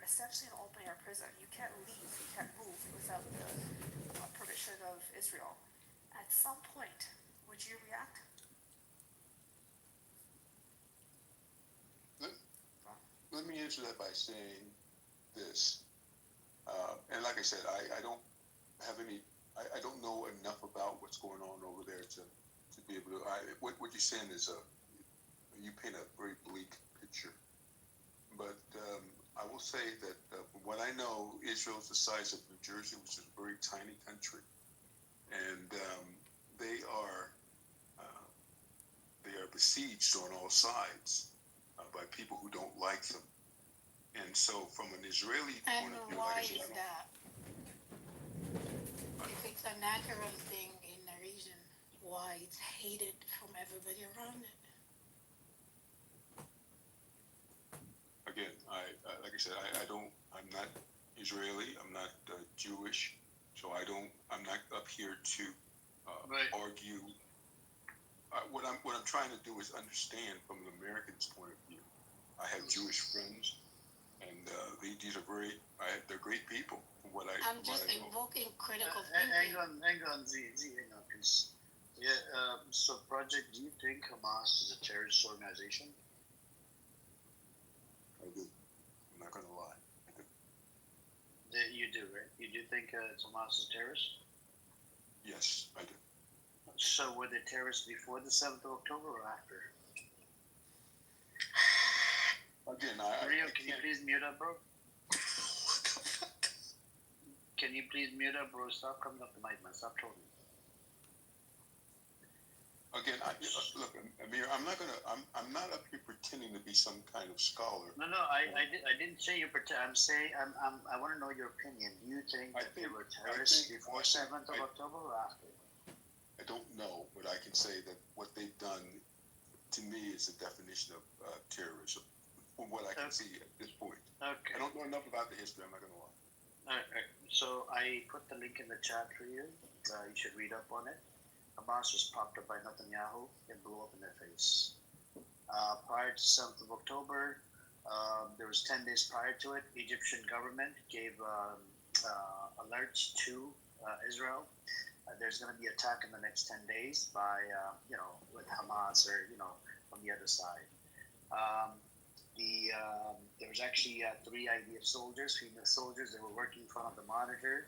essentially an open air prison. You can't leave, you can't move without the permission of Israel. At some point, would you react? Let, let me answer that by saying this. And like I said, I don't have any, I don't know enough about what's going on over there to be able to, what you're saying is you paint a very bleak picture. But I will say that from what I know, Israel is the size of New Jersey, which is a very tiny country. And they are uh, they are besieged on all sides by people who don't like them. And so, from an Israeli And point of view, like I why said, is that? If it's a natural thing in the region, why it's hated from everybody around it? again, like I said, I don't, I'm not Israeli, I'm not Jewish, so I'm not up here to Right. argue. What I'm trying to do is understand from an American's point of view. I have Jewish friends, and these are they're great people. I'm From what just I know. invoking critical Hang thinking. on, hang on, hang on, please. Yeah, so Project, do you think Hamas is a terrorist organization? I do. I'm not gonna lie. I do. You do, right? You do think Hamas is a terrorist? Yes, I do. So were they terrorists before the 7th of October or after? Again, Rio, I can you can't. please mute up, bro? Can you please mute up, bro? Stop coming up the mic, man. Stop trolling. Again, look, Amir. I'm not up here pretending to be some kind of scholar. No, no, I didn't say you pretend. I'm saying, I want to know your opinion. Do you think that they were terrorists before 7th of October or after? I don't know, but I can say that what they've done to me is a definition of terrorism, from what I can see at this point. Okay. I don't know enough about the history. I'm not going to lie. Alright, so I put the link in the chat for you. You should read up on it. Hamas was propped up by Netanyahu. It blew up in their face. Prior to 7th of October, there was 10 days prior to it, Egyptian government gave alerts to Israel. There's going to be attack in the next 10 days by, with Hamas or, from the other side. There was actually three IDF soldiers, female soldiers. They were working in front of the monitor.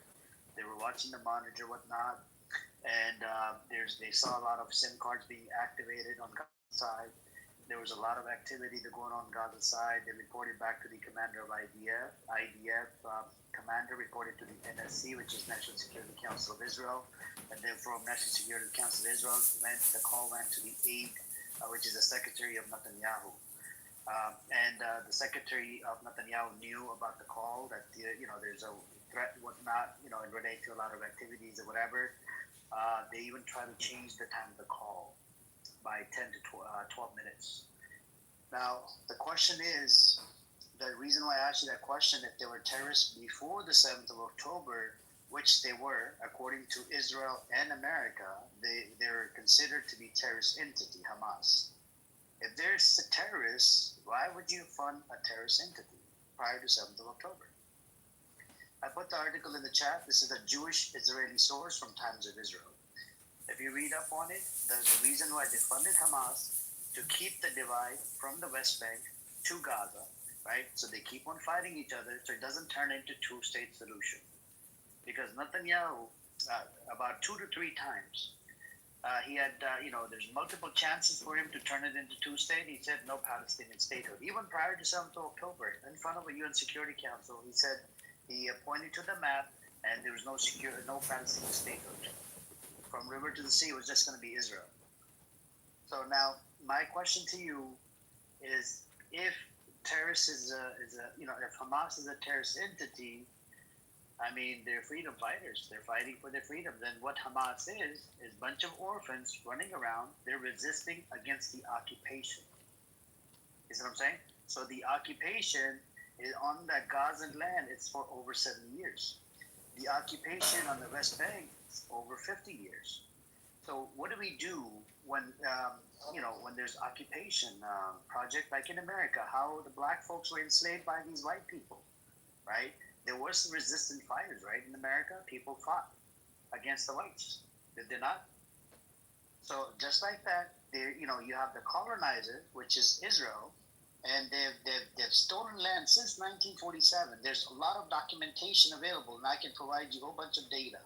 They were watching the monitor, whatnot, and they saw a lot of SIM cards being activated on Gaza side. There was a lot of activity going on Gaza side. They reported back to the commander of IDF. IDF commander reported to the NSC, which is National Security Council of Israel, and then from National Security Council of Israel, the call went to the aide, which is the secretary of Netanyahu. And the secretary of Netanyahu knew about the call that there's a threat, whatnot, and relate to a lot of activities or whatever. They even try to change the time of the call by 10 to 12 minutes. Now the question is, the reason why I asked you that question, if they were terrorists before the 7th of October, which they were, according to Israel and America, they're considered to be terrorist entity, Hamas. If there's a terrorist, why would you fund a terrorist entity prior to 7th of October? I put the article in the chat. This is a Jewish Israeli source from Times of Israel. If you read up on it, the reason why they funded Hamas to keep the divide from the West Bank to Gaza, right? So they keep on fighting each other so it doesn't turn into two-state solution. Because Netanyahu, about 2 to 3 times, he had, there's multiple chances for him to turn it into two-state. He said no Palestinian statehood. Even prior to 7th of October, in front of a UN Security Council, he said he pointed to the map and there was no Palestinian statehood. From river to the sea, it was just going to be Israel. So now, my question to you is, if terrorist is if Hamas is a terrorist entity, I mean, they're freedom fighters. They're fighting for their freedom. Then what Hamas is a bunch of orphans running around. They're resisting against the occupation. You see what I'm saying? So the occupation is on that Gazan land. It's for over 70 years. The occupation on the West Bank is over 50 years. So what do we do when when there's occupation project like in America? How the black folks were enslaved by these white people. right? There were some resistant fighters, right? In America, people fought against the whites. Did they not? So just like that, there, you have the colonizer, which is Israel, and they've stolen land since 1947. There's a lot of documentation available, and I can provide you a whole bunch of data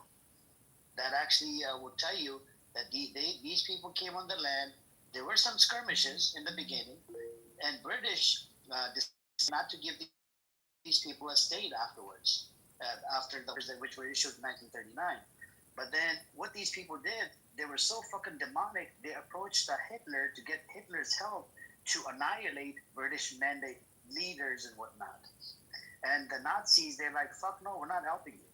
that actually will tell you that these people came on the land. There were some skirmishes in the beginning, and British decided not to give these people a state afterwards, after the orders which were issued in 1939. But then what these people did, they were so fucking demonic, they approached Hitler to get Hitler's help to annihilate British mandate leaders and whatnot. And the Nazis, they're like, fuck no, we're not helping you.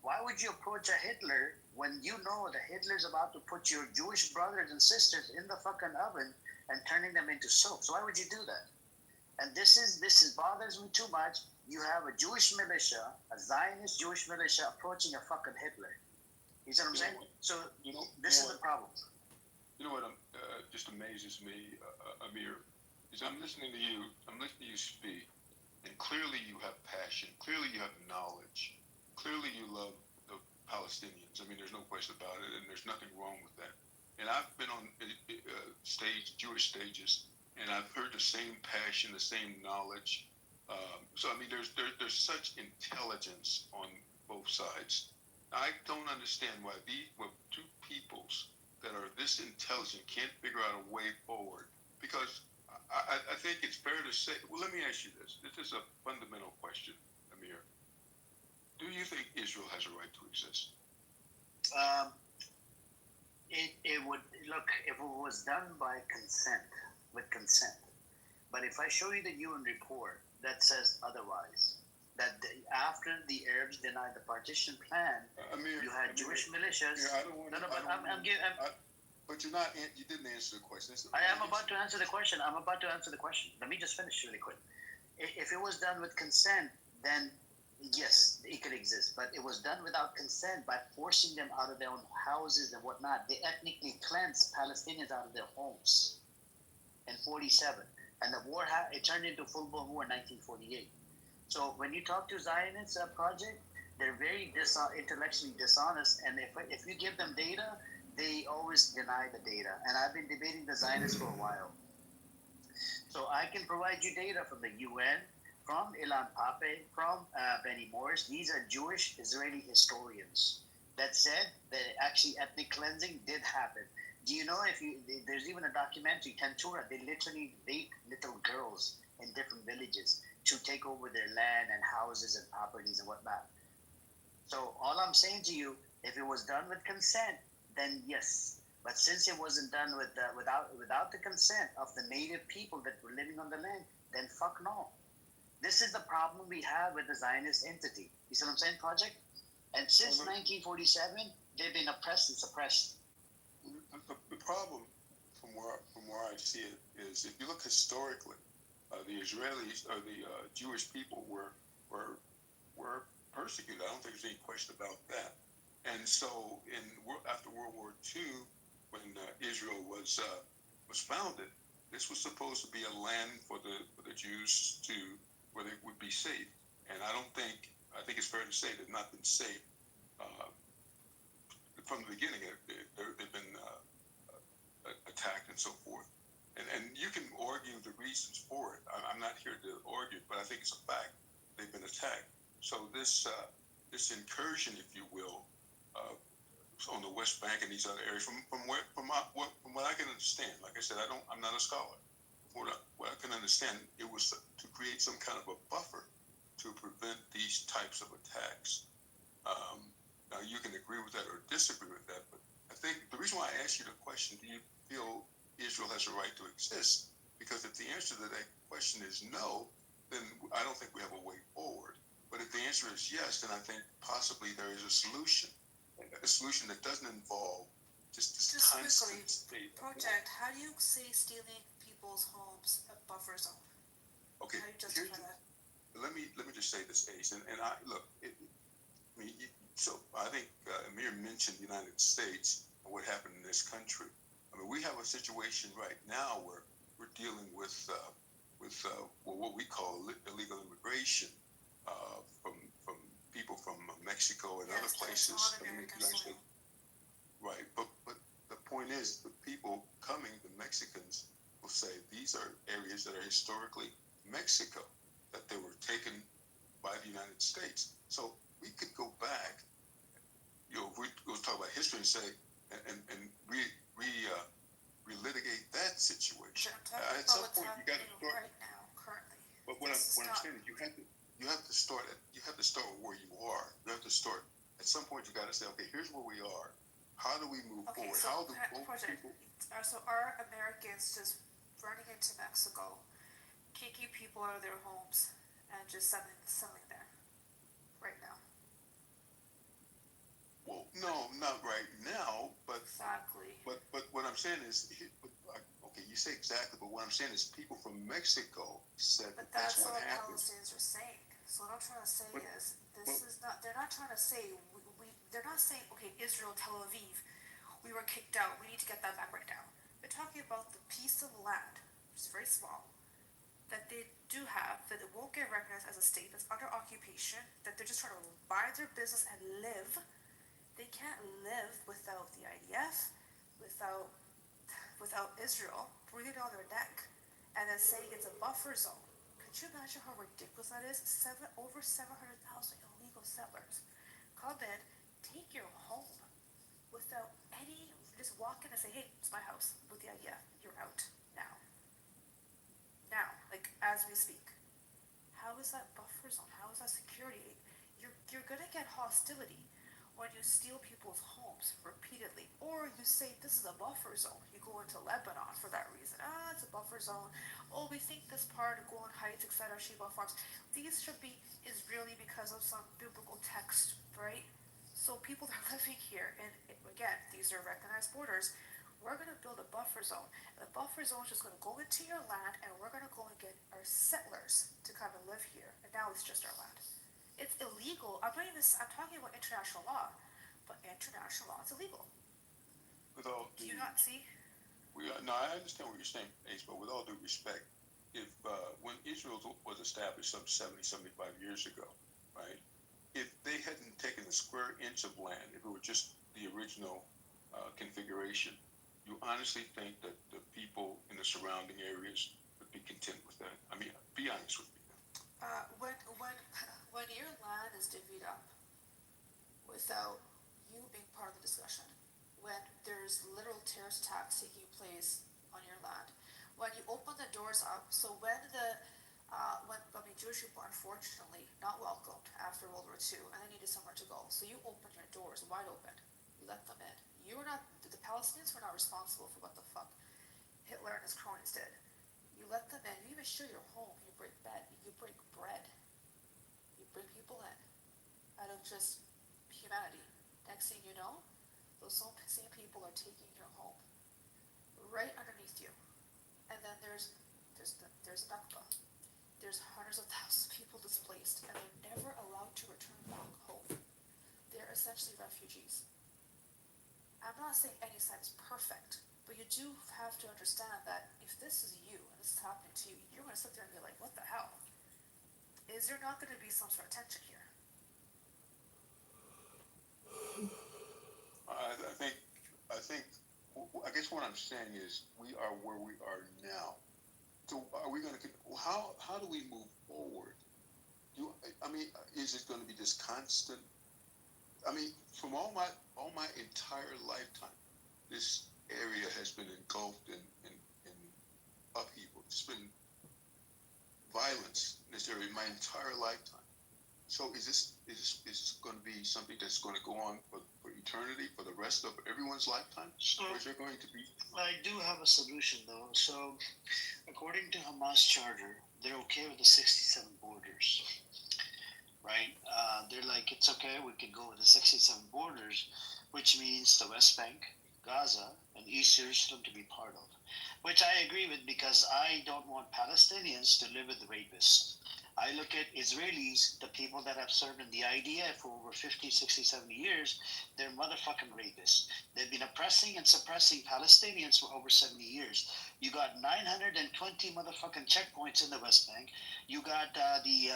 Why would you approach a Hitler when you know that Hitler's about to put your Jewish brothers and sisters in the fucking oven and turning them into soap? So why would you do that? And this bothers me too much. You have a Jewish militia, a Zionist Jewish militia approaching a fucking Hitler. You see what I'm saying? So this is the problem. You know what just amazes me, Amir, is I'm listening to you speak, and clearly you have passion, clearly you have knowledge, clearly you love the Palestinians. I mean, there's no question about it, and there's nothing wrong with that. And I've been on Jewish stages, and I've heard the same passion, the same knowledge. So I mean, there's such intelligence on both sides. I don't understand why two peoples that are this intelligent can't figure out a way forward. Because I think it's fair to say. Well, let me ask you this. This is a fundamental question, Amir. Do you think Israel has a right to exist? It would look if it was done by consent, with consent. But if I show you the UN report that says otherwise, that after the Arabs denied the partition plan, you had Jewish militias. I don't want to. But you didn't answer the question. I am about to answer the question. Let me just finish really quick. If it was done with consent, then yes, it could exist. But it was done without consent by forcing them out of their own houses and whatnot. They ethnically cleansed Palestinians out of their homes in 47. And the war, it turned into full-blown war in 1948. So when you talk to Zionists project, they're very intellectually dishonest, and if you give them data, they always deny the data. And I've been debating the Zionists for a while. So I can provide you data from the UN, from Ilan Pape, from Benny Morris. These are Jewish Israeli historians that said that actually ethnic cleansing did happen. Do you know there's even a documentary, Tentura, they literally rape little girls in different villages to take over their land and houses and properties and whatnot. So all I'm saying to you, if it was done with consent, then yes. But since it wasn't done without the consent of the native people that were living on the land, then fuck no. This is the problem we have with the Zionist entity. You see what I'm saying, Project? And since 1947, they've been oppressed and suppressed. The problem, from where I see it, is if you look historically, the Israelis or the Jewish people were persecuted. I don't think there's any question about that. And so, after World War II, when Israel was founded, this was supposed to be a land for the Jews where they would be safe. And I think it's fair to say they've not been safe from the beginning. They've been attacked and so forth. And you can argue the reasons for it. I'm not here to argue, but I think it's a fact. They've been attacked. So this incursion, if you will, on the West Bank and these other areas, from what I can understand, like I said, I'm not a scholar. What I can understand, it was to create some kind of a buffer to prevent these types of attacks. Now you can agree with that or disagree with that, but I think the reason why I asked you the question, do you feel Israel has a right to exist? Because if the answer to that question is no, then I don't think we have a way forward. But if the answer is yes, then I think possibly there is a solution that doesn't involve just this constant state. Project, how do you say stealing people's homes a buffer zone? Okay, how do you justify that? Let me just say this, Ace, and I look. So I think Amir mentioned the United States and what happened in this country. I mean, we have a situation right now where we're dealing with what we call illegal immigration other Yes, but it's places. on I mean, if American you actually, soil. right, but the point is, the people coming, the Mexicans, will say these are areas that are historically Mexico, that they were taken by the United States. So we could go back, if we go talk about history and say, and relitigate that situation. I'm talking At about some what's point, you got to happening start. right now, currently. But This is what I'm not, saying is, you have to start with where you are. You have to start at some point. You got to say, okay, here's where we are. How do we move okay, forward? so How do both project, people? so are Americans just running into Mexico, kicking people out of their homes, and just selling there, right now? Well, no, not right now. Exactly. But what I'm saying is, okay, you say exactly. But what I'm saying is, people from Mexico said But that's that's what what happened. Palestinians are saying. So what I'm trying to say But, is, but this is not, they're not trying to say, they're not saying, okay, Israel, Tel Aviv, we were kicked out, we need to get that back right now. They're talking about the piece of land, which is very small, that they do have, that it won't get recognized as a state that's under occupation, that they're just trying to buy their business and live. They can't live without the IDF, without Israel breathing on their neck, and then saying it's a buffer zone. Could you imagine how ridiculous that is? Over 700,000 illegal settlers come in, take your home without any, just walk in and say, hey, it's my house, with the idea you're out now. Now, like as we speak. How is that buffer zone? How is that security? You're gonna get hostility when you steal people's homes repeatedly, or you say this is a buffer zone. You go into Lebanon for that reason. It's a buffer zone. Oh, we think this part of Golan Heights, etc., Sheba Farms. These should be Israeli because of some biblical text, right? So people that are living here, and again, these are recognized borders. We're gonna build a buffer zone. And the buffer zone is just gonna go into your land, and we're gonna go and get our settlers to come and live here. And now it's just our land. It's illegal. I'm talking about international law, but international law is illegal. with all Do due, you not see? no, I understand what you're saying, Ace, but with all due respect, if when Israel was established some 70, 75 years ago, right? If they hadn't taken a square inch of land, if it were just the original configuration, you honestly think that the people in the surrounding areas would be content with that? I mean, be honest with me. When your land is divvied up without you being part of the discussion, when there's literal terrorist attacks taking place on your land, when you open the doors up, so when Jewish people, unfortunately, not welcomed after World War II, and they needed somewhere to go, so you open your doors wide open, you let them in. You were not, the Palestinians were not responsible for what the fuck Hitler and his cronies did. You let them in, you even share your home, you break bread, you bring people in out of just humanity. Next thing you know, those same people are taking your home right underneath you. And then there's Nakba. There's hundreds of thousands of people displaced, and they're never allowed to return back home. They're essentially refugees. I'm not saying any side is perfect, but you do have to understand that if this is you and this is happening to you, you're going to sit there and be like, what the hell? Is there not going to be some sort of tension here? I guess what I'm saying is we are where we are now. So are we going to? How do we move forward? I mean, is it going to be this constant? I mean, from all my entire lifetime, this area has been engulfed in upheaval. It's been violence in this area my entire lifetime. So is this going to be something that's going to go on for eternity, for the rest of everyone's lifetime? So Or is there going to be? I do have a solution though. So according to Hamas charter, they're okay with the 67 borders, right? They're like, it's okay, we can go with the 67 borders, which means the West Bank, Gaza, and East Jerusalem to be part of. Which I agree with because I don't want Palestinians to live with rapists. I look at Israelis, the people that have served in the IDF for over 50, 60, 70 years, they're motherfucking rapists. They've been oppressing and suppressing Palestinians for over 70 years. You got 920 motherfucking checkpoints in the West Bank. You got the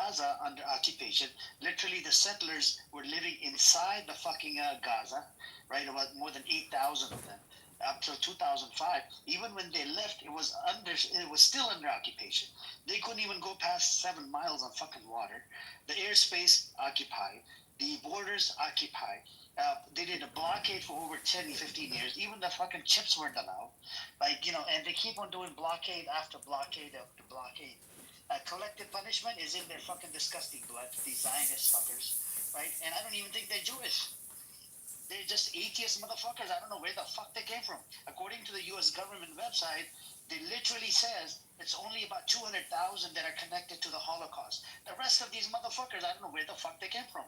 Gaza under occupation, literally the settlers were living inside the fucking Gaza, right? About more than 8,000 of them up till 2005. Even when they left, it was still under occupation. They couldn't even go past 7 miles on fucking water. The airspace occupied, the borders occupied. They did a blockade for over 10, 15 years. Even the fucking chips weren't allowed. Like, and they keep on doing blockade after blockade after blockade. Collective punishment is in their fucking disgusting blood, these Zionist fuckers, right? And I don't even think they're Jewish. They're just atheist motherfuckers. I don't know where the fuck they came from. According to the U.S. government website, they literally says it's only about 200,000 that are connected to the Holocaust. The rest of these motherfuckers, I don't know where the fuck they came from.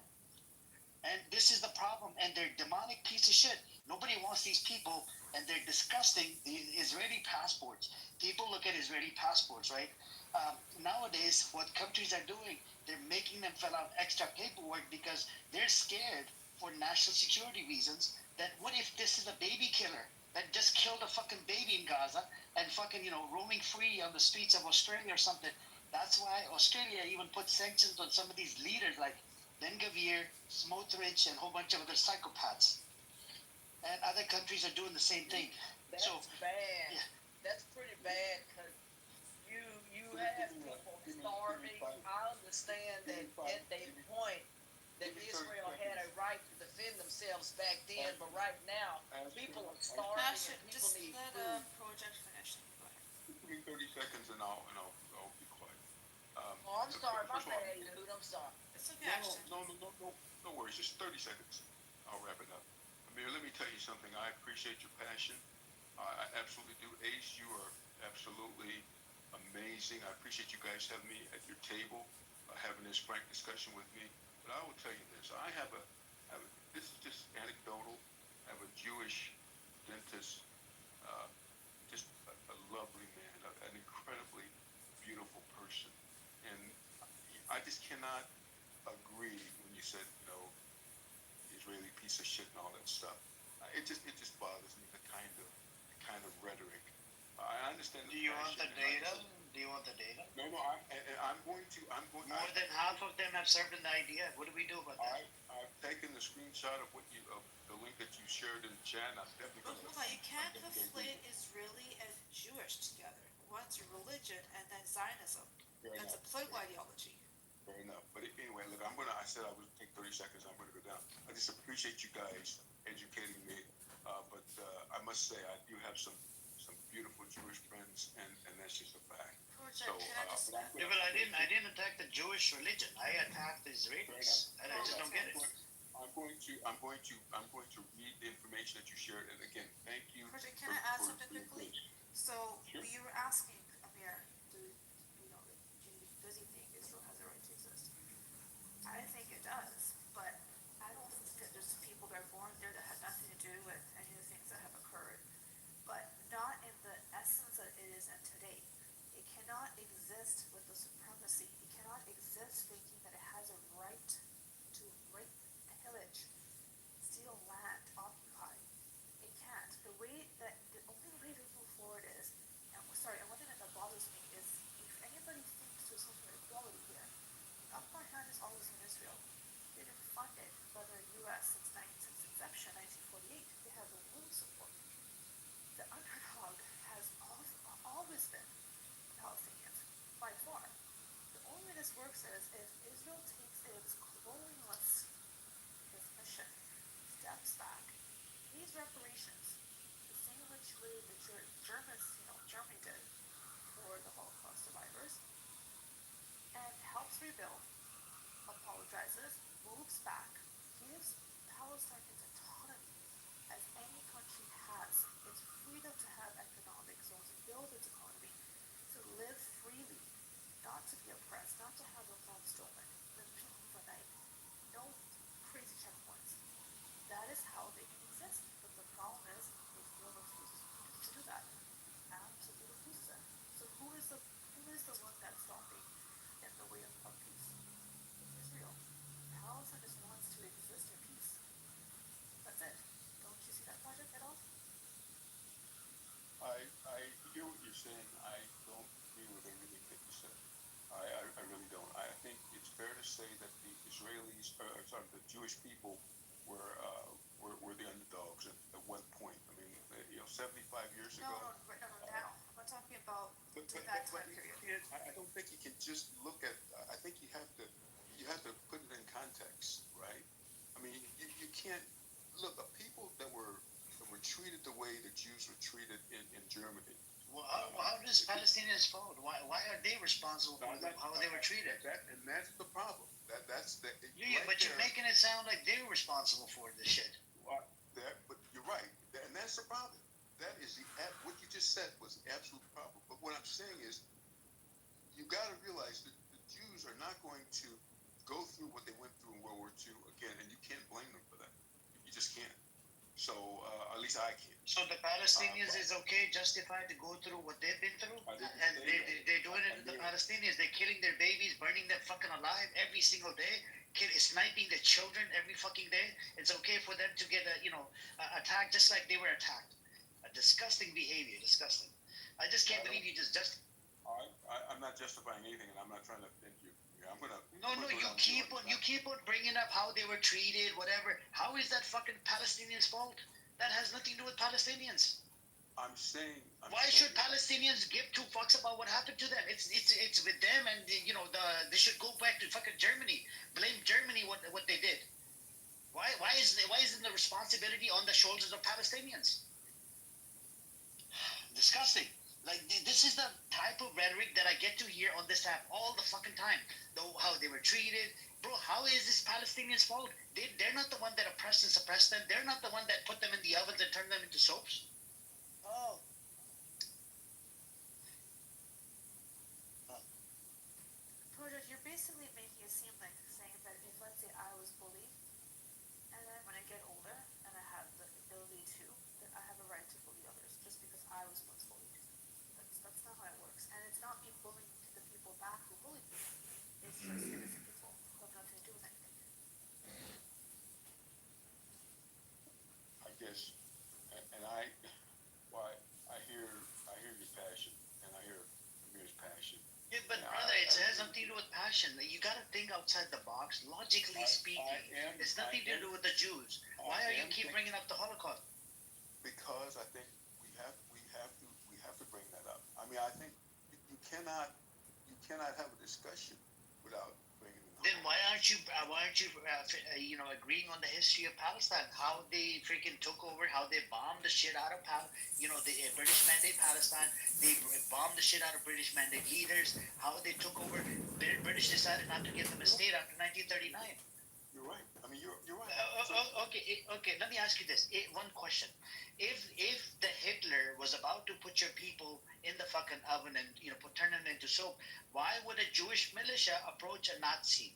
And this is the problem. And they're demonic piece of shit. Nobody wants these people, and they're disgusting. The Israeli passports. People look at Israeli passports, right? Nowadays, what countries are doing, they're making them fill out extra paperwork because they're scared for national security reasons that what if this is a baby killer that just killed a fucking baby in Gaza and fucking, roaming free on the streets of Australia or something. That's why Australia even put sanctions on some of these leaders like Ben Gavir, Smotrich, and a whole bunch of other psychopaths. And other countries are doing the same thing. That's bad. Yeah. That's pretty bad because you have people starving. I understand that at a point that Israel had a right to defend themselves back then, but right now people are starving Passion, and people just need let food. project finish. Go ahead. Give me 30 seconds and I'll be quiet. Oh, I'm sorry, my First of all, bad, dude. I'm sorry. It's okay, no worries. Just 30 seconds. I'll wrap it up. Amir, let me tell you something. I appreciate your passion. I absolutely do. Ace, you are absolutely amazing. I appreciate you guys having me at your table, having this frank discussion with me. But I will tell you this. This is just anecdotal. I have a Jewish dentist, just a lovely man, an incredibly beautiful person. And I just cannot agree when you said, Israeli piece of shit and all that stuff. It just bothers me the kind of rhetoric. I understand. Do you want the data? Do you want the data? No, I'm going to. More than half of them have served an idea. What do we do about that? I've taken the screenshot of the link that you shared in the chat. And I'm definitely But going hold on, you can't conflate Israeli and Jewish together. One's a religion and then Zionism. That's a political ideology. Fair enough. But anyway, look, I said I would take 30 seconds. I'm going to go down. I just appreciate you guys educating me. But I must say, I do have some beautiful Jewish friends, and that's just a fact. Project, So, can I just Yeah, but I didn't attack the Jewish religion. I attacked the Israelis. I just don't get it. I'm going to read the information that you shared, and again, thank you. Project, can I add something quickly? So Sure. you were asking Amir, does he think Israel has a right to exist? I think it does, but I don't think that there's people that are born there that had nothing to do with any of the things that have occurred, but not in the essence that it is in today. It cannot exist with the supremacy. It cannot exist thinking that it has a right to rape, pillage, steal land, occupy. It can't. The only way to move forward is, and one thing that bothers me is if anybody thinks there's some sort of equality here, the upper hand is always in Israel. They've been funded by the U.S. since inception, 1948. They have the little support. The underdog has always been Palestinians, by far. The only way this works is if Israel takes its colonialist mission, steps back, pays reparations, the same which way the Germany did for the Holocaust survivors, and helps rebuild, apologizes, moves back, gives Palestinians autonomy as any country has. It's freedom to have economic zones, to build its economy, to live freely, not to be oppressed, not to have their land stolen, live overnight, no crazy checkpoints. That is how they can exist. But the problem is Israel refuses to do that. Absolutely refuses it. So who is the one that's stopping in the way of peace? It's Israel. Palestine just wants to exist in peace. That's it. Don't you see that project at all? I hear what you're saying. I don't agree with everything that you said. I really don't. I think it's Israelis, sorry, the Jewish people were the underdogs at one point. I mean, 75 years No, ago. no, right, no, no, now. I'm talking about But that but time you period. can't. I don't think you can just look at. I think you have to put it in context, right? I mean, you can't look at people that were treated the way the Jews were treated in Germany. Well, how does Palestinians fault? Why are they responsible for how they were treated? That's the problem. That's the. Yeah, right but you're there. making it sound like they're responsible for this shit. But you're right, and that's the problem. That is what you just said was the absolute problem. But what I'm saying is, you got to realize that the Jews are not going to go through what they went through in World War II again, and you can't blame them for that. You just can't. So at least I can't. So the Palestinians is okay, justified to go through what they've been through, and they're doing it to the Palestinians. They're killing their babies, burning them fucking alive every single day, sniping their children every fucking day. It's okay for them to get attacked just like they were attacked. A disgusting behavior, disgusting. I just can't believe you just. I'm not justifying anything, and I'm not trying to offend you. I'm gonna. No, you keep on bringing up how they were treated, whatever. How is that fucking Palestinians' fault? That has nothing to do with Palestinians. I'm saying. Why should Palestinians give two fucks about what happened to them? It's with them, and they should go back to fucking Germany. Blame Germany what they did. Why isn't the responsibility on the shoulders of Palestinians? Disgusting. Like, this is the type of rhetoric that I get to hear on this app all the fucking time. How they were treated. Bro, how is this Palestinians' fault? They're not the one that oppressed and suppressed them. They're not the one that put them in the ovens and turned them into soaps. Oh, Project, you're basically making it seem like saying that if, let's say, I was bullied, and then when I get older and I have the ability to, that I have a right to bully others just because I was once bullied. That's not how it works. And it's not me bullying the people back who bullied me. It's just innocent people who have nothing to do with anything. I guess, and I hear your passion, and I hear Amir's passion. Yeah, but brother, it has nothing to do with passion. You gotta think outside the box. Logically speaking, it's nothing to do with the Jews. Why are you keep bringing up the Holocaust? Because I think we have to bring that up. I mean, I think you cannot have a discussion without bringing it up. Then why aren't you agreeing on the history of Palestine? How they freaking took over, how they bombed the shit out of the British Mandate Palestine. They bombed the shit out of British Mandate leaders. How they took over. British decided not to give them a state after 1939. You're right. I mean, you're right. Okay. Let me ask you this. One question: If the Hitler was about to put your people in the fucking oven and turn them into soap, why would a Jewish militia approach a Nazi?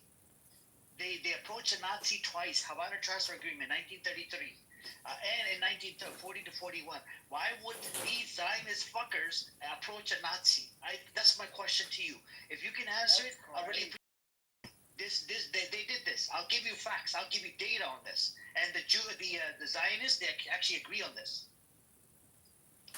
They approached a Nazi twice. Havana Transfer Agreement, 1933. And in 1940 to 41, why would these Zionist fuckers approach a Nazi? That's my question to you. If you can answer it, I really appreciate they did this. I'll give you facts. I'll give you data on this. And the Zionists, they actually agree on this.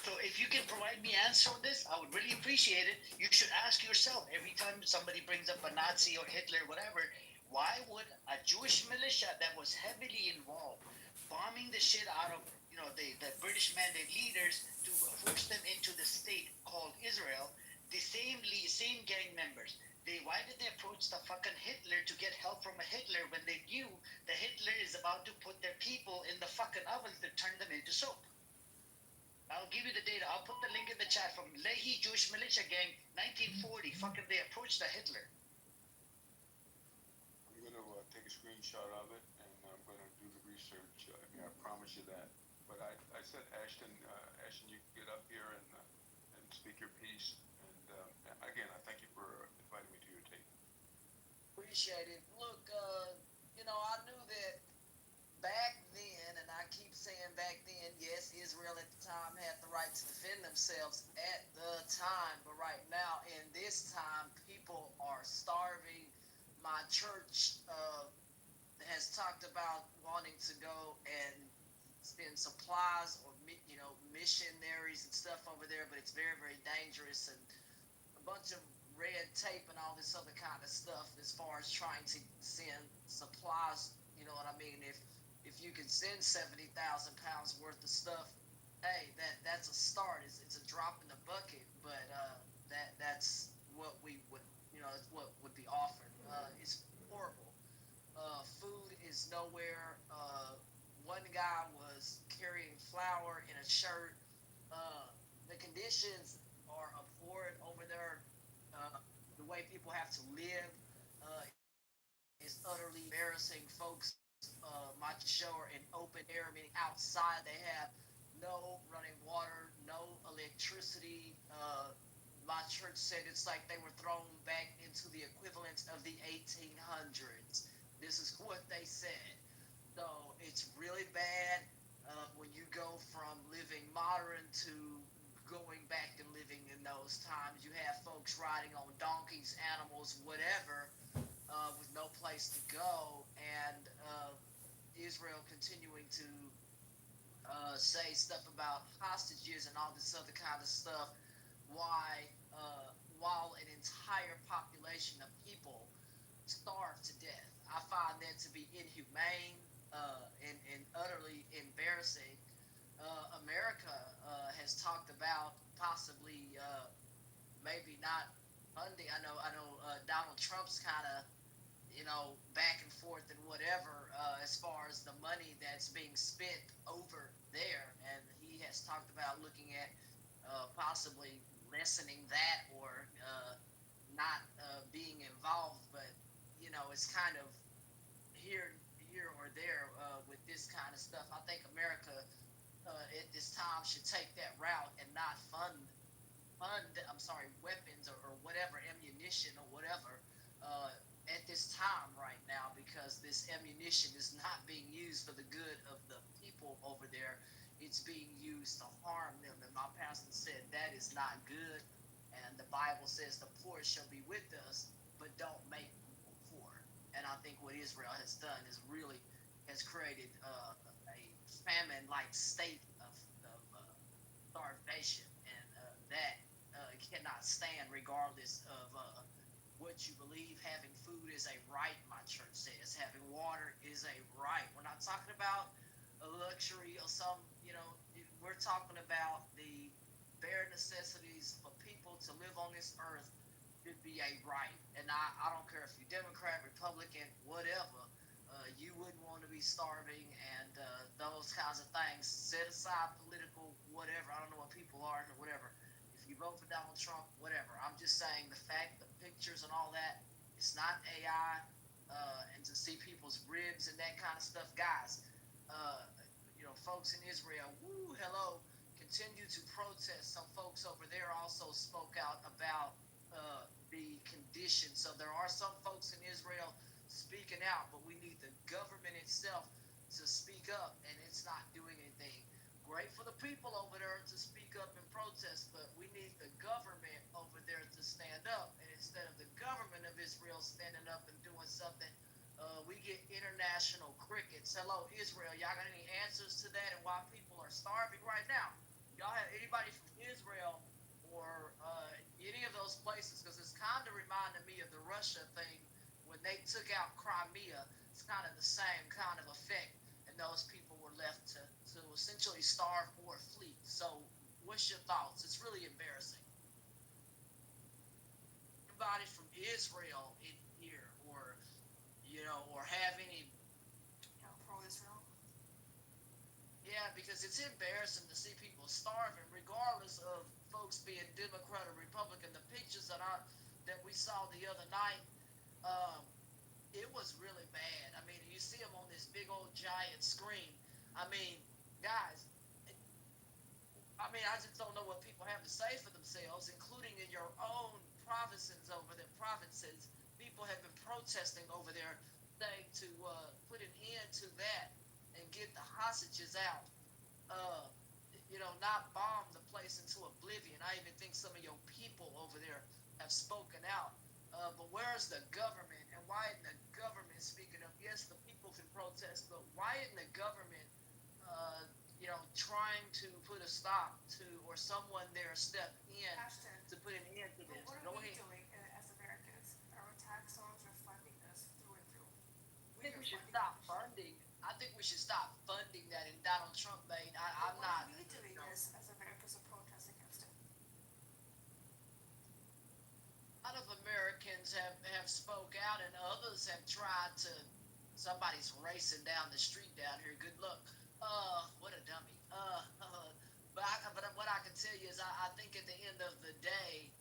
So if you can provide me an answer on this, I would really appreciate it. You should ask yourself every time somebody brings up a Nazi or Hitler, whatever, why would a Jewish militia that was heavily involved, bombing the shit out of the British Mandate leaders to force them into the state called Israel, the same gang members, why did they approach the fucking Hitler to get help from a Hitler when they knew the Hitler is about to put their people in the fucking ovens to turn them into soap? I'll give you the data. I'll put the link in the chat from Lehi Jewish Militia Gang, 1940. Fucking they approached the Hitler. I'm going to take a screenshot of it, and I'm going to do the research. I promise you that. But I said, Ashton, you can get up here and speak your piece. And again, I thank you for inviting me to your tape. appreciate it. Look, I knew that back then, and I keep saying back then, yes, Israel at the time had the right to defend themselves at the time, but right now, in this time, people are starving. My church has talked about wanting to go and spend supplies or missionaries and stuff over there, but it's very, very dangerous and a bunch of red tape and all this other kind of stuff as far as trying to send supplies. You know what I mean? If you can send 70,000 pounds worth of stuff, hey, that's a start. It's a drop in the bucket, but that's what we would, it's what would be offered. It's horrible. Food is nowhere. One guy was carrying flour in a shirt. Uh, the conditions are abhorrent over there. Uh, the way people have to live is utterly embarrassing. Folks, my show are in open air, meaning outside. They have no running water, no electricity. My church said it's like they were thrown back into the equivalent of the 1800s. This is what they said. So it's really bad when you go from living modern to going back and living in those times. You have folks riding on donkeys, animals, whatever, with no place to go, and Israel continuing to say stuff about hostages and all this other kind of stuff. Why, while an entire population of people starve to death, I find that to be inhumane and utterly embarrassing. America has talked about possibly maybe not funding. I know. Donald Trump's kind of back and forth and whatever as far as the money that's being spent over there, and he has talked about looking at possibly lessening that or not being involved. But it's kind of here, here or there with this kind of stuff. I think America at this time should take that route and not weapons or whatever, ammunition or whatever, at this time right now, because this ammunition is not being used for the good of the people over there. It's being used to harm them. And my pastor said that is not good. And the Bible says the poor shall be with us, but don't make people poor. And I think what Israel has done is really has created a famine-like state of starvation, and that cannot stand, regardless of what you believe. Having food is a right, my church says. Having water is a right. We're not talking about a luxury or some, we're talking about the bare necessities for people to live on this earth should be a right. And I don't care if you're Democrat, Republican, whatever, you wouldn't want to be starving, and those kinds of things. Set aside political whatever. I don't know what people are or whatever. If you vote for Donald Trump, whatever. I'm just saying the fact, the pictures and all that, it's not AI. And to see people's ribs and that kind of stuff, guys, folks in Israel, woo, hello, continue to protest. Some folks over there also spoke out about the conditions. So there are some folks in Israel speaking out, but we need the government itself to speak up, and it's not doing anything. Great for the people over there to speak up and protest, but we need the government over there to stand up. And instead of the government of Israel standing up and doing something, we get international crickets. Hello, Israel. Y'all got any answers to that and why people are starving right now? Y'all have anybody from Israel or any of those places? Because it's kind of reminding me of the Russia thing when they took out Crimea. It's kind of the same kind of effect, and those people were left to essentially starve or flee. So, what's your thoughts? It's really embarrassing. Anybody from Israel in here, or have any? Pro-Israel. Yeah, because it's embarrassing to see people starving, regardless of folks being Democrat or Republican. The pictures that we saw the other night, um, it was really bad. I mean, you see them on this big old giant screen. I mean, guys, I just don't know what people have to say for themselves, including in your own provinces over there. Provinces, people have been protesting over there, saying to put an end to that and get the hostages out. Uh, not bomb the place into oblivion. I even think some of your people over there have spoken out. But where's the government? And why isn't the government speaking up? Yes, the people can protest, but why isn't the government, trying to put a stop to, or someone there step in Ashton, to put an end to but this? what Go are we ahead. doing as Americans? Our tax dollars are funding this through and through. We we should stop funding that. And Donald Trump made. I'm What not. are we doing You know, as America's a protest against it? a lot of Americans have spoke out, and others have tried to. Somebody's racing down the street down here. Good luck. What a dummy. But what I can tell you is, I think at the end of the day,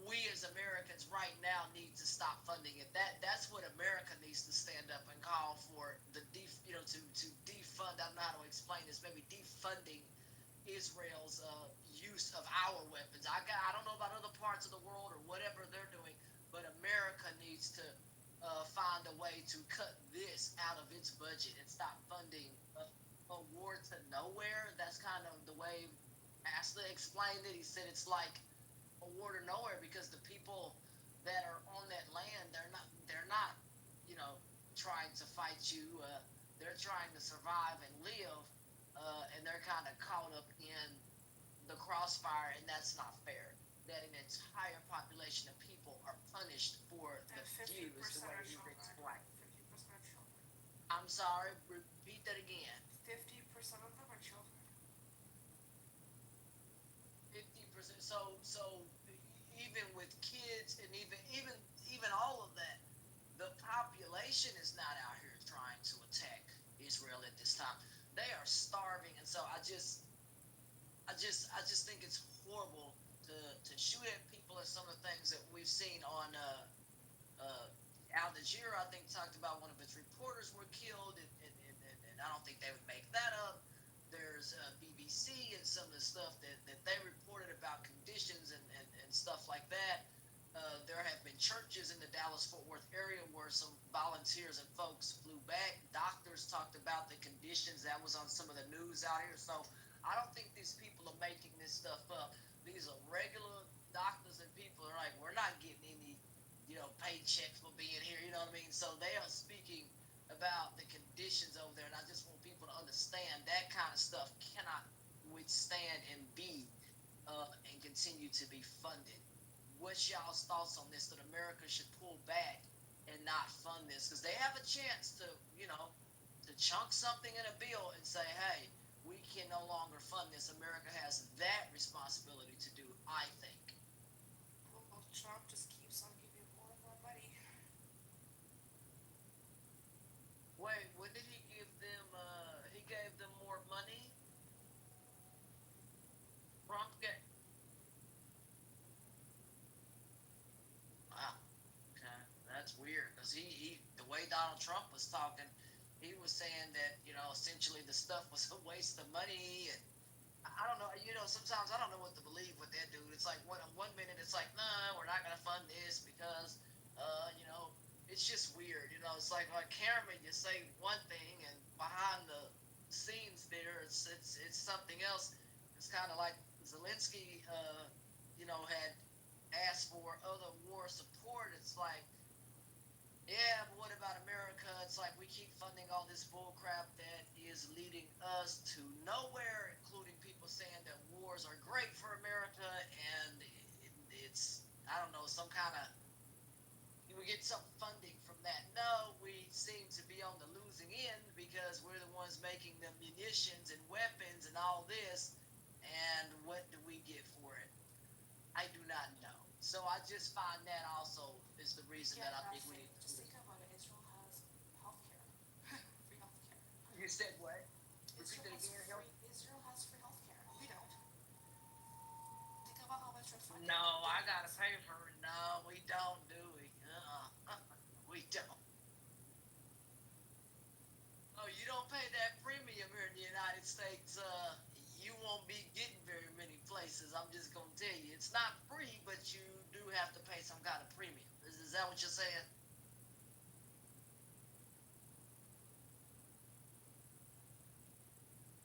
we as Americans right now need to stop funding it. That's what America needs to stand up and call for to defund. I don't know how to explain this. Maybe defunding Israel's use of our weapons. I don't know about other parts of the world or whatever they're doing, but America needs to find a way to cut this out of its budget and stop funding a war to nowhere. That's kind of the way Ashley explained it. He said it's like a war to nowhere because the people that are on that land, they're not trying to fight you. They're trying to survive and live, and they're kind of caught up in the crossfire, and that's not fair. That an entire population of people are punished for the And fifty few, is the percent way are he children. explained. 50% are children. I'm sorry, repeat that again. 50% of them are children. 50%. So even with kids and even all of that, the population is not out here trying to attack Israel at this time. They are starving, and so I just think it's horrible to shoot at people at some of the things that we've seen on Al Jazeera. I think talked about one of its reporters were killed, and I don't think they would make that up. There's BBC and some of the stuff that they reported about conditions and stuff like that. There have been churches in the Dallas-Fort Worth area where some volunteers and folks flew back. Doctors talked about the conditions. That was on some of the news out here. So I don't think these people are making this stuff up. These are regular doctors and people are like, we're not getting any, paychecks for being here. You know what I mean? So they are speaking about the conditions over there, and I just want people to understand that kind of stuff cannot withstand and and continue to be funded. What's y'all's thoughts on this? That America should pull back and not fund this because they have a chance to chunk something in a bill and say, hey, we can no longer fund this. America has that responsibility to do, I think. Well, Trump just keeps on giving more and more money. Wait, what did he give them? He gave them more money. Trump gave. Wow. Okay, that's weird because he the way Donald Trump was talking, he was saying that essentially the stuff was a waste of money, and I don't know. Sometimes I don't know what to believe with that dude. It's like one minute it's like, nah, we're not gonna fund this because it's just weird. It's like on camera you say one thing and behind the scenes there it's something else. It's kind of like Zelensky, had asked for other war support. It's like, yeah, but what about America? It's like we keep funding all this bull crap that is leading us to nowhere, including people saying that wars are great for America, and it's, I don't know, some kind of, we get some funding from that. No, we seem to be on the losing end because we're the ones making the munitions and weapons and all this, and what do we get for it? I do not know. So I just find that also is the reason that I think we need to Just do think it. about it. Israel has healthcare, free healthcare. You said what? Repeat that again. Israel has free healthcare. We don't. Think about how much we're funding. No, I gotta pay for it. No, we don't, do we? We don't. Oh, you don't pay that premium here in the United States. You won't be getting very many places. I'm just gonna tell you, it's not free, but you do have to pay some kind of premium. Is that what you're saying?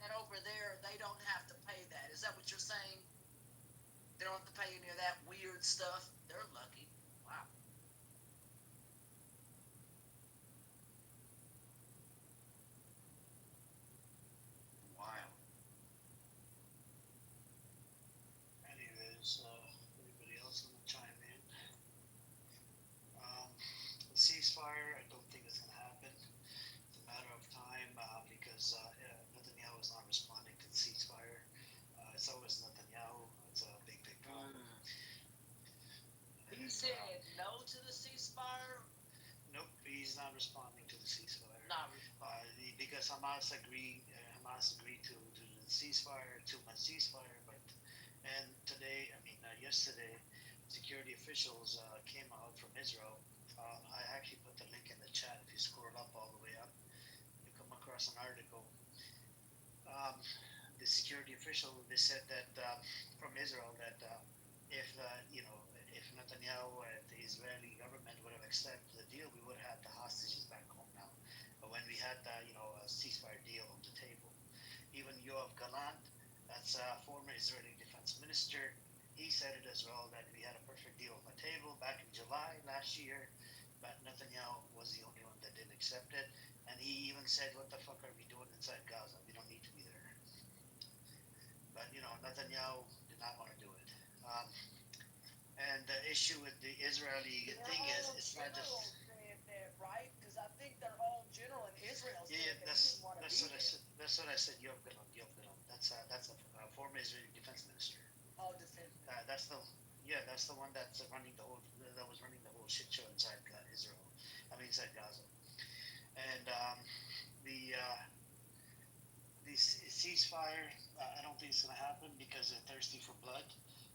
And over there, they don't have to pay that. Is that what you're saying? They don't have to pay any of that weird stuff. They're lucky. Wow. Wild. Anyways, anybody else want to chime in? The ceasefire, I don't think it's going to happen. It's a matter of time. not responding to the ceasefire. Not Because Hamas agreed to the ceasefire, 2 month ceasefire, but and today, yesterday, security officials came out from Israel. I actually put the link in the chat. If you scroll up all the way up, you come across an article. Um, the security official, they said that from Israel that if if Netanyahu and the Israeli government would have accepted the deal, we would have had the hostages back home now. But when we had a ceasefire deal on the table, even Yoav Gallant, that's a former Israeli defense minister, he said it as well that we had a perfect deal on the table back in July last year, but Netanyahu was the only one that didn't accept it. And he even said, "What the fuck are we doing inside Gaza? We don't need to be there." But Netanyahu did not want to do it. And the issue with the Israeli thing is, it's not just. saying that, right? Because I think their own general in Israel said Yeah, that he didn't want to be there. that's what I said. Yoav Gallant. That's a former Israeli defense minister. Oh, defense. That's the one that was running the whole shit show inside Israel. Inside Gaza. And the ceasefire, I don't think it's gonna happen because they're thirsty for blood.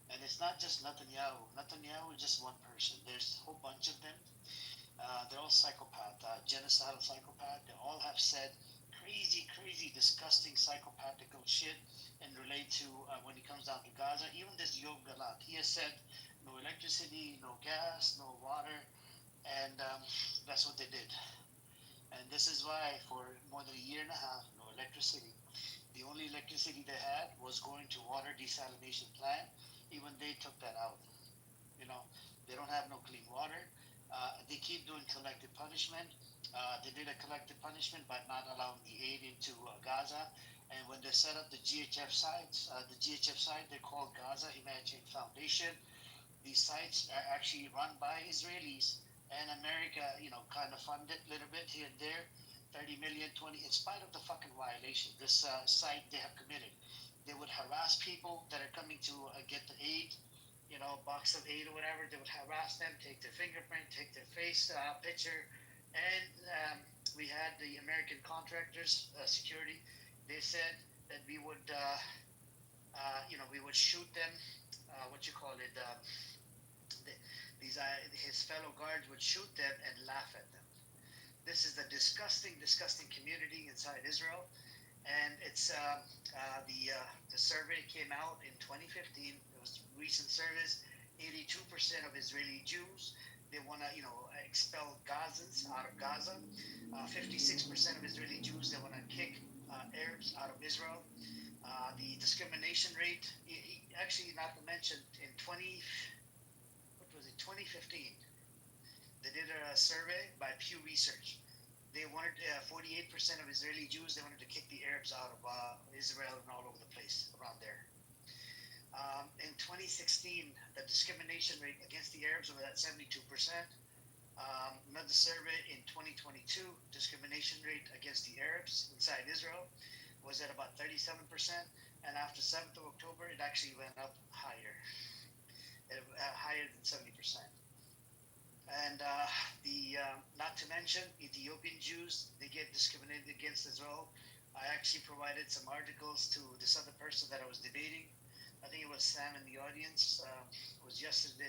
And it's not just Netanyahu. Netanyahu is just one person. There's a whole bunch of them. They're all psychopath, genocidal psychopath. They all have said crazy, disgusting psychopathical shit and relate to when it comes down to Gaza. Even this Yoav Gallant, he has said no electricity, no gas, no water, and that's what they did. And this is why for more than a year and a half, no electricity. The only electricity they had was going to water desalination plant. Even they took that out. They don't have no clean water. They keep doing collective punishment. They did a collective punishment by not allowing the aid into Gaza. And when they set up the GHF sites, they're called Gaza Humanitarian Foundation. These sites are actually run by Israelis, and America, kind of funded a little bit here and there, 30 million, 20, in spite of the fucking violation this site they have committed. They would harass people that are coming to get the aid, box of aid or whatever. They would harass them, take their fingerprint, take their face picture. And we had the American contractors, security. They said that we would, we would shoot them. His fellow guards would shoot them and laugh at them. This is the disgusting community inside Israel, and it's the survey came out in 2015. It was recent surveys. 82% of Israeli Jews, they want to expel Gazans out of Gaza. 56% of Israeli Jews, they want to kick Arabs out of Israel. The discrimination rate, actually, not to mention, in 2015, they did a survey by Pew Research. They wanted 48% of Israeli Jews, they wanted to kick the Arabs out of Israel and all over the place around there. In 2016, the discrimination rate against the Arabs was at 72%. Another survey in 2022, discrimination rate against the Arabs inside Israel was at about 37%. And after 7th of October, it actually went up higher, higher than 70%. And not to mention, Ethiopian Jews, they get discriminated against as well. I actually provided some articles to this other person that I was debating. I think it was Sam in the audience. It was yesterday.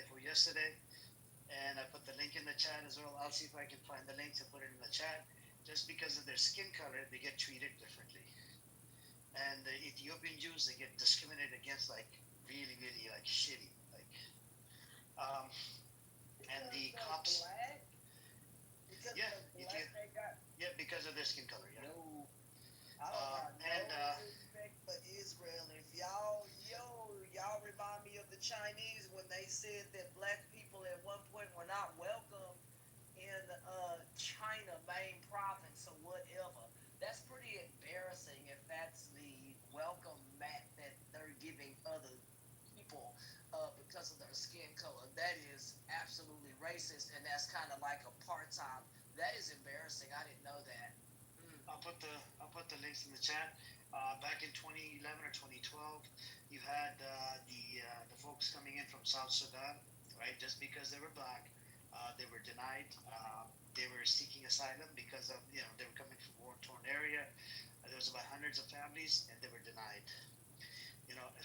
And I put the link in the chat as well. I'll see if I can find the link to put it in the chat. Just because of their skin color, they get treated differently. And the Ethiopian Jews, they get discriminated against really, like shitty. And the cops. Black? Because Yeah, of the black they got. Yeah, because of their skin color. Yeah. No, I don't have no respect for Israel. If y'all remind me of the Chinese when they said that black people at one point were not welcome in China main province or whatever. That's pretty embarrassing if that's the welcome mat that they're giving other people because of their skin color. That is absolutely racist, and that's kind of like apartheid. That is embarrassing. I didn't know that. I'll put the links in the chat. Back in 2011 or 2012, you had the folks coming in from South Sudan, right? Just because they were black, they were denied. They were seeking asylum asylum because of they were coming from war torn area. There was about hundreds of families, and they were denied.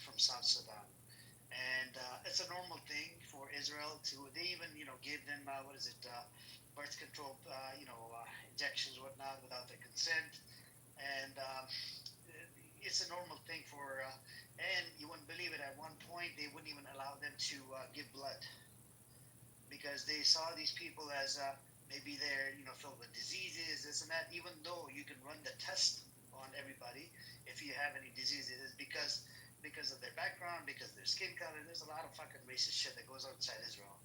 From South Sudan, and it's a normal thing for Israel to. They even gave them what is it, birth control, injections, whatnot, without their consent, and it's a normal thing for. And you wouldn't believe it. At one point, they wouldn't even allow them to give blood because they saw these people as maybe they're filled with diseases, this and that. Even though you can run the test on everybody if you have any diseases, because of their background, because of their skin color. There's a lot of fucking racist shit that goes on inside Israel.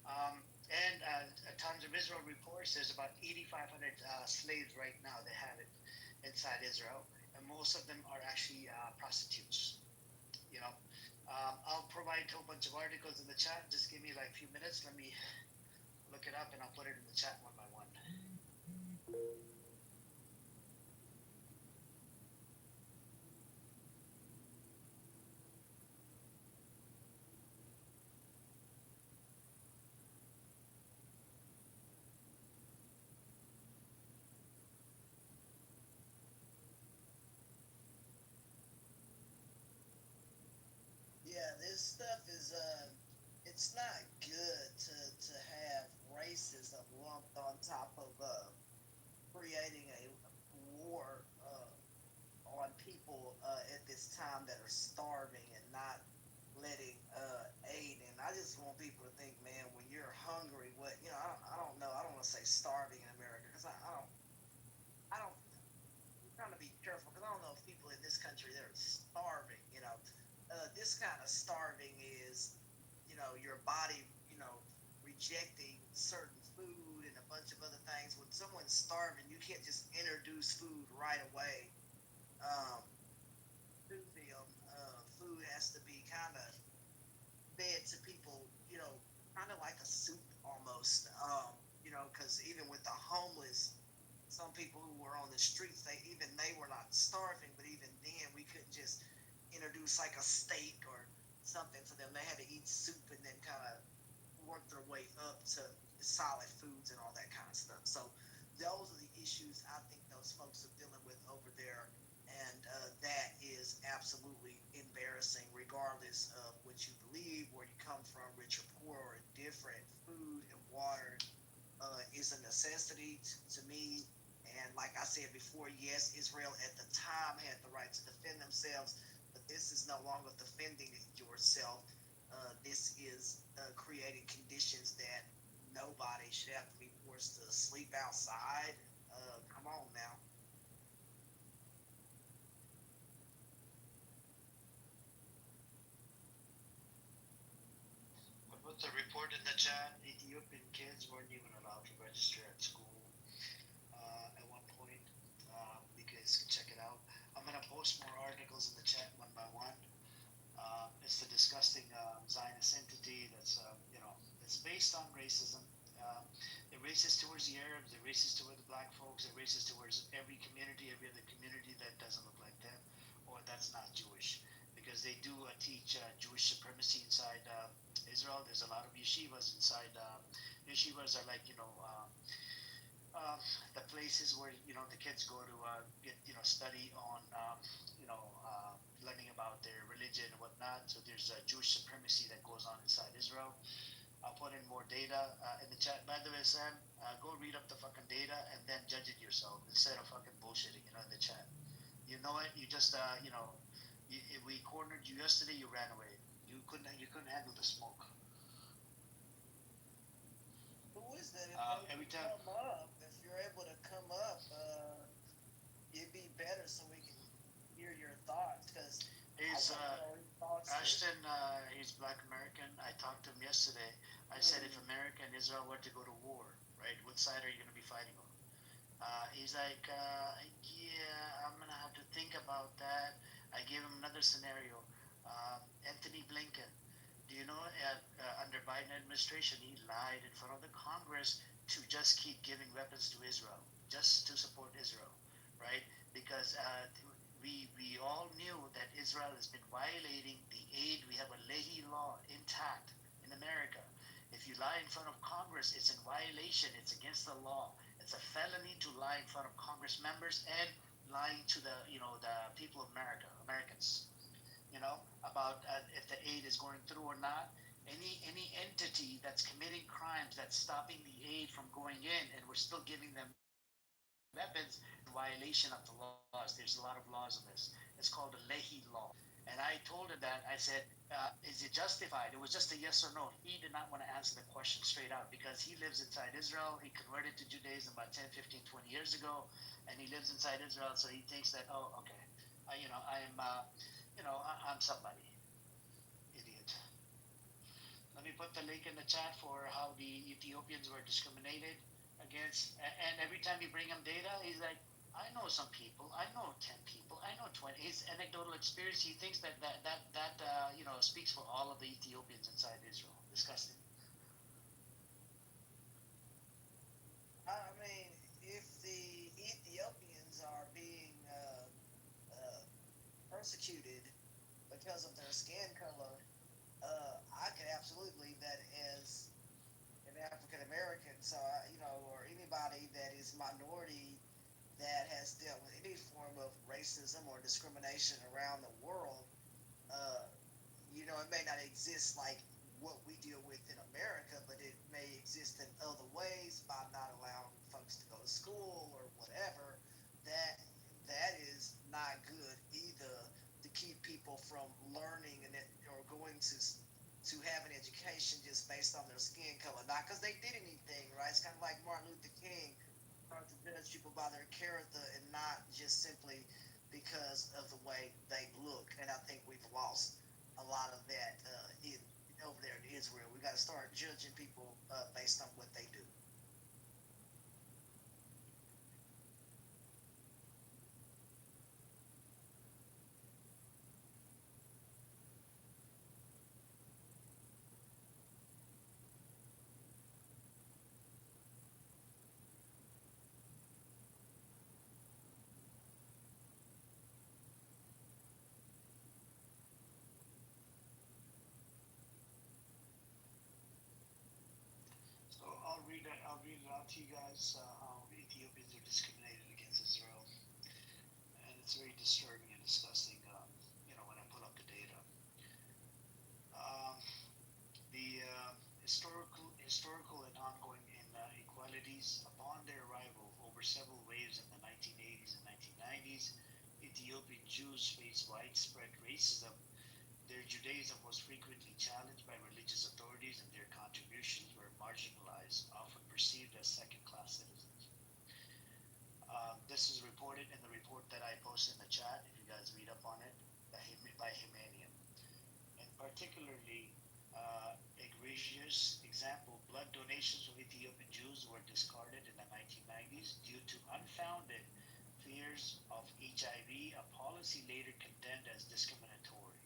And Times of Israel reports there's about 8,500 slaves right now. They have it inside Israel, and most of them are actually prostitutes. You know, I'll provide a whole bunch of articles in the chat. Just give me like a few minutes. Let me look it up, and I'll put it in the chat one by one. Yeah, this stuff is it's not good to have racism lumped on top of creating a war on people at this time that are starving and not letting aid in. I just want people to think, man, when you're hungry, what I don't know. I don't want to say starving in America because I don't. I'm trying to be careful because I don't know if people in this country they're starving. This kind of starving is, your body, rejecting certain food and a bunch of other things. When someone's starving, you can't just introduce food right away um, to them. Food has to be kind of fed to people, kind of like a soup almost. Because even with the homeless, some people who were on the streets, they were not starving, but even then we couldn't just introduce like a steak or something to them. They had to eat soup and then kind of work their way up to solid foods and all that kind of stuff. So those are the issues I think those folks are dealing with over there, and that is absolutely embarrassing, regardless of what you believe, where you come from, rich or poor or indifferent. Food and water is a necessity to me. And like I said before, yes, Israel at the time had the right to defend themselves, but this is no longer defending yourself. This is creating conditions that nobody should have to be forced to sleep outside. Come on now. I put the report in the chat. Ethiopian kids weren't even allowed to register at school at one point. You guys can check it out. I'm gonna post more articles in the chat one by one. It's the disgusting Zionist entity that's based on racism. They're racist towards the Arabs. They're racist towards the black folks. They're racist towards every community, every other community that doesn't look like them or that's not Jewish, because they do teach Jewish supremacy inside Israel. There's a lot of yeshivas inside. Yeshivas are like the places where the kids go to get study on learning about their religion and whatnot. So there's Jewish supremacy that goes on inside Israel. I'll put in more data in the chat. By the way, Sam, go read up the fucking data and then judge it yourself instead of fucking bullshitting, in the chat. You know it. You just, we cornered you yesterday. You ran away. You couldn't handle the smoke. Who is that? Every time. Come up, if you're able to come up, it'd be better so we can hear your thoughts. Because He's Ashton. He's Black American. I talked to him yesterday. I said, if America and Israel were to go to war, right, what side are you going to be fighting on? He's like, yeah, I'm gonna have to think about that. I gave him another scenario. Anthony Blinken. Do you know under Biden administration he lied in front of the Congress to just keep giving weapons to Israel, just to support Israel, right? Because we all knew that Israel has been violating the aid. We have a Leahy law intact in America. If you lie in front of Congress, it's in violation. It's against the law. And It's a felony to lie in front of Congress members and lying to the people of Americans, about if the aid is going through or not. Any entity that's committing crimes, that's stopping the aid from going in, and we're still giving them weapons, in violation of the laws. There's a lot of laws on this. It's called the Leahy law. And I told him that. I said, is it justified? It was just a yes or no. He did not want to answer the question straight out because he lives inside Israel. He converted to Judaism about 10, 15, 20 years ago, and he lives inside Israel, so he thinks that, oh, okay, I'm somebody. Idiot. Let me put the link in the chat for how the Ethiopians were discriminated against. And every time you bring him data, he's like, I know some people. I know 10 people. I know 20. His anecdotal experience, he thinks that speaks for all of the Ethiopians inside Israel. Disgusting. I mean, if the Ethiopians are being persecuted because of their skin color, I could absolutely believe that as an African American, so or anybody that is minority that has dealt with any form of racism or discrimination around the world, uh, it may not exist like what we deal with in America, but it may exist in other ways by not allowing folks to go to school or whatever. That that is not good either to keep people from learning and or going to have an education just based on their skin color, not because they did anything, right? It's kind of like Martin Luther King trying to judge people by their character and not just simply because of the way they look. And I think we've lost a lot of that over there in Israel. We got to start judging people based on what they do. So I'll read it out to you guys, how Ethiopians are discriminated against Israel, and it's very disturbing and disgusting. When I pull up the data, um, the historical and ongoing inequalities upon their arrival over several waves in the 1980s and 1990s. Ethiopian Jews faced widespread racism. Their Judaism was frequently challenged by religious authorities, and their contributions were marginalized, often perceived as second-class citizens. This is reported in the report that I posted in the chat. If you guys read up on it, by Himanium. And particularly egregious example, blood donations from Ethiopian Jews were discarded in the 1990s due to unfounded fears of HIV, a policy later condemned as discriminatory.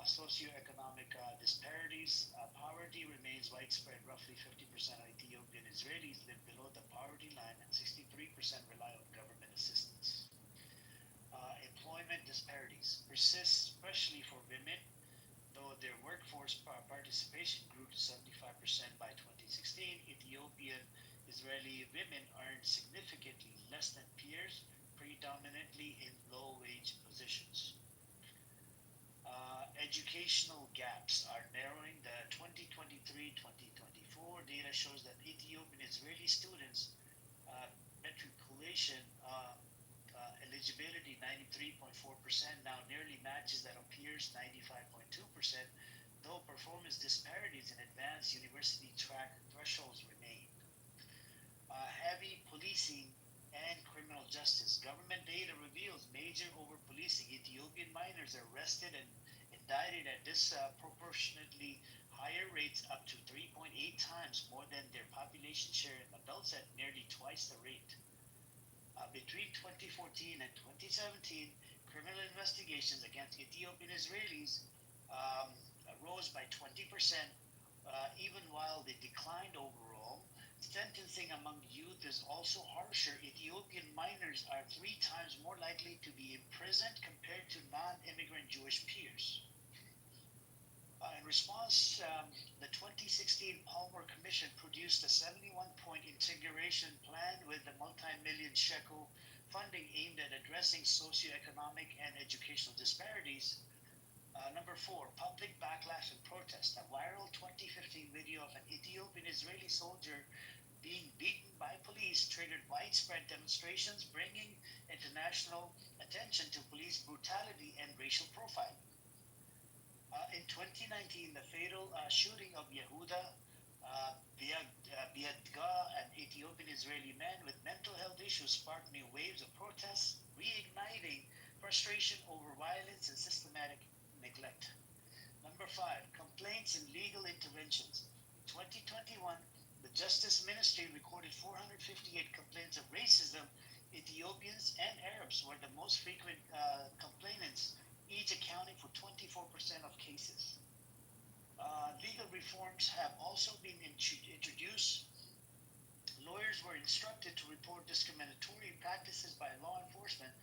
Socioeconomic disparities. Poverty remains widespread. Roughly 50% of Ethiopian Israelis live below the poverty line, and 63% rely on government assistance. Employment disparities persist, especially for women, though their workforce participation grew to 75% by 2016. Ethiopian Israeli women earn significantly less than peers, predominantly in low wage positions. Educational gaps are narrowing. The 2023-2024 data shows that Ethiopian Israeli students matriculation eligibility 93.4% now nearly matches that of peers 95.2%, though performance disparities in advanced university track thresholds remain. Heavy policing and criminal justice. Government data reveals major over-policing. Ethiopian minors are arrested and indicted at disproportionately higher rates, up to 3.8 times more than their population share, in adults at nearly twice the rate. Between 2014 and 2017, criminal investigations against Ethiopian Israelis rose by 20%, even while they declined overall. Sentencing among youth is also harsher. Ethiopian minors are 3 times more likely to be imprisoned compared to non-immigrant Jewish peers. In response, the 2016 Palmer Commission produced a 71-point integration plan with a multi-million shekel funding aimed at addressing socioeconomic and educational disparities. Number four, public backlash and protest. A viral 2015 video of an Ethiopian Israeli soldier being beaten by police triggered widespread demonstrations, bringing international attention to police brutality and racial profiling. In 2019, the fatal shooting of Yehuda Biadga, an Ethiopian Israeli man with mental health issues, sparked new waves of protests, reigniting frustration over violence and systematic neglect. Number five, complaints and legal interventions. In 2021, the Justice Ministry recorded 458 complaints of racism. Ethiopians and Arabs were the most frequent complainants, each accounting for 24% of cases. Legal reforms have also been introduced. Lawyers were instructed to report discriminatory practices by law enforcement,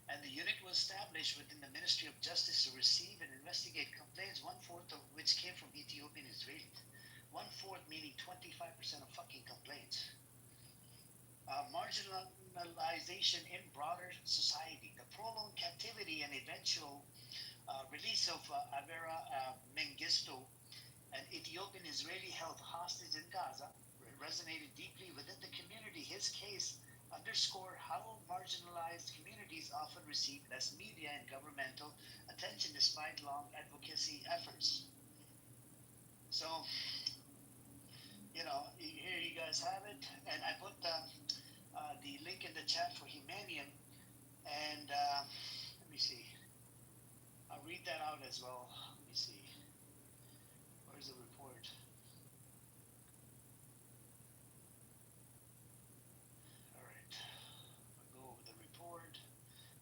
and the unit was established within the Ministry of Justice to receive and investigate complaints, one-fourth of which came from Ethiopian Israelis. One-fourth meaning 25% of fucking complaints. Marginalization in broader society. The prolonged captivity and eventual release of Avera Mengistu, an Ethiopian Israeli held hostage in Gaza, resonated deeply within the community. His case underscored how marginalized communities often receive less media and governmental attention despite long advocacy efforts. So, here you guys have it, and I put the link in the chat for Humanium, and let me see. I'll read that out as well. Let me see. Where's the report? All right. I'll go over the report.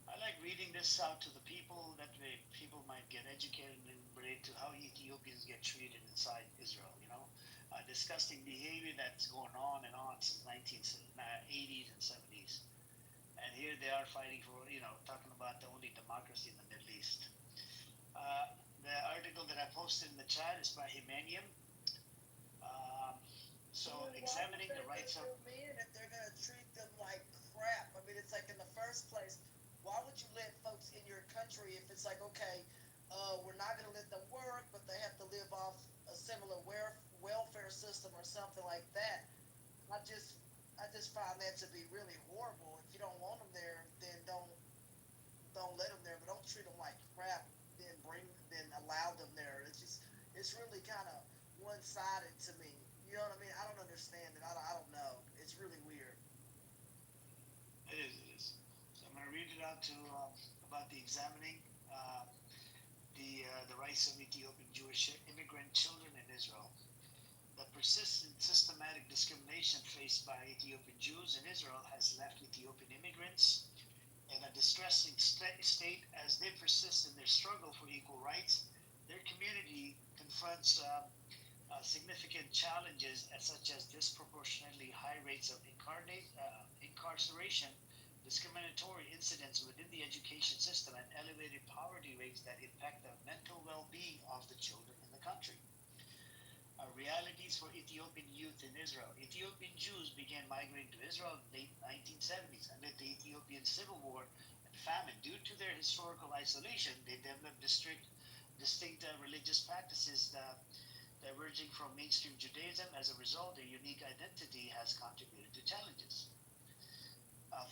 I like reading this out to the people. That way people might get educated and relate to how Ethiopians get treated inside Israel, disgusting behavior that's going on since 1980s and 70s. And here they are fighting for, talking about the only democracy in the Middle East. The article that I posted in the chat is by Humanium. So examining the rights of men if they're gonna treat them like crap. I mean, it's like in the first place, why would you let folks in your country if it's like, okay, we're not gonna let them work, but they have to live off a similar welfare system or something like that. I just find that to be really horrible. If you don't want them there, then don't let them there, but don't treat them like crap. Then allow them there. It's really kind of one-sided to me. You know what I mean? I don't understand it. I don't know. It's really weird. It is. So I'm going to read it out to about the examining the rights of Ethiopian Jewish immigrant children in Israel. The persistent systematic discrimination faced by Ethiopian Jews in Israel has left Ethiopian immigrants in a distressing state as they persist in their struggle for equal rights. Their community confronts significant challenges such as disproportionately high rates of incarceration, discriminatory incidents within the education system, and elevated poverty rates that impact the mental well-being of the children in the country. Realities for Ethiopian youth in Israel. Ethiopian Jews began migrating to Israel in the late 1970s. Amid the Ethiopian civil war and famine, due to their historical isolation, they developed distinct religious practices diverging from mainstream Judaism. As a result, their unique identity has contributed to challenges.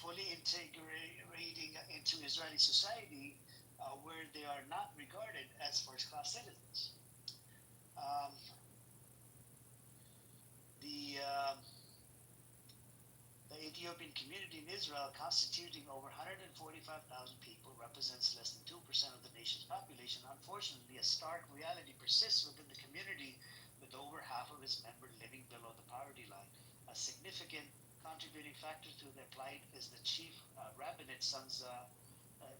Fully integrating into Israeli society, where they are not regarded as first-class citizens. The Ethiopian community in Israel, constituting over 145,000 people, represents less than 2% of the nation's population. Unfortunately, a stark reality persists within the community, with over half of its members living below the poverty line. A significant contributing factor to their plight is the chief rabbinate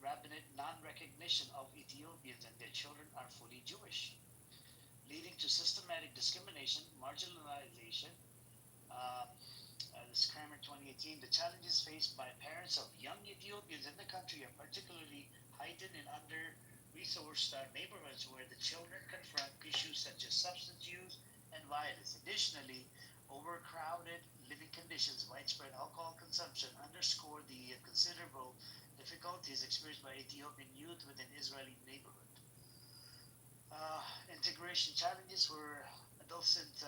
rabbinate non-recognition of Ethiopians and their children are fully Jewish, leading to systematic discrimination, marginalization. This Kramer 2018, the challenges faced by parents of young Ethiopians in the country are particularly heightened in resourced neighborhoods where the children confront issues such as substance use and violence. Additionally, overcrowded living conditions, widespread alcohol consumption underscore the considerable difficulties experienced by Ethiopian youth within Israeli neighborhood. Integration challenges for adolescent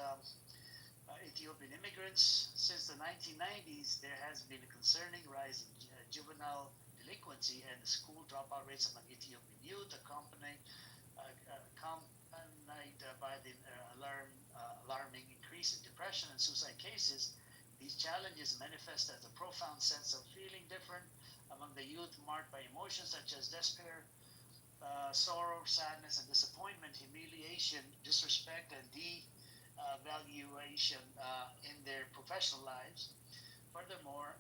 Ethiopian immigrants. Since the 1990s, there has been a concerning rise in juvenile delinquency and school dropout rates among Ethiopian youth, accompanied by the alarming increase in depression and suicide cases. These challenges manifest as a profound sense of feeling different among the youth, marked by emotions such as despair, sorrow, sadness, and disappointment, humiliation, disrespect, and devaluation in their professional lives. Furthermore,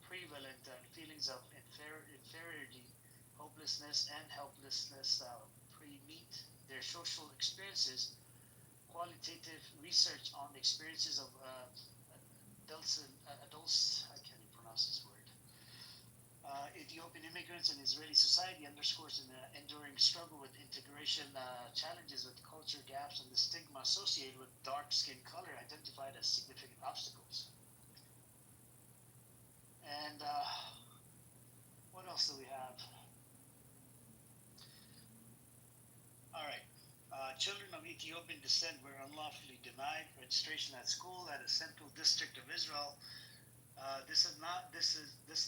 prevalent feelings of inferiority, hopelessness, and helplessness pre-meet their social experiences. Qualitative research on the experiences of adults, I can't even pronounce this word, Ethiopian immigrants in Israeli society underscores an enduring struggle with integration challenges with culture gaps and the stigma associated with dark skin color identified as significant obstacles. And what else do we have? All right. Children of Ethiopian descent were unlawfully denied registration at school at a central district of Israel. This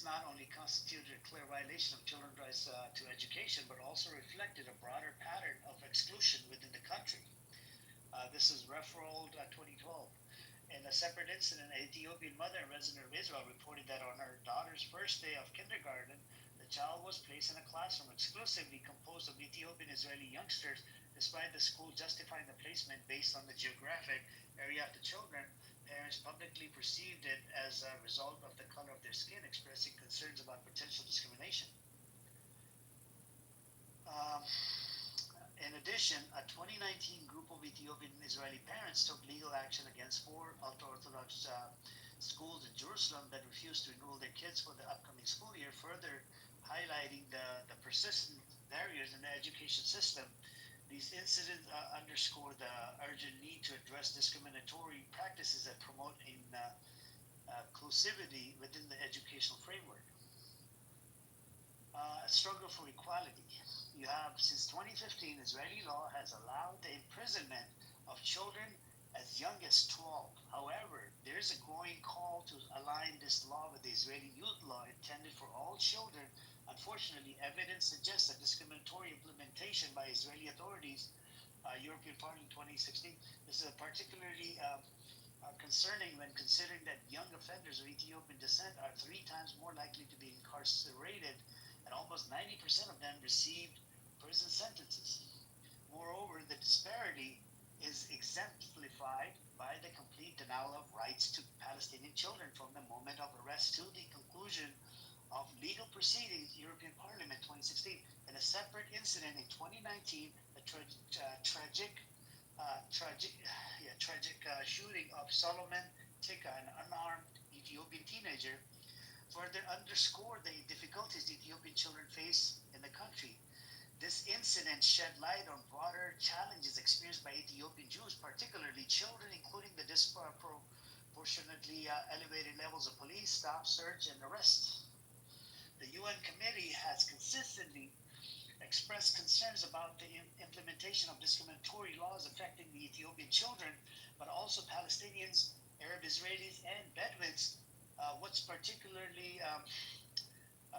not only constituted a clear violation of children's rights to education, but also reflected a broader pattern of exclusion within the country. This is referred 2012. In a separate incident, an Ethiopian mother and resident of Israel reported that on her daughter's first day of kindergarten, the child was placed in a classroom exclusively composed of Ethiopian Israeli youngsters, despite the school justifying the placement based on the geographic area of the children. Parents publicly perceived it as a result of the color of their skin, expressing concerns about potential discrimination. Um, in addition, a 2019 group of Ethiopian Israeli parents took legal action against 4 ultra-Orthodox schools in Jerusalem that refused to enroll their kids for the upcoming school year, further highlighting the persistent barriers in the education system. These incidents underscore the urgent need to address discriminatory practices that promote inclusivity within the educational framework. Struggle for equality. You have, since 2015, Israeli law has allowed the imprisonment of children as young as 12. However, there is a growing call to align this law with the Israeli youth law intended for all children. Unfortunately, evidence suggests that discriminatory implementation by Israeli authorities, European Parliament 2016, this is particularly concerning when considering that young offenders of Ethiopian descent are 3 times more likely to be incarcerated, and almost 90% of them received prison sentences. Moreover, the disparity is exemplified by the complete denial of rights to Palestinian children from the moment of arrest to the conclusion of legal proceedings. European Parliament 2016. In a separate incident in 2019, the tragic shooting of Solomon Tika, an unarmed Ethiopian teenager, further underscored the difficulties Ethiopian children face in the country. This incident shed light on broader challenges experienced by Ethiopian Jews, particularly children, including the disproportionately elevated levels of police stop, search, and arrest. The UN committee has consistently expressed concerns about the implementation of discriminatory laws affecting the Ethiopian children, but also Palestinians, Arab Israelis, and Bedouins. What's particularly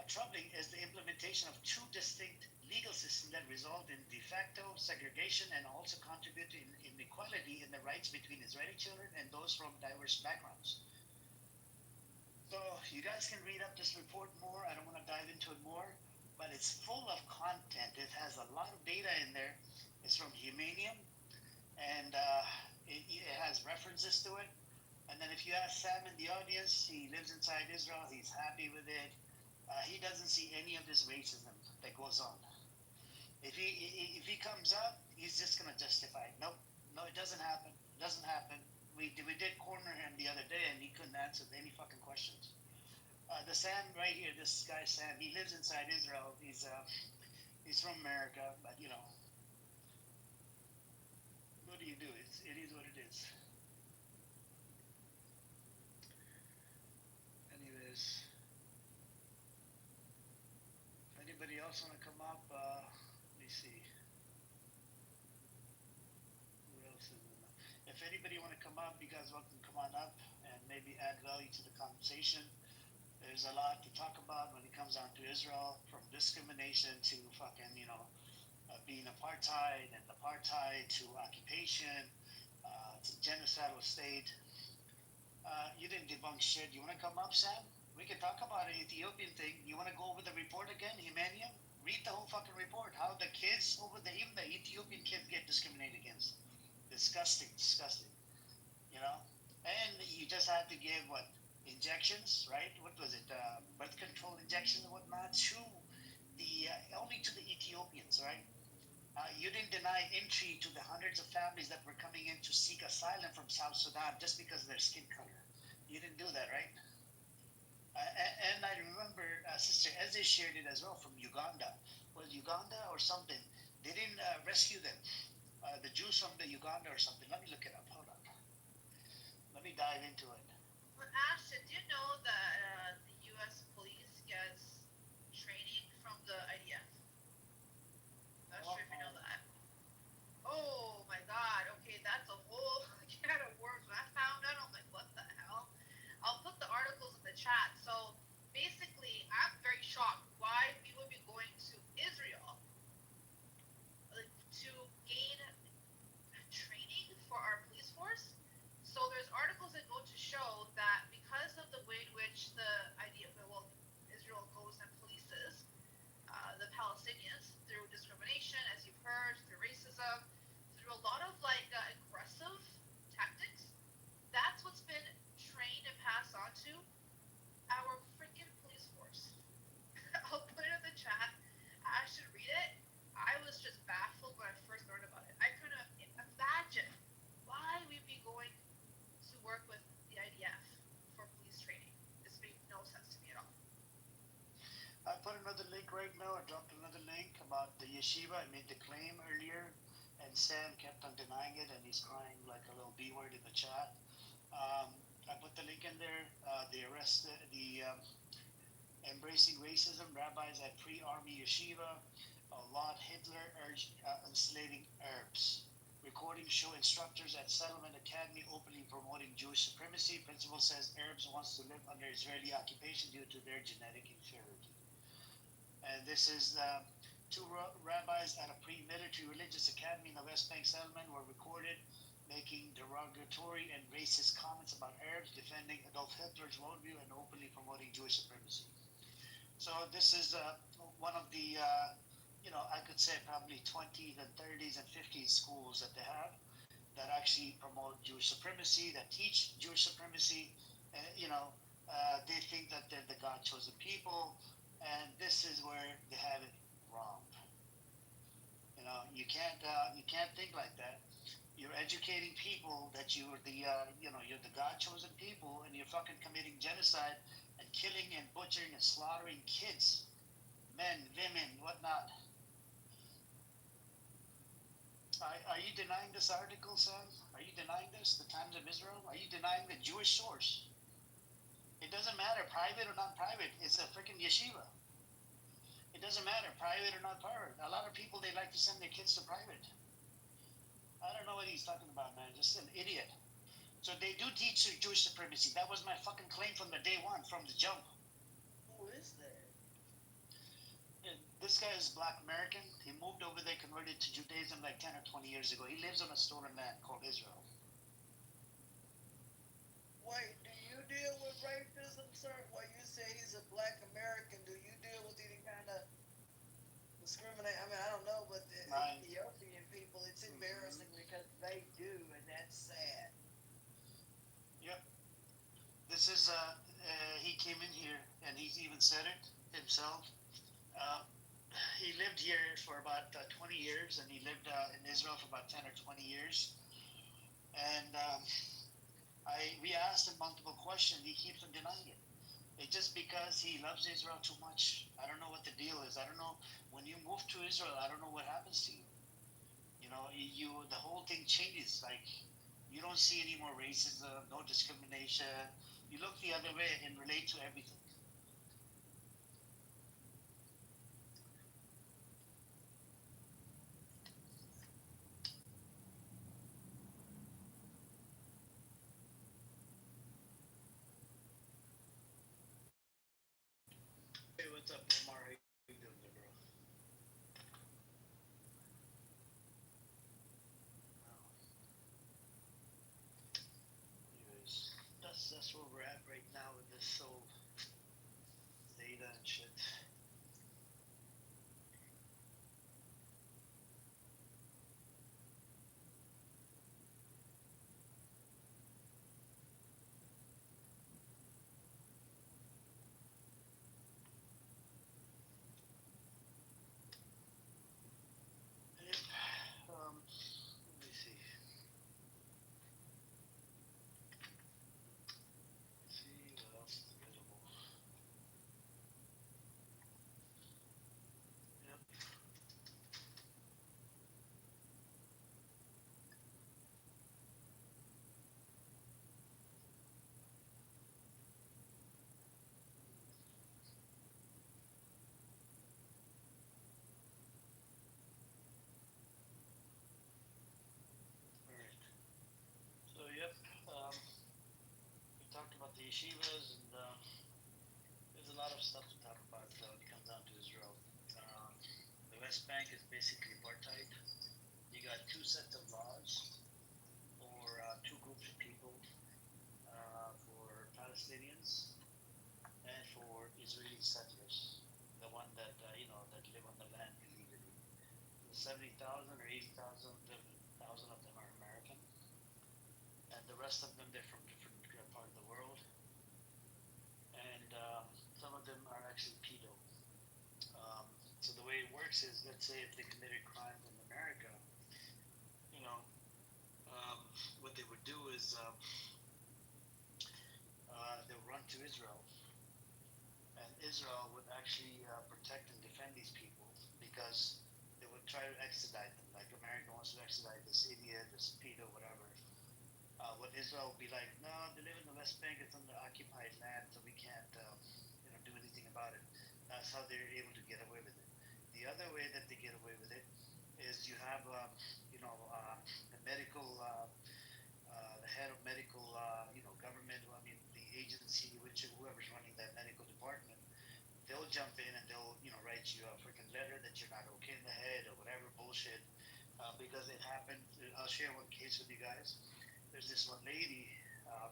troubling is the implementation of 2 distinct legal systems that result in de facto segregation and also contribute to inequality in the rights between Israeli children and those from diverse backgrounds. So you guys can read up this report more. I don't want to dive into it more, but it's full of content. It has a lot of data in there. It's from Humanium, and it has references to it. And then if you ask Sam in the audience, he lives inside Israel. He's happy with it. He doesn't see any of this racism that goes on. If he comes up, he's just gonna justify it. Nope, no, it doesn't happen. It doesn't happen. We did corner him the other day, and he couldn't answer any fucking questions. The Sam right here, this guy Sam, he lives inside Israel. He's He's from America, but what do you do? It is what it is. Anyways, if anybody else want to come up, let me see. Who else is in the... If anybody want to come up, you guys welcome to come on up and maybe add value to the conversation. There's a lot to talk about when it comes down to Israel, from discrimination to fucking, being apartheid, and apartheid to occupation, to genocidal state. You didn't debunk shit. You want to come up, Sam? We can talk about the Ethiopian thing. You want to go over the report again, Emmanuel? Read the whole fucking report. How the kids over there, even the Ethiopian kids, get discriminated against. Disgusting, disgusting. And you just had to give what, injections, right? What was it? Birth control injections and whatnot to the only to the Ethiopians, right? You didn't deny entry to the hundreds of families that were coming in to seek asylum from South Sudan just because of their skin color. You didn't do that, right? And I remember Sister Eze shared it as well from Uganda. Was it Uganda or something? They didn't rescue them. The Jews from the Uganda or something. Let me look it up. Hold on. Let me dive into it. Well, Ashton, do you know that the U.S. police gets training from the IDF? Not sure if you know that. Oh my God. Okay, that's a whole can of worms. When I found out, I'm like, what the hell? I'll put the articles in the chat. So basically, I'm very shocked why we would be going to Israel, like, to gain training for our police force. So there's articles that go to show that because of the way in which the idea, well, Israel goes and polices the Palestinians through discrimination, as you've heard, through racism, through a lot of like aggressive tactics. That's what's been trained and passed on to our freaking police force. I'll put it in the chat. I should read it. I was just baffled when I first learned about it. I couldn't imagine why we'd be going to work with the IDF for police training. This made no sense to me at all. I put another link right now. I dropped another link about the yeshiva. I made the claim earlier, and Sam kept on denying it, and he's crying like a little B word in the chat. I put the link in there. They arrested the embracing racism rabbis at pre-army yeshiva. Lord Hitler urged enslaving Arabs. Recordings show instructors at Settlement Academy openly promoting Jewish supremacy. Principal says Arabs wants to live under Israeli occupation due to their genetic inferiority. And this is two rabbis at a pre-military religious academy in the West Bank settlement were recorded making derogatory and racist comments about Arabs, defending Adolf Hitler's worldview, and openly promoting Jewish supremacy. So this is one of the, I could say probably 20s and 30s and 50s schools that they have that actually promote Jewish supremacy, that teach Jewish supremacy. They think that they're the God-chosen people, and this is where they have it wrong. You can't think like that. You're educating people that you're the God-chosen people, and you're fucking committing genocide and killing and butchering and slaughtering kids, men, women, whatnot. Are you denying this article, Sam? Are you denying this, the Times of Israel? Are you denying the Jewish source? It doesn't matter, private or not private. It's a freaking yeshiva. It doesn't matter, private or not private. A lot of people, they like to send their kids to private. I don't know what he's talking about, man. Just an idiot. So they do teach Jewish supremacy. That was my fucking claim from the day one, from the jump. Who is that? This guy is Black American. He moved over there, converted to Judaism like 10 or 20 years ago. He lives on a stolen land called Israel. Wait, do you deal with racism, sir? Well, you say he's a Black American. Do you deal with any kind of discriminate? I mean, I don't know, but the Ethiopian people, it's embarrassing because they do, and that's sad. Yep. This is, he came in here, and he's even said it himself. He lived here for about 20 years, and he lived in Israel for about 10 or 20 years. And we asked him multiple questions. He keeps on denying it. It's just because he loves Israel too much. I don't know what the deal is. I don't know. When you move to Israel, I don't know what happens to you. You know, the whole thing changes. Like you don't see any more racism, no discrimination. You look the other way and relate to everything. Hey, what's up, Omar? How you doing, there, bro? Anyways, that's where we're at right now with this whole data and shit. Yep. Let me see. Let's see what else is available. Yep. All right. So yep. We talked about the yeshivas, and there's a lot of stuff to talk about when it comes down to Israel. Um, the West Bank is basically apartheid. You got two sets of laws for two groups of people, for Palestinians and for Israeli settlers, the one that that live on the land illegally. The 70,000 or 80,000 of them are American, and the rest of them they're from different part of the world, and some of them are actually pedo. Um, so the way it works is, let's say if they committed crimes in America, you know, what they would do is they'll run to Israel, and Israel would actually protect and defend these people because they would try to extradite them. Like America wants to extradite this idiot, this pedo, whatever. What Israel would be like, no, they live in the West Bank. It's under occupied land, so we can't, do anything about it. That's how they're able to get away with it. The other way that they get away with it is you have, the medical, the head of medical, government. I mean, the agency, which whoever's running that medical department, they'll jump in and they'll, write you a freaking letter that you're not okay in the head or whatever bullshit. Because it happened. I'll share one case with you guys. There's this one lady. Uh,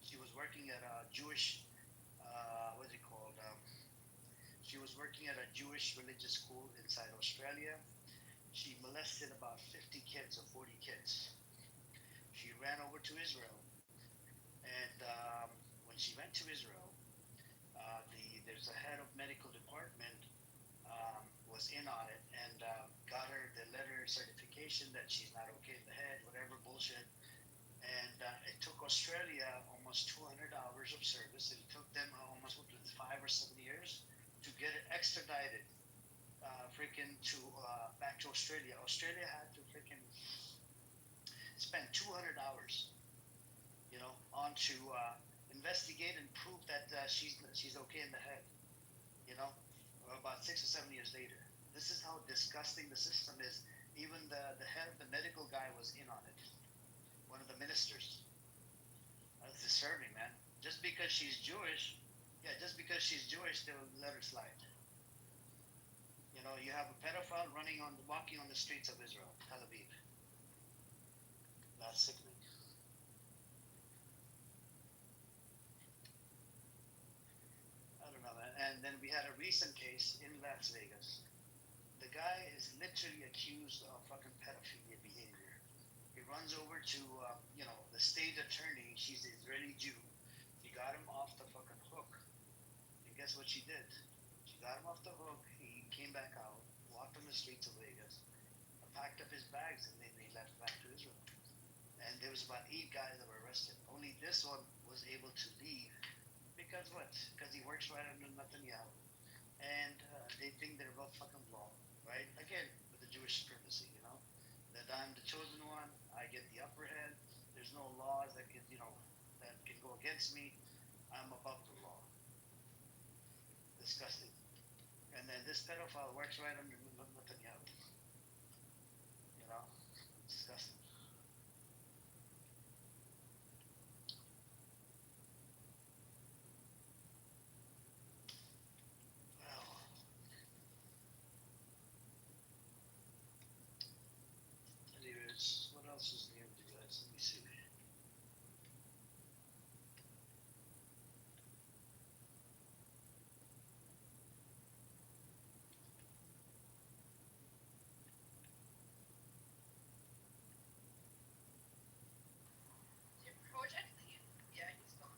she was working at a Jewish, what's it called? She was working at a Jewish religious school inside Australia. She molested about 50 kids or 40 kids. She ran over to Israel, and when she went to Israel, there's a head of medical department was in on it and got her the letter certification that she's not okay in the head, whatever bullshit. And it took Australia almost 200 hours of service. It took them almost 5 or 7 years to get it extradited, freaking to back to Australia. Australia had to freaking spend 200 hours, on to investigate and prove that she's okay in the head. You know, about 6 or 7 years later. This is how disgusting the system is. Even the head of the medical guy was in on it. One of the ministers. That's disturbing, man. Just because she's Jewish, yeah, just because she's Jewish, they'll let her slide. You have a pedophile walking on the streets of Israel, Tel Aviv. That's sickening. I don't know, man. And then we had a recent case in Las Vegas. The guy is literally accused of fucking pedophilia behavior. He runs over to, the state attorney. She's an Israeli Jew. She got him off the fucking hook. And guess what she did? She got him off the hook. He came back out, walked on the streets of Vegas, packed up his bags, and then he left back to Israel. And there was about 8 guys that were arrested. Only this one was able to leave Because what? Because he works right under Netanyahu, and they think they're above fucking law, right? Again, with the Jewish supremacy, that I'm the chosen one, I get the upper hand. There's no laws that can, that can go against me. I'm above the law. Disgusting. And then this pedophile works right under Netanyahu. Disgusting. Well, anyways, what else is new with you guys? Let me see. Project Lead. Yeah, he's gone.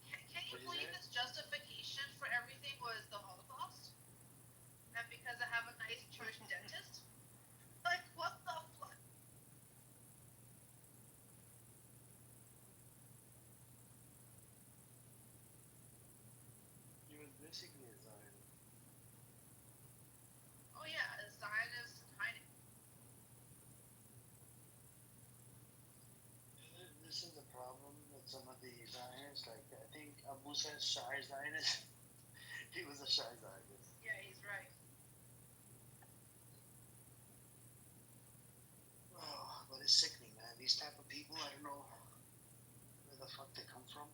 Can you What is believe it? his justification for everything was the Holocaust? And because I have a nice Jewish dentist? Like, what the fuck? He was basically a Zion. Oh yeah, a Zionist and hiding. This is the problem with some of the Zionists. Like, I think Abu says shy Zionist. He was a shy Zionist. Yeah, he's right. Oh, but it's sickening, man. These type of people, I don't know where the fuck they come from.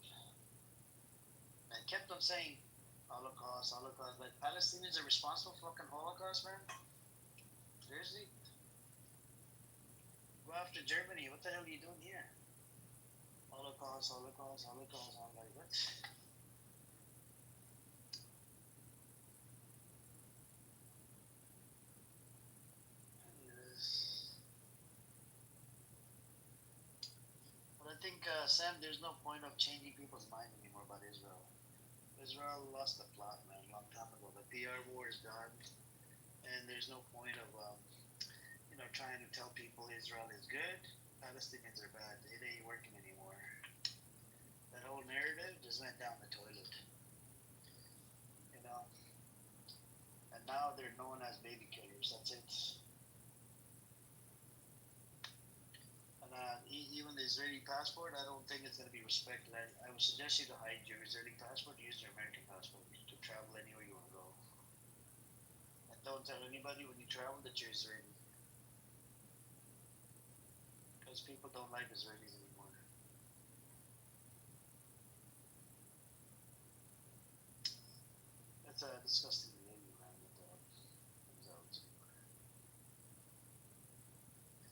And kept on saying Holocaust, Holocaust. Like, Palestinians are responsible for fucking Holocaust, man? Seriously? Go after Germany. What the hell are you doing here? Holocaust, Holocaust, Holocaust. I'm like, what? Anyways. But I think, Sam, there's no point of changing people's mind anymore about Israel. Israel lost the plot, man, a long time ago. The PR war is done, and there's no point of, trying to tell people Israel is good, Palestinians are bad. It ain't working anymore. That whole narrative just went down the toilet, you know. And now they're known as baby killers. That's it. And even the Israeli passport, I don't think it's going to be respected. I would suggest you to hide your Israeli passport, use your American passport to travel anywhere you want to go. And don't tell anybody when you travel that you're Israeli. Because people don't like Israelis anymore. That's a disgusting behavior, man, that comes out.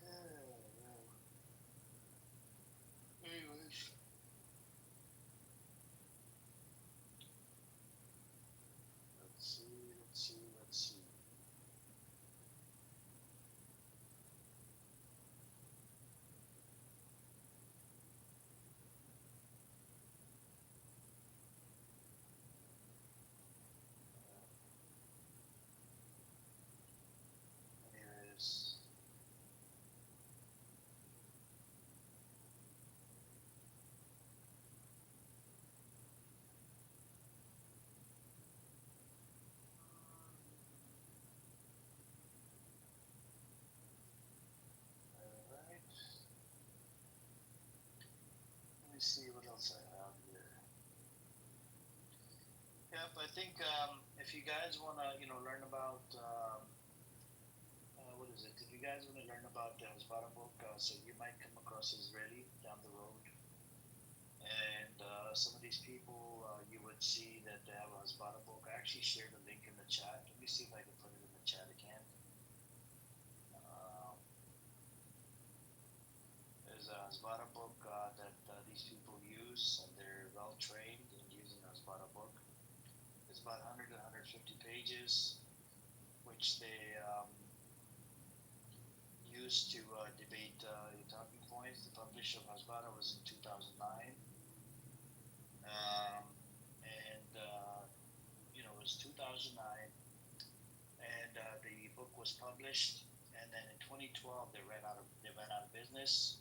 Yeah. Anyways. Let's see. Anyways. Alright. Let me see what else I have here. Yep, I think if you guys want to, learn about, what is it? If you guys want to learn about the Hezbollah book, so you might come across Israeli down the road. And some of these people, you would see that they have a Hezbollah book. I actually shared the link in the chat. Let me see if I can put it in the chat again. There's a Hezbollah book that these people use, and they're well trained in using a Hezbollah book. It's about 100 to 150 pages, which they used to debate the talking points. The publish of Hezbollah was in 2009. And it was 2009, and the book was published. And then in 2012, they went out of business,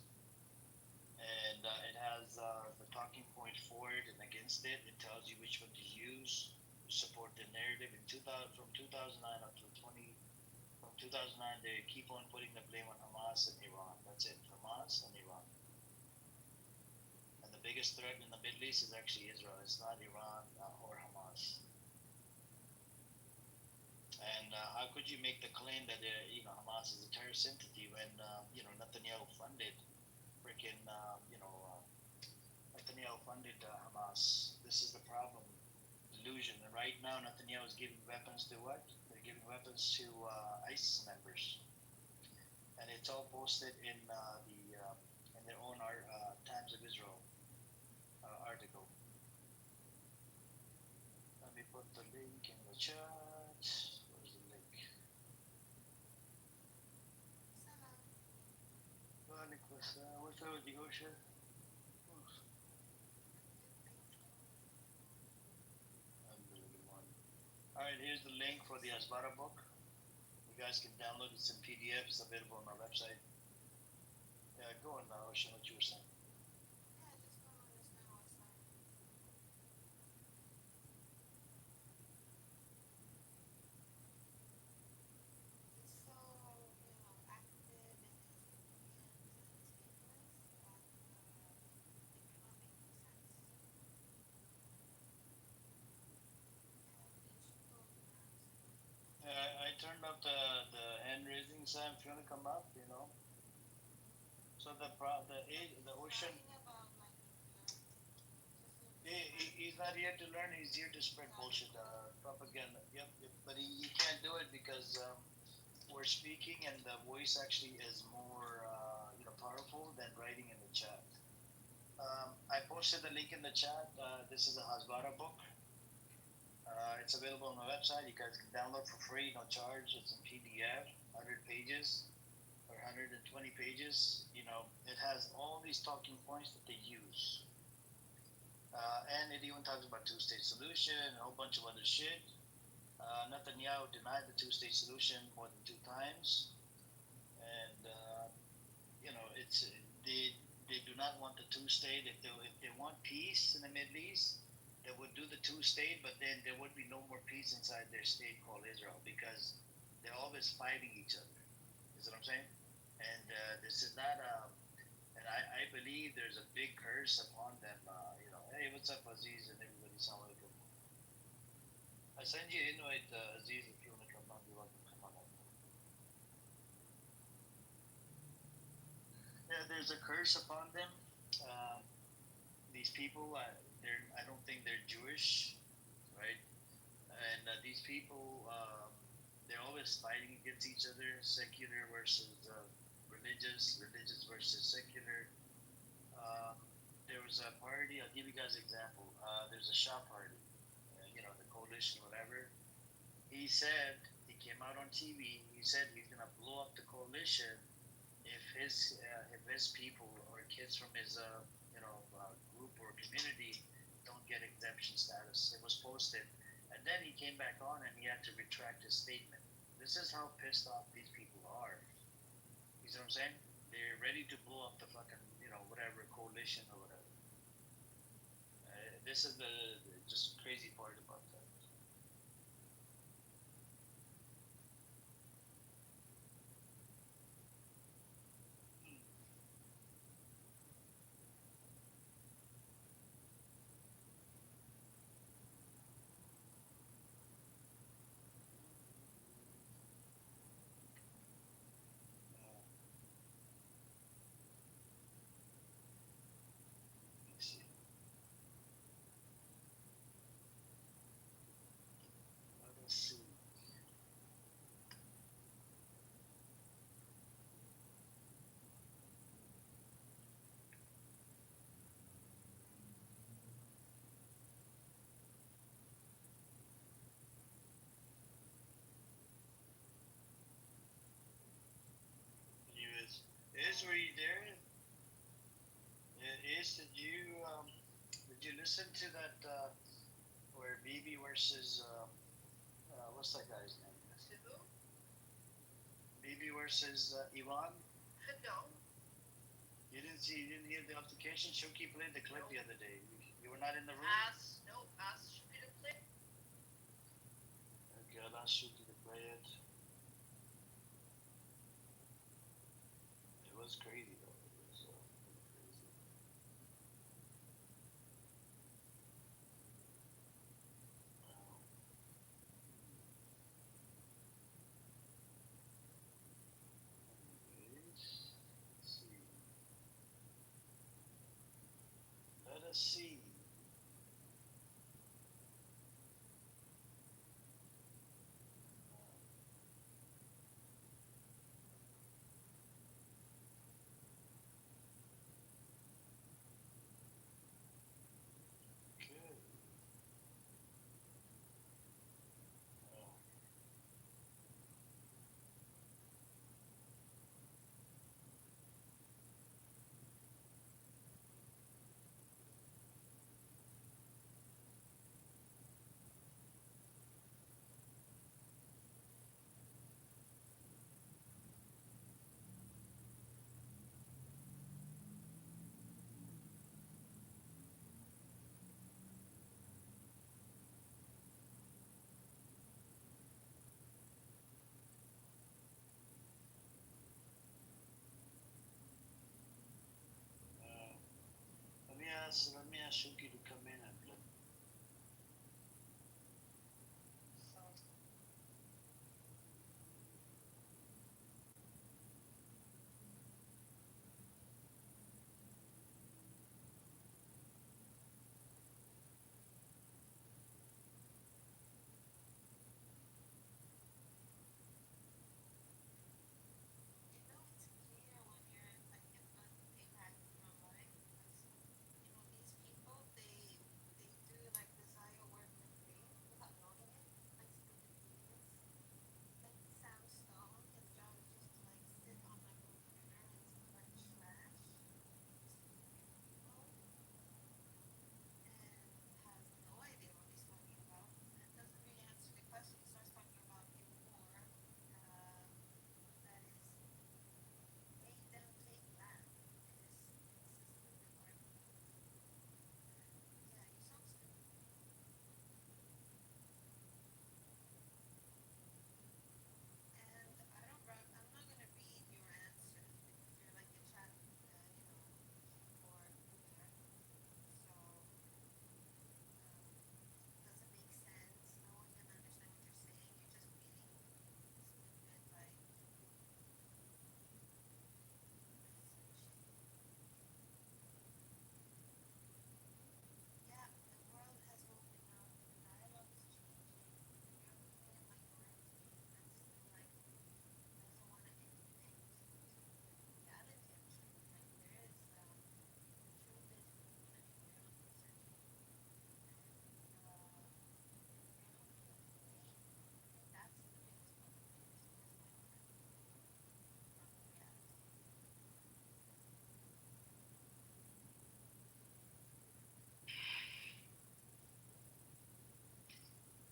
and it has the talking point for it and against it. It tells you which one to use to support the narrative. In 2000, from 2009 up to 20, from 2009, they keep on putting the blame on Hamas and Iran. That's it, Hamas and Iran. And the biggest threat in the Middle East is actually Israel. It's not Iran or Hamas. And how could you make the claim that Hamas is a terrorist entity when Netanyahu funded freaking Netanyahu funded Hamas? This is the problem, delusion. And right now, Netanyahu is giving weapons to what? They're giving weapons to ISIS members, and it's all posted in in their own Times of Israel article. Let me put the link in the chat. Where's the link? Which way would you go, Shit? Alright, here's the link for the Asbara book. You guys can download it in PDF. It's available on our website. Yeah, go on now, Ocean, what you were saying. I turned up the hand raising sign. If you want to come up, So the Ocean, he's not here to learn. He's here to spread bullshit, propaganda. Yep, yep. But he can't do it because we're speaking, and the voice actually is more powerful than writing in the chat. I posted the link in the chat. This is a Hasbara book. It's available on my website. You guys can download for free, no charge. It's in PDF, 100 pages or 120 pages. It has all these talking points that they use. And it even talks about two-state solution and a whole bunch of other shit. Netanyahu denied the two-state solution more than 2 times. And, it's they do not want the two-state. If they want peace in the Middle East, they would do the two-state, but then there would be no more peace inside their state called Israel because they're always fighting each other. Is what I'm saying? And this is not and I believe there's a big curse upon them. Hey, what's up, Aziz and everybody? Assalamu alaikum. I send you an invite, Aziz, if you want to come on. You're welcome to come on. Yeah, there's a curse upon them. These people, I don't think they're Jewish, right? And these people, they're always fighting against each other, secular versus religious versus secular. There was a party. I'll give you guys an example. There's a Shah party, the coalition, whatever. He said he came out on TV. He said he's gonna blow up the coalition if his people or kids from his group or community don't get exemption status. It was posted, and then he came back on and he had to retract his statement. This is how pissed off these people are. You see what I'm saying? They're ready to blow up the fucking whatever coalition or whatever. This is the just crazy part about that. Is were you there? Did you listen to that where Bibi versus what's that guy's name? Bibi versus Ivan? No. You didn't hear the application? Shoki played the clip the other day. You were not in the room? I should be the play. Okay, I'll ask Shoki to play it. It was crazy though. It was really crazy. Anyways, let's see. Let us see. Okay. Oh. Let me ask Shuki to come in and play.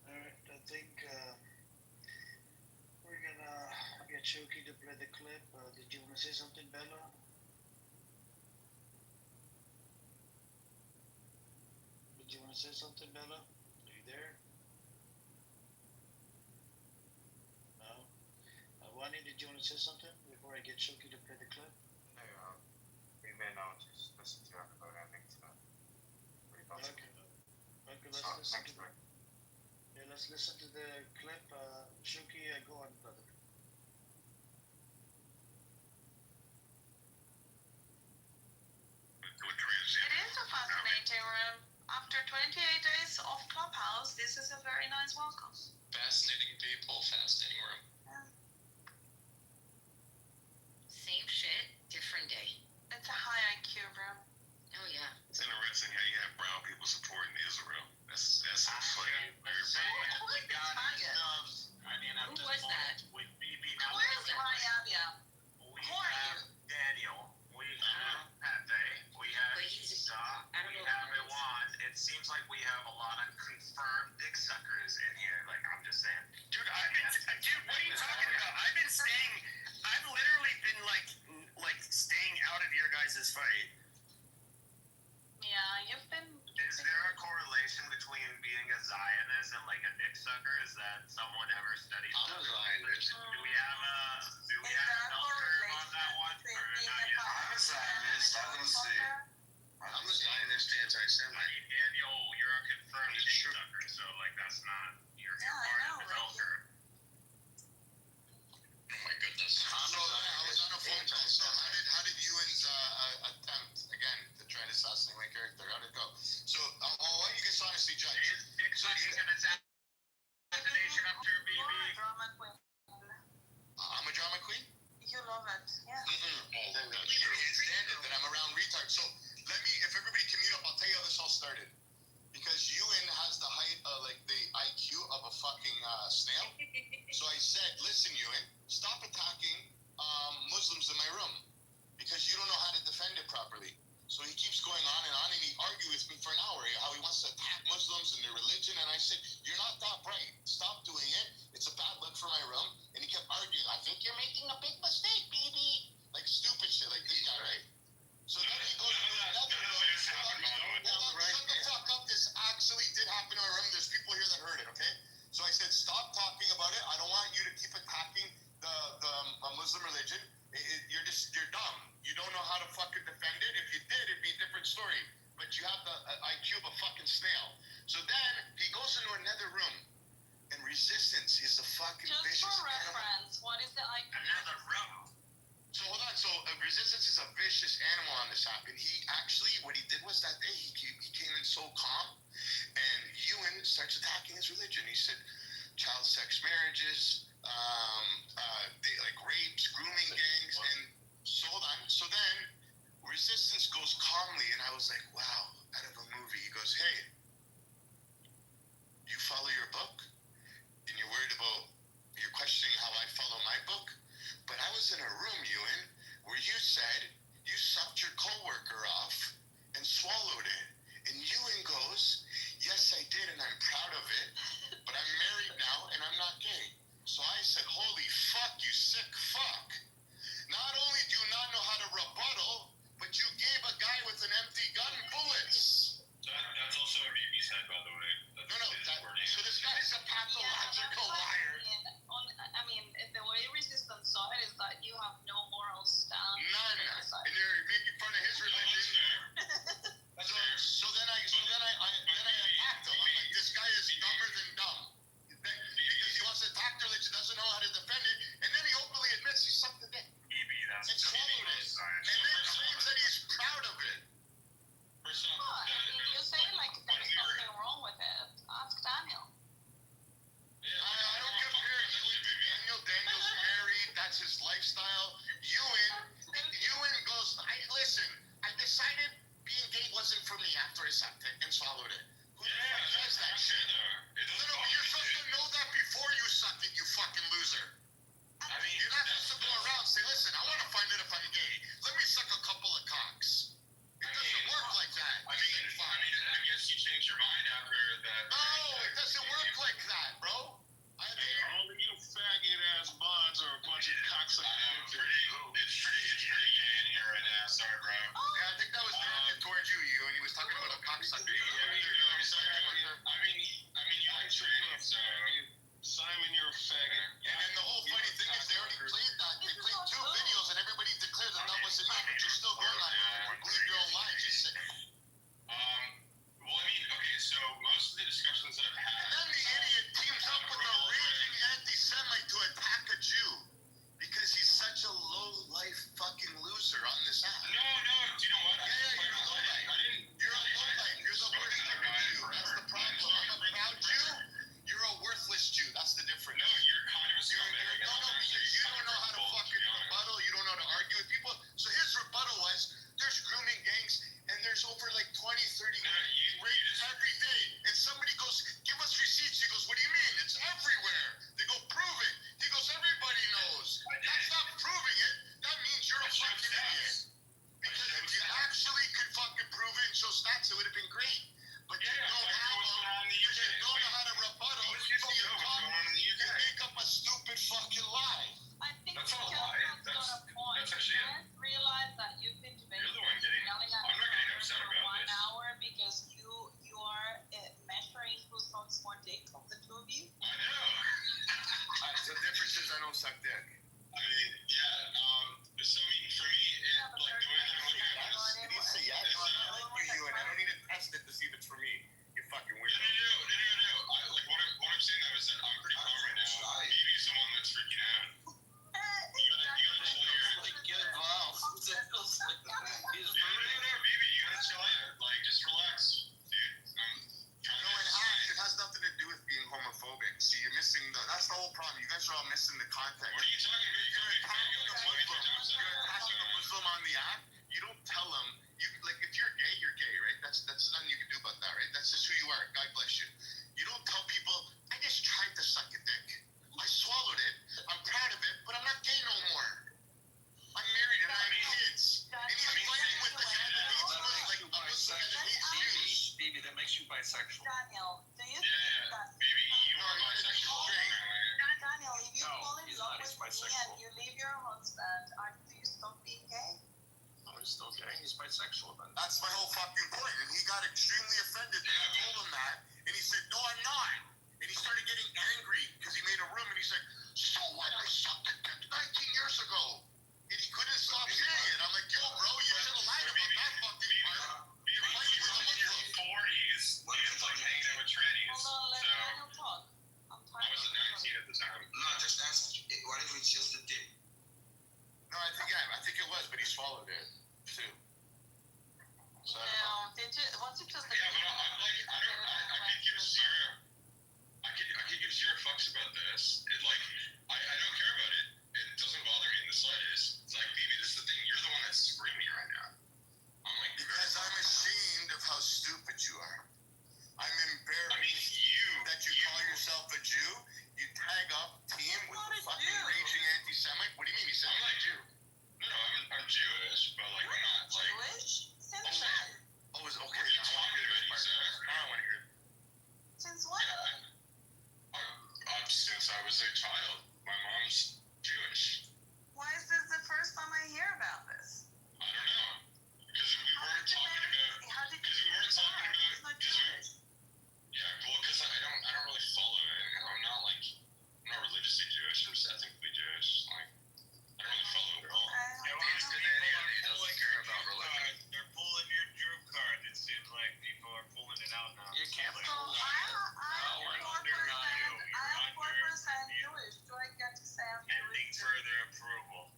Alright, I think we're gonna get Shuki to play the clip. Did you want to say something, Bella? Did you want to say something, Bella? Are you there? No? Wani, did you want to say something before I get Shuki to play the clip? No, we may now just listen to it about having to rebuttal. Okay. Okay, So, thank you, Rick. yeah, let's listen to the clip. Shuki, go on, brother. It is a fascinating room. After 28 days of Clubhouse, this is a very nice welcome. Fascinating people, fascinating room. Same shit, different day. It's a high IQ room. Oh yeah. It's interesting how you have brown people supporting Israel. That's so funny. Who was that? With BB. Where is Rayabia? We Who are have you? Daniel. We have Pate. We have But he's- Isa. I don't We know have what it is. Iwan. It seems like we have a lot of confirmed dick suckers in here. Like, I'm just saying. Dude, what are you talking about? I've literally been like staying out of your guys' isn't like a dick sucker? Is that someone ever studied? I'm a Zionist. Do we have a bell curve on that one? Or not yet? I'm a Zionist. I'm gonna see. I'm a Zionist anti-Semite. Daniel, you're a confirmed dick sucker, so like that's not you're part of the bell curve. Oh my goodness. So I was on a phone call. So how did Ewan's attempt again to try to assassinate my character? How did it go? So I'll let you guys honestly judge. Is dick sucking an assassination after BB? Drama queen. I'm a drama queen. You love it. Yeah. Oh, that's true. Can't stand it that I'm around retards. So let me, if everybody can mute up, I'll tell you how this all started. Because Ewan has the height, like the IQ of a fucking snail. So I said, listen, Ewan, stop attacking Muslims in my room because you don't know how to defend it properly. So he keeps going on, and he argued with me for an hour how he wants to attack Muslims and their religion. And I said, you're not that bright. Stop doing it. It's a bad look for my room. And he kept arguing, I think you're making a big mistake, baby. Like stupid shit like this guy, right? So then he goes to another room. Shut the fuck up. This actually did happen in my room. There's people here that heard it, okay? So I said, stop talking about it. I don't want you to keep attacking the Muslim religion. You're dumb. You don't know how to fucking defend it. If you did, it'd be a different story. But you have the IQ of a fucking snail. So then he goes into another room. And resistance is the fucking Just vicious for animal. reference, what is the IQ? Another room. So hold on. So resistance is a vicious animal on this app. And he actually, what he did was that day, he came in so calm. And Ewan starts attacking his religion. He said, child sex marriages, like rapes, grooming gangs, and so hold on. So then resistance goes calmly, and I was like, wow, out of a movie. He goes, hey, you follow your book, and you're worried about, you're questioning how I follow my book, but I was in a room, Ewan, where you said you sucked your coworker off and swallowed it, and Ewan goes, yes, I did, and I'm proud of it, but I'm married now, and I'm not gay. So I said, holy fuck, you sick fuck. Not only do you not know how to rebuttal, but you gave a guy with an empty gun bullets. So that's also a don't suck dick. I mean, yeah. So I mean, for me, like the way that I'm looking at this, You need to say yes. I like you, and I don't need to test it to see if it's for me. You fucking no, weirdo. no. Like what I'm saying though is that I'm pretty calm right now. Baby's the one that's freaking out. You gotta chill out. Like, get involved. No, baby, you gotta chill out. Like, just relax, dude. Trying No, to it has. It has nothing to do with being homophobic. See, you're missing that's the whole problem. You guys are all missing the context. What are you talking about? You gotta be You're attacking a Muslim on the app. You don't tell them. You like if you're gay, you're gay, right? That's nothing you can do about that, right? That's just who you are. God bless you. You don't tell people. I just tried to suck a dick. I swallowed it. I'm proud of it, but I'm not gay no more. I'm married and I have kids. And he's fighting with the guy that hates me, like a Muslim that hates you. Baby, that makes you bisexual. Daniel, do you think Yeah, that baby, you are bisexual. Daniel, if you No, fall in he's love not. He's with me bisexual. and you leave your husband, do you stop being gay? No, he's still gay. He's bisexual then. That's my whole fucking point. And he got extremely offended that I told him that. And he said, no, I'm not. And he started getting angry because he made a room and he's like, so what? I sucked a dick 19 years ago. And he couldn't stop saying it. I'm like, yo, bro, you should have lied about that fucking part. Baby, you were in your 40s. It's like hanging out with trannies. Hold on, let So, Daniel talk. I'm I was tired. 19 at the time. No, just ask. What if it's just a dick? No, I think it was, but he swallowed it too. So I don't know. No, was it just a Yeah, but I'm like, I could give zero. I could give zero fucks about this. I don't care about it. It doesn't bother me in the slightest. It's like, baby, this is the thing. You're the one that's screwing me right now. I'm like, Because I'm ashamed of how stupid you are. I'm embarrassed I mean, that you call yourself a Jew. You tag up team with not a a fucking Jew. raging anti-Semite. What do you mean? You said I'm you're like, a Jew? no, I'm Jewish, but like, I'm not like. Jewish? Since I'm when? Oh, it's okay. What are you talking about, you said? I don't want to hear it. Since when? Since I was a child, my mom's Jewish. Why is this the first time I hear about this? I don't know, because we weren't talking about. How did you Because we weren't talking about. He's not Jewish. Yeah, well, because I don't really follow it. I'm not religiously Jewish. I'm just ethnically Jewish. Like, I don't really follow it at all. They're pulling your Drew card. It seems like people are pulling it out now. You can't So pull that. I'm 4% Jewish. Do I get to say I'm Pending Jewish? further approval.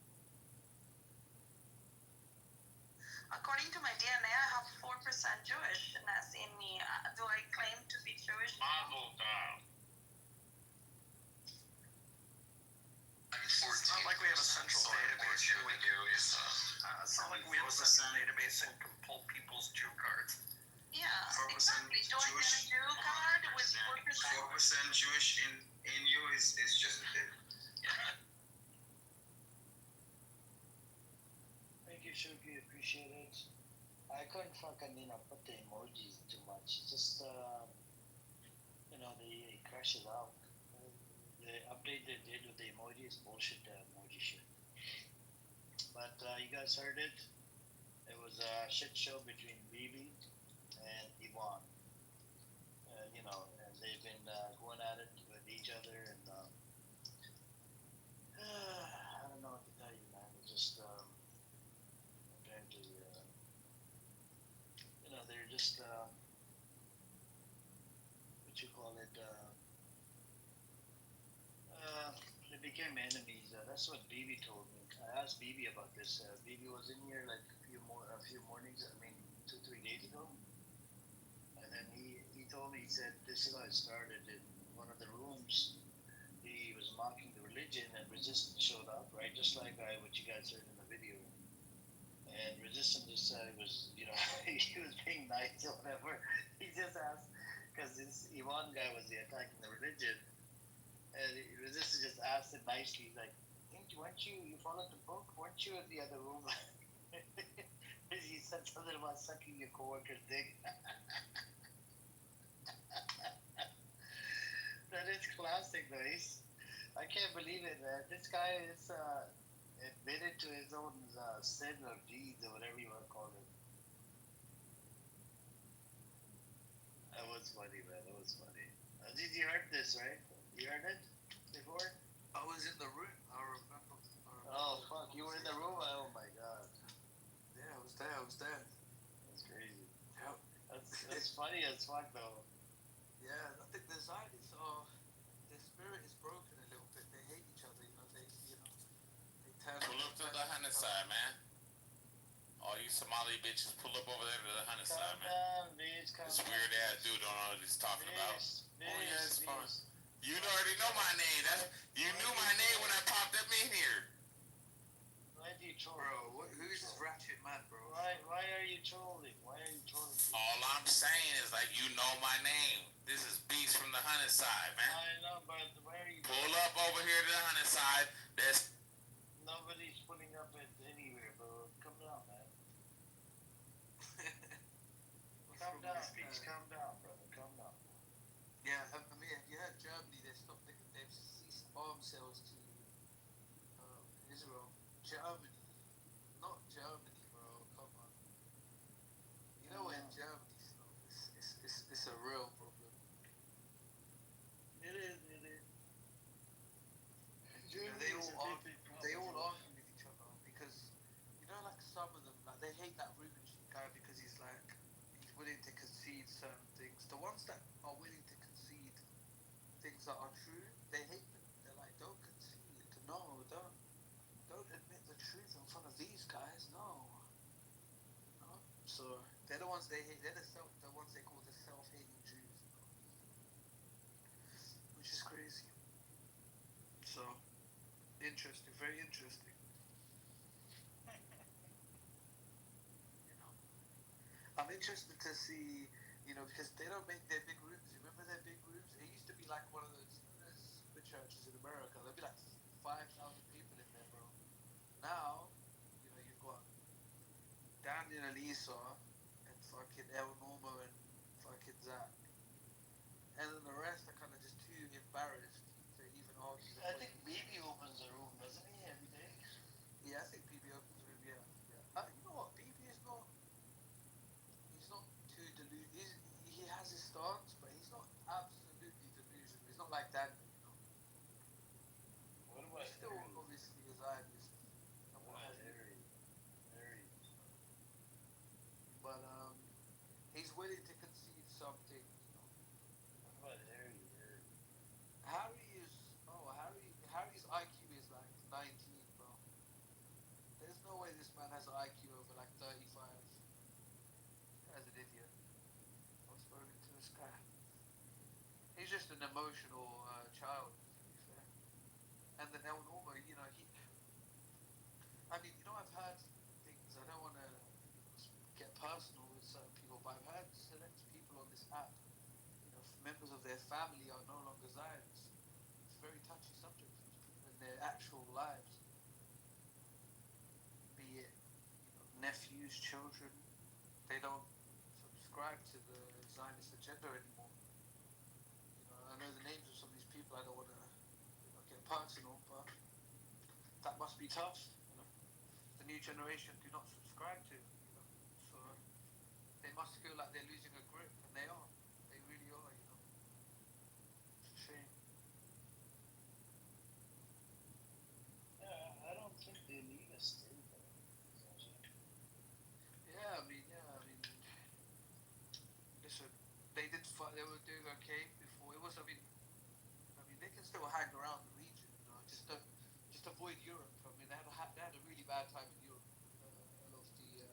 According to my DNA, I have 4% Jewishness in me. Do I claim to be Jewish? Mazel tov. It's not like we have a central database. Here we do is it's not like we have a central database and can pull people's Jew cards. Yeah, 4% exactly. Do I get a Jewish. Jew card with 4%? 4% Jewish in you is just a dick. Thank you, Shuki. Appreciate it. I couldn't fucking, put the emojis too much. Just, they crash it out. The update they did with the emoji is bullshit, emoji shit. But you guys heard it. It was a shit show between Bibi and Yvonne. And they've been going at it with each other, and I don't know what to tell you, man. It's just apparently, they're just what you call it. They became enemies. That's what Bibi told me. I asked Bibi about this. Bibi was in here like a few mornings. 2-3 days ago, and then he told me. He said this is how it started in one of the rooms. He was mocking the religion, and Resistance showed up, right, just like what you guys heard in the video. And Resistance just was, he was being nice or whatever. He just asked because this Ivan guy was attacking the religion. And Resistance just asked it nicely. He's like, weren't you followed the book? Weren't you in the other room? He said something about sucking your coworker's dick. That is classic, nice. I can't believe it, man. This guy is admitted to his own sin or deeds or whatever you want to call it. That was funny, man. That was funny. Aziz, you heard this, right? You heard it before? I was in the room. funny as fuck though. Yeah, I think the Zionists are, their spirit is broken a little bit. They hate each other, they turn. Pull up to the Hunter side, man. All you Somali bitches, pull up over there to the Hunter side, man. Calm down, bitch. Calm This down. weird ass dude don't know what he's talking about. Bitch, Oh yeah, it's fun. bitch. You already know my name. You knew my name when I popped up in here. Why do you troll? Bro, who's this ratchet man, bro? Why are you trolling? Why are you trolling? All I'm saying is like you know my name. This is Beast from the Hunter side, man. I know, but why are you? Pull up over here to the Hunter side. There's Nobody's pulling up at anywhere, bro. Come down, man. Calm down, Beast. Calm down, brother. Calm down. Yeah, I mean, have you heard Germany? They've ceased arms sales to Israel. Germany, not Germany, bro. Come on. You know in Germany, it's a real problem. It is. They all argue with each other because like some of them, like they hate that Rubenstein guy because he's willing to concede certain things. The ones that are willing to concede things that are true, they hate them. They're like, don't concede. No, don't admit the truth in front of these guys. No. So they're the ones they hate. They're the ones they call the self-hating Jews, which is crazy. So interesting, very interesting. I'm interested to see, because they don't make their big rooms. Remember their big rooms? It used to be like one of those super churches in America. There'd be like 5,000 people in there, bro. Now, you've got Daniel Elisa and fucking El Normo and fucking Zach. And then the rest are kind of just too embarrassed to even argue. I think BB opens a room, doesn't he, every day? Yeah, I think BB opens a room, yeah. You know what? BB is not... He's not too delusional. He has his stance, but he's not absolutely delusional. He's not like Daniel, What about He's still obviously a Zionist. But he's willing to concede something. What about Harry? Harry's IQ is like 19, bro. There's no way this man has an IQ over like 35. As an idiot. I was spoken to this guy. He's just an emotional child, to be fair. And then El Normo, I've heard things. I don't want to get personal with certain people, but I've heard select people on this app, members of their family are no longer Zionists. It's a very touchy subject for these people in their actual lives. Be it, nephews, children, they don't subscribe to the Zionist agenda anymore. I know the names of some of these people. I don't want to get personal, but that must be tough. The new generation do not subscribe to. So they must feel like they're losing a grip, and they are. They really are. It's a shame. Yeah, I don't think they need a state. Yeah, I mean, listen, they did. They were doing okay before. It was. I mean, they can still hang around the region. Just avoid Europe. I mean, they had a really bad time in Europe. A lot of the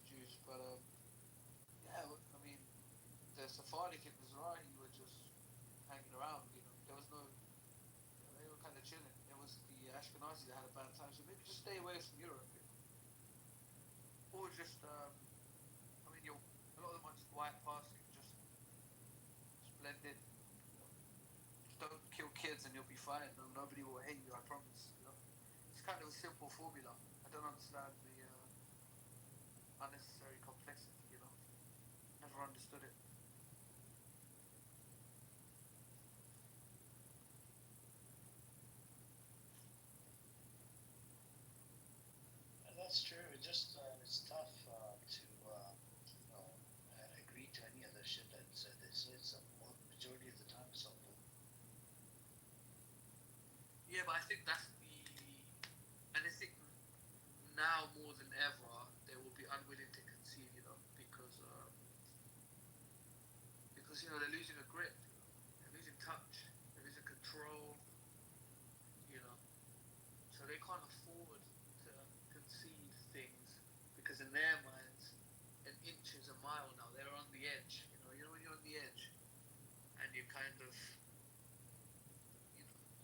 Jews, but yeah. I mean, the Sephardic and Mizrahi were just hanging around. There was no. They were kind of chilling. It was the Ashkenazi that had a bad time. So maybe just stay away from Europe. Or just, a lot of them are just white passing, just blend in. Just don't kill kids and you'll be fine. Nobody will hate you, I promise. It's kind of a simple formula. I don't understand the unnecessary complexity. Never understood it. That's true. It's tough to agree to any other shit that they say. It's majority of the time it's helpful. Yeah, but I think that's and I think now more than ever they will be unwilling to concede, because because they're losing a grip, they're losing touch, they're losing control, you know. So they can't afford to concede things because in their minds, an inch is a mile now. They're on the edge, when you're on the edge, and you kind of,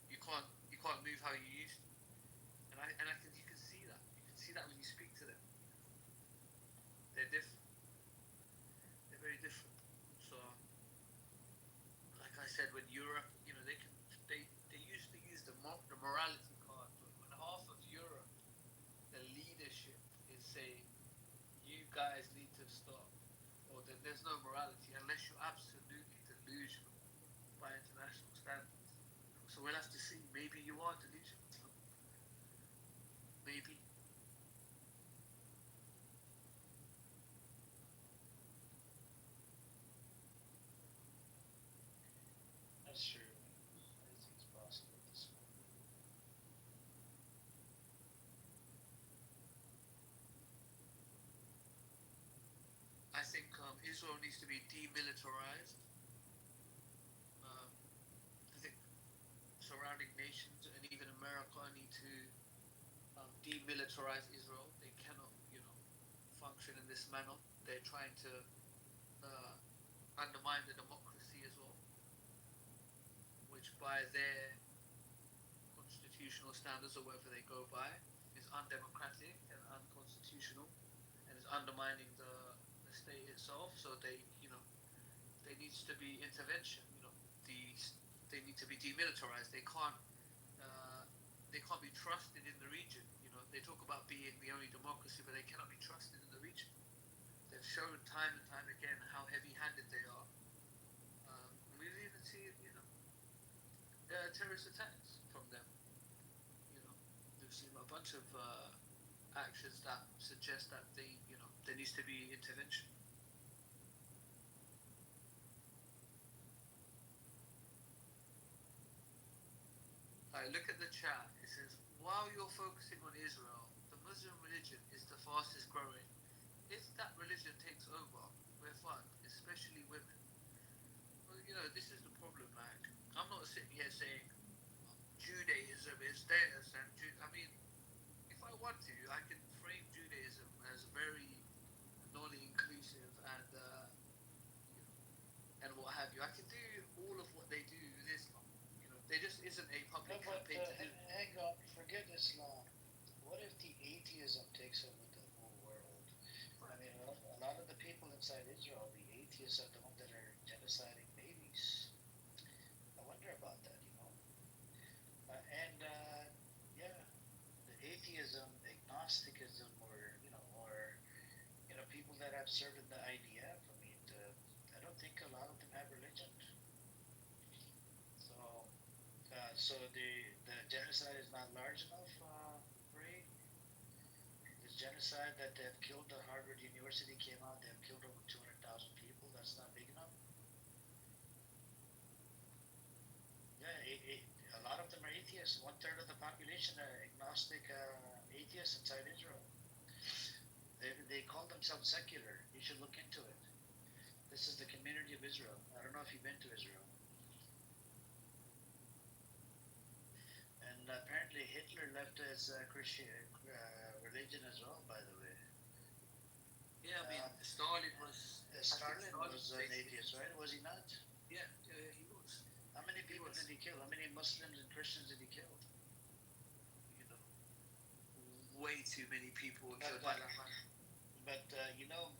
you can't move how you used to. And I can you can see that. You can see that when you speak to them. They're different. They're very different. So, like I said, when Europe, they used to use the morality card, but when half of Europe, the leadership is saying, you guys need to stop, or that there's no morality unless you're absolutely delusional by international standards. So we'll have to see. Maybe you are delusional. Maybe. That's true. Anything's possible at this point. I think Israel needs to be demilitarized. I think surrounding nations and even America need to demilitarize Israel. They cannot, function in this manner. They're trying to uh, undermine the democracy as well, which by their constitutional standards or whatever they go by is undemocratic and unconstitutional, and is undermining the state itself. So there needs to be intervention. They need to be demilitarized. They can't be trusted in the region. They talk about being the only democracy, but they cannot be trusted in the region. They've shown time and time again how heavy-handed they are. We've even seen, terrorist attacks from them. We've seen a bunch of actions that suggest that there needs to be intervention. Look at the chat. It says, while you're focusing on Israel, the Muslim religion is the fastest growing. If that religion takes over, we're fucked, especially women. Well, this is the problem. Like, I'm not sitting here saying Judaism is theirs, and I mean, if I want to, I can frame Judaism as very non-inclusive and what have you. I can do all of what they do with Islam. There just isn't a public campaign to do. Hang on, forget Islam. What if the atheism takes over the whole world? I mean, a lot of the people inside Israel, the atheists are the ones that are genociding babies. I wonder about that, yeah, the atheism, agnosticism, or people that have served in the IDF. I mean, I don't think a lot of them have religion. So the genocide is not large enough, Ray? This genocide that they have killed, the Harvard University came out, they have killed over 200,000 people. That's not big enough. Yeah, a lot of them are atheists. 1/3 of the population are agnostic atheists inside Israel. They call themselves secular. You should look into it. This is the community of Israel. I don't know if you've been to Israel. And apparently Hitler left his Christian religion as well, by the way. Yeah, I mean, Stalin was an atheist, right? Was he not? Yeah, he was. How many people did he kill? How many Muslims and Christians did he kill? Way too many people were killed by that man. But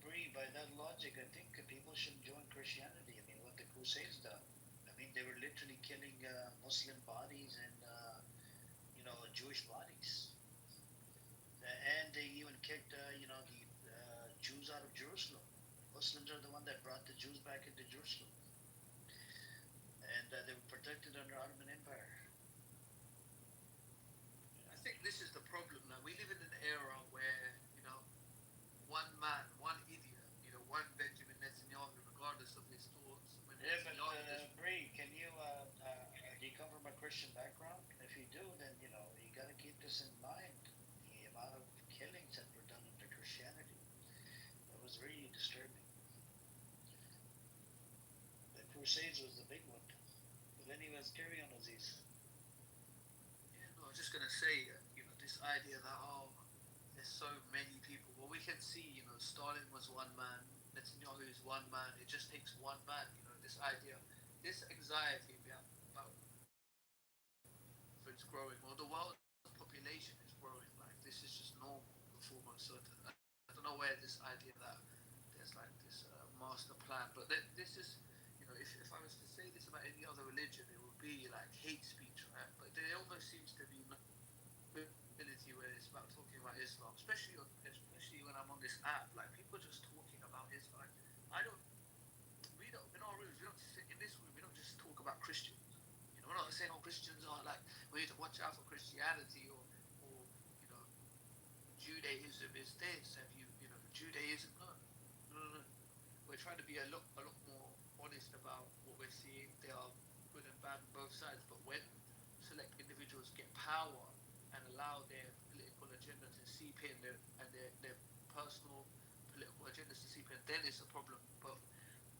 Bree, by that logic, I think people should join Christianity. I mean, what the Crusades done. I mean, they were literally killing Muslim bodies and Jewish bodies, and they even kicked the Jews out of Jerusalem. Muslims are the one that brought the Jews back into Jerusalem, and they were protected under Ottoman Empire. I think this is the problem now. We live in an era where one man, one idiot, one Benjamin Netanyahu, regardless of his thoughts. Bree, can you do you come from a Christian background? If you do, then you got to keep this in mind. The amount of killings that were done under Christianity, that was really disturbing. But Crusades was the big one. But then he was carrying on disease. Yeah, no, I was just gonna say, this idea that there's so many people. Well, we can see, Stalin was one man, Netanyahu is one man. It just takes one man. This idea, this anxiety about it's growing, or the world's population is growing. Like this is just normal for most. So I don't know where this idea that there's like this master plan, but this is, if I was to say this about any other religion, it would be like hate speech, right? But there almost seems to be ability where it's about talking about Islam, especially when I'm on this app. Like people just talking about Islam. We don't in our rooms. We don't sit in this room. We don't just talk about Christians. We're not saying all Christians are like we need to watch out for Christianity or Judaism is this. Have Judaism? No, no, no, no. We're trying to be a lot more honest about what we're seeing. There are good and bad on both sides, but when select individuals get power and allow their political agenda to seep in, their personal political agendas to seep in, then it's a problem. But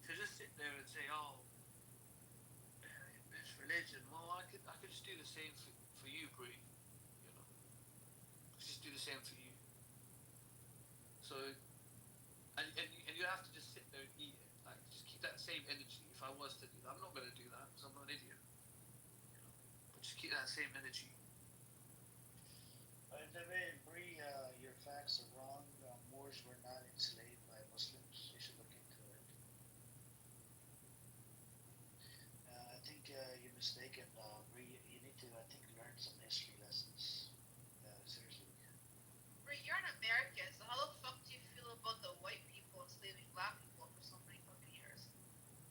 to just sit there and say, it's religion. Well, I could just do the same for you, Brie. Just do the same for you. So, and you have to just sit there and eat it. Like, just keep that same energy. If I was to do that, I'm not going to do that because I'm not an idiot. But just keep that same energy. By the way, Brie, your facts are wrong. Moors were not enslaved by Muslims. You should look into it. I think you're mistaken, Brie. You need to, I think, learn some history lessons. Seriously. Brie, you're an American, so how the fuck do you feel about the white people enslaving black people for so many fucking years?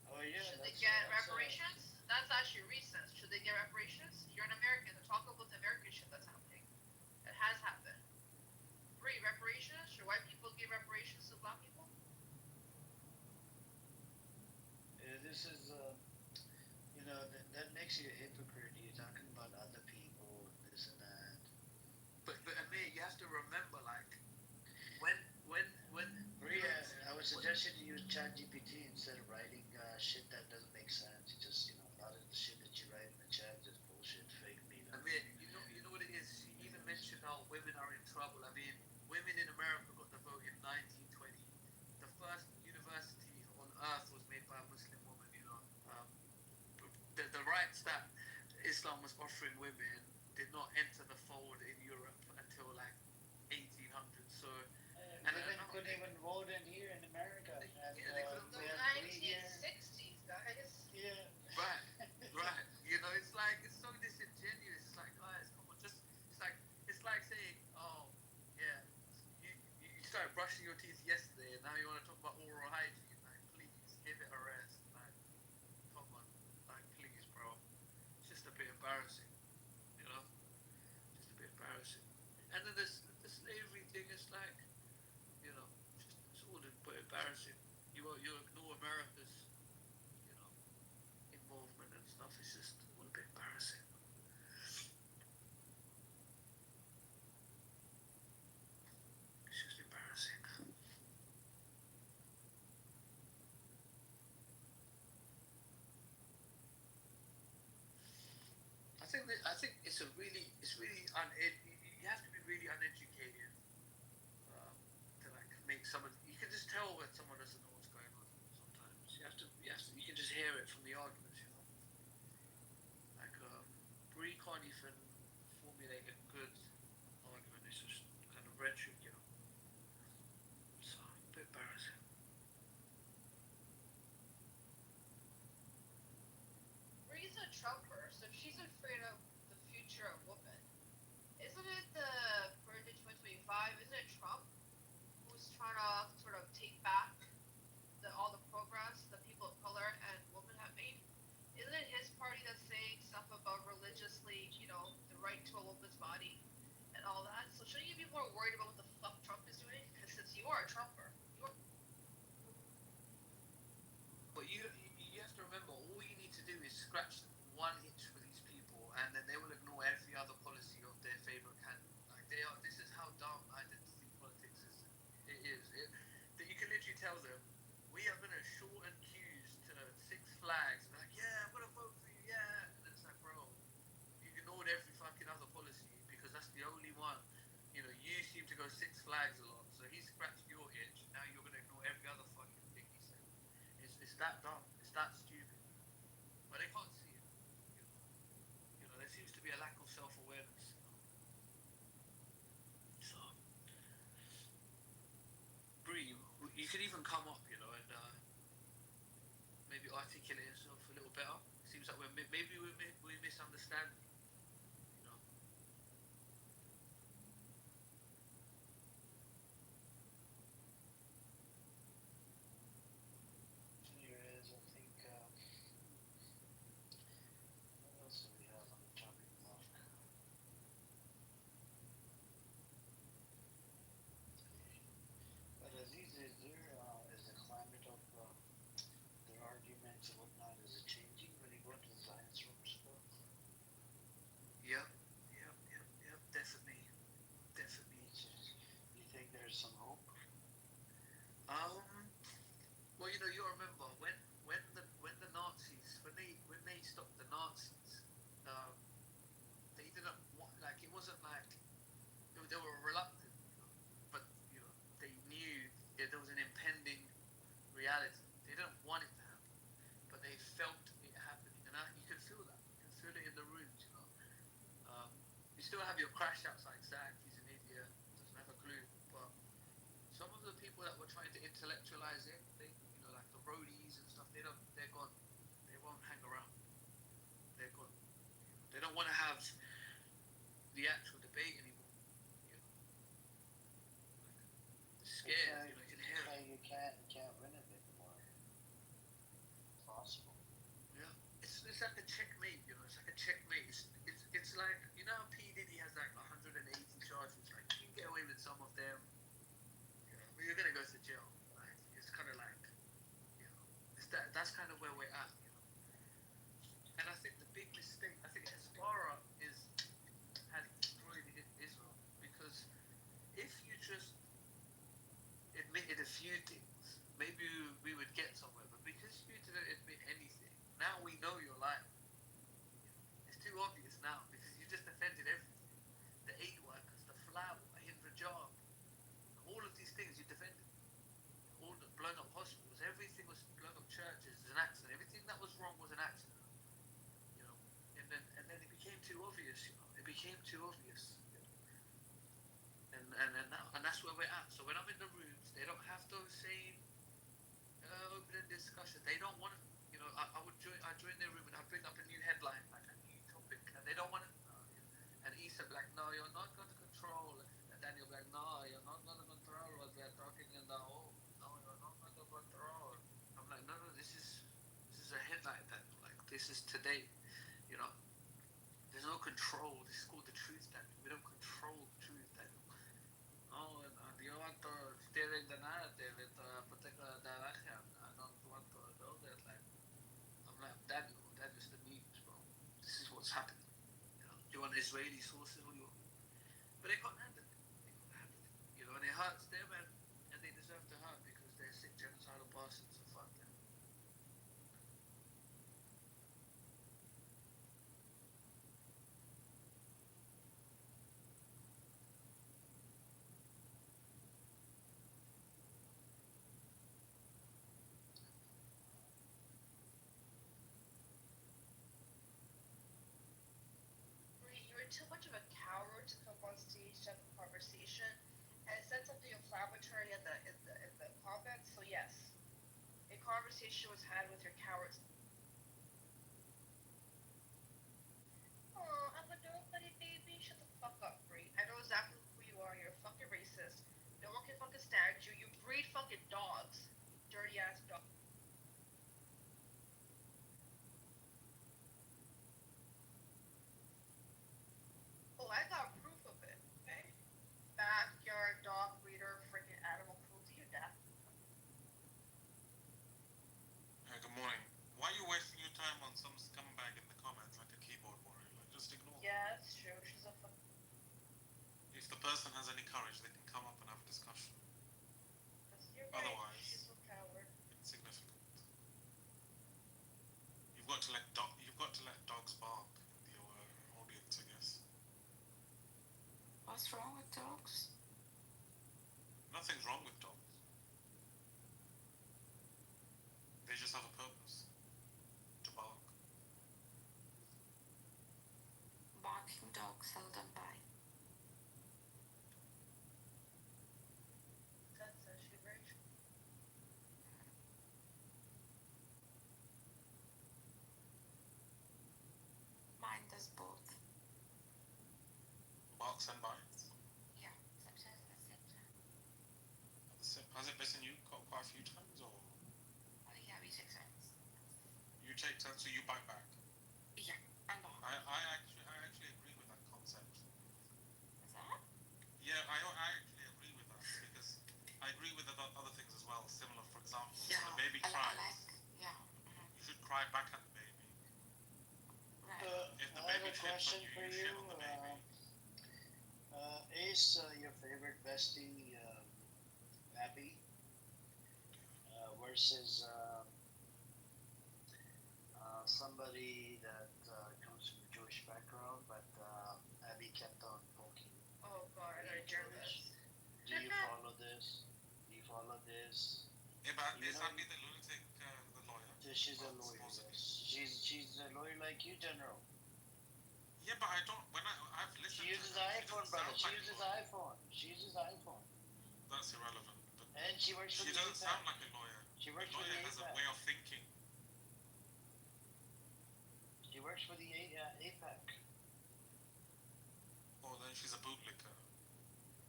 Oh yeah. Should they get reparations? That's actually recent. Should they get reparations? You're an American. Talk about the American shit that's happening. It has happened. Brie, reparations? Should white people give reparations to black people? This is, that makes you a hypocrite. You're talking about other people and this and that. But Amir, you have to remember, like, when Brie, I would suggest you to use ChatGPT instead of writing shit that doesn't make sense. You just, a lot of the shit that you write in the chat is bullshit, fake media. I mean, you know what it is. He even mentioned how women are in trouble. I mean, women in America got the vote in 1920. The first university on earth was made by a Muslim woman. The rights that Islam was offering women did not enter the fold in Europe until like 1800. So, women couldn't even vote in here in America. And, they couldn't The vote. 1960s, guys. Yeah. Right. It's like it's so disingenuous. It's like, guys, come on, it's like saying, oh, yeah, you started brushing your teeth yesterday, and now you want to talk about oral hygiene. Like, please give it a rest. Like, come on, like, please, bro. It's just a bit embarrassing, just a bit embarrassing. And then the slavery thing is like, it's all a bit embarrassing. You ignore America's, involvement and stuff. It's just a little bit embarrassing. It's just embarrassing. I think it's really you have to be really uneducated to like make someone. You can just tell when someone doesn't know what's going on. Sometimes you can just hear it from the arguments. Like Brie can't even formulate a good argument. It's just kind of rhetoric. So a bit embarrassing. Brie's a Trumper, so she's afraid of the future of women. Isn't it for 2025, isn't it Trump who's trying to sort of take back all the progress that people of color and women have made? Isn't it his party that's saying stuff about religiously, the right to a woman's body and all that? So shouldn't you be more worried about what the fuck Trump is doing? Because since you are a Trumper, But you have to remember, all you need to do is scratch one itch for these people, and then they will ignore every other policy of their favorite candidate. Like this is how dumb identity politics is. It is. That you can literally tell them, we are going to shorten queues to Six Flags that dumb. It's that stupid. But they can't see it. There seems to be a lack of self-awareness. So, Bree, you could even come up, and maybe articulate yourself a little better. Seems like we misunderstand. Here is, I think, what else do we have on the chopping block? But Aziz, is the climate of their arguments and whatnot, is it changing when you go into the Zionist rooms? Yep, definitely. You think there's some hope? Well, you remember when the Nazis when they stopped the Nazis, they didn't want, like, it wasn't like they were reluctant, but they knew there was an impending reality. They didn't want it to happen, but they felt it happening, and you can feel that. You can feel it in the rooms. You still have your crash outside Zach. He's an idiot, doesn't have a clue, but some of the people that were trying to intellectualize it, they, like the roadies and stuff, they're gone. They won't hang around. They're gone. They don't want to have the actual debate anymore. They're scared. You can hear it. You can't win it anymore. Possible. Yeah, it's like a checkmate. It's like a checkmate. It's like, how P Diddy has like 180 charges. Like, you can get away with some of them. But you're gonna go to jail. Like, it's kind of like, that's kind of where we're at. And I think the big mistake, I think Hezbollah has destroyed Israel, because if you just admitted a few things, maybe we would get somewhere. But because you didn't admit anything, now we know you're lying. It's too obvious now, because you just defended everything. The aid workers, the flour, Hindra job, all of these things you defended. All the blown up hospitals, everything was blown up churches, is an accident. Everything that was wrong was an accident. And then it became too obvious. It became too obvious. And that's where we're at. So when I'm in the rooms, they don't have those same open discussions. They don't want to. I join their room and I bring up a new headline, like a new topic, and they don't want to. And Issa be like, no, you're not going to control. And Daniel be like, no, you're not going to control what they're talking in the home. No, you're not going to control. I'm like, no, this is a headline, Daniel. Like, this is today. There's no control. This is called the truth, Daniel. We don't control the truth, Daniel. Oh, and you want to steer in the narrative, protect the direction. I don't want to do that. Like, I'm like, Daniel's the memes, bro. This is what's happening. You want Israeli sources? What do you want? But they can't handle it. And it hurts them, and they deserve to hurt, because they're sick, genocidal bastards. So fuck them. You're too much of a coward to come on stage to have a conversation and said something inflammatory in the comments. So yes, a conversation was had with your cowards. Oh, I'm a nobody, baby. Shut the fuck up, Bree. I know exactly who you are. You're a fucking racist. No one can fucking stand you. You breed fucking dogs. You dirty ass dog. Oh, I got proof of it. Okay. Backyard dog breeder, freaking animal cruelty, you death. Good morning. Why are you wasting your time on some scumbag in the comments like a keyboard warrior? Like, just ignore them. Yeah, it's true. She's a fucking. If the person has any courage, they can come up and have a discussion. You're right. Otherwise, She's a coward. insignificant. You've got to let dogs bark in your audience, I guess. What's wrong with dogs? Nothing's wrong with dogs. They just have a got sent by? Yeah, sometimes that's it. Has it bitten you quite a few times, or Yeah, we take turns. you take turns, so you bite back? Yeah, I'm not. I actually agree with that concept. Is that? Yeah, I actually agree with that because I agree with other things as well. Similar, for example, Yeah, when a baby I cries, like. Yeah. you should cry back at the baby. Right. If the I have baby a shits on question you, for you you. shit on the baby. Is your favorite bestie Abby versus somebody that comes from a Jewish background, but Abby kept on poking? Oh God, I gotta hear this. Do you follow this? Do you follow this? Yeah, but You is know- Abby the lunatic, the lawyer? She's a Well, lawyer. supposedly. Yes. She's a lawyer like you, General. Yeah, but I don't. I've listened She uses to her, iPhone, she brother. doesn't She sound uses like a lawyer. iPhone. She uses iPhone. That's irrelevant. But And she works for she the doesn't APAC. sound like a lawyer. She A works for lawyer the has a APAC. way of thinking. She works for the APAC. Oh, then she's a bootlicker.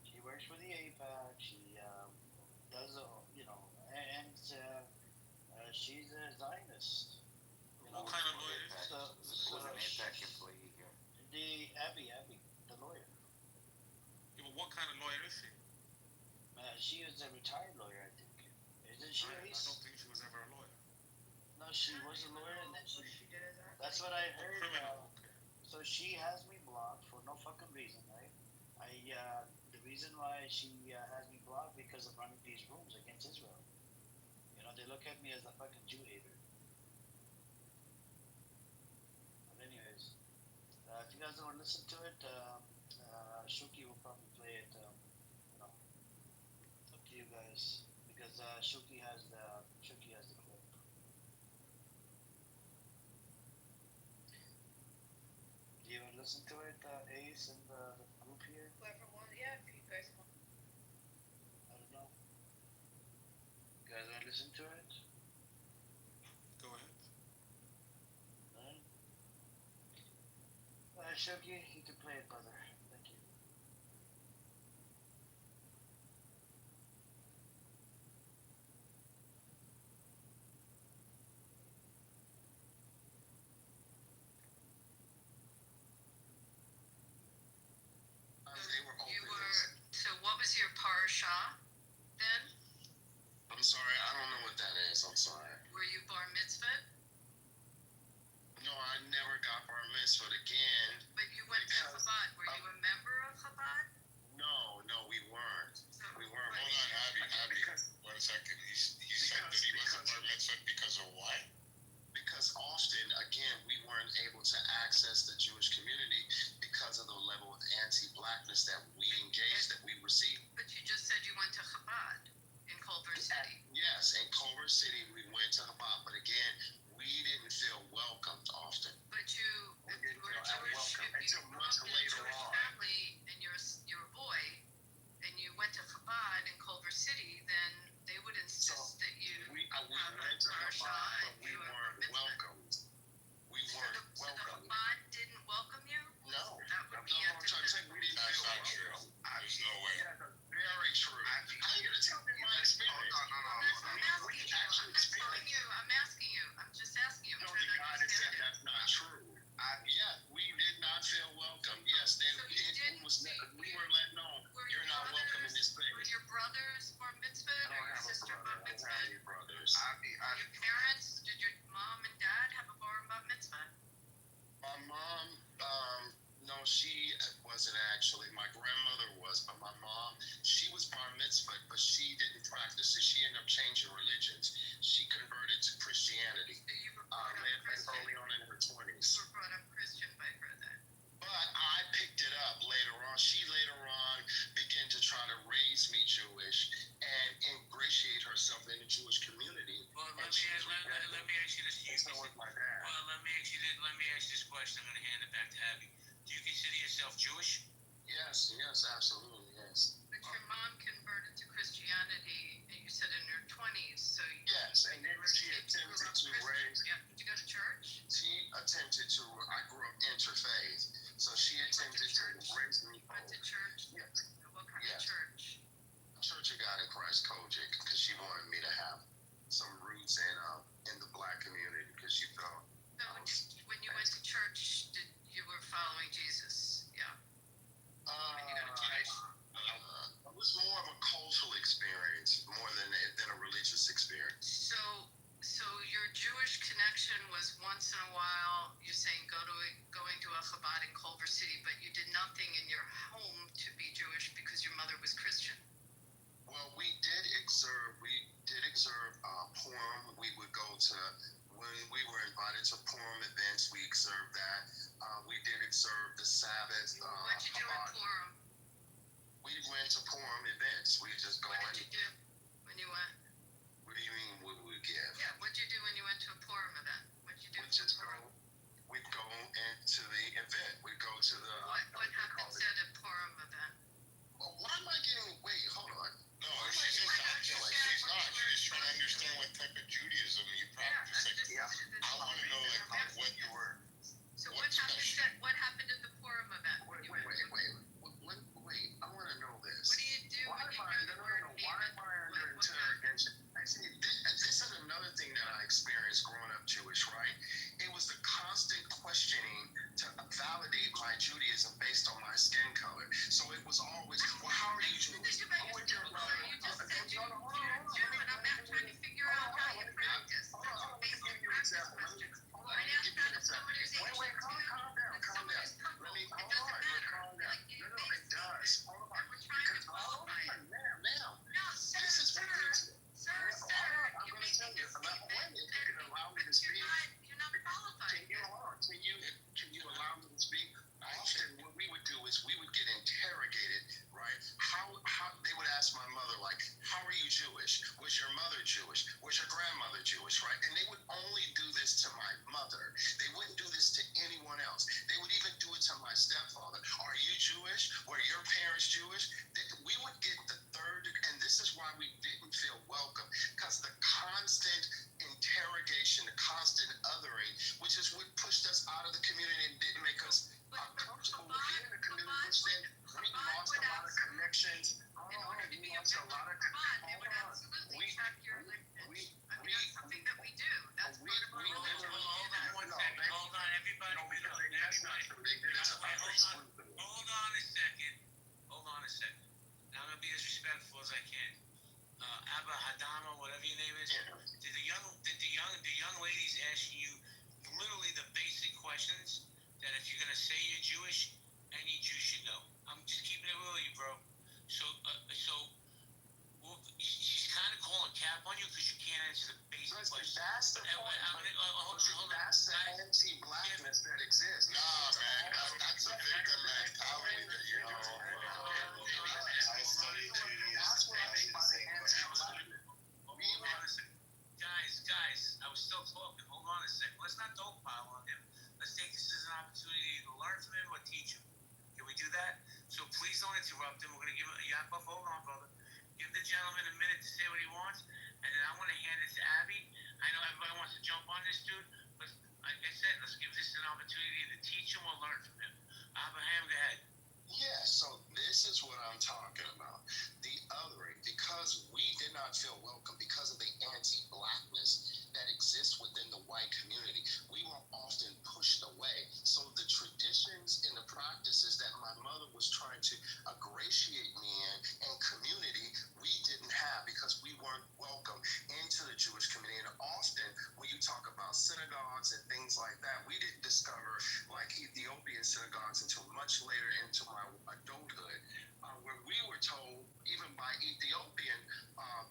She works for the APAC. She does, and she's a Zionist. What kind of lawyer is she? So an APAC employee here? the Abby, the lawyer. Yeah, but what kind of lawyer is she? She is a retired lawyer, I think. Isn't she? I don't think she was ever a lawyer. No, she was a lawyer, and then What she did is that. that's what I A heard. criminal. Okay. So she has me blocked for no fucking reason, right? The reason why she has me blocked because of running these rooms against Israel. They look at me as a fucking Jew hater. But anyways, if you guys don't want to listen to it, Shuki will probably play it. Up to you guys because Shuki has the clip. Do you want to listen to it, Ace and the group here? Whoever wants, yeah, if you guys want. I don't know. You guys want to listen to it? Go ahead. Alright. Shuki, you can play it, brother. Thank you. They were You open. were, so what was your parsha then? I'm sorry, I don't know what that is. I'm sorry. Were you bar mitzvah? No, I never got bar mitzvah again. But you went to Because- Chabad. Were you a member of Chabad? No, we weren't. So, We weren't. but- Hold on, Abby. One second. He said that he wasn't bar mitzvah because of what? Because often, again, we weren't able to access the Jewish community because of the level of anti-blackness that we engaged, that we received. But you just said you went to Chabad in Culver City. Yes, in Culver City, we went to Chabad, but again, we didn't feel welcomed often. But if you were welcome Jewish, if you until grew much up in a later Jewish on. family and you're a boy and you went to Chabad in Culver City, then they would insist that you We have a went to parsha Chabad, and but we you were weren't mitzvah. welcomed. We So weren't the welcomed. Chabad didn't welcome you? No, That would be I'm trying to say we didn't That's feel not true. welcome. There's no way. Yeah, very true. How you gonna tell me my experience? I'm We asking you. actually I'm not telling experienced. you. I'm asking you. I'm just asking you. I'm No, trying the to guy that said understand it. that's not true. Yeah, we did not feel welcome. Yes, So you it didn't was. We were let know Were you're not welcome in this Were place. your brothers bar mitzvah I or don't your have a sister brother. bar I don't mitzvah? have any brothers. Your parents? Did your mom and dad have a bar and bat mitzvah? My mom, no, she wasn't actually. My grandmother was, but my mom, she was bar mitzvah, but she didn't practice it. She ended up changing religions. She converted to Christianity So you were brought up Christian. early on in her 20s. You were brought up Christian by her then. But I picked it up later on. She later on began to try to raise me Jewish and ingratiate herself in the Jewish community. Well, And she was let me ask you this. and so was my dad. Well, let me ask you this question. I'm going to hand it back to Abby. Do you consider yourself Jewish? Yes, absolutely, yes. But your mom converted to Christianity, and you said in her 20s, so you Yes, and then she grew attempted up to Christian. raise. Yeah. Did you go to church? She attempted to. I grew up interfaith, So she attempted to raise me. Went to church? Yeah. What kind Yeah. of church? Church of God in Christ, Kojic, because she wanted me to have some roots in the black community because she felt. So when you went to church, you were following Jesus? Yeah. It was more of a cultural experience more than a religious experience. So your Jewish connection was once in a while. You're saying going to a Chabad in Culver City, but you did nothing in your home to be Jewish because your mother was Christian. Well, we did observe Purim. We would go to, when we were invited to Purim events, we observed that. We did observe the Sabbath. What'd you do at Purim? We went to Purim events. We just go. What did you do when you went? What do you mean? What would we give? Yeah, what'd you do when you went to a Purim event? What'd you do? We'd just go. We'd go into the event. We'd go to the. What happens at a Purim event? Well, why am I getting? Wait, hold on. No, she's just acting like she's not. She's just trying to understand what type of Judaism you practice. I want to know what you were. So what happened at the Purim event? Wait. I want to know this. What do you do when you hear the word Why am I under interrogation? This is another thing that I experienced growing up Jewish, right? It was the constant questioning to validate my Judaism based on my skin color. So it was always, well, how are you Jewish? You just said you're Jew, and I'm not trying to figure out how you practice. That's a basic practice question. I asked that of someone who's Asian. Calm down. Let me, hold on. Calm down. No, it does. Hold on. We're trying to qualify it. Now. No, sir, This is what sir, I'm you're going to tell making you. a I'm not statement, waiting. You can allow me to speak. you're not qualified. Can you allow me to speak? Often what we would do is we would get interrogated, right? How they would ask my mother, like, how are you Jewish? Was your mother Jewish? Was your grandmother Jewish, right? And they would only do this to my mother. They wouldn't do this to anyone else. They would even do it to my stepfather. Are you Jewish? Were your parents Jewish? We would get the third, and this is why we didn't feel welcome, because the constant interrogation, the constant othering, which is what pushed us out of the community and didn't make us comfortable within the community, which then we lost a lot of connections. In order to be a member of Chabad, they would absolutely check your lineage. I mean, that's something that we do. That's part of our religion. Hold on, everybody. Hold on a second. I'm gonna be as respectful as I can. Abba Hadama, whatever your name is. Did the young ladies ask you literally the basic questions that if you're gonna say you're Jewish, any Jew should know? I'm just keeping it real with you, bro. So she's kind of calling cap on you because you can't answer the basic questions. That's the point. Hold on. That's the anti-blackness that exists. Nah, man, that's a victim mentality that you're doing. I studied Judaism. Guys, I was still talking. Hold on a second. Let's not dogpile on him. Let's take this as an opportunity to learn from him or teach him. Can we do that? So please don't interrupt him. We're going to give him a Yaakov. Hold on, brother. Give the gentleman a minute to say what he wants, and then I want to hand it to Abby. I know everybody wants to jump on this dude, but like I said, let's give this an opportunity to teach him or learn from him. Abraham, go ahead. Yeah, so this is what I'm talking about. The othering, because we did not feel welcome because of the anti-blackness that exists within the white community. We were often pushed away. So the traditions and the practices that my mother was trying to ingratiate me in and community, we didn't have because we weren't welcome into the Jewish community. And often when you talk about synagogues and things like that, we didn't discover like Ethiopian synagogues until much later into my adulthood, where we were told even by Ethiopian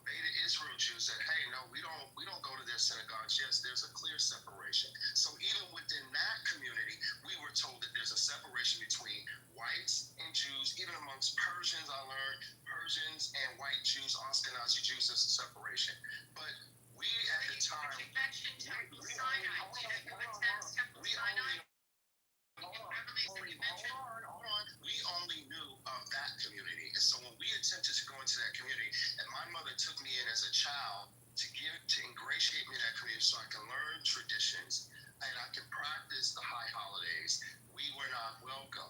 Beta Israel Jews that, hey, no, we don't go to their synagogues. Yes, there's a clear separation. So even within that community, we were told that there's a separation between whites and Jews. Even amongst Persians, I learned Persians and white Jews, Ashkenazi Jews, there's a separation. But we at the time, You mentioned Temple Sinai. Did you attend Temple Sinai? We only knew of that community. And so when we attempted to go into that community, and my mother took me in as a child to ingratiate me in that community so I can learn traditions and I can practice the high holidays, we were not welcome.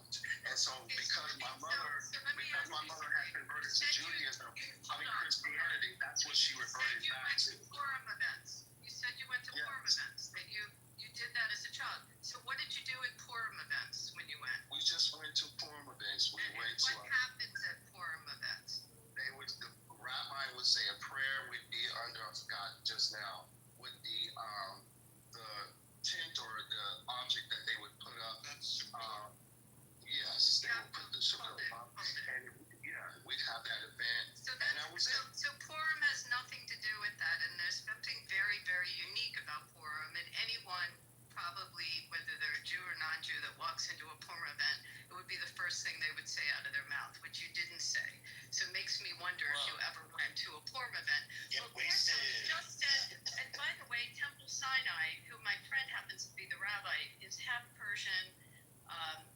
porn event, it would be the first thing they would say out of their mouth, which you didn't say. So it makes me wonder if you ever went to a porn event. Get But also, wasted. you just said, and by the way, Temple Sinai, who my friend happens to be the rabbi, is half Persian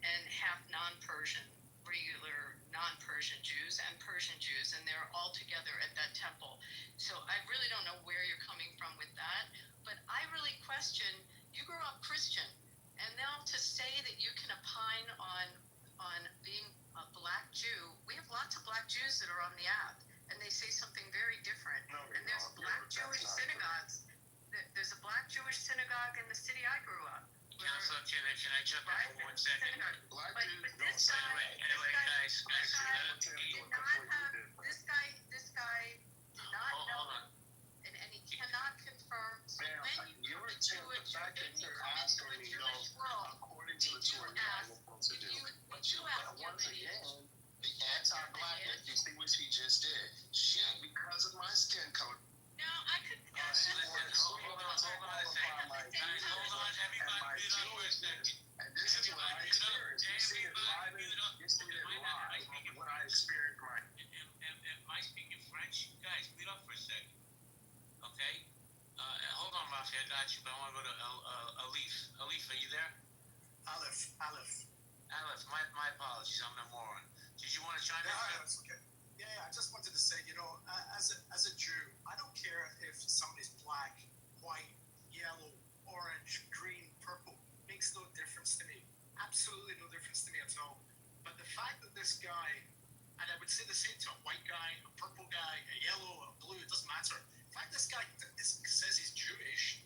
and half non-Persian, regular non-Persian Jews and Persian Jews, and they're all together at that temple. So I really don't know where you're coming from with that, but I really question, you grew up Christian, and now to say that you can opine on being a black Jew, we have lots of black Jews that are on the app, and they say something very different. No, And there's black Jewish synagogues. There's a black Jewish synagogue in the city I grew up. Counselor, can I jump in Right? for 1 second? Black But Jews don't this say guy, Anyway, guys, this guy Let me tell did you not what have, completely this guy did not hold know, on. and he cannot confirm. So Ma'am, when you you're come into the a fact that Jewish, you you're come into asking a me, Jewish world, according to the we do Torah, you're ask, not supposed to do. we do ask your Once lineage. again, the anti-blackness, you see what she just did. She, because of my skin color, No, I could, Listen, hold on a second. Guys, hold on. Everybody mute up for a second. and this is what I experienced. You see it live, you see it live, what I experienced my. Am I speaking French? Guys, mute up for a second. Okay? Hold on, Rafi, I got you, but I want to go to Alif. Alif, are you there? Aleph. Aleph, my apologies, I'm a moron. Did you want to chime in? That's okay. Yeah, I just wanted to say, as a Jew, I don't care if somebody's black, white, yellow, orange, green, purple. Makes no difference to me. Absolutely no difference to me at all. But the fact that this guy, and I would say the same to a white guy, a purple guy, a yellow, a blue, it doesn't matter. The fact this guy says he's Jewish,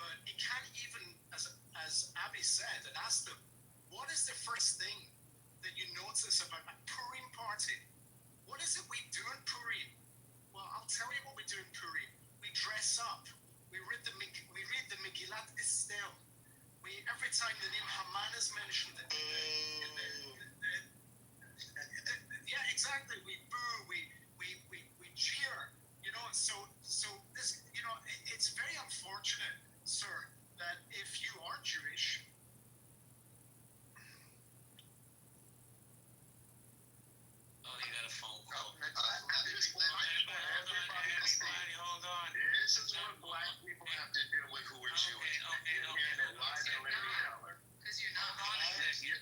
but he can't even, as Abby said, and asked him, what is the first thing that you notice about a Purim party? What is it we do in Purim? Well, I'll tell you what we do in Purim. We dress up. We read the Megillat Esther. Every time the name Haman is mentioned, yeah, exactly. We boo. We cheer. So this, it's very unfortunate, sir, that if you are Jewish. Oh, you got a phone call. Everybody, Hold on. this is what black people have to deal with who are Jewish. Okay. And live and living color. Because you're not I am. Because you're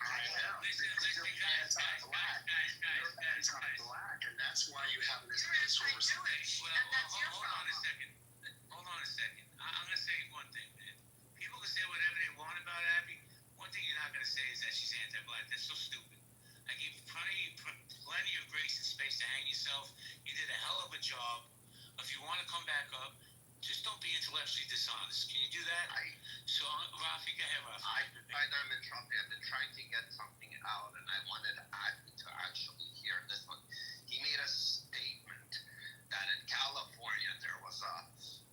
anti-black. You're anti-black, and that's why you have this You're resource. anti-Jewish, Well, and that's your hold on a problem. second. Hold on a second. I'm going to say one thing, man. People can say whatever they want about Abby. One thing you're not going to say is that she's anti-black. That's so stupid. I gave you plenty of grace and space to hang yourself. You did a hell of a job. If you want to come back up, just don't be intellectually dishonest. Can you do that? So, Rafi, go ahead, Rafi. I'm interrupting. I've been trying to get something out, and I wanted Abby to actually hear this one. He made a statement that in California there was a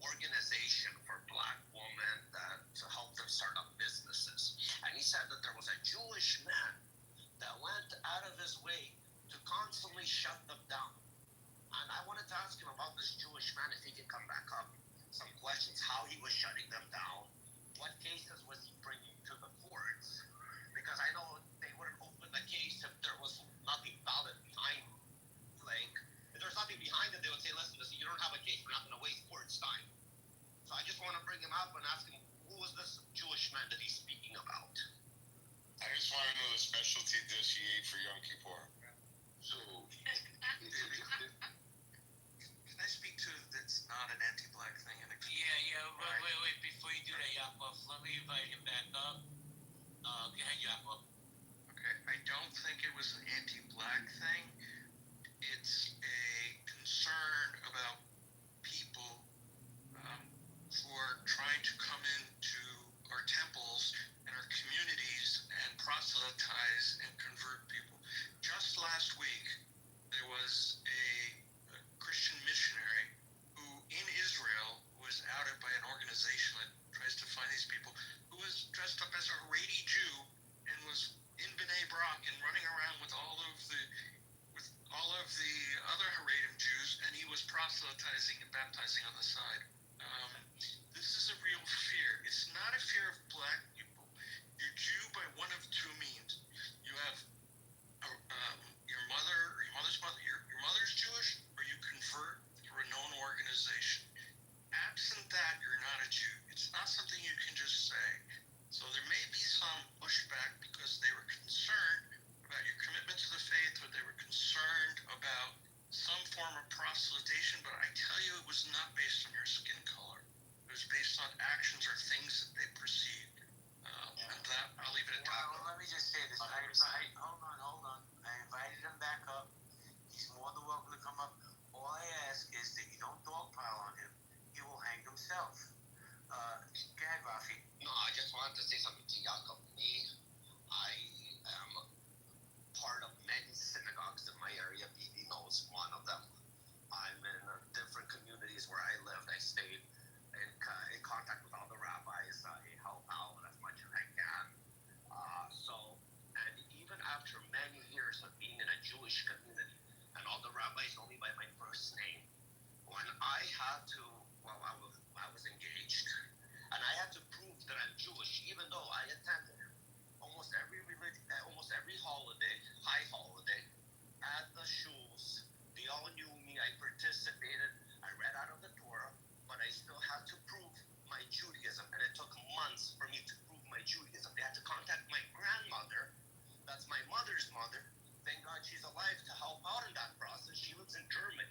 organization for black women that to help them start up businesses, and he said that there was a Jewish man that went out of his way to constantly shut them down. And I wanted to ask him about this Jewish man, if he can come back up. Some questions, how he was shutting them down, what cases was he bringing to the courts? Because I know they wouldn't open the case if there was nothing valid behind it. Like, if there's nothing behind it, they would say, listen, you don't have a case, we're not going to waste court's time. So I just want to bring him up and ask him, who was this Jewish man that he's speaking about? I just want to know the specialty dish he ate for Yom Kippur. So, Can I speak to that's not an anti-black thing? Yeah, wait, before you do that, Yakov, let me invite him back up. Go ahead, Yakov. Okay, I don't think it was an anti-black thing. It's a concern about people who are trying to come into our temples and our communities and proselytize and convert people. Just last week, there was a Christian missionary who, in Israel, was outed by an organization that tries to find these people, who was dressed up as a Haredi Jew and was in B'nai Brak and running around with all of the other Haredim Jews, and he was proselytizing and baptizing on the side. This is a real fear. It's not a fear of black people. You're Jew by one of two means. guys know me by my first name. When I had to, well, I was engaged, and I had to prove that I'm Jewish, even though I attended almost every religion, almost every holiday, high holiday, at the shuls. They all knew me. I participated. I read out of the Torah, but I still had to prove my Judaism, and it took months for me to prove my Judaism. They had to contact my grandmother. That's my mother's mother. Thank God she's alive to help out in that process. She lives in Germany.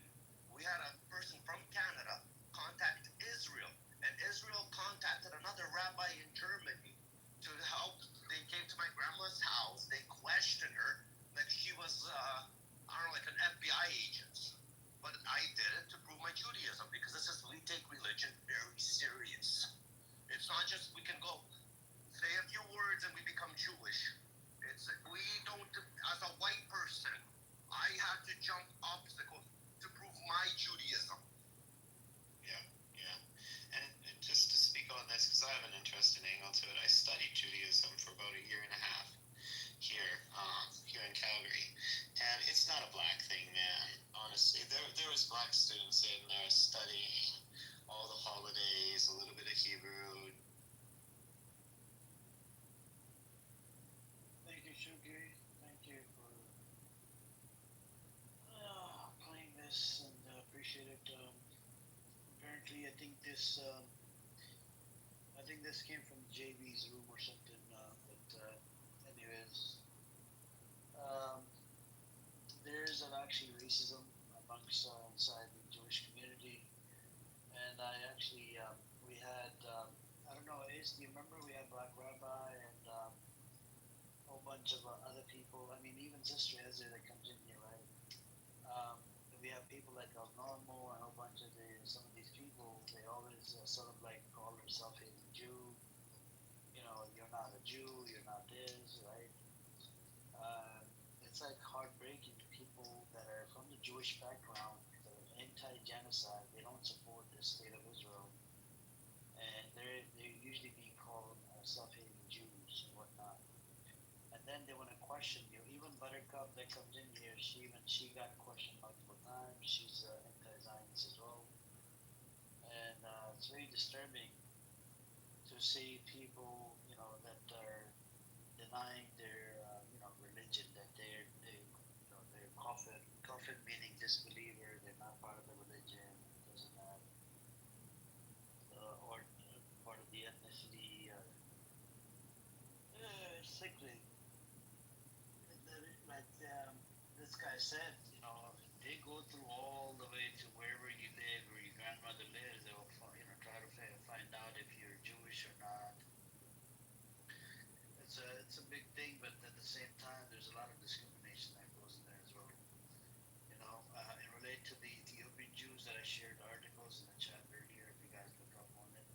We had a person from Canada contact Israel, and Israel contacted another rabbi in Germany to help. They came to my grandma's house. They questioned her like she was, I don't know, like an FBI agent. But I did it to prove my Judaism, because this is, we take religion very serious. It's not just we can go say a few words and we become Jewish. It's, we don't, as a white person, I had to jump obstacles to prove my Judaism. Yeah, yeah. And just to speak on this, because I have an interesting angle to it, I studied Judaism for about a year and a half here in Calgary, and it's not a black thing, man. Honestly, there was black students in there studying all the holidays, a little bit of Hebrew. Thank you, Shuki. Thank you for playing this, and appreciate it. Apparently, I think this came from JB's room or something. Anyways, um, there's actually racism amongst inside the Jewish community, and we had I don't know, do you remember we had Black Rabbi and a whole bunch of other people? I mean, even Sister Ezra that comes in here, right? Um, we have people like El Normo and a whole bunch of some of these people. They always sort of like call themselves a Jew. You know, you're not a Jew, you're not this, right? It's like heartbreaking. People that are from the Jewish background, that are anti-genocide, they don't support the state of Israel, and they're usually being called self-hating Jews and whatnot. And then they want to question you. Even Buttercup that comes in here, she got questioned multiple times. She's anti-Zionist as well, and it's very disturbing to see people, that are denying their, religion, that they're kafir meaning disbeliever. They're not part of the religion. Doesn't have or part of the ethnicity. Sickly. Like this guy said, they go through all the way to wherever you live, where your grandmother lives. They'll try to find out if you're Jewish or not. It's a big thing, but at the same time, there's a lot of discrimination that goes in there as well. And relate to the Ethiopian Jews that I shared articles in the chat earlier, if you guys look up on it.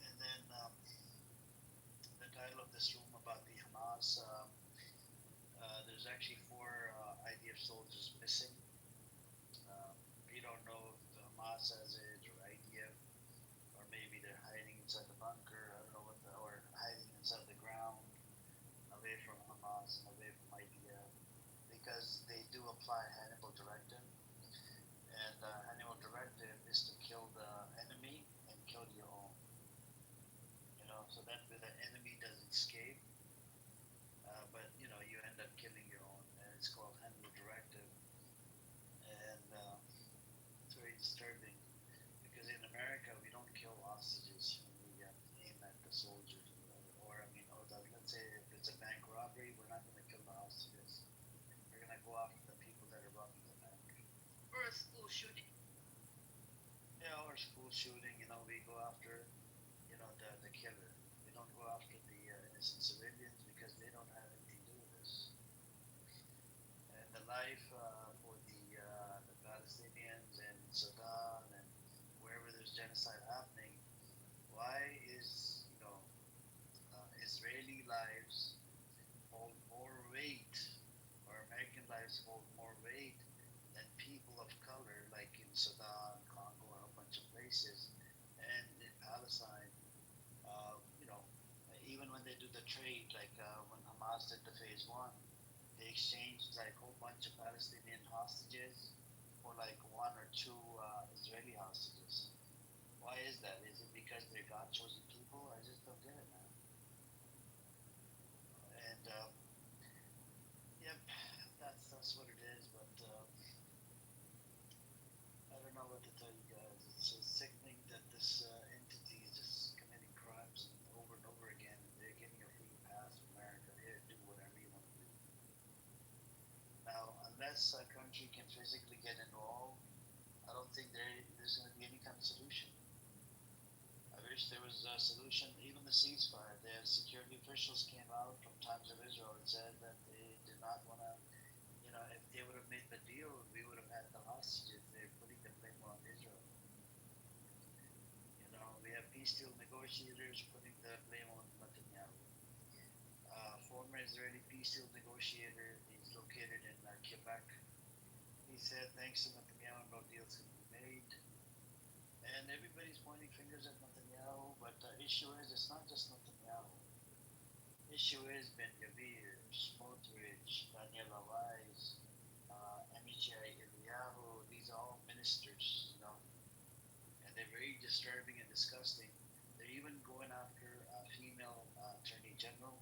And then the title of this room about the Hamas. There's actually 4 IDF soldiers missing. We don't know if the Hamas has it or IDF, or maybe they're hiding inside the bunker. I don't know or hiding inside the ground, away from Hamas and away from IDF, because they do apply Hannibal Directive, and Hannibal Directive is to kill the enemy and kill your own. So that way the enemy doesn't escape, but you end up killing your own, and it's called Hannibal Directive, and it's very disturbing, because in America we don't kill hostages when we aim at the soldiers or whatever. Let's say if it's a bank robbery, we're not going to kill the hostages. We're going to go after the people that are robbing the bank. Or a school shooting. Yeah, or school shooting. We go after, the killer. We don't go after the innocent civilians, because they don't have anything to do with this. And the life for the Palestinians and Sudan and wherever there's genocide happening, why is Israeli lives hold more weight, or American lives hold more weight than people of color, like in Sudan, Congo, and a bunch of places, and in Palestine. Even when they do the trade, like when Hamas did the phase 1, they exchanged like a whole bunch of Palestinian hostages for like one or two Israeli hostages. Why is that? Is it because they're God chosen people? I just don't get it, man. And yep, that's what it is. But I don't know what to tell you guys. It's just sickening that this entity is just committing crimes and over again. And they're getting a free pass from America. Here, do whatever you want to do. Now, unless a country can physically get involved, I don't think there's going to be any kind of solution. I wish there was a solution. Even the ceasefire, the security officials came out from Times of Israel and said that they did not want to, if they would have made the deal, we would have had the hostages. They're putting the blame on Israel. We have peace deal negotiators putting the blame on Netanyahu. Former Israeli peace deal negotiator is located in Quebec. He said, thanks to Netanyahu, no deals can be made. And everybody's pointing fingers at Netanyahu, but the issue is it's not just Netanyahu. Issue is Ben Gavir, Smotrich, Daniel Awais, Amichai Eliyahu. These are all ministers, and they're very disturbing and disgusting. They're even going after a female attorney general.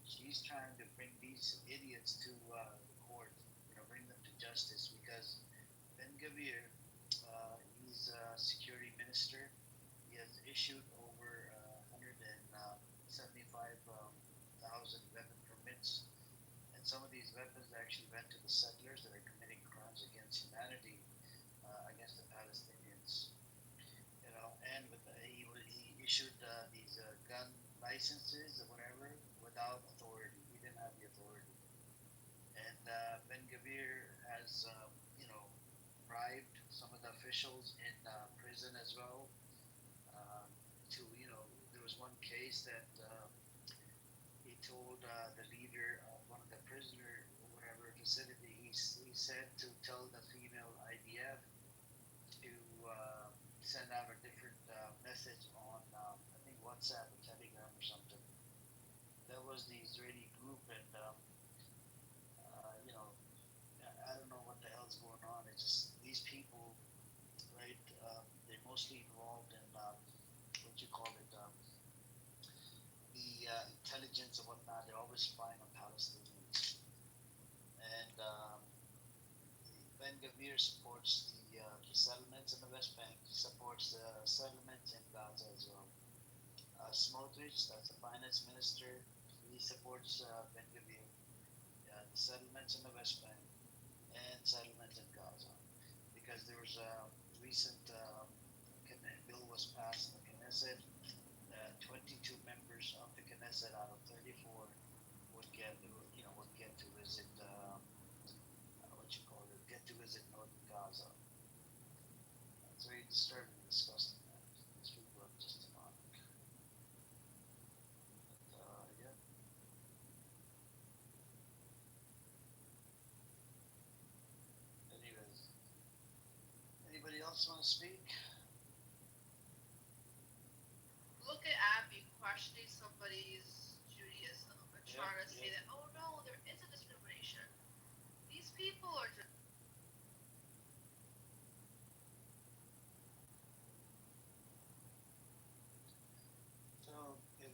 She's trying to bring these idiots to the court, bring them to justice because Ben Gavir, he's a security minister. He has issued over 175,000 weapon permits, and some of these weapons actually went to the settlers that are committing crimes against humanity, against the Palestinians. And he issued these gun licenses or whatever without authority. He didn't have the authority. And Ben Gavir has, bribed some of the officials in prison as well. There was one case that he told the leader of one of the prisoner or whatever facility, he said to tell the female IDF to send out a different message on, I think, WhatsApp or Telegram or something. That was the Israeli group, and I don't know what the hell's going on. It's just these people, right? They're mostly involved in what you call it, the intelligence and whatnot. They're always spying on Palestinians, and Ben Gavir supports the settlements in the West Bank. He supports the settlements in Gaza as well. Smotrich, that's the finance minister, he supports Ben Gavir, the settlements in the West Bank and settlements in Gaza, because there was a recent bill was passed in the Knesset. 22 members of the Knesset out of 34 would get to visit get to visit northern Gaza. It's very disturbing and disgusting. These people are just demonic. But, yeah. Anyways, anybody else want to speak? Look at Abby questioning somebody's Judaism and trying to say that, oh no, there is a discrimination. These people are just. So if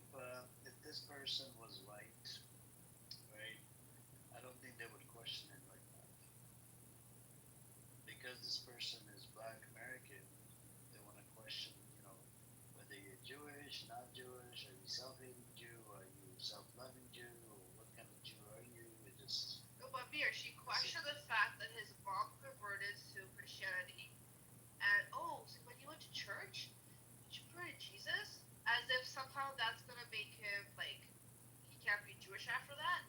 this person was white, right, I don't think they would question it like that. Because this person is Black American, they want to question, whether you're Jewish, not Jewish, are you self-hating Jew, are you self-loving Jew, or what kind of Jew are you? It just. No, but Mir, she questioned the fact that his mom converted to Christianity, and so when he went to church, did you pray to Jesus? As if somehow that's gonna make him like he can't be Jewish after that.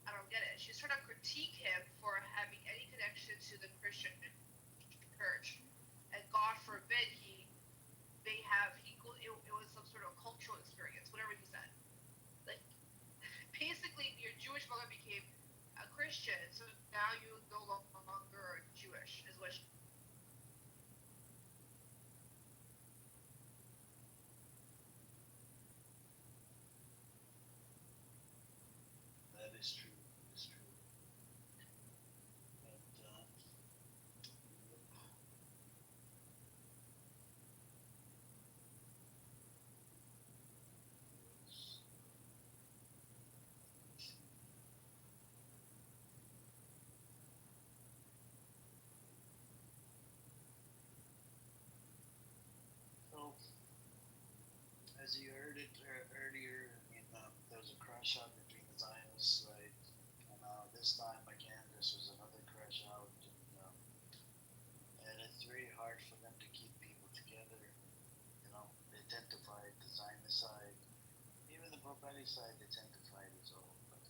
I don't get it. She's trying to critique him for having any connection to the Christian church, and God forbid it was some sort of cultural experience, whatever he said. Like basically, your Jewish mother became a Christian, so now you no longer are Jewish, is what. That is true. That is true. side, even the pro-belly side, they tend to fight as well. But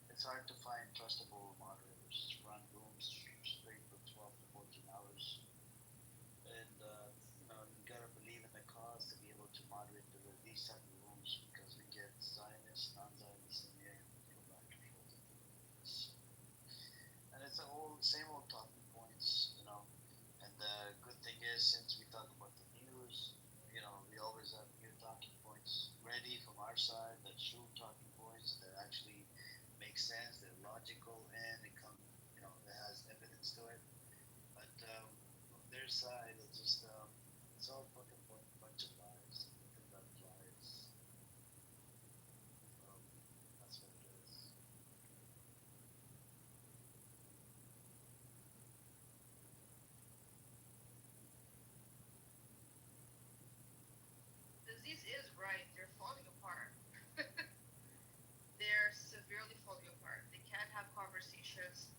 it's hard to find trustable moderators to run rooms straight for 12 to 14 hours. And you gotta believe in the cause to be able to moderate these type of rooms, because we get Zionists, non-Zionists in here, go back and forth. And it's the same old talking points. And the good thing is, since we talk about the news, we always have new talking points ready from our side. The true talking points that actually make sense, they're logical, and it has evidence to it. But their side, it's all fucking bunch of lies, nothing but lies. That's what it is. Disease is right. They're falling apart. They're severely falling apart. They can't have conversations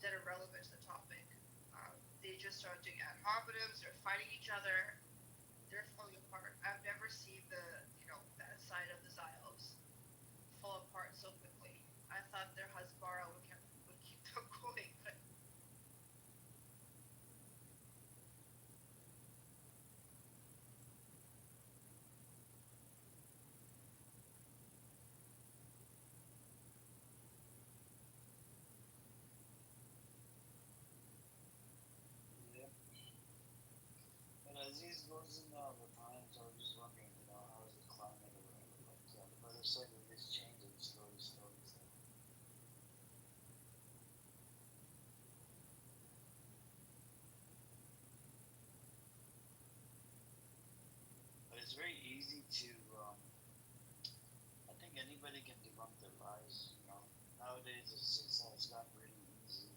that are relevant to the topic. They just start doing ad hominems. They're fighting each other. They're falling apart. I've never seen that side of the Zios fall apart so quickly. I thought their Hasbara would keep them going, but Yep. But as these goes in all the time, so I was just wondering, how is the climate or whatever. But the weather cycle is changing slowly, slowly, slowly. But it's very easy to, I think anybody can debunk their lies. Nowadays it's gotten really easy.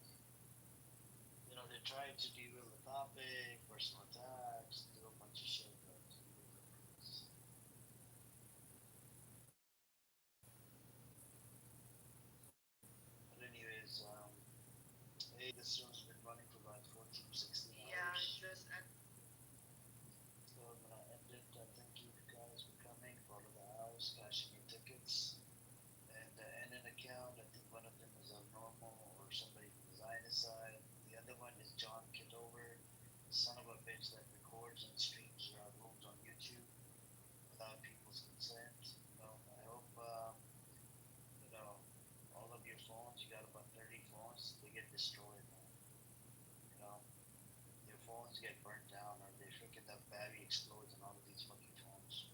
They try to derail the topic, personal attacks, do a bunch of shit. But anyways, hey, this room's been running for about 14, 16 yeah, hours. So I'm gonna end it. Thank you guys for coming. Follow the house, cashing your tickets. And end an account. I think one of them is Abnormal or somebody from the Zionist side. The other one is John Kitover, son of a bitch that records and streams rooms on YouTube without people's consent. I hope all of your phones. You got about 30 phones. They get destroyed, man. Your phones get burnt down, or they freaking the battery explodes on all of these fucking phones.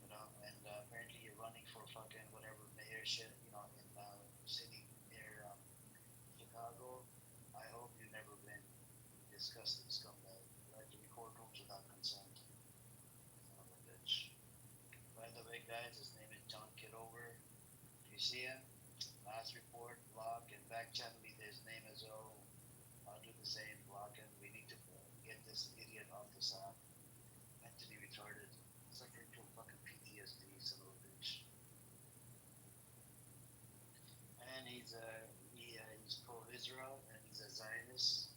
And apparently you're running for fucking whatever mayor shit, in city near Chicago. I hope you never been disgusting scumbag. You like to record rooms without consent. Son of a bitch. By the way, guys, his name is John Kitover. If you see him, last report, block, and back channel me his name as well. I'll do the same, block him. We need to get this idiot off this app. Mentally retarded. Suffering from fucking PTSD, son of a bitch. And he's pro-Israel, and he's a Zionist.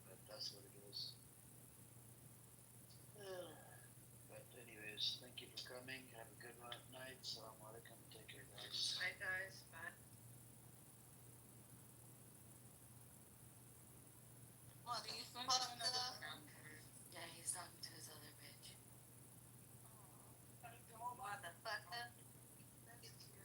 But that's what it is. But anyways, thank you for coming. Have a good night. Salam alaikum. Take care, guys. bye guys, bye. Motherfucker. Yeah, he's talking to his other bitch. Motherfucker. That's cute.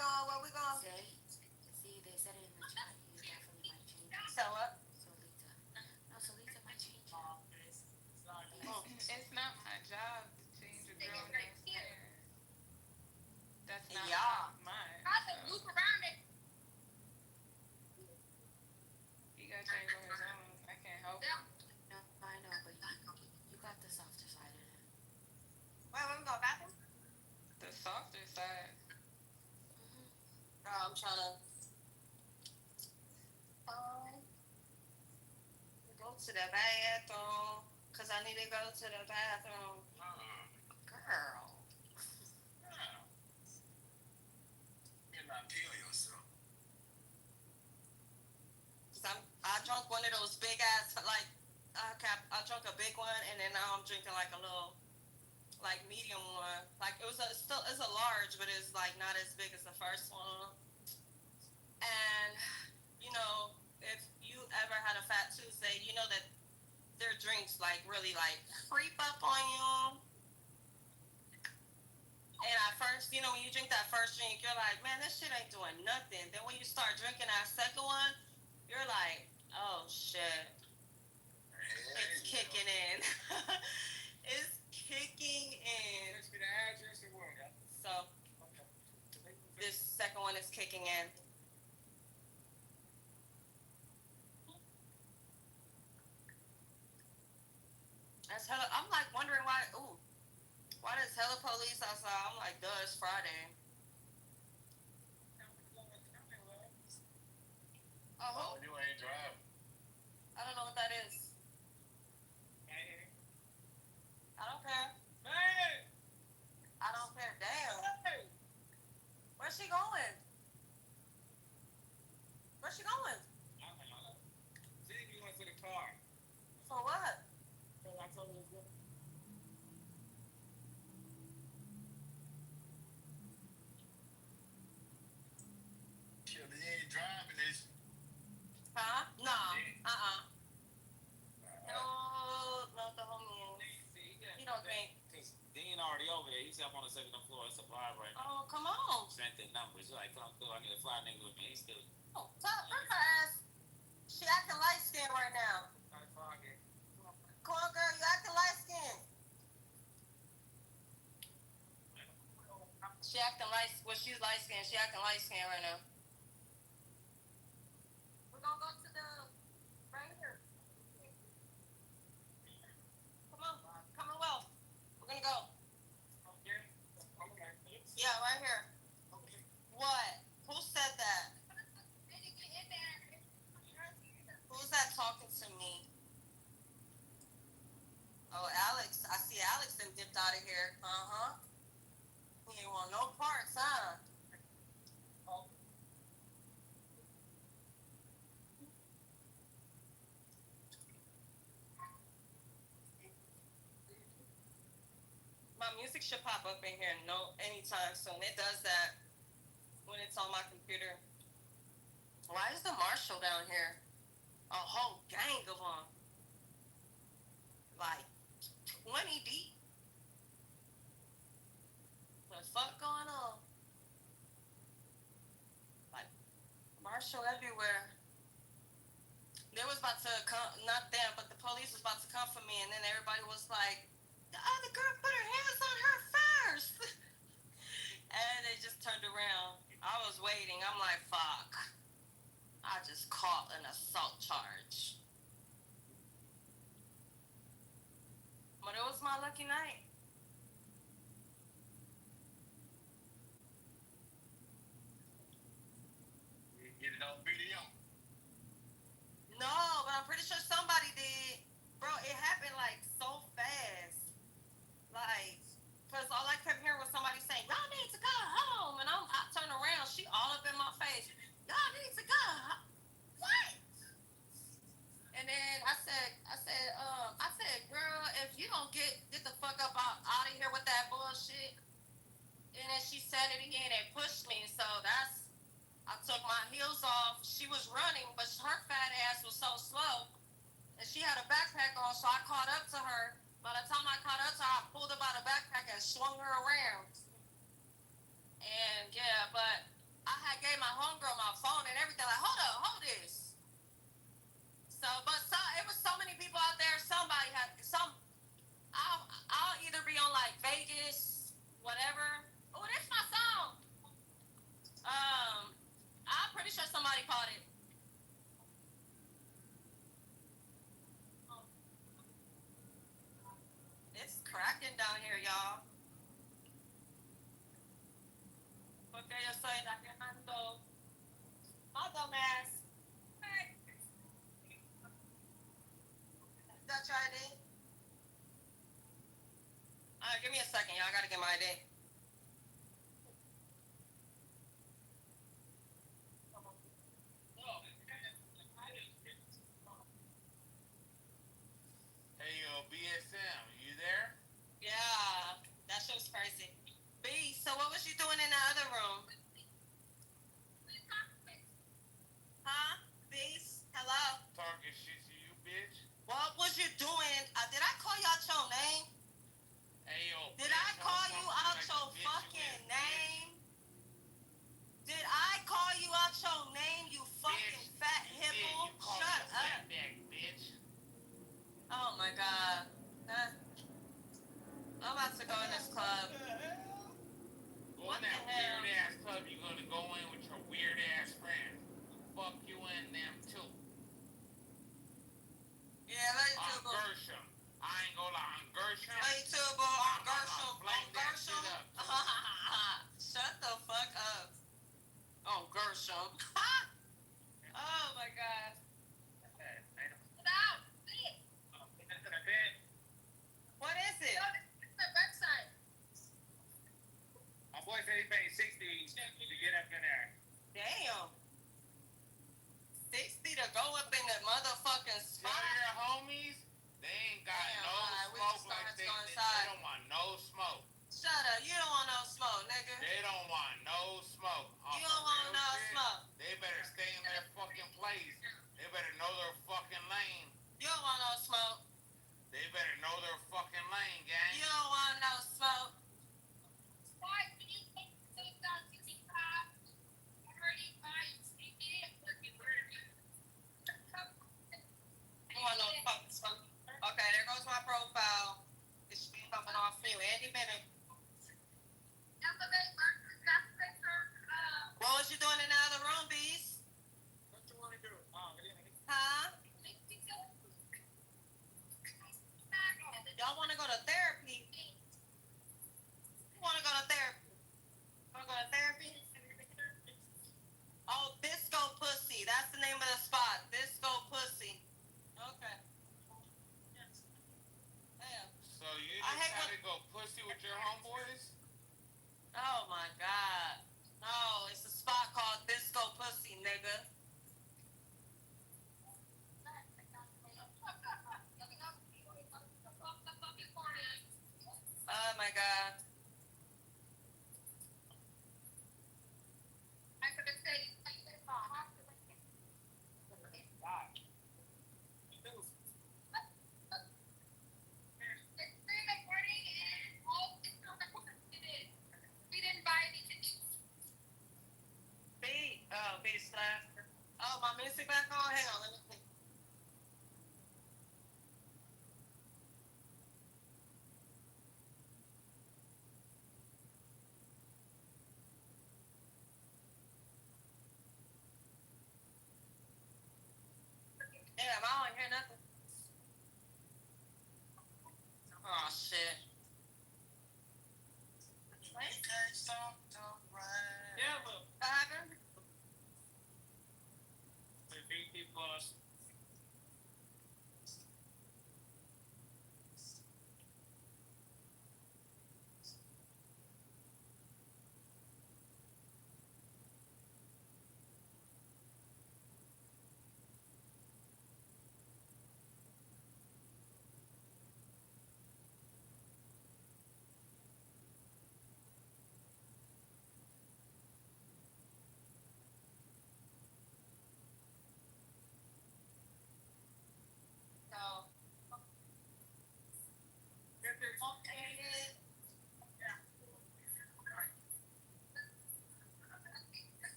going? Where we going? See, they said it in the chat. You definitely might change it. So what? Solita might change it. It's not my job to change a girl name's hair. That's not Yeah. mine. Loop around it. He got changed on his own. I can't help him. No, I know, but you got the softer side in it. Where we going? Bathroom? The softer side. I'm trying to go to the bathroom because I need to go to the bathroom. Girl. You not peel yourself. I drunk one of those big ass, like, I drunk a big one and then now I'm drinking like a little, like medium one. Like it's a large, but it's like not as big as the first one. And you know, if you ever had a Fat Tuesday, you know that their drinks like really like creep up on you. And at first, you know, when you drink that first drink, you're like, man, this shit ain't doing nothing. Then when you start drinking that second one, you're like, oh shit, it's kicking in. It's kicking in. So this second one is kicking in. That's hella. I'm like wondering why. Ooh, why there's hella police outside? I'm like, duh, it's Friday. Oh, You ain't driving. I don't know what that is. I don't care. Hey! I don't care. Damn. Where's she going? Where's she going? I don't know. See if you went to the car. For what? I told her to go. Shit, you ain't driving this. Huh? No. No, the homie. He don't drink. Because Dean already over there. He's up on the second floor. It's a vibe right now. Oh, come on. Sent the numbers. He's like, come through. I need a fly nigga with me. He's still. Oh, bring her ass. She acting light skinned right now. Come on, girl. You acting light skinned. She acting light. Well, she's light skinned. She acting light skinned right now. We're gonna go to the right here. Come on, Commonwealth. We're gonna go. Yeah, right here. What? Who said that? Who's that talking to me? Oh, Alex. I see Alex then dipped out of here. Uh-huh. He ain't want no parts, huh? My music should pop up in here anytime soon. It does that when it's on my computer. Why is the marshal down here? A whole gang of them. Like 20 deep. What the fuck going on? Like marshal everywhere. They was about to come, not them, but the police was about to come for me, and then everybody was like, the other girl put her hands on her first. And they just turned around. I was waiting. I'm like, fuck. I just caught an assault charge. But it was my lucky night. You get it on video. No, but I'm pretty sure somebody did. Bro, it happened like so fast. Like, because all I kept hearing was somebody saying, y'all need to go home. And I turned around, she all up in my face. Y'all need to go. What? And then I said, girl, if you don't get the fuck up out of here with that bullshit. And then she said it again and pushed me. So I took my heels off. She was running, but her fat ass was so slow. And she had a backpack on, so I caught up to her. By the time I caught up to her, I pulled her by the backpack and swung her around. And yeah, but everything. Like, hold this. So, but it was so many people out there. Somebody had some. I'll either be on like Vegas, whatever. Oh, that's my song. I'm pretty sure somebody caught it. It's cracking down here, y'all. Porque yo soy la que mando. My dumbass. That's your ID? Alright, give me a second, y'all. I gotta get my ID. Hey, yo, BSM, you there? Yeah, that shit was crazy. B, so what was you doing in the other room? Huh? Beast? Hello? Talking shit to you, bitch. What was you doing? Did I call you out your name? Hey, yo, Did bitch, I call you out like your bitch fucking you name? Did I call you out your name, you fucking bitch, fat you did. hippo? You called Shut me a up. fatback, bitch. Oh my god. I'm about to go in this club. Go What in that the hell? weird ass club you're gonna go in with your weird ass friends. Fuck you and them too. Yeah, lady On Tubo. Gershom. I ain't gonna lie, on Gershom. Lady Tubo, on Gershom. Flame On that Gershom. shit up. Shut the fuck up. On Gershom. Oh my god. What is it? My boy said he paid 60 to get up in there. Damn. 60 to go up in the motherfucking spot. Tell your homies they ain't got Damn, no alright, we smoke just like started to they go inside. don't want no smoke. Shut up. You don't want no smoke, nigga. They don't want no smoke. You don't want no smoke. They better stay in their fucking place. They better know their fucking lane. You don't want no smoke. They better know their fucking lane, gang. You don't want no smoke. You want no fucking smoke. Okay, there goes my profile. It should be popping off for you any minute. What was you doing in the other room, Beast? What you want to do? Huh? Y'all want to go to therapy? You want to go to therapy? Want to go to therapy? Oh, Disco Pussy. That's the name of the spot. Disco Pussy. Okay. Damn. So you decided to go pussy with your homeboys? Oh my god. No, it's a spot called Disco Pussy, nigga. Oh my god. Beast left. Oh, my music back on? Hang on, let me see. Damn, I don't hear nothing. Oh shit. Yeah, but what happened? Plus.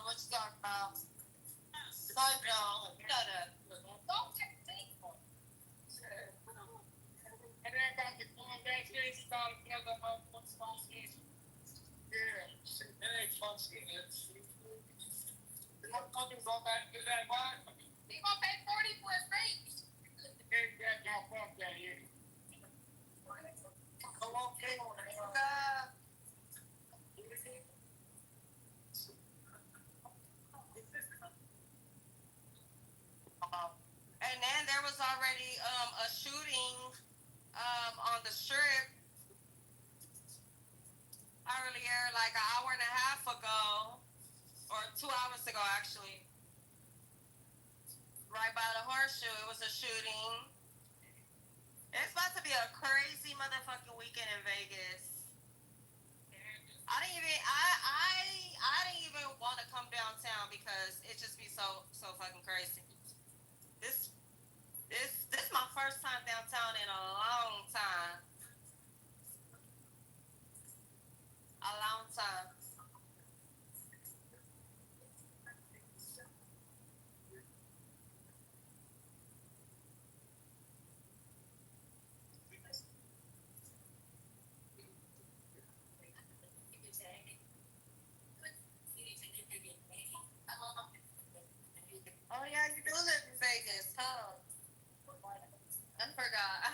know what you talking about. No, shut up. And then got the going back there, she got another funky. Yeah, shit, that ain't funky. I'm talking about that, is that what? You gonna pay 40 for a steak? Ain't that y'all fuck that here? Come on, come on. And then there was already a shooting on the strip earlier, like an hour and a half ago, or 2 hours ago actually, right by the horseshoe. It was a shooting. It's about to be a crazy motherfucking weekend in Vegas. I didn't even want to come downtown because it just be so fucking crazy. This my first time downtown in a long time. A long time. Oh yeah, you do live in Vegas, huh? I forgot.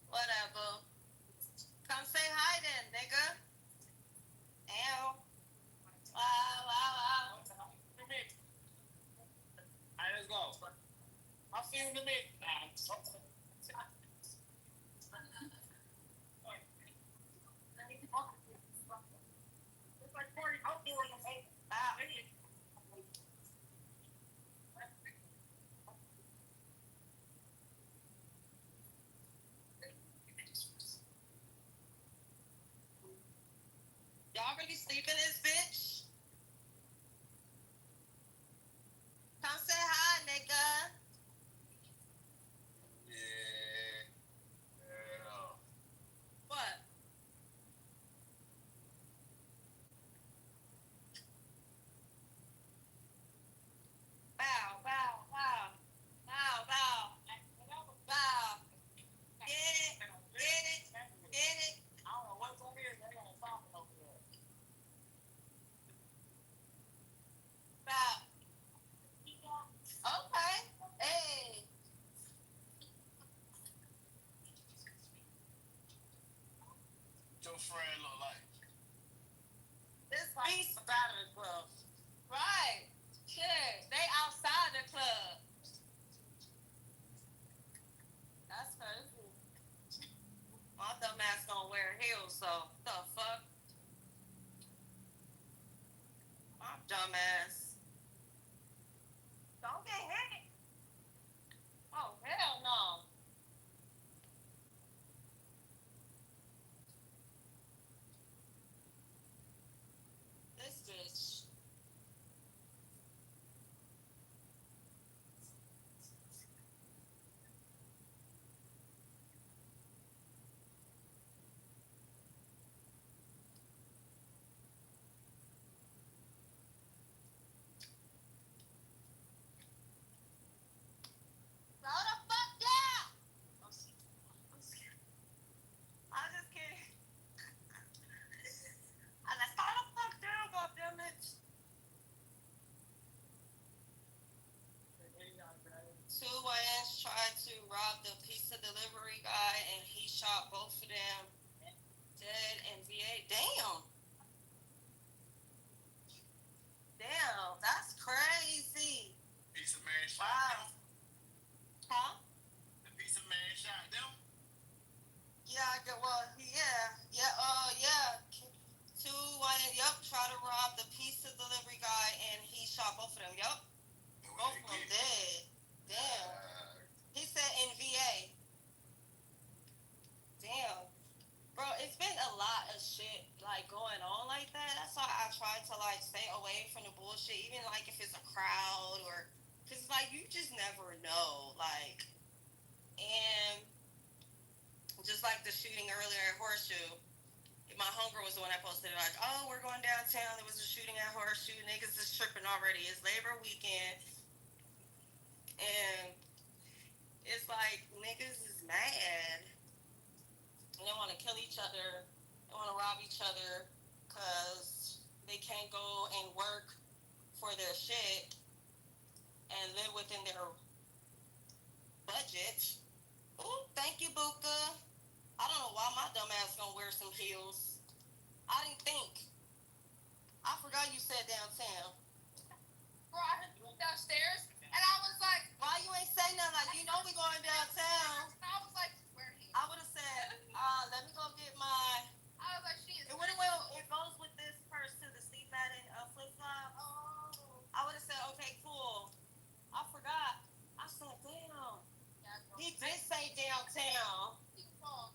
Whatever. Come say hi then, nigga. Ow. Wow, wow, wow. Alright, let's go. I'll see you in the mix. It's like party outdoors. Wow. Y'all really sleep in this bitch? Come say hi, nigga. Yeah. What? Bow, bow, bow. Bow, bow. Bow. Get it, get it, get it. I don't know what's over here. They got a fountain over there. Bow. Okay. Hey. Your friend look like. This beast out of the club. Right. Shit. They outside the club. That's crazy. My dumb ass don't wear heels, so the fuck? My dumb ass. Don't get hit. Oh, hell no. This bitch. Slow the fuck down. I'm scared. I just kidding. I just slow the fuck down, goddammit. Two YNs tried to rob the pizza delivery guy and he shot both of them dead in VA. Damn. Damn, that's crazy. Piece of man shot Wow. them. Huh? The piece of man shot them. Yeah, I get well, yeah. Two YN, tried to rob the pizza delivery guy and he shot both of them, Both of them dead. Damn. He said in VA. Damn. Bro, it's been a lot of shit like going on like that. That's why I try to like stay away from the bullshit, even like if it's a crowd or because like you just never know. Like, and just like the the shooting earlier at Horseshoe. My homegirl was the one that posted it, like, oh, we're going downtown. There was a shooting at Horseshoe. Niggas is tripping already. It's Labor weekend. And it's like niggas is mad. And they want to kill each other. They want to rob each other because they can't go and work for their shit and live within their budget. Ooh, thank you, Buka. I don't know why my dumb ass gonna wear some heels. I didn't think. I forgot you said downtown. Bro, I had to move downstairs, and I was like, why you ain't say nothing? Like, you know we going downtown. I was like, where he? I would have said, let me go get my. I was like, she is. It goes with this purse to the sleep mat and flip flop. Oh. I would have said, okay, cool. I forgot. I said, damn. Yeah, He did say downtown.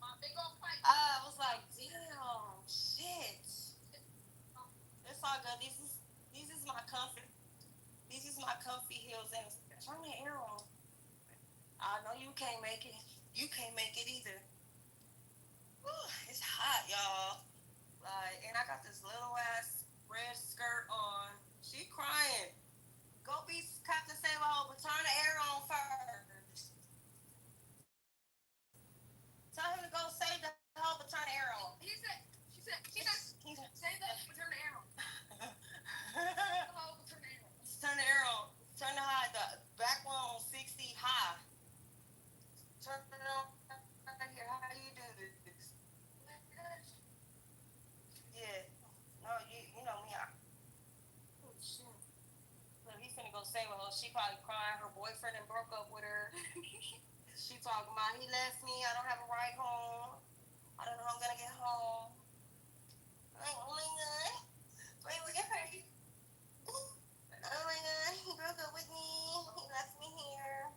My big old fight. I was like, damn, shit. It's all good. These is my comfy. These is my comfy heels and turn the air on. I know you can't make it. You can't make it either. Whew, it's hot, y'all. Like, and I got this little ass red skirt on. She crying. Go be Captain Save-All, but turn the air on first. Tell him to go save the hell, but turn the air on. She said, say that, but turn the air on. Turn the air on. Turn the high, the back one on 60 high. Turn it on right here. How do you do this? Yeah. No, you know me. Oh, shit. Look, he's finna go save her. She probably crying. Her boyfriend and broke up with her. She talking about, he left me. I don't have a ride home. I don't know how I'm gonna get home. Like, oh my god. Wait, look at her. Oh my god, he broke up with me. He left me here.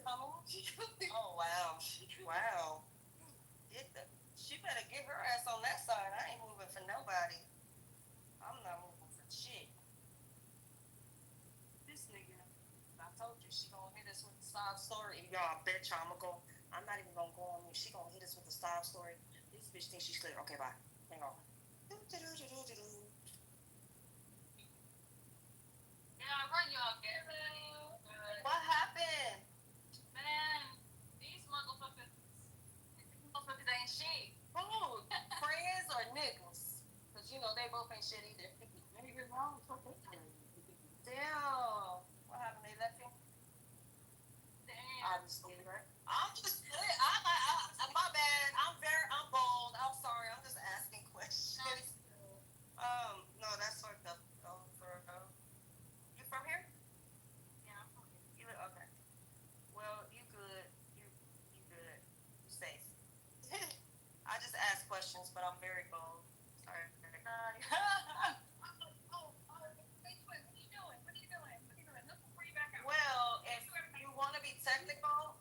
Oh wow. Wow. She better get her ass on that side. I ain't moving for nobody. I'm not moving for shit. This nigga, I told you she gonna hit us with the sob story. Y'all, I bet you I'm not even gonna go on mute. She gonna hit us with the sob story. This bitch thinks she's clear. Okay, bye. Hang on. Yeah, run y'all get What happened? Man, these motherfuckers ain't shit. Who? Friends or niggas? Cause you know they both ain't shit either. Niggas wrong. Damn. What happened? They left you? Damn. Obviously, right? I'm just my bad. I'm bold. I'm sorry. I'm just asking questions. No, that's sort of you from here? Yeah, I'm from here. You okay? Well, you good. You good. You safe. I just ask questions, but I'm very bold. Sorry. Well, if you want to be technical,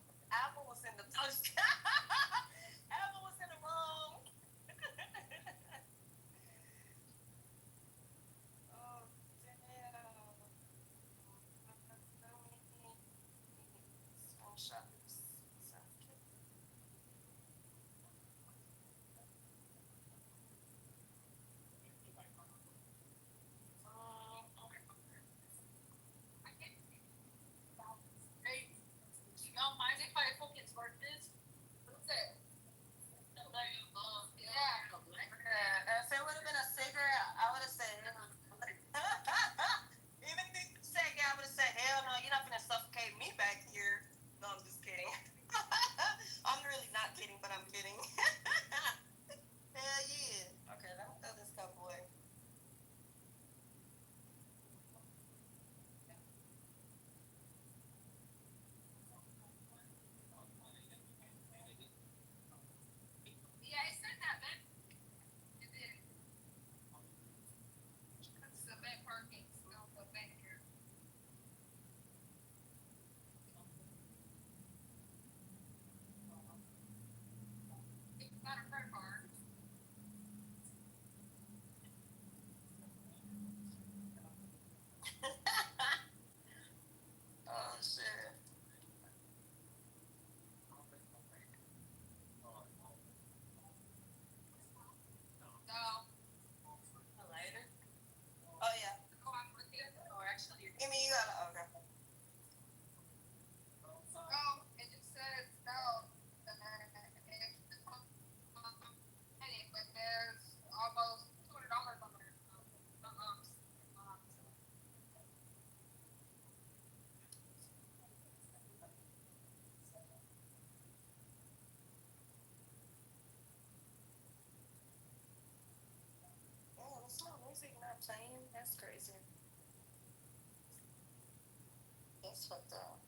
It's fucked up.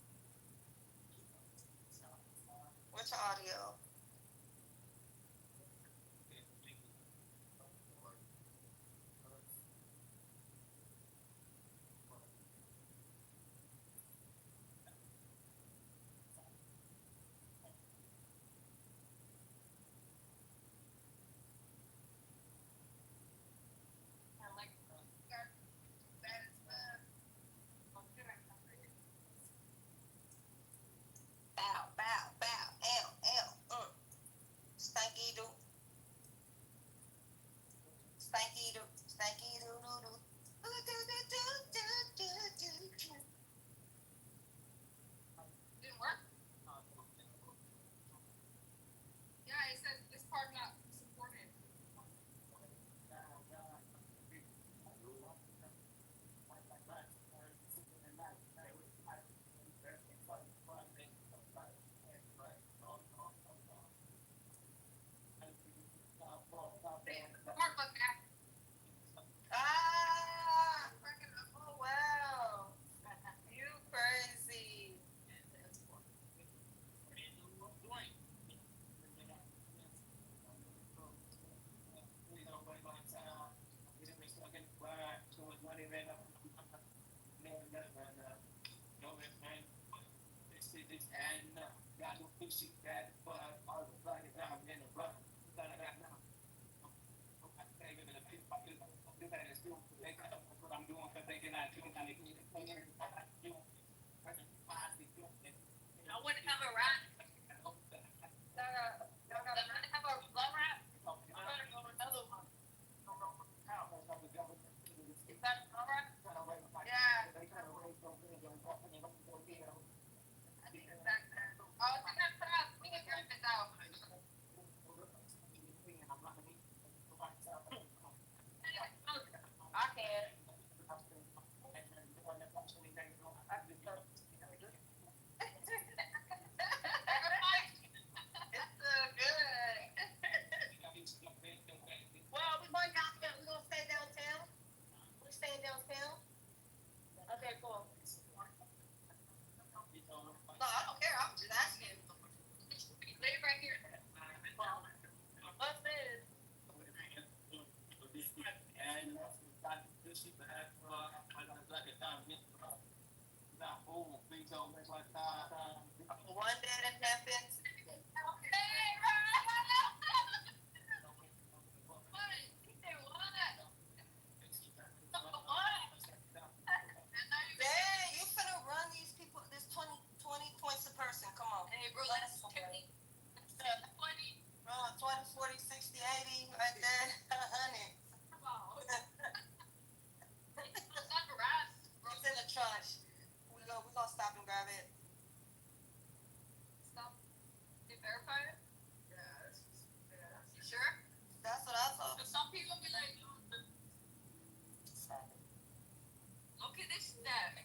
What's your audio? Bow, bow, bow, stanky doo, stanky doo, stanky doo doo doo. Doo doo doo doo doo doo doo. Didn't work? Yeah, it says this part not supported. Mark was back. Ah! Oh wow! You crazy! I wouldn't have a rat. Y'all gotta have a blow rat. I'm gonna go another one. Is that a blow rat? Yeah. I think it's back there. Oh, I think that's out. I think it's good if it's out. I can. It's good. Well, we might not. We gonna stay downtown. We staying downtown. Okay, cool. No, I don't care. I'm just asking. Live right here. What's this? One day that happens. Dang, you finna run these people. This 20 points a person. Come on. Hey, bro, that's 20. 20, 40, 60, 80, right there. 100. Come on. It's not a rat. It's in the trash. We gonna stop and grab it. Stop. You verify it? Yeah. You sure? That's what I thought. But some people be like, look at this snap.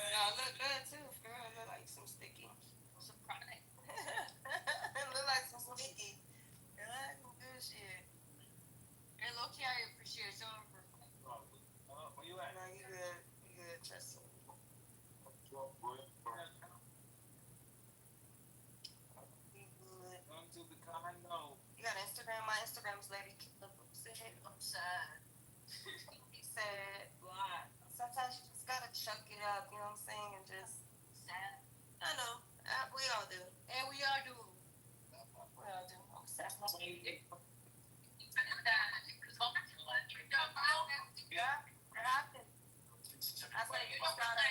Yeah, look good too, girl. Look like some sticky. Some chronic. Look like some sticky. Look like some good shit. Hey, low-key, I appreciate it. Where you at? No, you good. You good. Trust me. You good. You got Instagram? My Instagram's Lady Kitover. I'm sad. He said, why? Sometimes you just gotta chuck it up, you know what I'm saying? And just, Sad. I know. We all do. And we all do. We all do. I'm sad. Yeah, it happened. I said, you just gotta.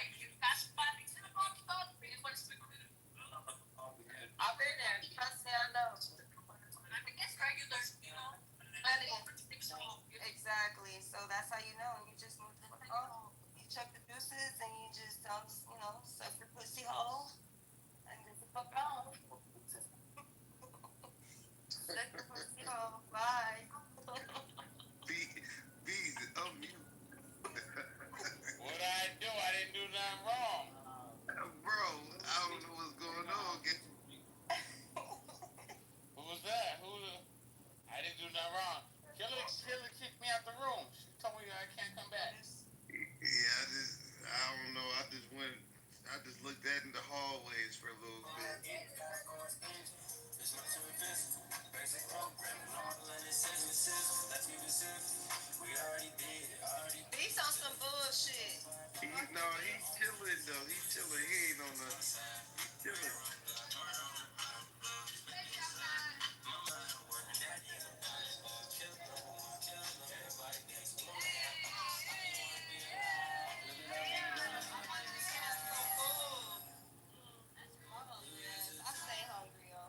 I've been there. Trust me, I know. Exactly. So that's how you know. You just move the fuck on. You check the deuces and you just suck your pussy hole and get the fuck on. Suck your pussy hole. Bye. Bees, unmute. What I do? I didn't do nothing wrong. Bro, I don't know what's going on. Who was that? Who? no, he's chilling though. He's chilling. He ain't on the. He's chilling. I stay hungry, yo.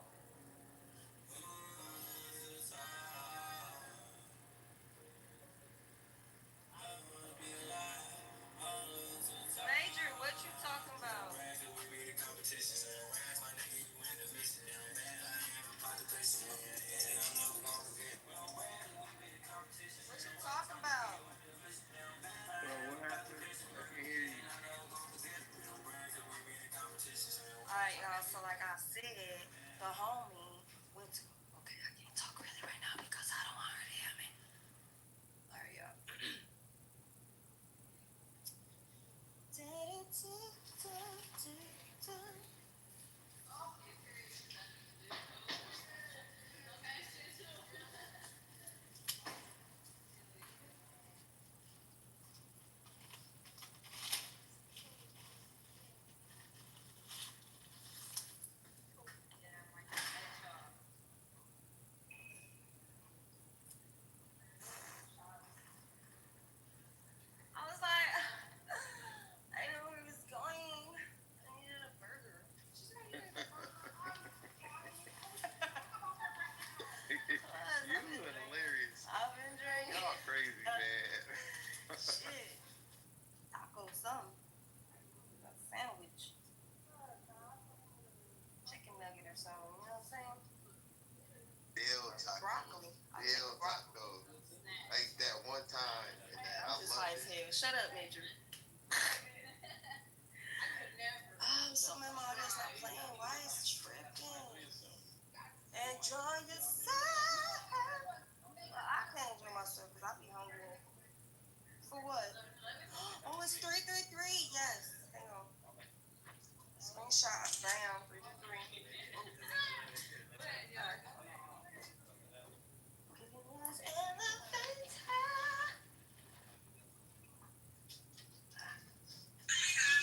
Major, what you talking about? What you talking about? Bro, what happened? I can hear you. Alright, y'all, so like I said, the homie went to. Okay, I can't talk really right now because I don't want her to hear me. Hurry up. I was like, I didn't know where he was going. I needed a burger. You are hilarious. I've been drinking. Y'all crazy, man. Shit. Taco something. A sandwich. Chicken nugget or something, you know what I'm saying? Bill taco. Broccoli. Bill taco. Like that one time. And I I'm just high as hell. Shut up, Major. So my mom is not playing. Why is tripping? Enjoy yourself. Well, I can't enjoy myself because I be hungry. For what? Oh, it's 333. Yes. Hang on. Screenshot. Bam. 333. Alright.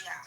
Yeah.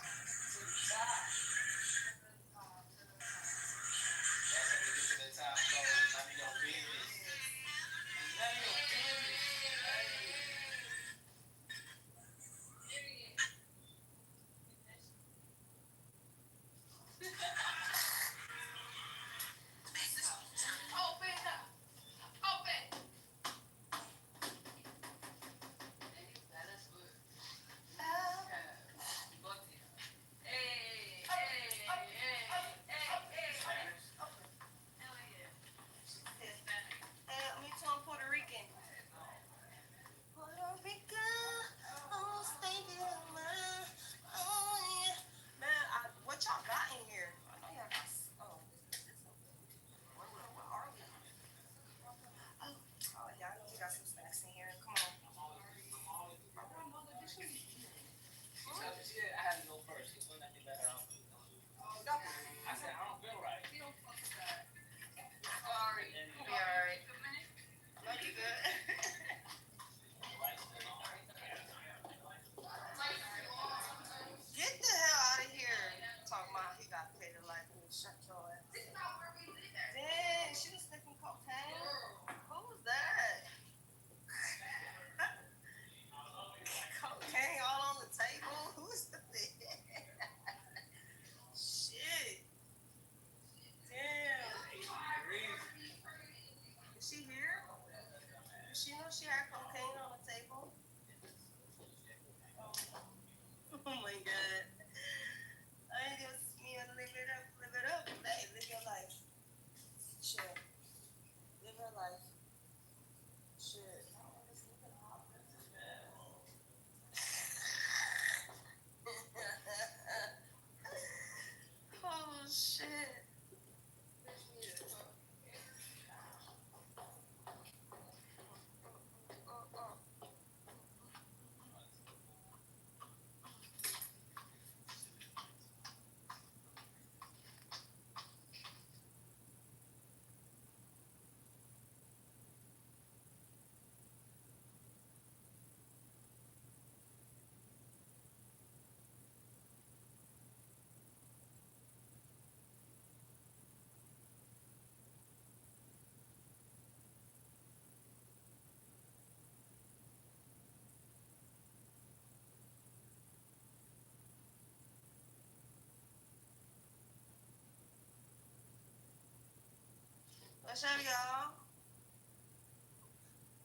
show y'all.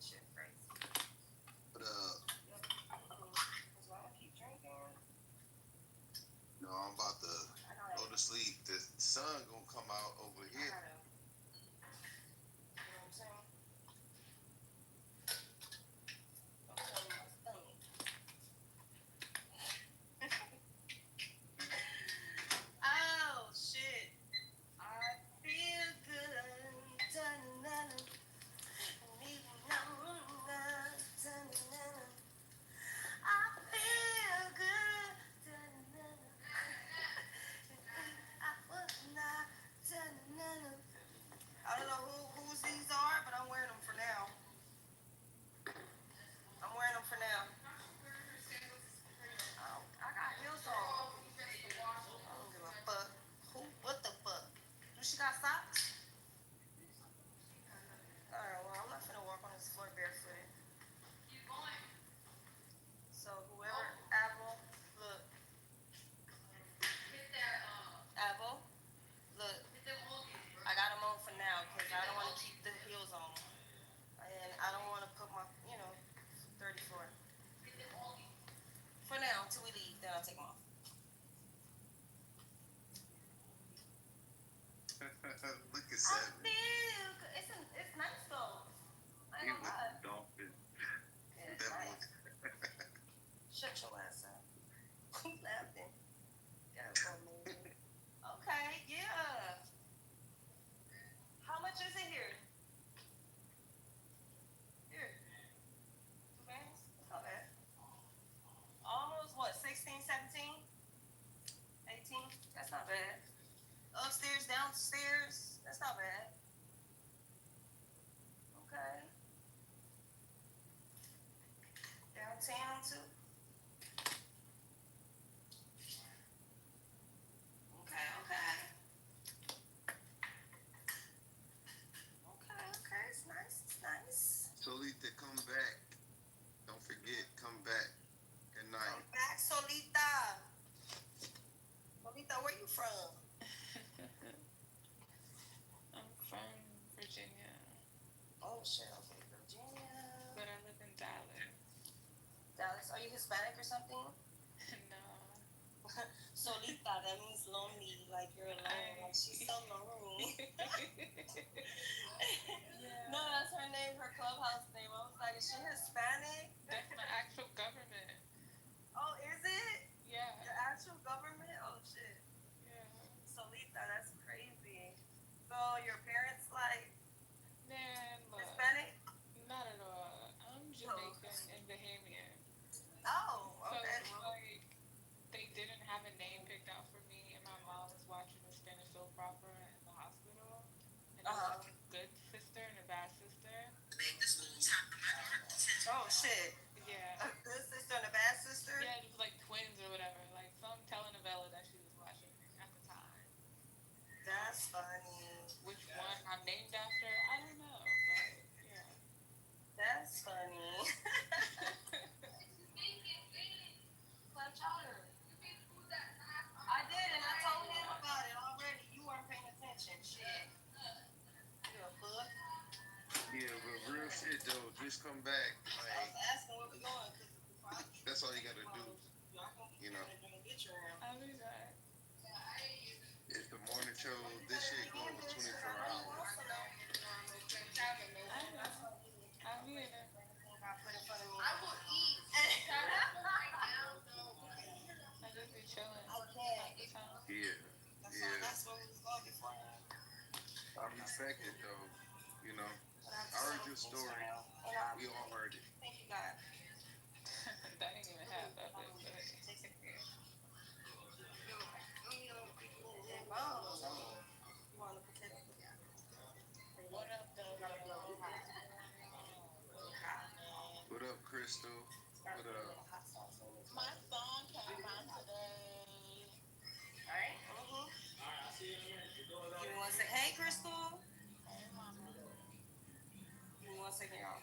Shit crazy. But Cause why I keep drinking? no, I'm about to go to sleep. The sun gonna come out over here. You know what I'm saying? Don't tell me my stomach. Oh shit. I feel good. Dun-dun-dun. Dun-dun-dun. I feel good. Dun-dun-dun. Dun-dun-dun. I don't know whose these are, but I'm wearing them for now. I'm wearing them for now. Oh, I got heels on. I don't give a fuck. Who? What the fuck? Do she got socks? Alright, well, I'm not gonna walk on this floor barefooted. So whoever, Apple, look. Apple, look. I got them on for now because I don't want to keep the heels on. And I don't want to put my, 34. For now, until we leave, then I'll take them off. Look at Seven. It's nice though. I He ain't was gonna lie. dumping. Yeah, it's That nice. Shut your ass up. Who's laughing? Okay, yeah. How much is it here? Here. 2 bands? That's not bad. Almost what, 16, 17? 18? That's not bad. Upstairs, downstairs, that's not bad. Okay. Downtown too. Okay, okay. Okay, it's nice, it's nice. Solita, come back. Don't forget, come back. Good night. Come back, Solita. Solita, where you from? I'm from Virginia. Oh shit, okay, Virginia. But I live in Dallas. Dallas, are you Hispanic or something? No. Solita, that means lonely, like you're alone. Like she's so lonely. Yeah. No, that's her name, her clubhouse name. I was like, is she Hispanic? That's my actual government. Oh, is it? Yeah. Your actual government? Oh shit. Yeah. Solita, that's crazy. So your parents like Man, look. Hispanic? Not at all. I'm Jamaican and Bahamian. Oh, So okay. it's like they didn't have a name picked out for me, and my mom was watching a Spanish soap opera in the hospital, and it was like a good sister and a bad sister. Oh shit. Yeah. A good sister and a bad sister? Yeah, it was like twins or whatever, like some telenovela that she was watching at the time. That's funny. Which one I'm named after, I don't know, but yeah. That's funny. I did, and I told him about it already. You weren't paying attention. Shit. You a fuck? Yeah, but real shit though, just come back. I was Like, asking where we going, because that's all you gotta do. You know, I'll be back. it's the morning show. This shit goes 24 hours. I'll be in it. I will eat. I just be chilling. Yeah, yeah. That's where we was going before. I respect it though. You know, I heard your story. We all heard it. Thank you, God. That ain't even half of it, but What up, though? What up, Crystal? What up? My song came out today. Alright. You want to say hey, Crystal? Hey, mama. You want to say hey, y'all?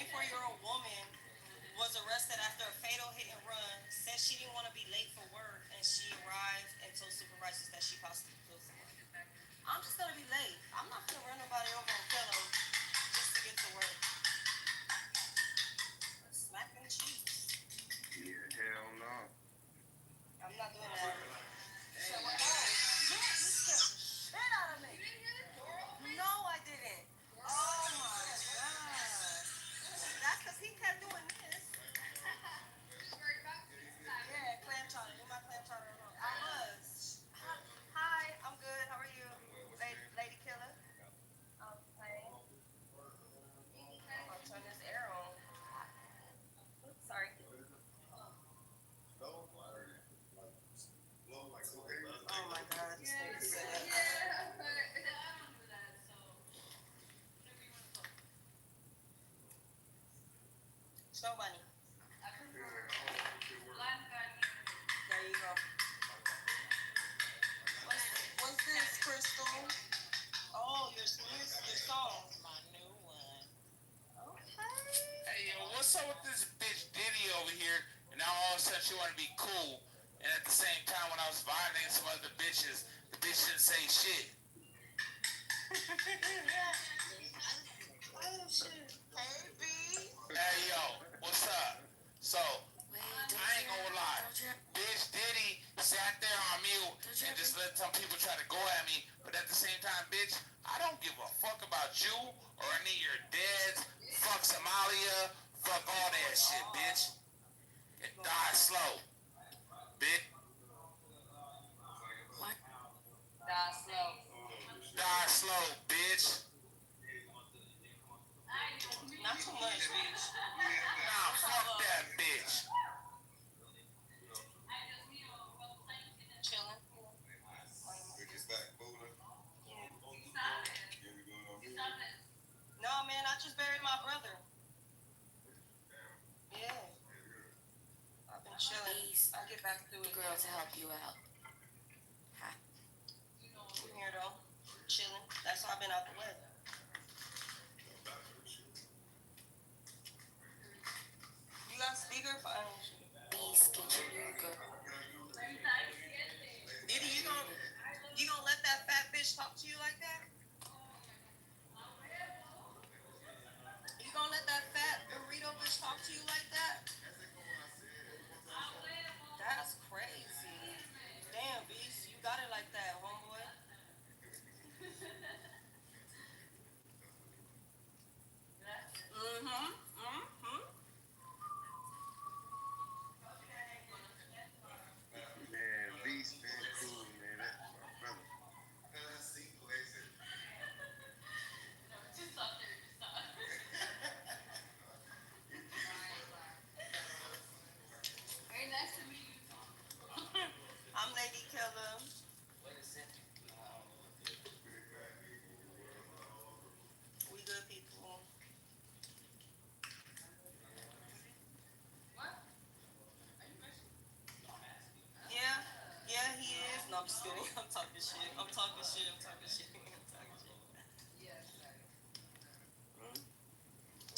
24-year-old woman was arrested after a fatal hit and run. Said she didn't want to be late for work, and she arrived and told supervisors that she possibly killed someone. I'm just gonna be late. I'm not gonna run nobody over and kill them just to get to work. Smack them cheeks. Yeah, hell no. I'm not doing that. So what? You scared the shit out of me. No, I didn't. Oh my god. That's because he kept doing this. Yeah, clam chowder. Do my clam chowder alone. I was. Hi, I'm good. How are you? Lady killer. Okay. I'll turn this air on. Oops, sorry. Oh my god, this thing is sick. Snow bunny. There you go. What's this, Crystal? Oh, your song. My new one. Okay. Hey, yo, what's up with this bitch Diddy over here? And now all of a sudden she want to be cool. And at the same time, when I was violating some other bitches, the bitch didn't say shit. Oh shit. Hey, B. Hey, yo, what's up? So, I ain't gonna lie. Bitch Diddy sat there on mute and just let some people try to go at me. But at the same time, bitch, I don't give a fuck about you or any of your dads. Fuck Somalia. Fuck all that shit, bitch. And die slow. Bitch. What? Die slow. Die slow, bitch. Not too much, bitch. Nah, fuck that bitch. Chilling. No, man, I just buried my brother. Yeah. I've been chilling. I'll get back to it. Girl to help you out. I'm here though. Chilling. That's why I've been out the way. You got speaker for Beast, get your new girl. Diddy, you gonna let that fat bitch talk to you like that? You gonna let that fat burrito bitch talk to you like that? That's crazy. Damn, Beast, you got it like that, homeboy. Man, Beast been cool, man. That's my brother. Very nice to meet you. I'm Lady Killer. We good people. What? Yeah, he is. No, I'm just kidding. I'm talking shit. I'm talking shit.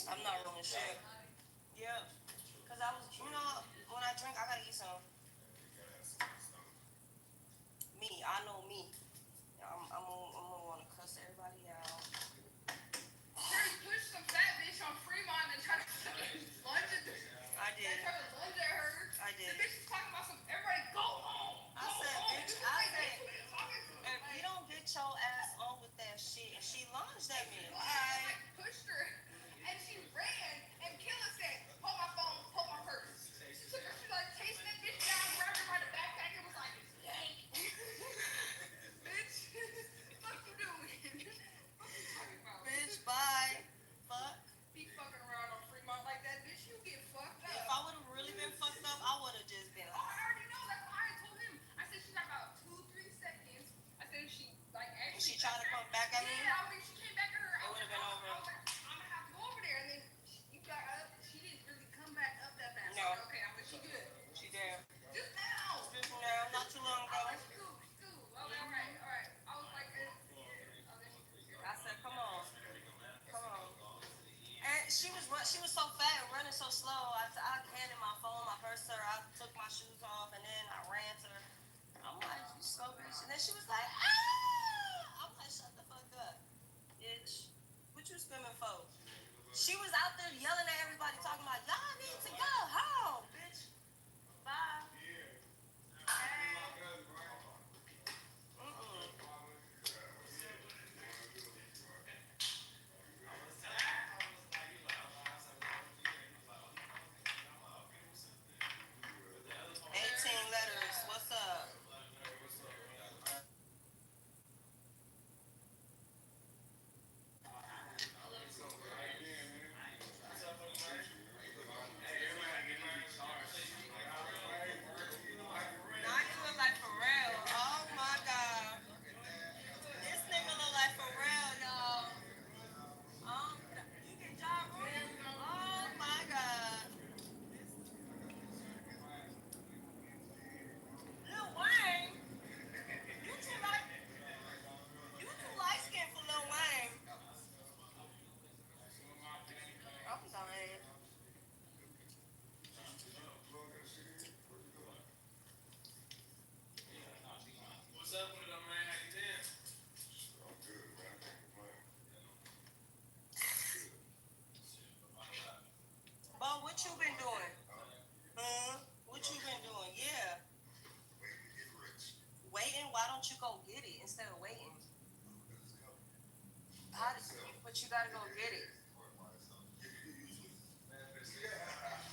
I'm not rolling shit. Yeah. Cause I was, when I drink, I gotta eat some. Me, I know me. I'm gonna wanna cuss everybody out. Sure, you pushed some fat bitch on Fremont and tried to lunge at her. I did. Tried to lunge at her. I did. The bitch was talking about some, everybody go home. I said, bitch, if you don't get your ass on with that shit, and she lunged at me. I pushed her, and she ran, and Killer said, hold my phone, hold my purse. She took her, she like chasing that bitch down And she was like, ah! I'm like, shut the fuck up, bitch. What you screaming for? She was out there yelling at everybody, talking about, y'all need to go home, bitch. Bye. Mm-mm. 18 letters. What's up? Now you look like Pharrell. Oh my god. This nigga look like Pharrell, y'all. You get Ja Rule? Oh my god. Lil Wayne? You too light. You too light skinned for Lil Wayne. I'm sorry. What's up with them, man? How you doing? Bo, what you been doing? Huh? What you been doing? Yeah. Waiting? Why don't you go get it instead of waiting? But you gotta go get it.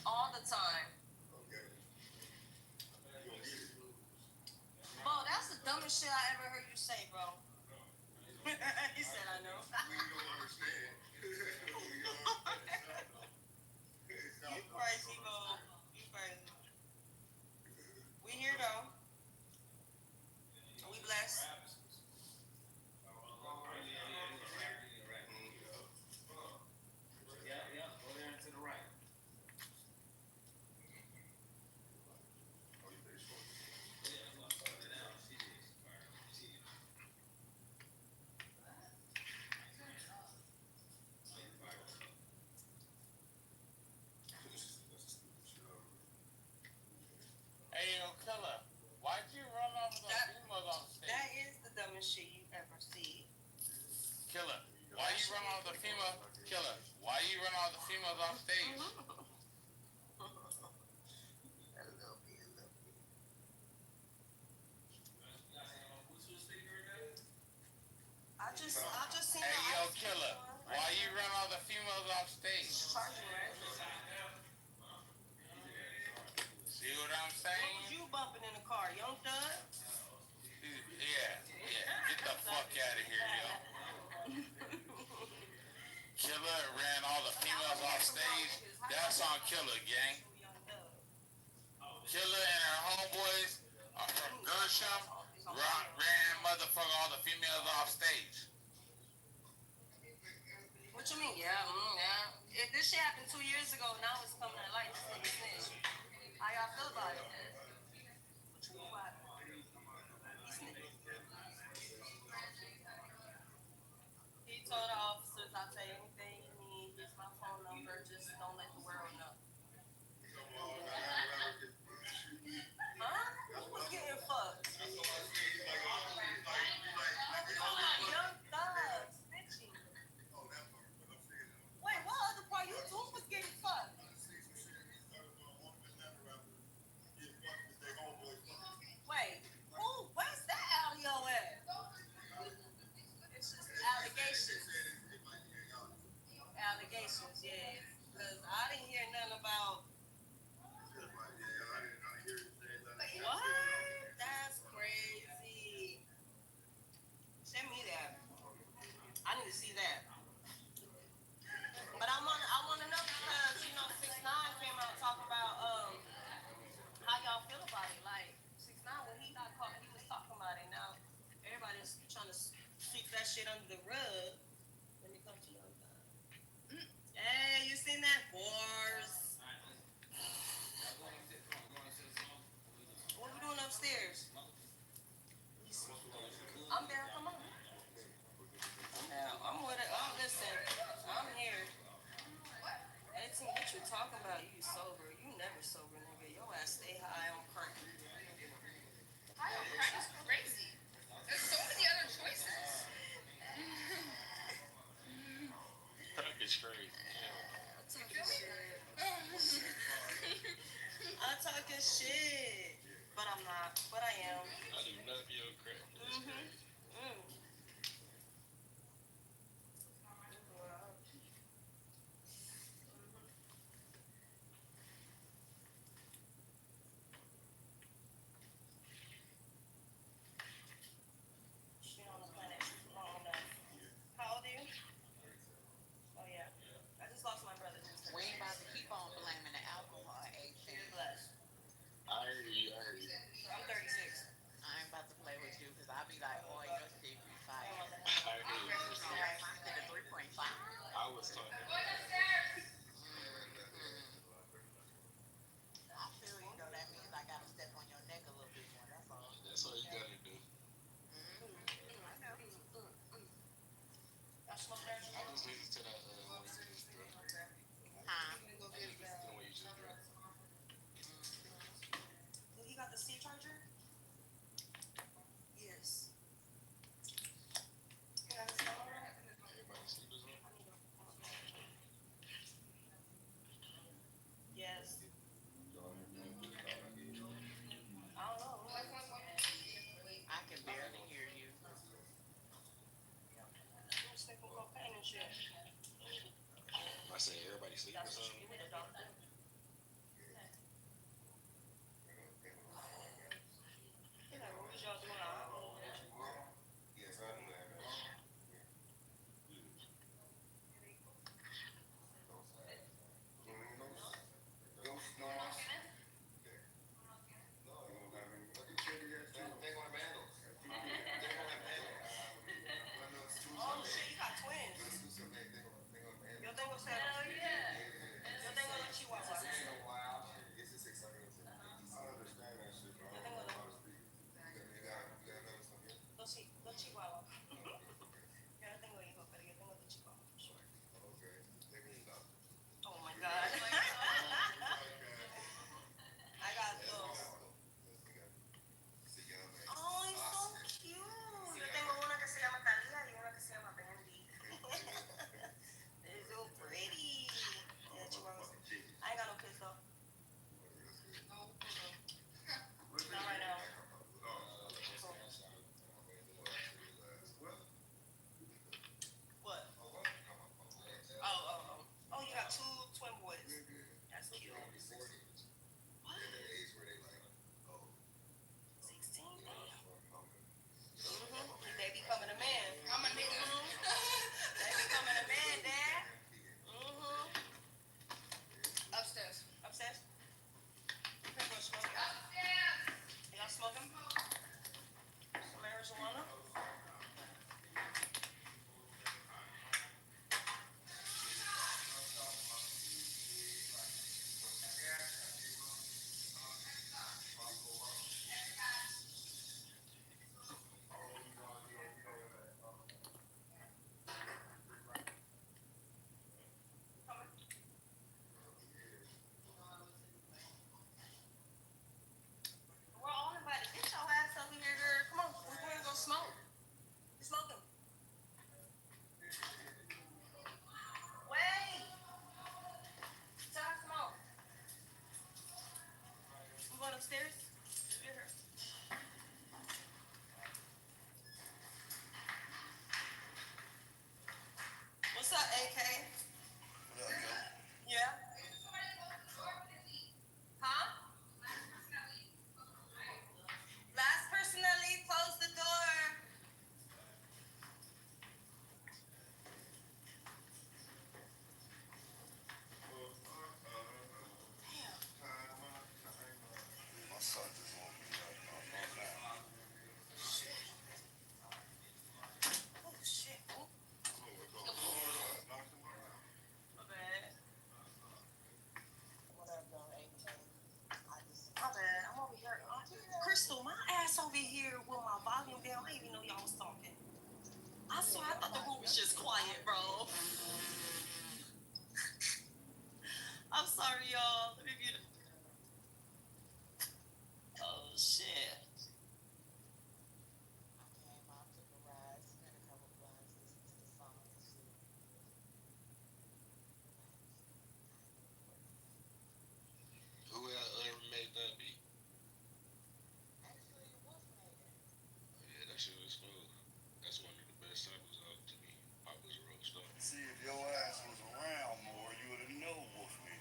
All the time. Bo, that's the dumbest shit I ever heard you say, bro. He said, I know. You crazy, Bo. You crazy. We here, though. We blessed. Yeah, go there and to the right. Hey, yo, killer, why'd you run off the females on stage? That is the dumbest shit you ever see. Killer, why you run all the female? Killer, why you run all the females off stage? I just seen. Hey, yo, killer, why you run all the females off stage? See what I'm saying? What was you bumping in the car, Young Thug? Yeah. Get the fuck out of here, yo. Killer ran all the females off stage. That's on Killer, gang. Killer and her homeboys are from Gershom ran motherfucker all the females off stage. What you mean? Yeah. If this shit happened 2 years ago, now it's coming to light. This nigga snitch. How y'all feel about it? What you mean by it? He told the officers, I'll tell you anything you need. Here's my phone number. Just don't let the world know. Huh? Who was getting fucked? Young Thug snitching. Wait, what other part? You two was getting fucked. Wait, who? Where's that audio at? It's just allegations. Allegations, yeah. Because I didn't hear nothing about. What? That's crazy. Send me that. I need to see that. But I want to know because 6ix9ine came out talking about how y'all feel about it. Like 6ix9ine when he got caught, he was talking about it. Now everybody's trying to sweep that shit under the rug when it comes to Young Thug. Hey, you seen that? Bars. What we doing upstairs? I'm there. Come on. I'm with it. Oh, listen. I'm here. 18, what you talking about? You sober. You never sober, nigga. Your ass stay high on crack. High on crack is crazy. That's all you gotta do. Y'all smoke marijuana? I just listen to that one you just drank. Huh? I just listen to the one you just drank. Did he got the C charger? Yes. Can I have his phone? Everybody sleep as well? Yes. Y'all hear me? I don't know. I can barely hear you. I'm sniffing cocaine and shit. I say everybody sleep or something? You need a doctor? He's like, what was y'all doing out? Yes, I do that. Oh shit, you got twins. Yo tengo cero. Hell yeah. Yo tengo dos chihuahuas. Yo tengo dos chihuahuas. Yo no tengo hijos, pero yo tengo dos chihuahuas for sure. Oh my god. I got dos. Oh, he's so cute. Yo tengo una que se llama Talia y una que se llama Bandy. They're so pretty. Yeah, chihuahuas. I ain't got no kids though. Not right now. What? Oh, you got two twin boys. That's cute. What? 16? They becoming a man. I'm a nigga. They becoming a man, Dad. Upstairs. Upstairs? You can go smoke. Y'all smoking? Some marijuana? We're all invited. Get your ass over here, girl. Come on, we're going to go smoke. You smoking? Wait. Tell come on. We going upstairs? Get her. What's up, AK? What up, yo? Yeah? Huh? Last person that leave, close the door. My son just woke me up. Now. Oh, shit. Oh, my bad. What up, though, AK? My bad. I'm over here. Crystal, my ass over here with my volume down. I didn't even know y'all was talking. I swear, I thought the room was just quiet, bro. I'm sorry, y'all. Let me get it. Oh, shit. Okay, Mom took a ride, spent a couple blunts, listened to the song and shit. Who made that beat? Actually, Wolf made it. Yeah, that shit was smooth. That's one of the best samples out to me. Pop was a rock star. See, if your ass was around more, you would have known Wolf me.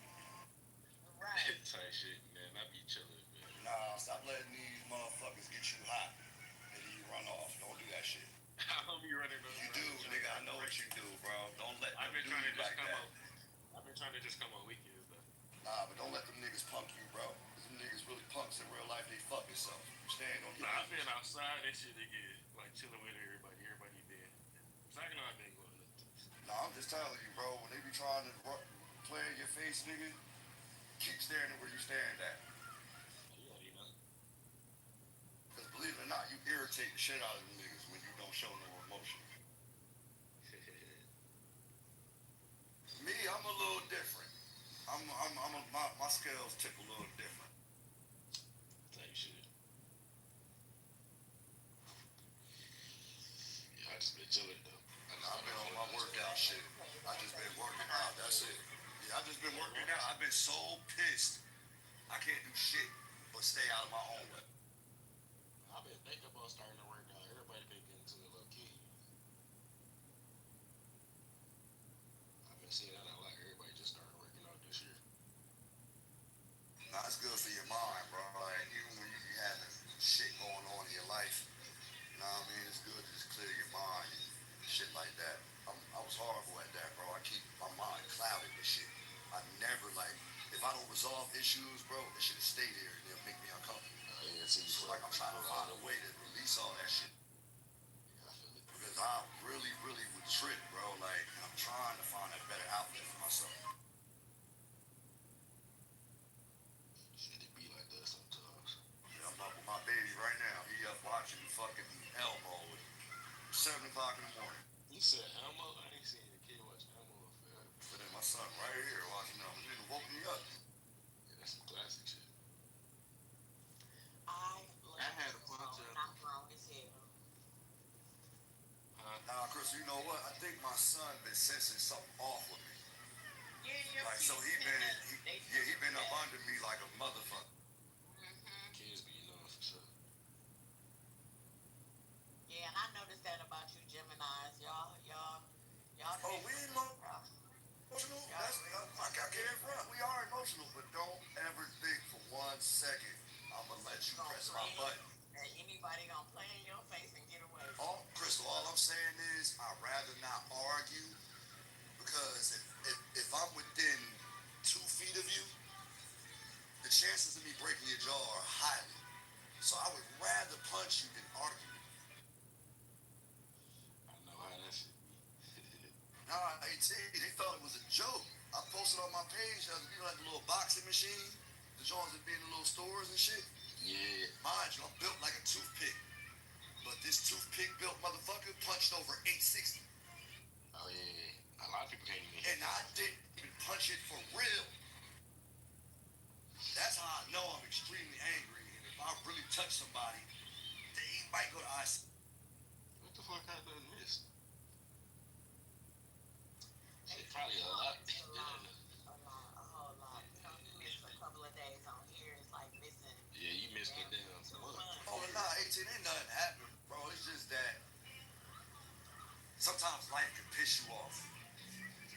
Right. Type shit, man. I be chilling, man. Nah, stop letting these motherfuckers get you hot and then you run off. Don't do that shit. How you running on? You do, nigga. I know what you do, bro. Don't let them I've been do trying to you just like come that. on. I've been trying to just come on weekends, though. Nah, but don't let them niggas punk you, bro. Cause them niggas really punks in real life. They fuck yourself. You stand on your Nah, I've business. been outside and shit again, like chilling with everybody. Everybody been. Second, I've been going up. Nah, I'm just telling you, bro. When they be trying to play in your face, nigga, keep staring at where you staring at. You already know. Cause believe it or not, irritate the shit out of them niggas when you don't show no emotion. Me, I'm a little different. My scales tip a little different. Type shit. Yeah, I just been chilling though. I've been on my workout shit. I just been working out. That's it. Yeah, I just been working out. I've been so pissed. I can't do shit but stay out of my own way. I've been thinking about starting to work out. Everybody been getting to it low key. I've been seeing that a lot. Everybody just started working out this year. Nah, it's good for your mind, bro. Like, even when you be having shit going on in your life, you know what I mean? It's good to just clear your mind and shit like that. I was horrible at that, bro. I keep my mind clouded with shit. I never, like, if I don't resolve issues, bro, it should stay there and it'll make me uncomfortable. Yeah, see, So, like, I'm trying to find a way to release all that shit. Yeah, I feel it. Because I really, really would trip, bro. Like, I'm trying to find a better outlet for myself. Shit, it be like that sometimes. Yeah, I'm up with my baby right now. He up watching fucking Elmo at 7 o'clock in the morning. You said Elmo? I ain't seen the kid watch Elmo forever. But then my son right here watching Elmo. This nigga woke me up. Yeah, that's some classic shit. I had a bunch of. I'm grown as hell. Nah, Chris, you know what? I think my son been sensing something off with me. Yeah, Like, so he been up under me like a motherfucker. Kids be knowing for sure. Yeah, and I noticed that about you Geminis. Y'all. Oh, we emotional? That's, I can't front. We are emotional, but don't ever think for 1 second I'm gonna let you press my button. And anybody gonna play in your face and get away. Oh, Crystal, all I'm saying is I'd rather not argue because if I'm within 2 feet of you, the chances of me breaking your jaw are highly. So I would rather punch you than argue. I know how that shit be. Nah, they thought it was a joke. I posted on my page, you know, like the little boxing machine, the joints that be in the little stores and shit. Yeah. Mind you, I'm built like a toothpick. But this toothpick built motherfucker punched over 860. Oh yeah. A lot of people can't even hit. And I didn't even punch it for real. That's how I know I'm extremely angry. And if I really touch somebody, they might go to IC. What the fuck I done missed? Shit, probably a lot. A whole lot. You know, you missed a couple of days on here. It's like missing. Yeah, you missed it down. Oh, nah, 18 ain't nothing happened, bro. It's just that sometimes life can piss you off.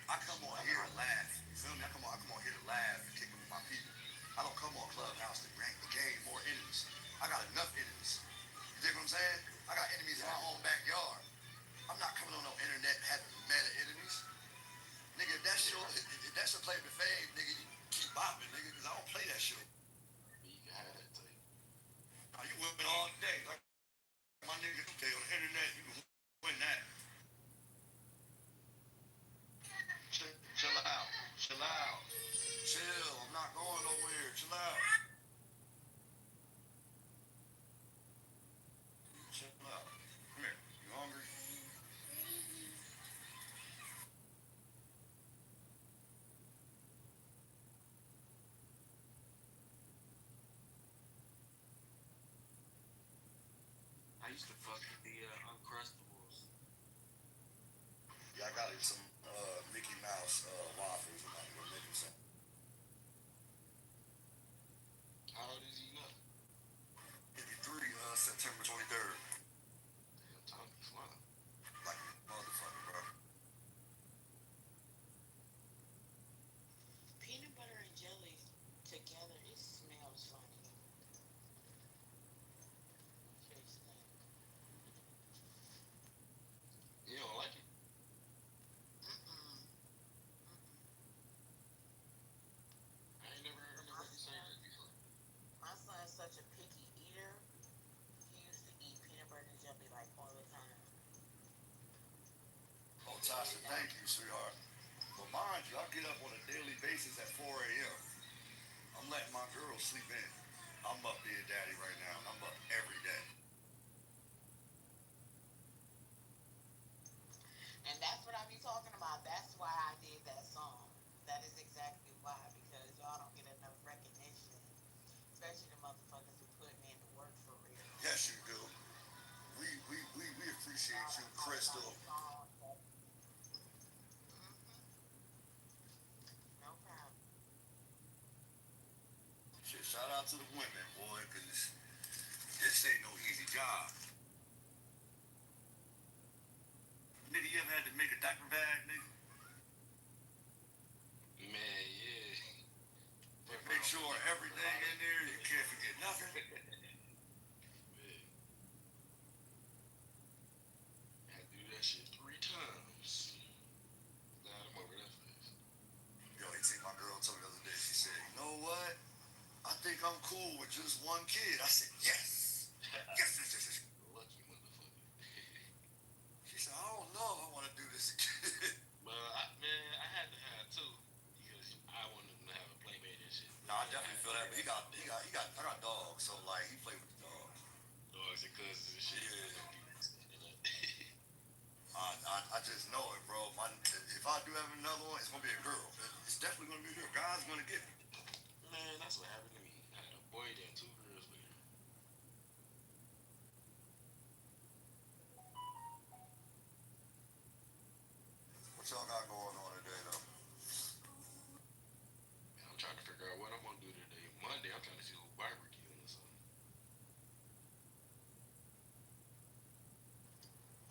I come on here to laugh. You feel me? I come on here to laugh and kick it with my people. I don't come on Clubhouse to rank the game more enemies. I got enough enemies. You dig what I'm saying? I got enemies in my own backyard. I'm not coming on no internet having meta enemies. Nigga, if that's your claim to fame, nigga, you keep bopping, nigga, because I don't play that shit. You can have that tape. Now, you win all day. Like my nigga, okay, on the internet, you can win that. Chill out. Chill out. Chill. I'm not going nowhere. Chill out. Chill out. Come here. You hungry? I used to fuck with the Uncrustables. Yeah, I got some Mickey Mouse waffles. I'm about to go make him some. How old is he now? 53, September 23rd. Damn, time be flying. Like a motherfucker, bro. Peanut butter and jelly together, it smells funny. Fix that. You don't like it? I ain't never heard nobody say that before. My son's such a picky eater. He used to eat peanut butter and jelly like all the time. Oh, Tasha, thank you, sweetheart. But mind you, I get up on a daily basis at 4 a.m. I'm letting my girl sleep in. I'm up being daddy right now, and I'm up every day. That's why I did that song. That is exactly why, because y'all don't get enough recognition, especially the motherfuckers who put in the work for real. Yes, you do. We appreciate you, Crystal. No problem. Shit, shout out to the women, boy, because this ain't no easy job. Nigga, you ever had to make a diaper bag, nigga? Man, yeah. Make sure everything in there, you can't forget nothing. Man. Had to do that shit 3 times. Glad I'm over that face. Yo, my girl told me the other day, she said, you know what? I think I'm cool with just one kid. I said, yes. Yes. Lucky motherfucker. She said, I don't know if I want to do this again. But man, I had to have 2 because I wanted them to have a playmate and shit. No, I definitely feel that. But I got dogs, so like he played with the dogs. Dogs and cousins and shit. Yeah. I just know it, bro. If I do have another one, it's gonna be a girl. It's definitely gonna be a girl. God's gonna get me. Man, that's what happened to me. I had a boy then 2 girls later. What y'all got going on today, though? Man, I'm trying to figure out what I'm gonna do today. Monday, I'm trying to see who barbecuing or something.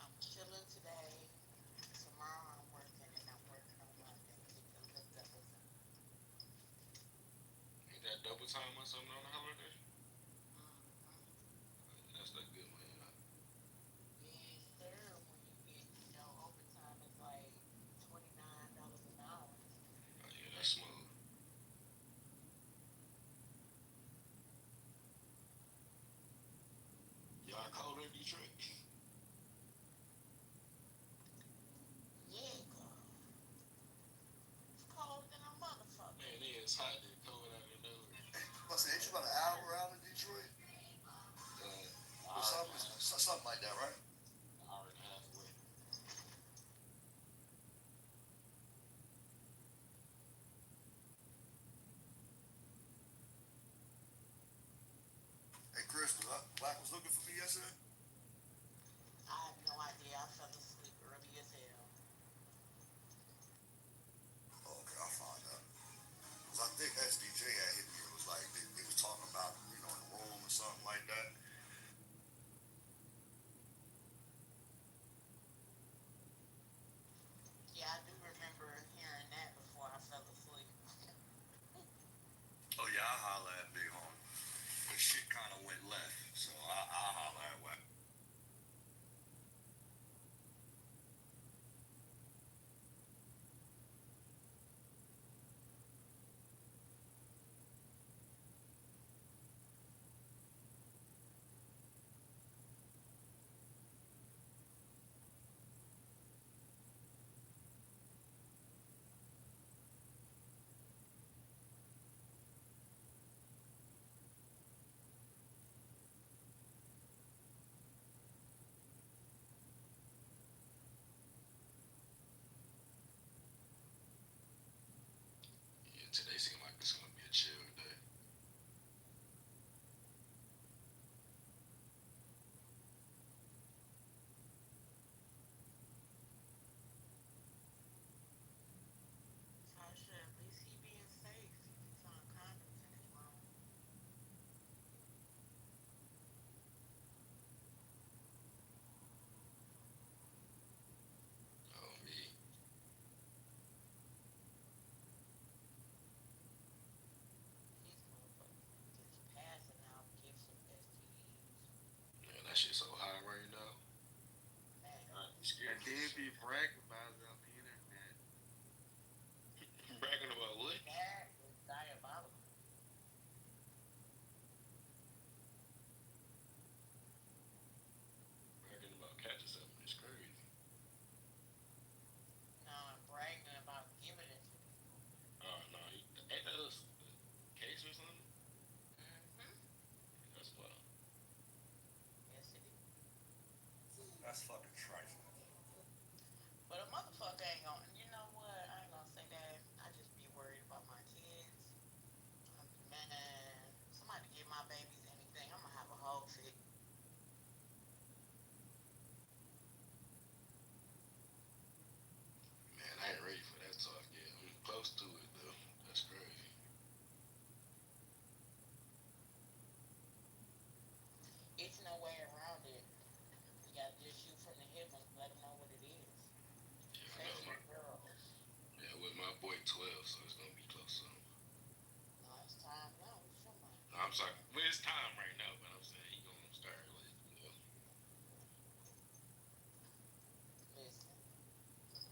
I'm chilling today. Tomorrow I'm working, and I'm working on Monday. Because of double time. Ain't that double time or something on the holiday? Mm-hmm. That's not good, man. Yes, sir. When you get, overtime, it's like $29 an hour. Oh, yeah, that's smooth. Y'all cold in Detroit? Yeah, girl. It's colder than a motherfucker. Man, it's hot and cold out in nowhere. I said, ain't you about an hour out of Detroit? Something like that, right? An hour and a half away. Hey, Crystal, Black was looking for me yesterday? I have no idea. I fell asleep early as hell. Oh, okay, I'll find out. Because I think SDJ had hit me. It was like, they was talking about, in the room or something like that. Yeah, I do remember hearing that before I fell asleep. Oh, yeah, I'll holler at Big Homie. But shit kind of went left, so I'll holler at Wack. It's no way around it. You gotta just shoot from the hip and let them know what it is. Yeah, I know Especially the girls. yeah, with my boy 12, so it's gonna be close soon. No, it's time now. What's your mind? No, I'm sorry. Well, it's time right now, but I'm saying he gonna start like. Listen,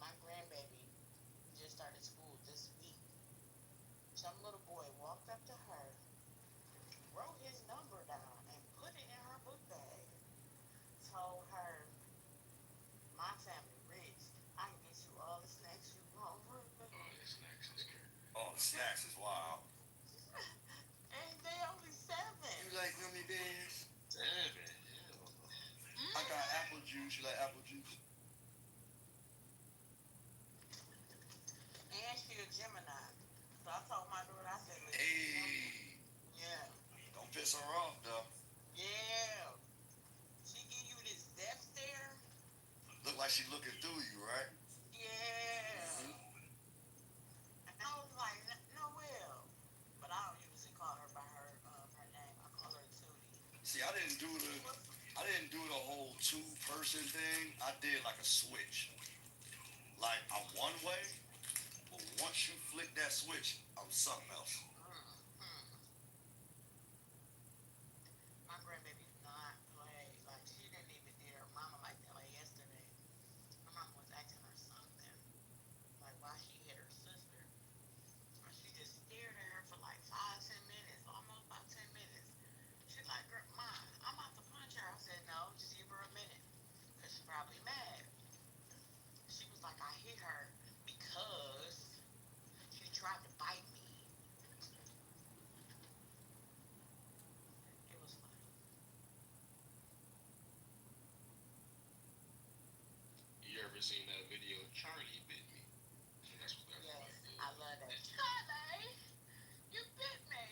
my grandbaby just started school this week. Some little boy walked up to her, wrote his number down, and put it in her book bag. Told her, my family rich. I can get you all the snacks you want. Oh, his snacks is crazy. Oh, the snacks is wild. And they only 7. You like gummy bears? 7, hell no. I got apple juice. You like apple juice? And she a Gemini. So I told my daughter, I said, listen, Hey, yeah, don't piss her off though. yeah. She give you this death stare. Look like she looking through you, right? Yeah. And I was like, Noelle. But I don't usually call her by her name. I call her Tootie. See, I didn't do the whole 2-person thing. I did like a switch. Like I'm one way, but once you flick that switch, I'm something else. My grandbaby did not play. Like, she didn't even dare her mama like that. Like yesterday, her mama was asking her something. Like, why she hit her sister. And she just stared at her for like 5-10 minutes. Almost about 10 minutes. She's like, Ma, I'm about to punch her. I said, no, just give her a minute. Because she's probably mad. She was like, I hit her because she tried to bite me. It was funny. You ever seen that video? Charlie bit me. That's what that's Yes, like. I love that. Charlie, you bit me.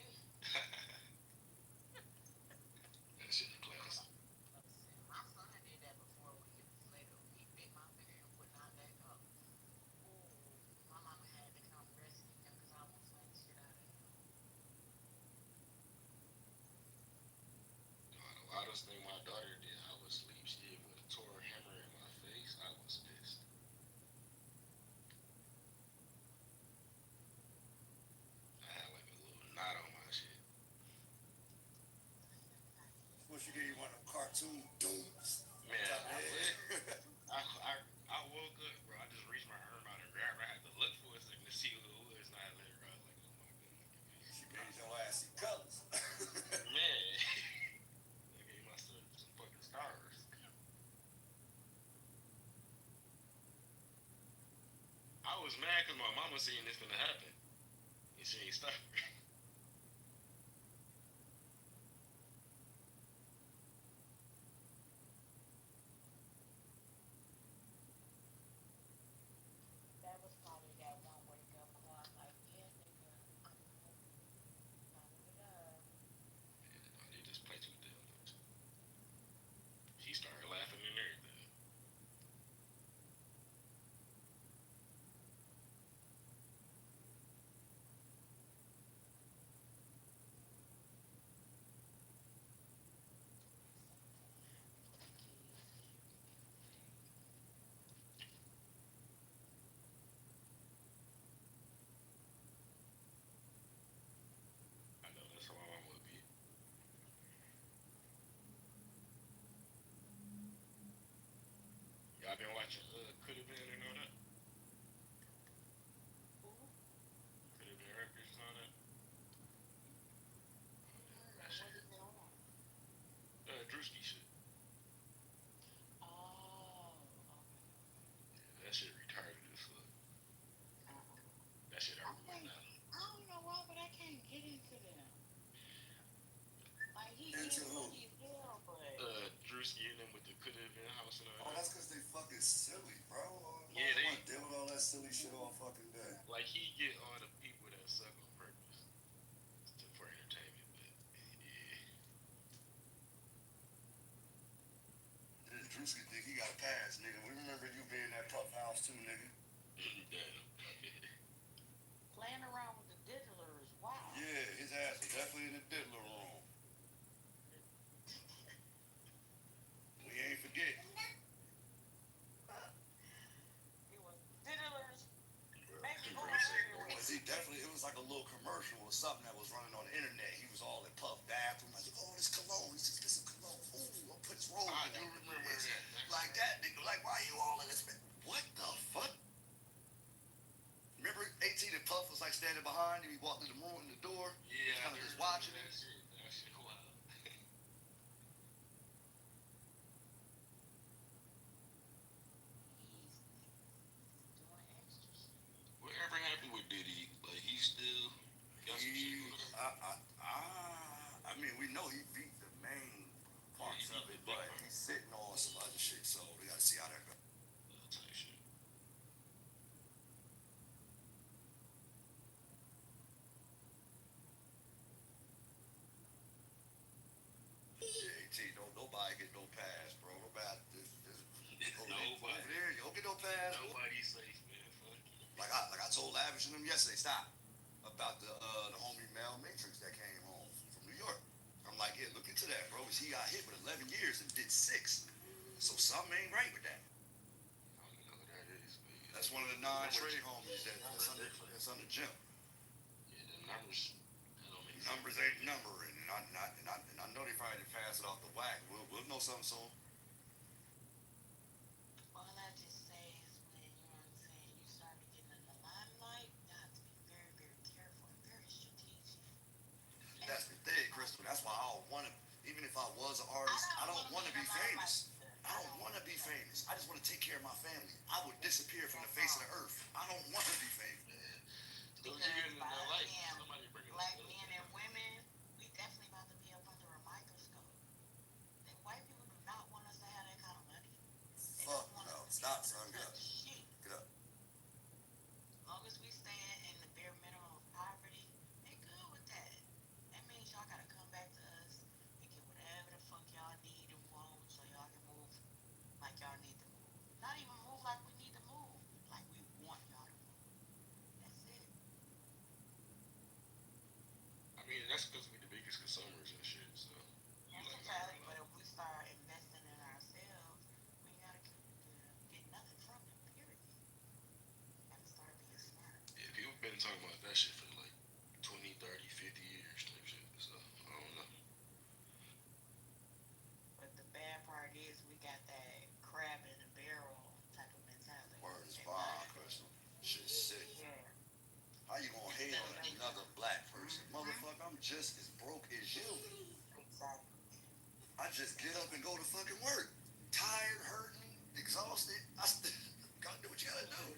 That shit classic. Listen, my son did that before when he was little. He bit my finger and would not let go. Ooh, my mama had to come rescue him because I almost slapped the shit out of him. The loudest thing my daughter did, I was asleep. She would have tore a hammer in my face. I was pissed. I had like a little knot on my shit. What you get? You want a cartoon dooms? Man, I woke up, bro. I just reached my arm out and grabbed her. I had to look for a second to see who it was, and I let her out. Like, oh my goodness. She made your ass see colors. Man. They gave myself some fucking stars. I was mad because my mama seen this gonna happen. And she ain't stopped. That was probably that one wake up call. I'm like, yeah, nigga. Time to get up. They just play too damn much. She started laughing and everything. I know that's how my mom would be. Y'all been watching Could Have Been and all that? Could Have Been Records and all that? That shit. What is it on? Drewski shit. Oh, Yeah, that shit retarded as fuck. That shit I hurt me think, now. I don't know why, but I can't get into them. Like, he Into is who? funny as hell, but Drewski and them with the Could Have Been house and all Oh, that. that's because they fucking silly, bro. Yeah, they deal with all that silly shit all fucking day. like he get all the people that suck on purpose for entertainment, but yeah. Drewski think he got a pass, nigga. We remember you being in that tough house too, nigga. Damn. playing around with the diddlers, wow. Yeah, his ass was definitely in the diddler room. some other shit. So we gotta see how that goes. Type shit. Yeah, AT, don't nobody get no pass, bro. Nobody, over there, you don't get no pass. Nobody's safe, man. Fuck you. Like I told Lavish and them yesterday, stop about the homie Mel Matrix that came home from New York. I'm like, yeah, look into that, bro. He got hit with 11 years and did 6. So something ain't right with that. I don't even know who that is, man. That's one of the non-trade homies that's under Jim. Yeah, the numbers. That don't make Numbers sense. ain't numbering, and I know they probably didn't pass it off the whack. We'll know something soon. All I just say is when, you know what I'm saying, you start to get in the limelight, you have to be very, very careful and very strategic. That's the thing, Crystal. That's why I don't want to. Even if I was an artist, I don't want to be famous. I don't want to be famous. I just want to take care of my family. I would disappear from the face of the earth. I don't want to be famous. Those you get in their life, somebody bring it Black up. men and women, we definitely about to be up under a microscope. The white people do not want us to have that kind of money. They Fuck don't want no. us to Stop, be son. able to Get up. touch shit. Get up. As long as we stay in the bare minimum of poverty, they good with that. That means y'all gotta come back to us and get whatever the fuck y'all need and want so y'all can move like y'all need to move. Not even move like we need to move, like we want y'all to move. That's it. I mean, that's because we the biggest consumers and shit. So. That's a fact, but if we start investing in ourselves, we ain't gotta get nothing from them, period. Gotta start being smart. Yeah, people been talking about that shit for like 20, 30, 50 years type shit. So, I don't know. But the bad part is we got that crab in a barrel type of mentality. Word is bomb, Crystal. Shit's sick. Yeah. How you gonna hate on another black person? Motherfucker, I'm just as broke as you. Exactly. I just get up and go to fucking work. Tired, hurting, exhausted. I still gotta do what you gotta do.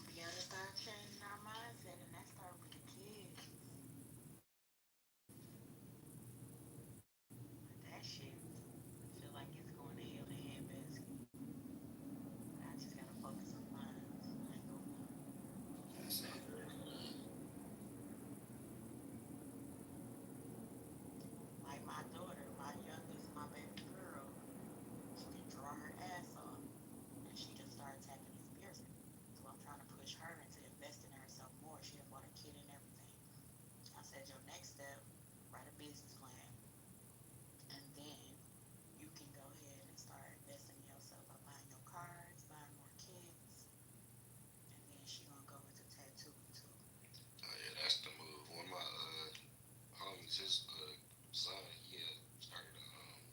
We gotta start changing our mindset, and that starts with the kids. But that shit, I feel like it's going to hell in a handbasket. I just gotta focus on mine. I ain't gonna lie. That's it. Like my daughter, my youngest, my baby girl, she can draw her ass off, and she just started tapping this piercing. So I'm trying to push her into investing in herself more. She done bought a kid and everything. I said, your next step, write a business plan, and then you can go ahead and start investing in yourself by buying your cars, buying more kits, and then she gonna go into tattooing too. Oh, yeah, that's the move. One of my homies, his son, he started a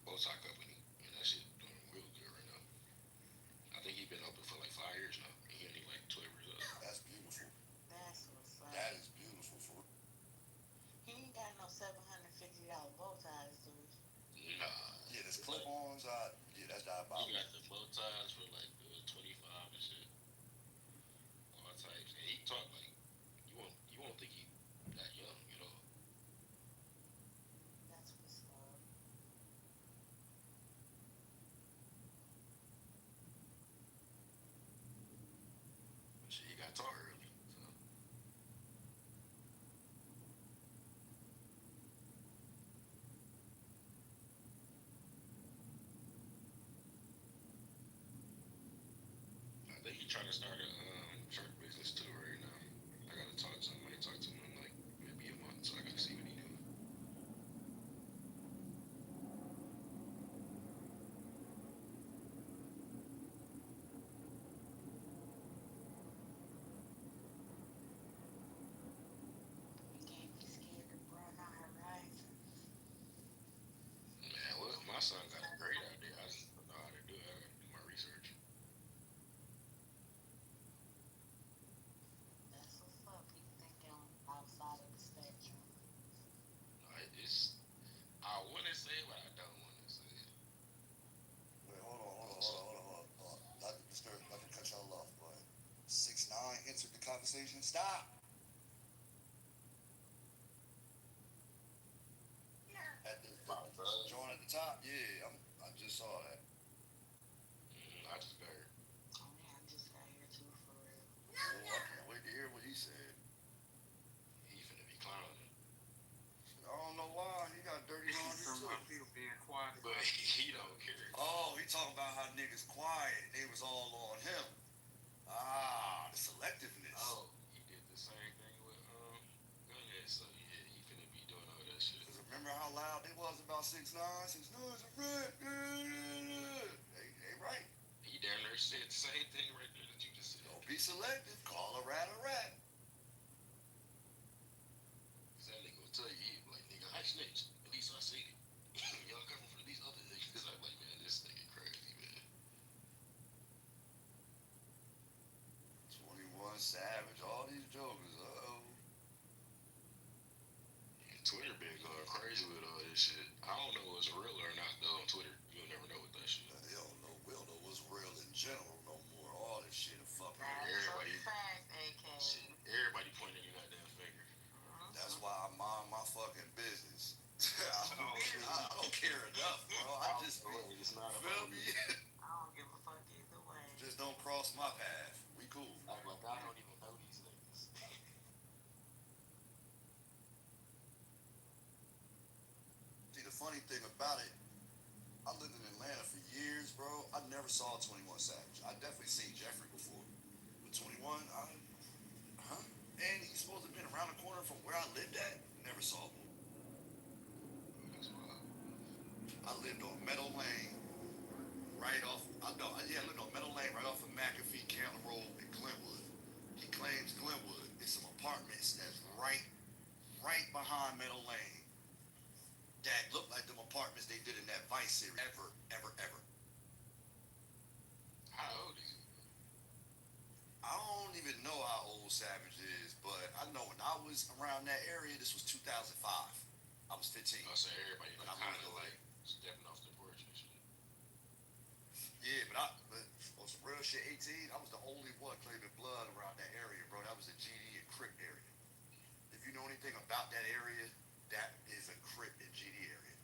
bow tie company, and that shit doing real good right now. I think he been open for like 5 years now, and he only like 12 years old. That's beautiful. That's what's up. That is beautiful for real. He ain't got no $750 bow ties, dude. Nah. Yeah, there's clip-ons. Yeah, that's diabolical. He got the bow ties for like 25 and shit. All types. And he talk like you won't think he that young, you know. That's what's up. Shit, he got taught early. So. I think he trying to start a shirt business too right now. I gotta talk to him. I ain't talked to him in like maybe a month, so I gotta see what he doing. You can't be scared to broaden our horizons. Man, well, my son got a great idea. I just don't know how to do it. I gotta do my research. That's what's up. People thinking outside of the spectrum. It's I want to say it, but I don't want to say it. Wait, hold on. Not to disturb, not to cut y'all off, but 6ix9ine entered the conversation. Stop. just saw that. I just got here. Oh man, I just got here too for real. Oh, I can't wait to hear what he said. He finna be clowning. I don't know why. He got dirty laundry From too. my people being quiet. But he don't care. Oh, he talking about how niggas quiet. They was all on him. Ah, the selectiveness. Oh, he did the same thing with Gunhead, so yeah, he finna be doing all that shit. Cause remember how loud they was about 6ix9ine? 6ix9ine's a rat. They right. He damn near said the same thing right there that you just said. Don't be selective. Call a rat a rat. Cause that nigga will tell you, he like, nigga, I snitched. At least I seen it. Y'all coming for these other niggas. I'm like, man, this nigga crazy, man. 21 Savage, all these jokers. And Twitter been going crazy with all this shit. I don't know if it's real or not though on Twitter. You'll never know what that shit. They don't know. We don't know what's real in general no more. All this shit is fucking. Everybody, Fact, AK. shit, everybody pointing at that damn finger. That's why I mind my fucking business. I don't care enough, bro. I just It's not feel about me. me. I don't give a fuck either way. Just don't cross my path. We cool. I'm like, I don't even know these niggas. See, the funny thing about it, I lived in Atlanta for years, bro. I never saw 21 Savage. I definitely seen Jeffrey before. But 21, and he's supposed to have been around the corner from where I lived at. Never saw him. I lived on Meadow Lane, right off. I lived on Meadow Lane, right off of McAfee, Canton Road in Glenwood. He claims Glenwood is some apartments that's right behind Meadow Lane that look like them apartments they did in that Vice series. Ever. How old is he? I don't even know how old Savage is, but I know when I was around that area, this was 2005. I was 15. I say everybody But like, I'm kind of really like stepping off the porch and shit. Yeah, but on some real shit, 18, I was the only one claiming blood around that area, bro. That was a GD and Crip area. If you know anything about that area, that is a Crip and GD area.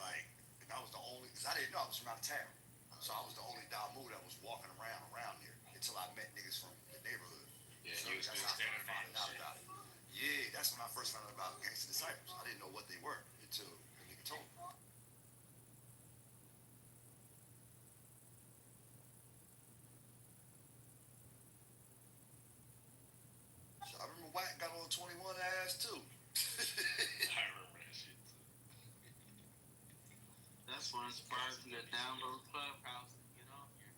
Like, and I was the only, because I didn't know I was from out of town. So I was the only Damu that was walking around there until I met niggas from the neighborhood. Yeah, So you was that's still how I standing found there out and shit. about it. Yeah, that's when I first found out about Gangsta Disciples. I didn't know what they were until the nigga told me. So I remember Wack got on 21 ass too. I remember that shit too. That's what inspired me to download Clubhouse and get on here.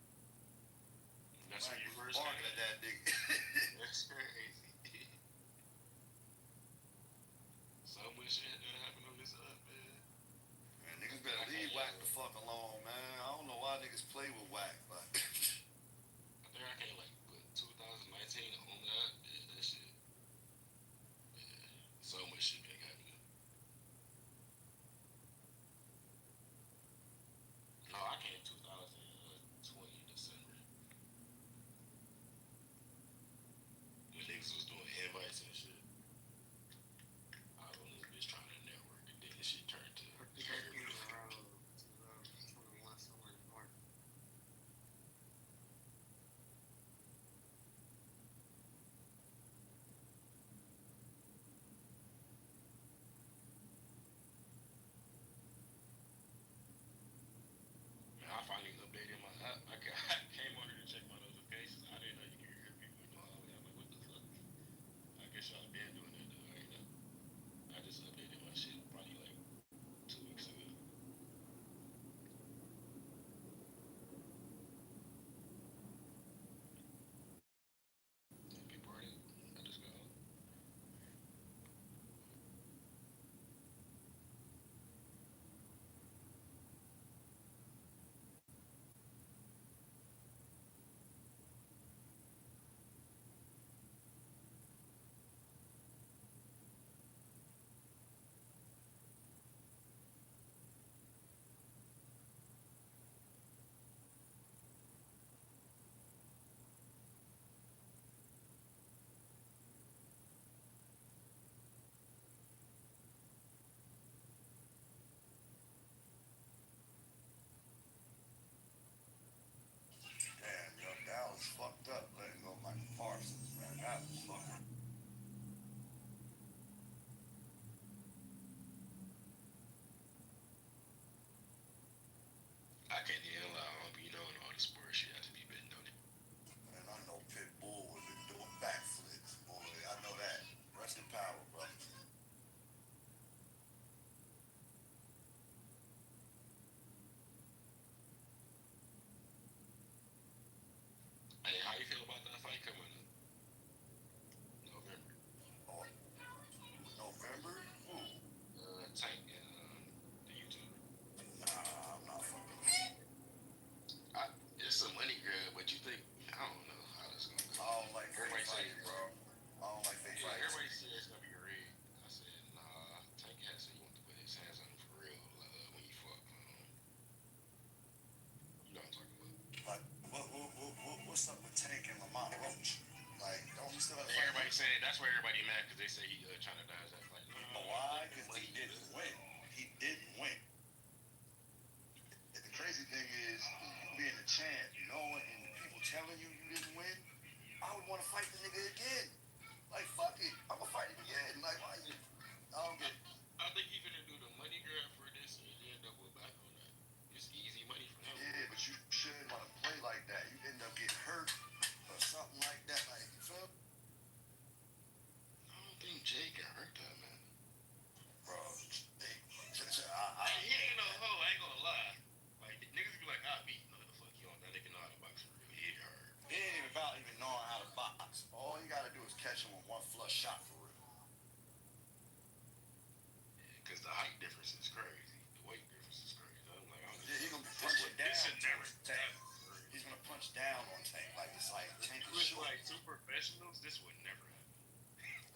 That's when you first barking at that nigga. That's crazy. So much shit that happened on this man. Man, niggas better leave Wack the fuck alone, man. I don't know why niggas play with Wack, but I think I came like what 2019 on that. Yeah, that shit. Yeah, so much shit been happening. No, I came 2020 December. When niggas was doing invites and shit. I was on this bitch trying to network, and then this shit turned to.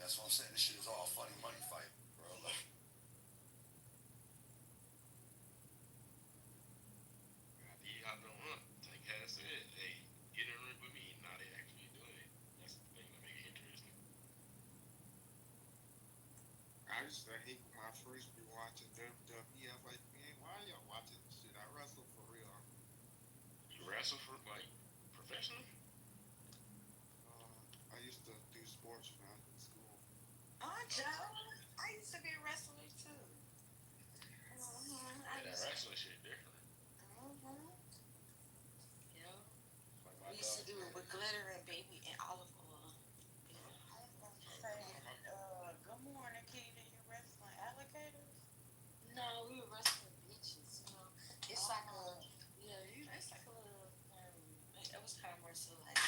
That's what I'm saying. This shit is all funny money fight, bro. Like, He hopped on up. Like Cass said, hey, get in the ring with me. Now they actually doing it. That's the thing that make it interesting. I used to hate when I first be watching WWE. I was like, man, why y'all watching this shit? I wrestle for real. You wrestle for like professional? I used to do sports when I was in school. Oh, Joe. I used to be a wrestler too. Yeah, that wrestling shit different. You know, Like we used to do it with glitter and baby and olive oil. Good morning, Keita. You wrestling alligators? No, we were wrestling bitches. You know, it's like a it's like a little. It was kind of more so like,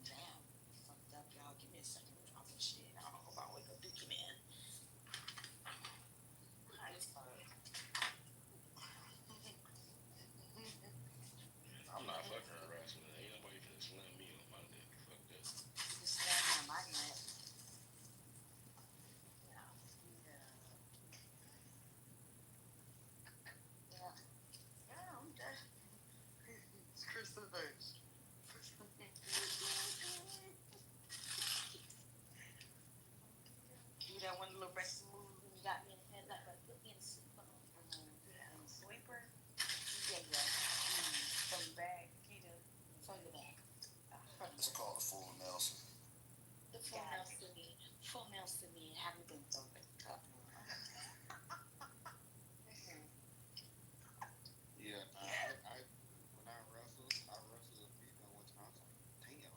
damn, fucked up, y'all. Give me a second to drop this shit. I don't know about wake up Dookie man. I just thought. I'm not fucking with wrestling. Ain't nobody finna slam me on my neck. Fuck that. You can slam me on my neck. I'm done. It's Christopher. You that one little wrestling move when you got me in the head like put me in the sleeper. Sweeper? Yeah. From the bag, Keita. From the bag. it's called a full Nelson. The full Nelson me. Full Nelson me. Haven't been thrown back up. Yeah, I when I wrestled a female one time. I was like, damn,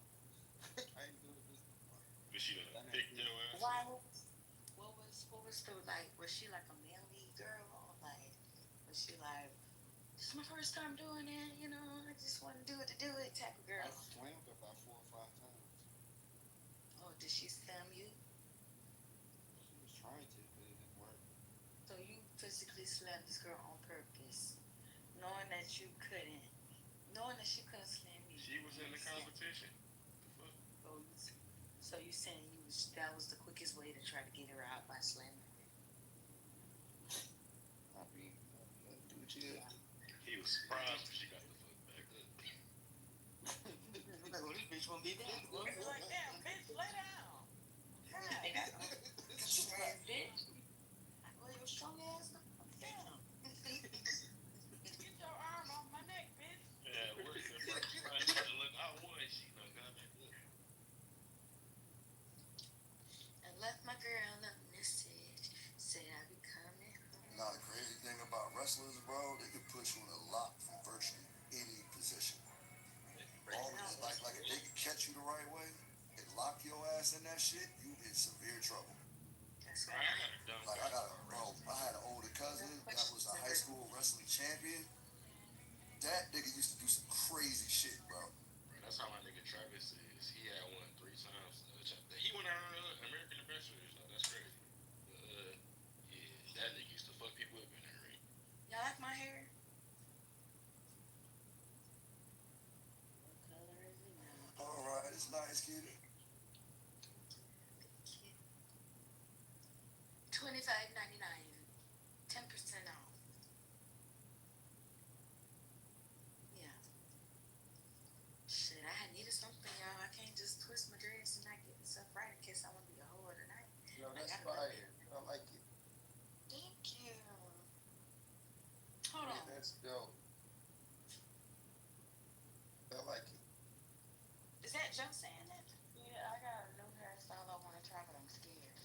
I ain't doing this no more. But she done picked your ass. Why? What was the like? Was she like a manly girl? Or like, was she like, this is my first time doing it? You know, I just want to do it type of girl. I slammed her about 4 or 5 times. Oh, did she slam you? She was trying to, but it didn't work. So you physically slammed this girl on purpose, knowing that you couldn't, knowing that she couldn't slam you. She was in the competition. So you saying that was the quickest way to try to get her out by slamming her? I mean, do what you did. He was surprised when she got the fuck back up. Like, well, this bitch won't be there. Like, damn, bitch, lay down. Hey, bitch. Well, your strong ass. Damn. Get your arm off my neck, bitch. Yeah, it worked. The first time she had to look, I won. She done got back up. I left my girl a message. Said I'd be coming home. Now, the crazy thing about wrestlers, bro, they can put you in a lock from virtually any position. Like if they can catch you the right way and lock your ass in that shit, you in severe trouble. Like I had an older cousin that was a high school wrestling champion. That nigga used to do some crazy shit, bro. That's how my nigga Travis is. He had won 3 times. He won our American Ambassadors. That's crazy. Yeah, that nigga used to fuck people up in that ring. Y'all like my hair? What color is it now? Alright, it's nice, kid. $25.99. 10% off. Yeah. Shit, I had needed something, y'all. I can't just twist my dress and not get myself right in case I want to be a hoe tonight. No, that's fire. I like it. Thank you. Hold on. That's dope. I like it. Is that Joe saying that? Yeah, I got a new hairstyle I want to try, but I'm scared.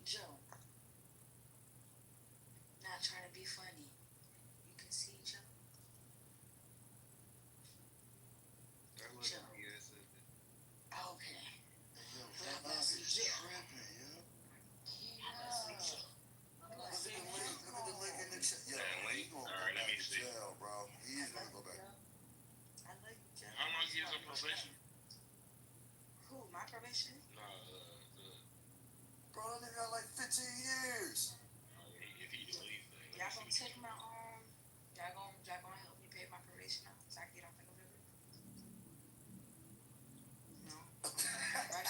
Joe. Not trying to be funny. You can see Joe. That was Joe. yes. Okay. That's legit rapping, yo. Look at the link in the chat. Yo, he gonna go back to jail, bro. He's gonna go back. I like Joe. How long is on probation? Who? My probation? Nah, Bro, that nigga got like 15 years. if he do anything. Y'all gonna take my y'all gonna help me pay my probation off so I can get off in November? No. Right,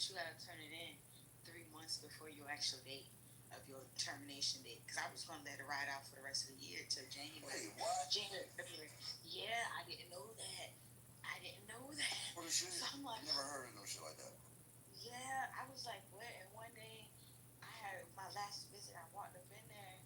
that you gotta turn it in 3 months before your actual date of your termination date. Because I was gonna let it ride out for the rest of the year till January. Wait, what? January, February. Yeah, I didn't know that. I didn't know that. What the shit? So I'm like, Never heard of no shit like that. yeah, I was like, what? And one day, I had my last visit. I walked up in there,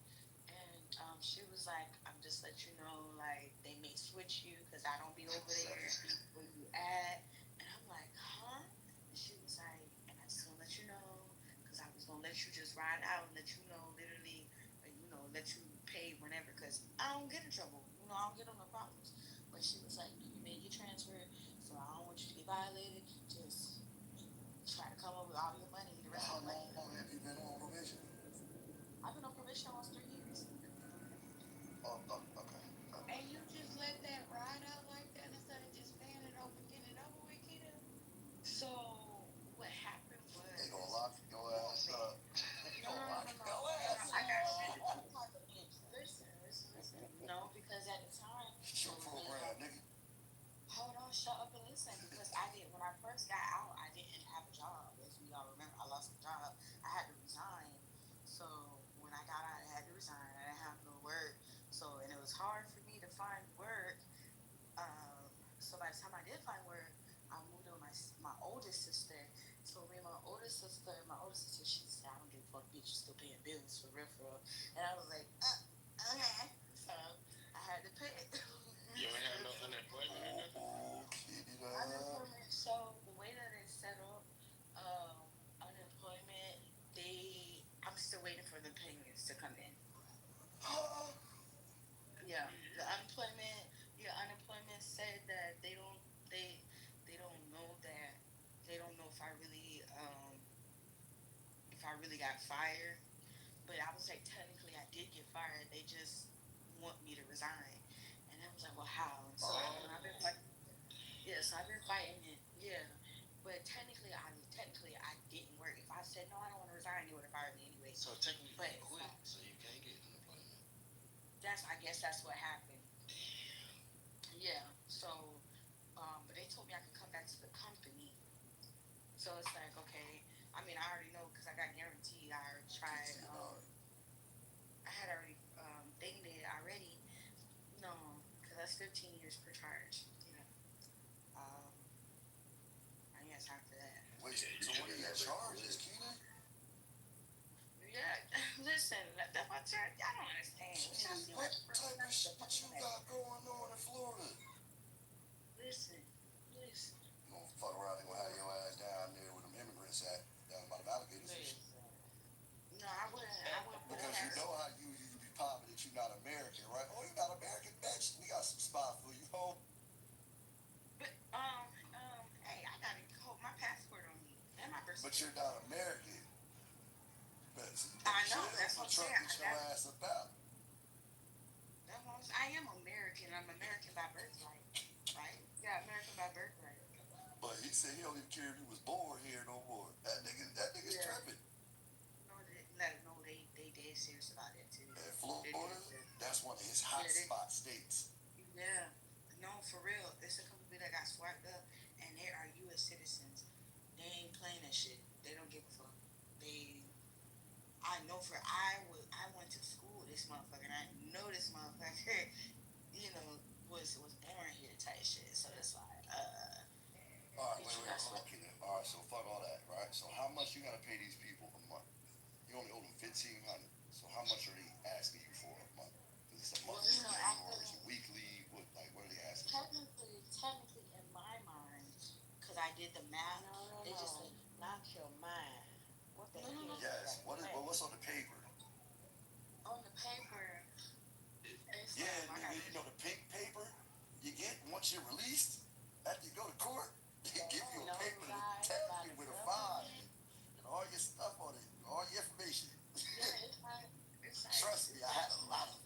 and she was like, "I'm just let you know, like they may switch you because I don't be over there where you at." And I'm like, "Huh?" And she was like, "And I just gonna let you know because I was gonna let you just ride out and let you know, literally, let you pay whenever because I don't get in trouble. I don't get on no problems." But she was like, "You made your transfer, so I don't want you to get violated. Just try to come up with all your money, the rest How of the money." long have you been on probation? I've been on probation almost 3 years. Oh, okay. And you just let that ride out like that instead of just paying it over, getting it over with, Kita? So what happened was They gonna lock your ass up. no, I got listen. No, because at the time, It's your program, nigga. hold on, shut up and listen. Because when I first got out, I didn't have a job. As we all remember, I lost my job. I had to resign. So when I got out, I had to resign. I didn't have no work. So, and it was hard for me to find work. So by the time I did find work, I moved with my oldest sister. So me and my oldest sister, she said, "I don't give a fuck, bitch, you still paying bills for real, for real." And I was like, okay. So I had to pay it. You ain't have no unemployment or nothing? Unemployment. So the way that it's set up, unemployment, I'm still waiting for the payments to come in. Yeah, the unemployment. Your unemployment said that they don't know that they don't know if I really got fired. But I was like, technically, I did get fired. They just want me to resign. And I was like, well, how? And so I've been fighting. Yeah, so I've been fighting it. Yeah, but technically, I didn't work. If I said no, I don't want to resign, they would have fired me anyway. So technically, But you quit, so you can't get unemployment. I guess that's what happened. Yeah. So, but they told me I could come back to the company. So it's like, okay. I mean, I already know because I got guaranteed. I already tried. I had already dinged it already. No, because that's 15 years per charge. I ain't got time for that. Wait, so what are your charges, Keenan? Yeah, listen, that's my charge. I don't understand. What type of shit you got going on in Florida? Listen. You gonna fuck around and gonna have your ass down there with them immigrants down by the alligators and shit. No, I wouldn't. Because you know how you be popping that you're not American, right? Oh, you're not American, bitch. We got some spot for you, home. But hey, I gotta hold my passport on me and my birth certificate. But you're not American. I know, that's what I'm saying. Get your ass about. I am American. I'm American by birthright, right? Yeah, American by birthright. But he said he don't even care if he was born here no more. That nigga's tripping. No, they dead serious about it too. And Florida, that's one of his hot spot states. Yeah, no, for real. There's a couple people that got swiped up, and they are U.S. citizens. They ain't playing that shit. They don't give a fuck. I know I went to school with this motherfucker, and I know this motherfucker, was born here type shit. So it's like, All right, wait. All right, so fuck all that, right? So how much you gotta pay these people a month? You only owe them $1,500. So how much are they asking you for a month? Is this a monthly thing or is it weekly? What are they asking? Technically, in my mind, because I did the math, they just said, knock your mind. What the hell? Yes. What's on the paper? On the paper. Yeah, nigga, you know the pink paper you get once you're released after you go to court. They give you a paper to tell you with a fine and all your stuff on it, all your information. Trust me, I had a lot of them.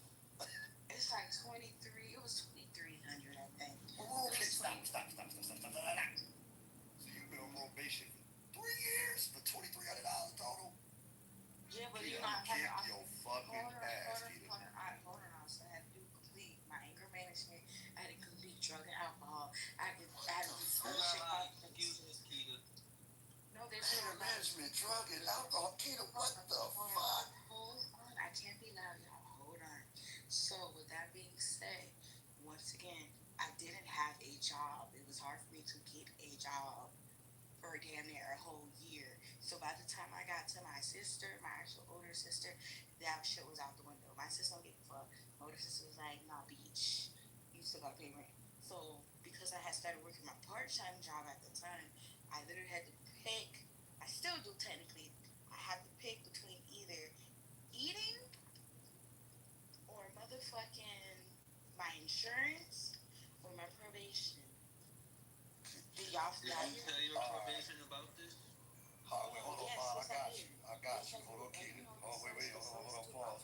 It's like 23. It was 2,300, I think. Okay, stop. So you've been on probation for 3 years for $2,300 total? Yeah, but Peter, you know, I kick had your fucking ass, Peter. Hold on. So I had to do complete my anger management. I had to complete drug and alcohol. I had to do school shit. Excuse me. drug and alcohol. Kita, what the fuck? Hold on, I can't be loud, y'all. Hold on. So, with that being said, once again, I didn't have a job. It was hard for me to get a job for damn near a whole year. So by the time I got to my sister, my actual older sister, that shit was out the window. My sister don't give a fuck. My older sister was like, nah, bitch, you still gotta pay rent. So because I had started working my part-time job at the time, I literally had to pick. I still do technically. I had to pick between either eating or motherfucking my insurance or my probation. Do y'all Did you tell your probation about this? Wait, hold on, Bob. I got you. Hold on, Keita. Oh, wait. Hold on.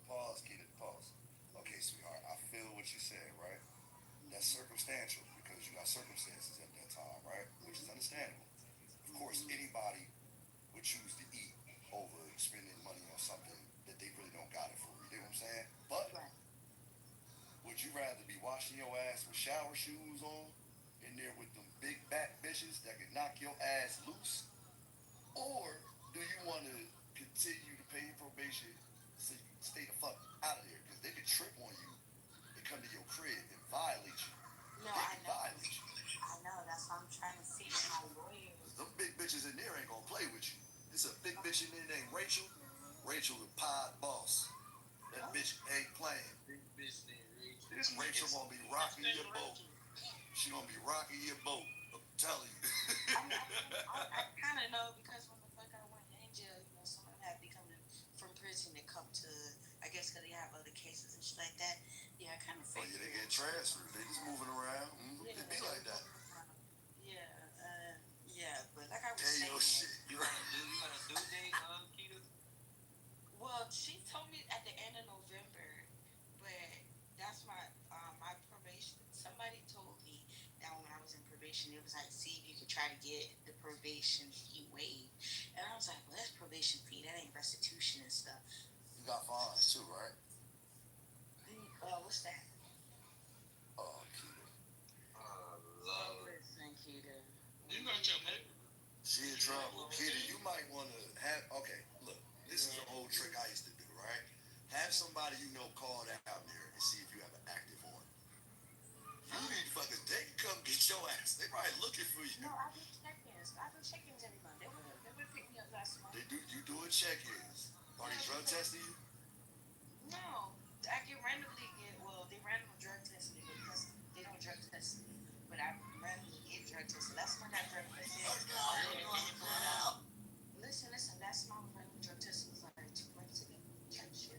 Pause, Keita. Pause. Okay, sweetheart. I feel what you said, right? That's circumstantial because you got circumstances at that time, right? Which is understandable. Of course, anybody would choose to eat over spending money on something that they really don't got it for. You know what I'm saying? But would you rather be washing your ass with shower shoes on in there with them big back bitches that can knock your ass loose? Or do you want to continue to pay your probation so you can stay the fuck out of there? Because they could trip on you and come to your crib and violate you. No, I know. I know. That's what I'm trying to see with my lawyer. Them big bitches in there ain't gonna play with you. There's a big bitch in there named Rachel. Rachel the pod boss. That bitch ain't playing. Big bitch named Rachel. Rachel gonna be rocking your boat. She gonna be rocking your boat. I'm telling you. I kind of know because when the fuck I went in jail, you know, some of them have be coming from prison to come to, I guess, because they have other cases and shit like that. Yeah, I kind of Oh, yeah, they get transferred. They just moving around. Yeah, It be like that. Yeah, but like I was Hey, saying. yo, shit. You got a due date, Keita? Well, she told me at the end of November, but that's my probation. Somebody told me that when I was in probation, it was like, see if you could try to get the probation fee waived. And I was like, well, that's probation fee. That ain't restitution and stuff. You got fines too, right? What's that? Oh, Keita. Listen, Keita. You got your paper. She in trouble. Keita, you might want to have. Okay, look. This is an old trick I used to do, right? Have somebody you know call down there and see if you have an active warrant. You need fuckers. They can come get your ass. They probably looking for you. No, I do check-ins. I do check-ins every month. They would pick me up last month. They do. You doing check-ins? Are they drug testing you? No, I get randomly get. Well, they randomly drug test me because they don't drug test me, but I randomly get drug tested. Last month I drug tested. Listen. Last month random drug test was like 2 months ago.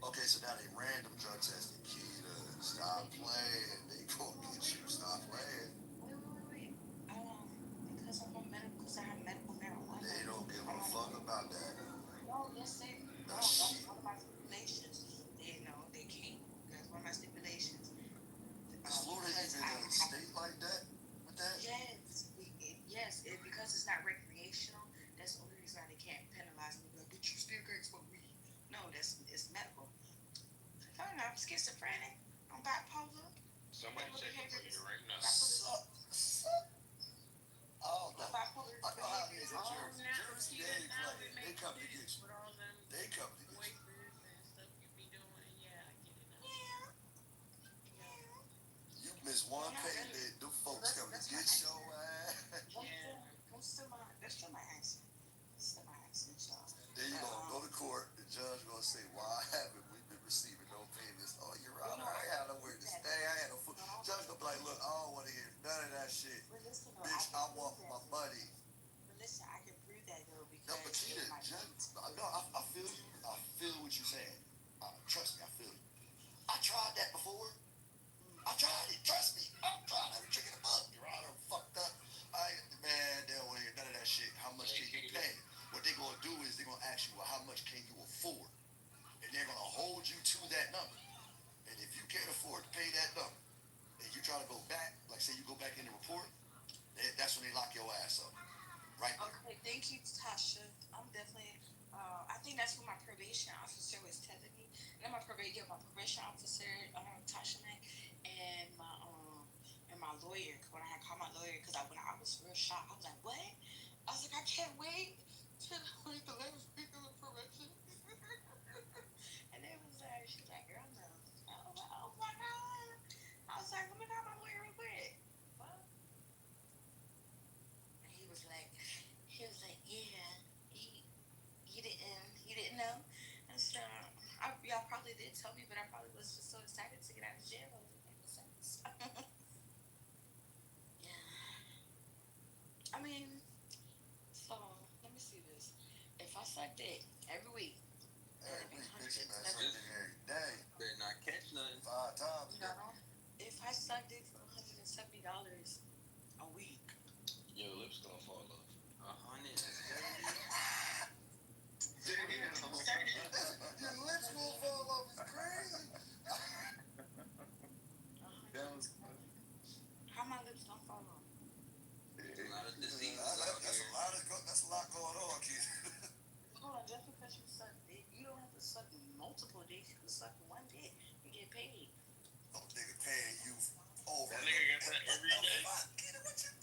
Okay, so now they random drug testing. Keita, stop playing. They gonna get you. Stop playing. Wait. Because I'm on medical. Because I have medical marijuana. They don't give a fuck about that. No, yes, they. No, that's one of my stipulations. They can't. That's one of my stipulations. Is Florida even a state like that? With that? Yes. Because it's not recreational. That's the only reason why they can't penalize me. Like, but you still can't smoke weed. No, it's medical. I don't know. I'm schizophrenic. I'm bipolar. Somebody checking for you right now. Oh, no. Bipolar. I know how it is in Jersey. Jersey, they ain't playing. They come to get you. With all them They come to get you. voices and stuff you be doing, yeah, I get it now. You miss one payment, them folks come to get your ass. That's still my accent. Y'all. Then you gonna go to court, the judge gonna say, why haven't we been receiving no payments? Oh, Your Honor, I had nowhere to stay, I had no food. Judge gonna be like, look, I don't wanna hear none of that shit. Bitch, I want my money. But listen, I can prove that though because No, but Keita, Judge, no, I feel you. I feel what you're saying. Trust me, I feel you. I tried that before. I tried it, trust me. I tried every trick in the book. Your Honor, I'm fucked up. Man, they don't wanna hear none of that shit. How much can you pay? What they gonna do is they gonna ask you, well, how much can you afford? And they're gonna hold you to that number. And if you can't afford to pay that number, and you try to go back, like say you go back in the report, that's when they lock your ass up. Right there. Okay, thank you, Tasha. I'm definitely. I think that's what my probation officer was telling me. And my probation officer, Tasha, and my lawyer. When I had called my lawyer, because when I was real shocked, I was like, what? I was like, I can't wait till probably did tell me, but I probably was just so excited to get out of jail. It didn't make no sense. Yeah. I mean, so let me see this. If I suck dick every week, Every week, bitch, you better suck dick every day. Better not catch nothing. 5 times a day. no, if I suck dick for $170 a week, Your lips gonna fall off. 170. Damn. Your lips gonna fall off. It's crazy. how my lips don't fall off? There's a lot of diseases That's out a here. that's a lot going on, kid. Hold on, just because you suck dick, you don't have to suck multiple dicks. You can suck one dick and get paid. Oh, nigga paying you over. That nigga got that every day.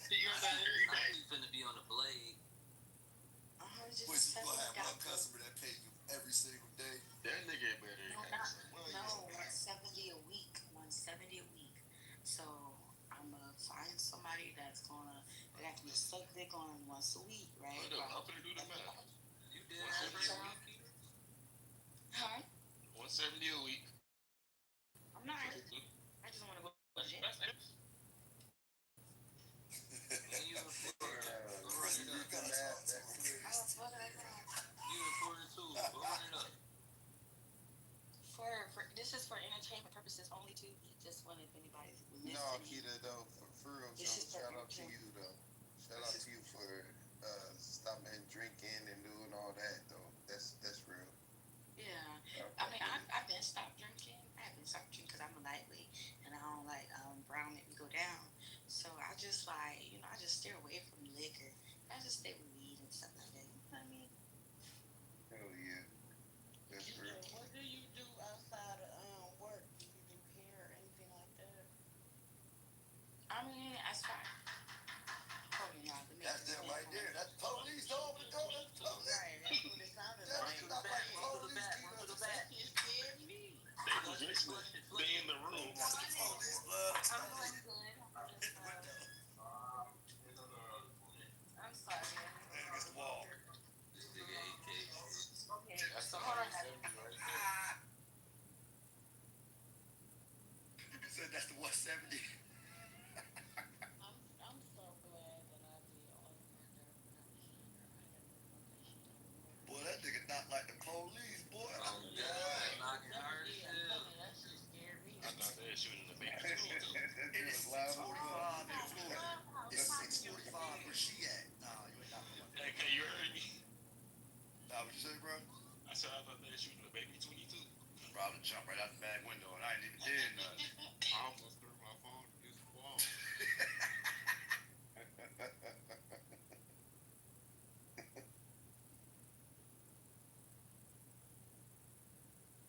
He got that every day. You finna be on the blade. Which you gonna have one customer that pay you every single day. That nigga better have some money. No, 170 a week. 170 a week. So I'm gonna find somebody that's gonna me suck dick on once a week, right? Hold up, I'm finna do the math. You did that every week? Huh? 170 a week. I'm not. I just want to go to the gym. And you in Florida. Go run it up. You in Florida too. Go run it up. For this is for entertainment purposes only too. Just wanted if anybody's listening. No, Kita, though, for real, shout out to you, though. Shout out to you for stopping and drinking and doing all that, though. That's real. Yeah, I mean, I've been stopped drinking. I haven't stopped drinking because I'm a lightweight and I don't like brown make me go down. So I just like, I just steer away from liquor. I just stay with weed and stuff like that. You know what I mean? Hell yeah. That's real. What do you do outside of work? Do you do hair or anything like that? I mean, as far hold on, y'all. That's them right there. That's police over the door. That's police. Right, that's what it sounded That's like. not like police. That just scared me. They in the room. That's the police, blood. I'm doing good. I'm sorry. Hey, Mr. Wall. This nigga AK. Okay. That's So hold on. 170 right there. You said that's the 170. I'm so glad that I did all of my dirt when I was younger. I didn't know Boy, that nigga not like the police, boy. Oh, God. Knocking hard as hell. that shit scared me. I thought they were shooting the baby. It is 6:45 in Florida. It's 6:45. Where she at? Nah, you ain't not going. Hey, can you heard me? Nah, what you say, bro? I said I thought they were shooting the baby 22. Probably jump right out the back window and I ain't even did nothing. I almost threw my phone against the wall.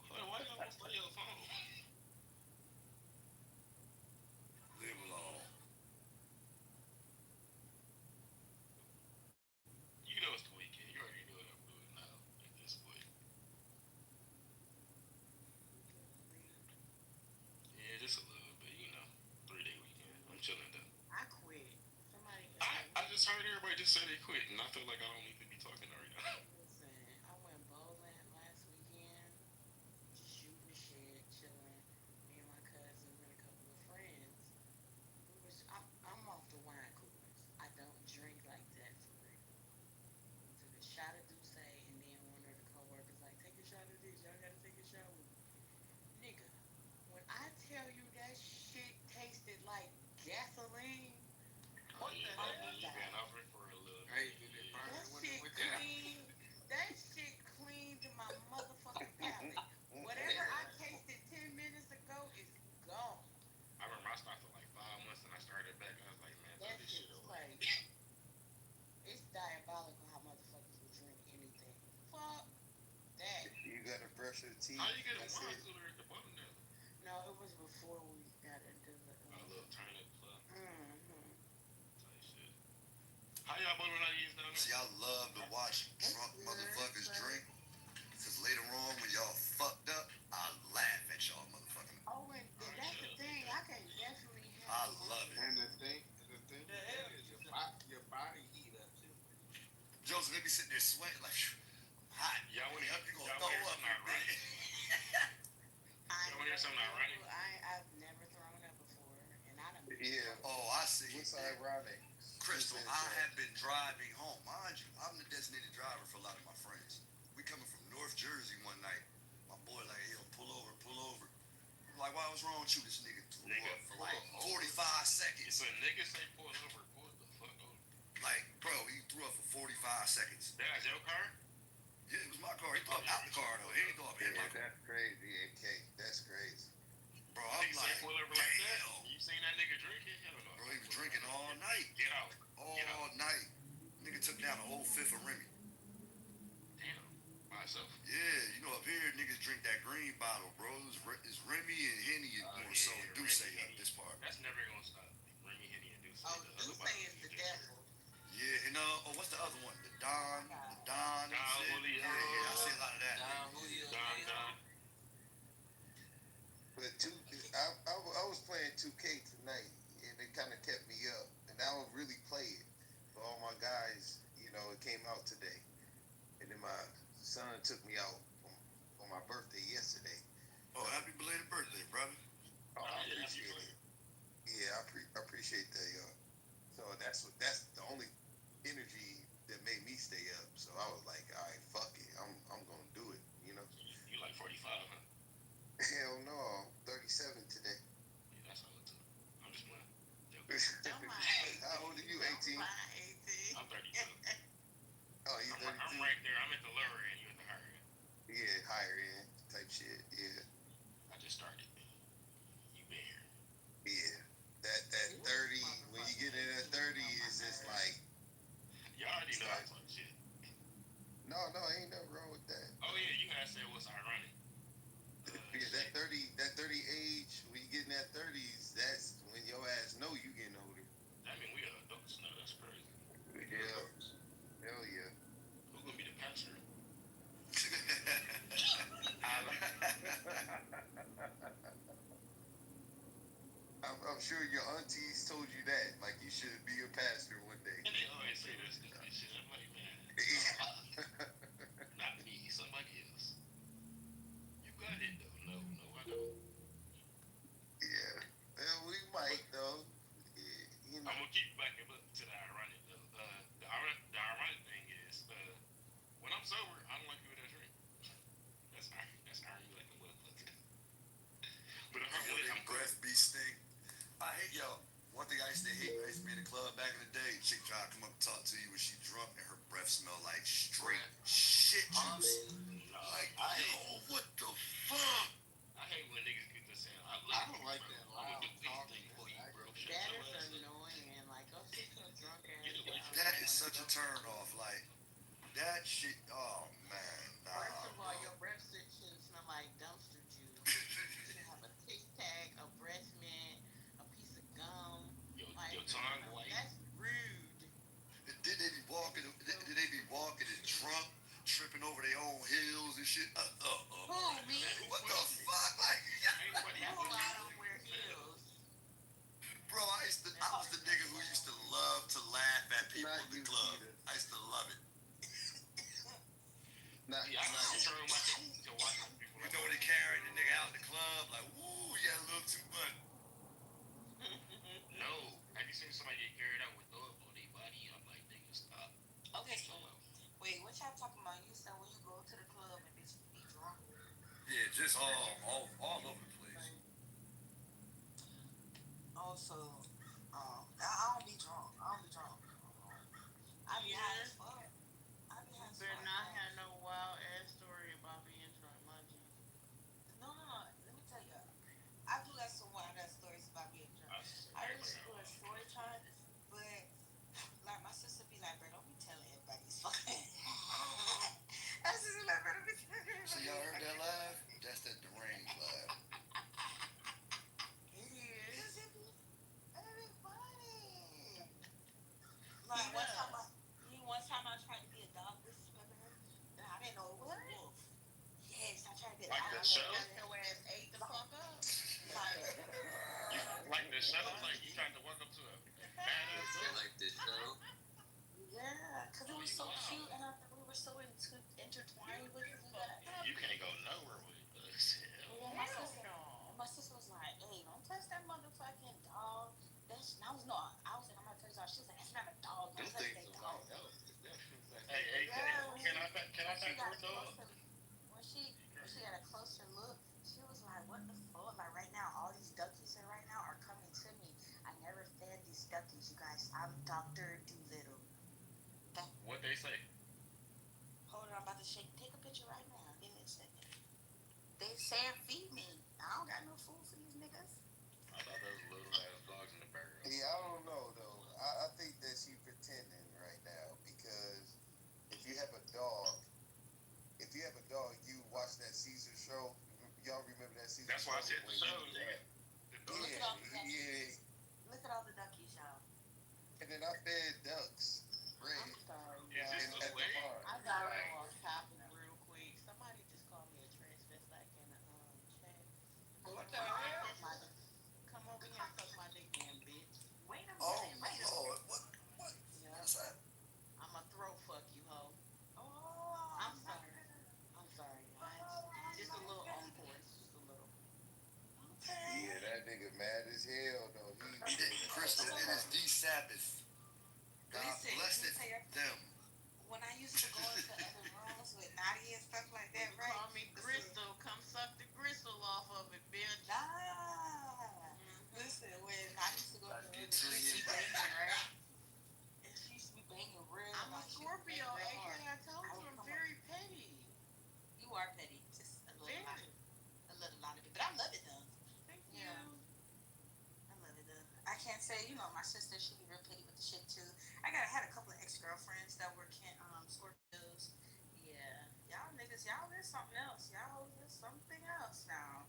Hold on, why you almost throw your phone? Live alone. You know it's the weekend. You already know what I'm doing now at this point. Yeah, just a little bit, 3-day weekend. I'm chilling though. I quit. Somebody. I just heard everybody just say they quit, and I feel like I don't need to be talking right now. Listen, I went bowling last weekend, just shooting the shit, chilling. Me and my cousins and a couple of friends. I'm off the wine coolers. I don't drink like that for real. We took a shot of Douce, and then one of the coworkers like, take a shot of this. Y'all gotta take a shot with me. Nigga, when I tell you that shit tasted like gasoline. Oh yeah, you've been off it for a little bit. Hey, did they burn That it shit with that? clean. That shit cleaned my motherfucking palate. Whatever I tasted 10 minutes ago is gone. I remember I stopped for like 5 months, and I started back. I was like, man, throw That this shit shit is away. like, it's diabolical how motherfuckers will drink anything. Fuck that. You got to brush your teeth. How you get a That's wine it. cooler at the bottom there? No, it was before we got into the. A little turnip club Mm-hmm. type shit. How y'all both not using down See, there? I love to watch drunk motherfuckers drink. Because later on, when y'all fucked up, I laugh at y'all motherfucking. Oh, and that's the thing. I can definitely I have. love it. And the thing is your body heat up too. Joseph, they be sitting there sweating like, hot. Y'all When wanna up, you gonna y'all throw wanna up, not right? right? want to hear something ironic? I've never thrown up before, and I done. Yeah. Oh, I see. What's ironic? Crystal, I have been driving home. Mind you, I'm the designated driver for a lot of my friends. We coming from North Jersey one night. My boy like, yo, pull over, pull over. I'm like, why was wrong with you? This nigga threw up for like 45 seconds. So niggas say pull over, pull the fuck over. Like, bro, he threw up for 45 seconds. That's your car? Yeah, it was my car. He threw up out the car though. He didn't throw up in my car. That's crazy, AK. That's crazy. Bro, I'm Niggas like, say pull over like that. You seen that nigga drinking? Hell no. bro, he was drinking all night. Get out. All night. Nigga took down a whole fifth of Remy. Damn. By myself. Yeah, you know, up here, niggas drink that green bottle, bro. It's Remy and Henny more so. Douce up this part. That's never gonna stop. Remy, Henny, and Douce. Oh, Douce is the devil. Yeah, and what's the other one? The Don Julio. Yeah, I see a lot of that. Don Julio. Don. But I was playing 2K tonight, and it kind of kept me up. And I would really play it for all my guys. You know, it came out today, and then my son took me out on my birthday yesterday. Oh, happy belated birthday, brother. Oh, I appreciate it. Yeah, I appreciate that, y'all. So that's the only energy that made me stay up. So I was like, all right, fuck it, I'm gonna do it. You know. You like 45, huh? Hell no, I'm 37 today. Yeah, that's all it took. I'm just playing. How old are you? 18? I'm 32. Oh, you 32? I'm right there. I'm at the lower end. You at the higher end. Yeah, higher end type shit. Yeah. I just started. You been here. Yeah. That 30, when you get in at 30, it's just like. You already know that type shit. No, ain't nothing wrong with that. Oh yeah, you had said what's ironic. Yeah, that 30 age, when you get in that 30s, that's when your ass know you getting older. I mean, we are adults now. That's crazy. Yeah. Hell yeah. Who's gonna be the pastor? I'm sure your aunties told you that. Like, you should be a pastor one day. And they always say this shit. I'm like, man. Not me. Somebody else. You got it, though. No, I don't. Yeah. Well, we might, though. Yeah, you know. I'm gonna keep backing up to the ironic, though. The ironic thing is, when I'm sober, I don't like people that drink. That's irony like a motherfucker. But if I'm lit, I'm breath be stink. I hate y'all. One thing I used to hate, I used to be in the club back in the day. Chick try to come up and talk to you when she drunk and her breath smell like straight shit juice. Like, yo, what the fuck? I hate when niggas get this saying, I don't like that loud talking for you, bro. That is annoying. Like, go sit your drunk ass. That is such a turn off. Like, that shit, oh man. Nah, First of all, your breath should smell like dumpster juice. You should have a Tic Tac, a breath mint, a piece of gum. Your tongue white. That's rude. Did they be walking? Did they be walking and drunk, tripping over their own heels and shit? Who, me? What the fuck? Like, I don't wear heels. bro, I was the nigga who used to love to laugh at people in the club. I used to love it. I control myself to watch people. You know when they carrying the nigga out in the club, like, woo, you had a little too much. No. Have you seen somebody get carried out with throw up on their body? I'm like, nigga, stop. Okay, so wait, what y'all talking about? You said when you go to the club and bitch be drunk. Yeah, just all over the place. Also, I don't be drunk. I be high as fuck. You better not have no wild ass story about being drunk, mind you. No. Let me tell you. I do got some wild ass stories about being drunk. I used to do a story time, but like my sister be like, bro, don't be telling everybody it's fucking. I just be like, bro, don't be telling everybody. So y'all heard that laugh? That's that deranged laugh. It is. That be funny. Like one time I tried to be a dog whisperer, and I didn't know it was a wolf. Yes, I tried to be a Like dog the show? whisperer. Your ass ate the fuck up. Like the show? Like you trying to walk up to a badass? Like this show? Yeah, because it was so cute, and I thought we were so intertwined with it. You can't go nowhere with us. Yeah, my sister. touch that motherfucking dog. That's I was no, I was like, I'm gonna touch dog. She was like, that's not a dog. Don't Them touch things that are dog. like elephants. Them things like Hey, can I When she pet got your a dog? closer, when she got a closer look, she was like, what the fuck? Like right now, all these duckies here right now are coming to me. I never fed these duckies, you guys. I'm Dr. Doolittle. what they say. Hold on, I'm about to take a picture right now. Give me a second. They saying feed me. I don't got no food for these niggas. I thought those little ass dogs in the barrel. Yeah, I don't know though. I think that she pretending right now because if you have a dog, you watch that Caesar show. Y'all remember that Caesar That's show? why I said the when show, he- nigga. The dog. Look at all the duckies. Yeah, Look at all the duckies, y'all. and then I fed ducks bread I'm sorry, Is y'all. this at the the way? farm. I got off topic real quick. Somebody just called me a transvestite in the chat. What the hell? Come over here and suck my dick, damn bitch. Wait a Oh minute. Wait a Lord, what? Yeah. What's that? I'ma throat fuck you, hoe. Oh, I'm sorry. I'm sorry, guys. Just a little encore. Just a little. okay. Yeah, that nigga mad as hell though. Crystal, it is the Sabbath. God Listen, bless let me it. tell you, Them. when I used to go into other rooms with Nadia and stuff like that, You right? call me Gristle. Come suck the gristle off of it, bitch. Nah. Listen, when I used to go to the Get to she you. banging, right? And she used to be banging real. I'm a like, she would bang Scorpio, real aka hard. I told I you would I'm come very petty. You are petty, just a little lot, Very. a lot of it, but I love it though. Thank Yeah. you. I love it though. I can't say, my sister, she be real petty with the shit too. I had a couple of ex-girlfriends that were Scorpios. Yeah, y'all niggas, y'all is something else. Y'all is something else now.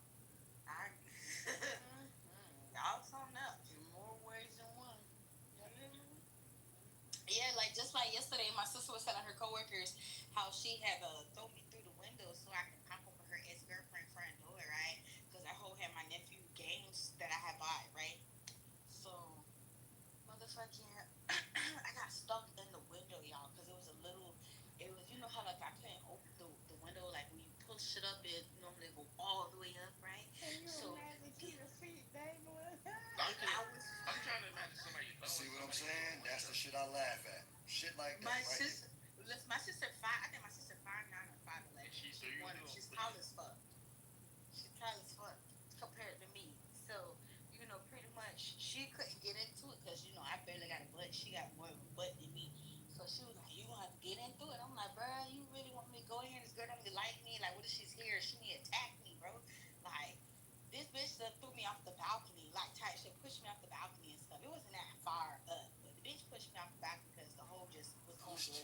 Y'all something else. In more ways than one. Yeah, like just like yesterday, my sister was telling her coworkers how she had thrown me through the window so I could pop over her ex-girlfriend front door, right? Because that hoe had my nephew games that I had bought, right? So, motherfucking, I got stuck in the window, y'all, because it was, how like I couldn't open the window, like when you push it up, it normally go all the way up, right? So, your feet dangling. I'm trying to imagine somebody throwing See what I'm somebody saying? through the That's the window. shit I laugh at. Shit like that, my right? sister, my sister 5, I think my sister 5'9" or 5'11". She threw you through She's a tall as fuck. She's tall as fuck compared to me. So, pretty much she couldn't get into it because, I barely got a butt. She got more of a butt than me. So she was like, you gonna have to get into it. I'm like, bro, you really want me to go in here? This girl don't really like me. Like, what if she's here? She need to attack me, bro. Like, this bitch done threw me off the balcony, like type shit, pushed me off the balcony and stuff. It wasn't that far up, but the bitch pushed me off the balcony because the hole just was on the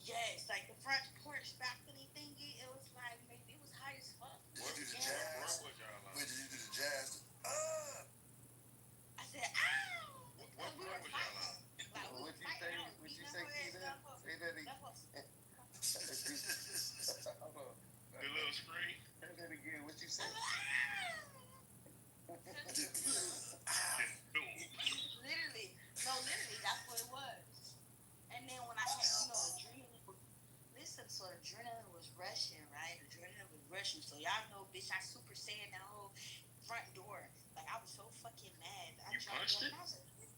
Yes, like the front porch balcony thingy. It was like, maybe it was high as fuck. What did the What jazz? was y'all on? Wait, did you do the jazz? I said, ow! What we floor were was y'all fighting. on? Like, we What were you fighting. say? I was What you beating say, her head. Keita? Say that again. Hold on. The little screen? Say that again. What you say? Literally, that's what it was. And then when I had, adrenaline, so adrenaline was rushing, right? Adrenaline was rushing. So y'all know, bitch, I super saiyan that whole front door. Like, I was so fucking mad. You punched it?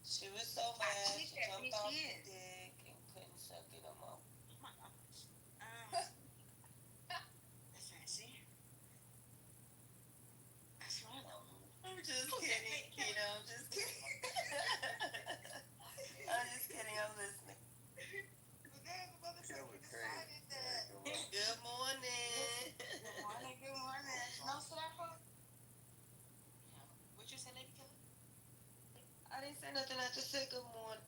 She was so mad. She She said, jumped bitch, off yes. the dick and couldn't suck it no more. Oh my gosh. That's fancy. That's right. I'm just kidding, Keto. I'm just kidding. I'm just kidding. I'm listening. That was crazy. Good morning. Good morning. Good morning. No, so that fuck. What you say, Lady Kelly? I didn't say nothing. I just said good morning.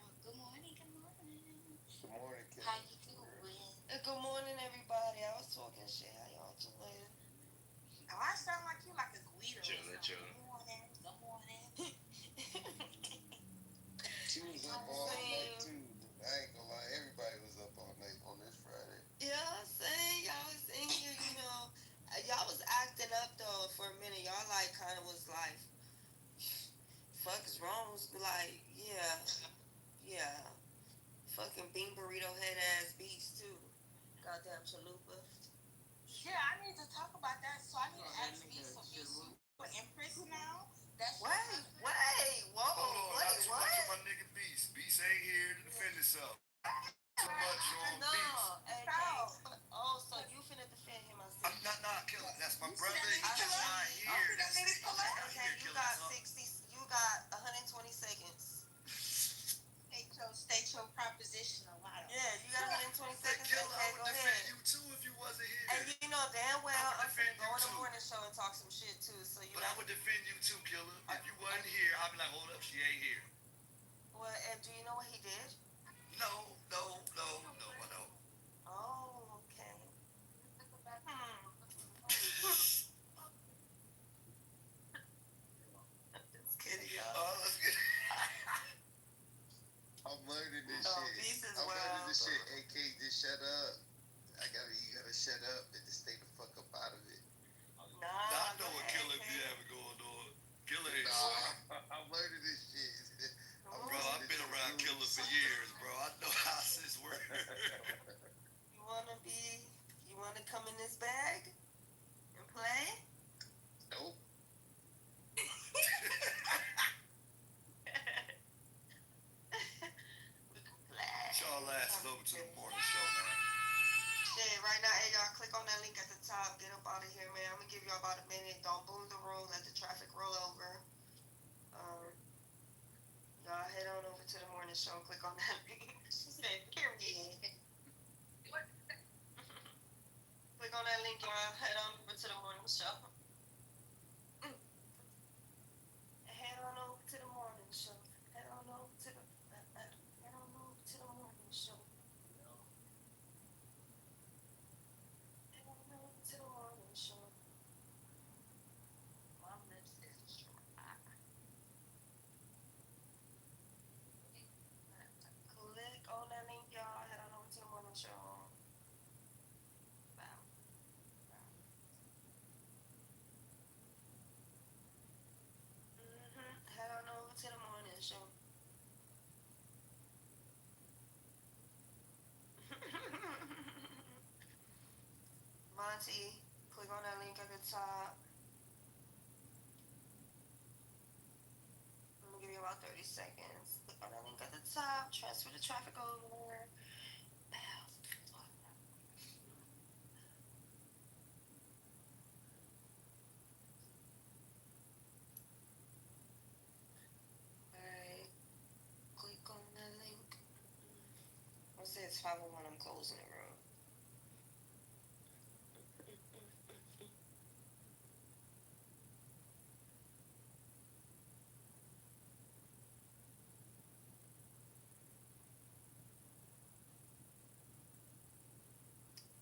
Oh, good morning. Good morning. Good morning, Kelly. How you doing? Good morning, everybody. I was talking shit. How y'all doing? Oh, I sound like you like a Guido. Chillin'. Good morning. Good morning. She was up all night too. I ain't gonna lie, everybody was up all night on this Friday. Yeah, I'm saying y'all was in here, y'all was acting up though for a minute. Y'all like kind of was like, fuck is wrong? Like, yeah, fucking bean burrito head ass beast too. Goddamn chalupa. Yeah, I need to talk about that. So I need to ask me some issues. in prison now? That's Wait, whoa, Hold on, not wait, too what? much on my nigga Beast. Beast ain't here to defend himself. Too much on No, Beast. AK. Oh, so you finna defend him? I see. I'm not killing. That's my brother. let me He's just kill him. not here. That's let me he's kill not him. Okay, here you killing. got That's all. 60. You got 120 seconds. State your proposition a lot. Yeah, you got 120 seconds. Killer, Okay, I go would defend ahead. you too if you wasn't here. And you know damn well I would I'm finna defend go you on the too. morning show and talk some shit too. So you. But I would defend you too, Killer. If you wasn't here, I'd be like, hold up, she ain't here. Well, and do you know what he did? No, I know. Oh, okay. Just kidding, y'all. Let's get I'm learning this No, shit. Beast is I'm learning wild, this though. shit. AK, just shut up. You gotta shut up and just stay the fuck up out of it. Nah, I know go what ahead, Killer AK. be having going on. Killer ain't I'm learning this shit. Bro, I've been around Killer for years, bro. I know how this works. You wanna come in this bag and play? Nope. Y'all asses over to the morning show, man. Shit, right now, hey, y'all click on that link at the top. Get up out of here, man. I'm gonna give y'all about a minute. Don't boom the room. Let the traffic roll over. Y'all head on over to the morning show and click on that link. She said, period. Click on that link, y'all. Head on over to the morning show. Head on over to the morning show. Head on over to the morning show. Head on over to the morning show. My lips is dry. Click on that link, y'all. Head on over to the morning show. Wow. Head on over to the morning show. Monty, click on that link at the top. I'm gonna give you about 30 seconds. Click on that link at the top. Transfer the traffic over. Alright. Click on that link. It says 501. I'm closing the room.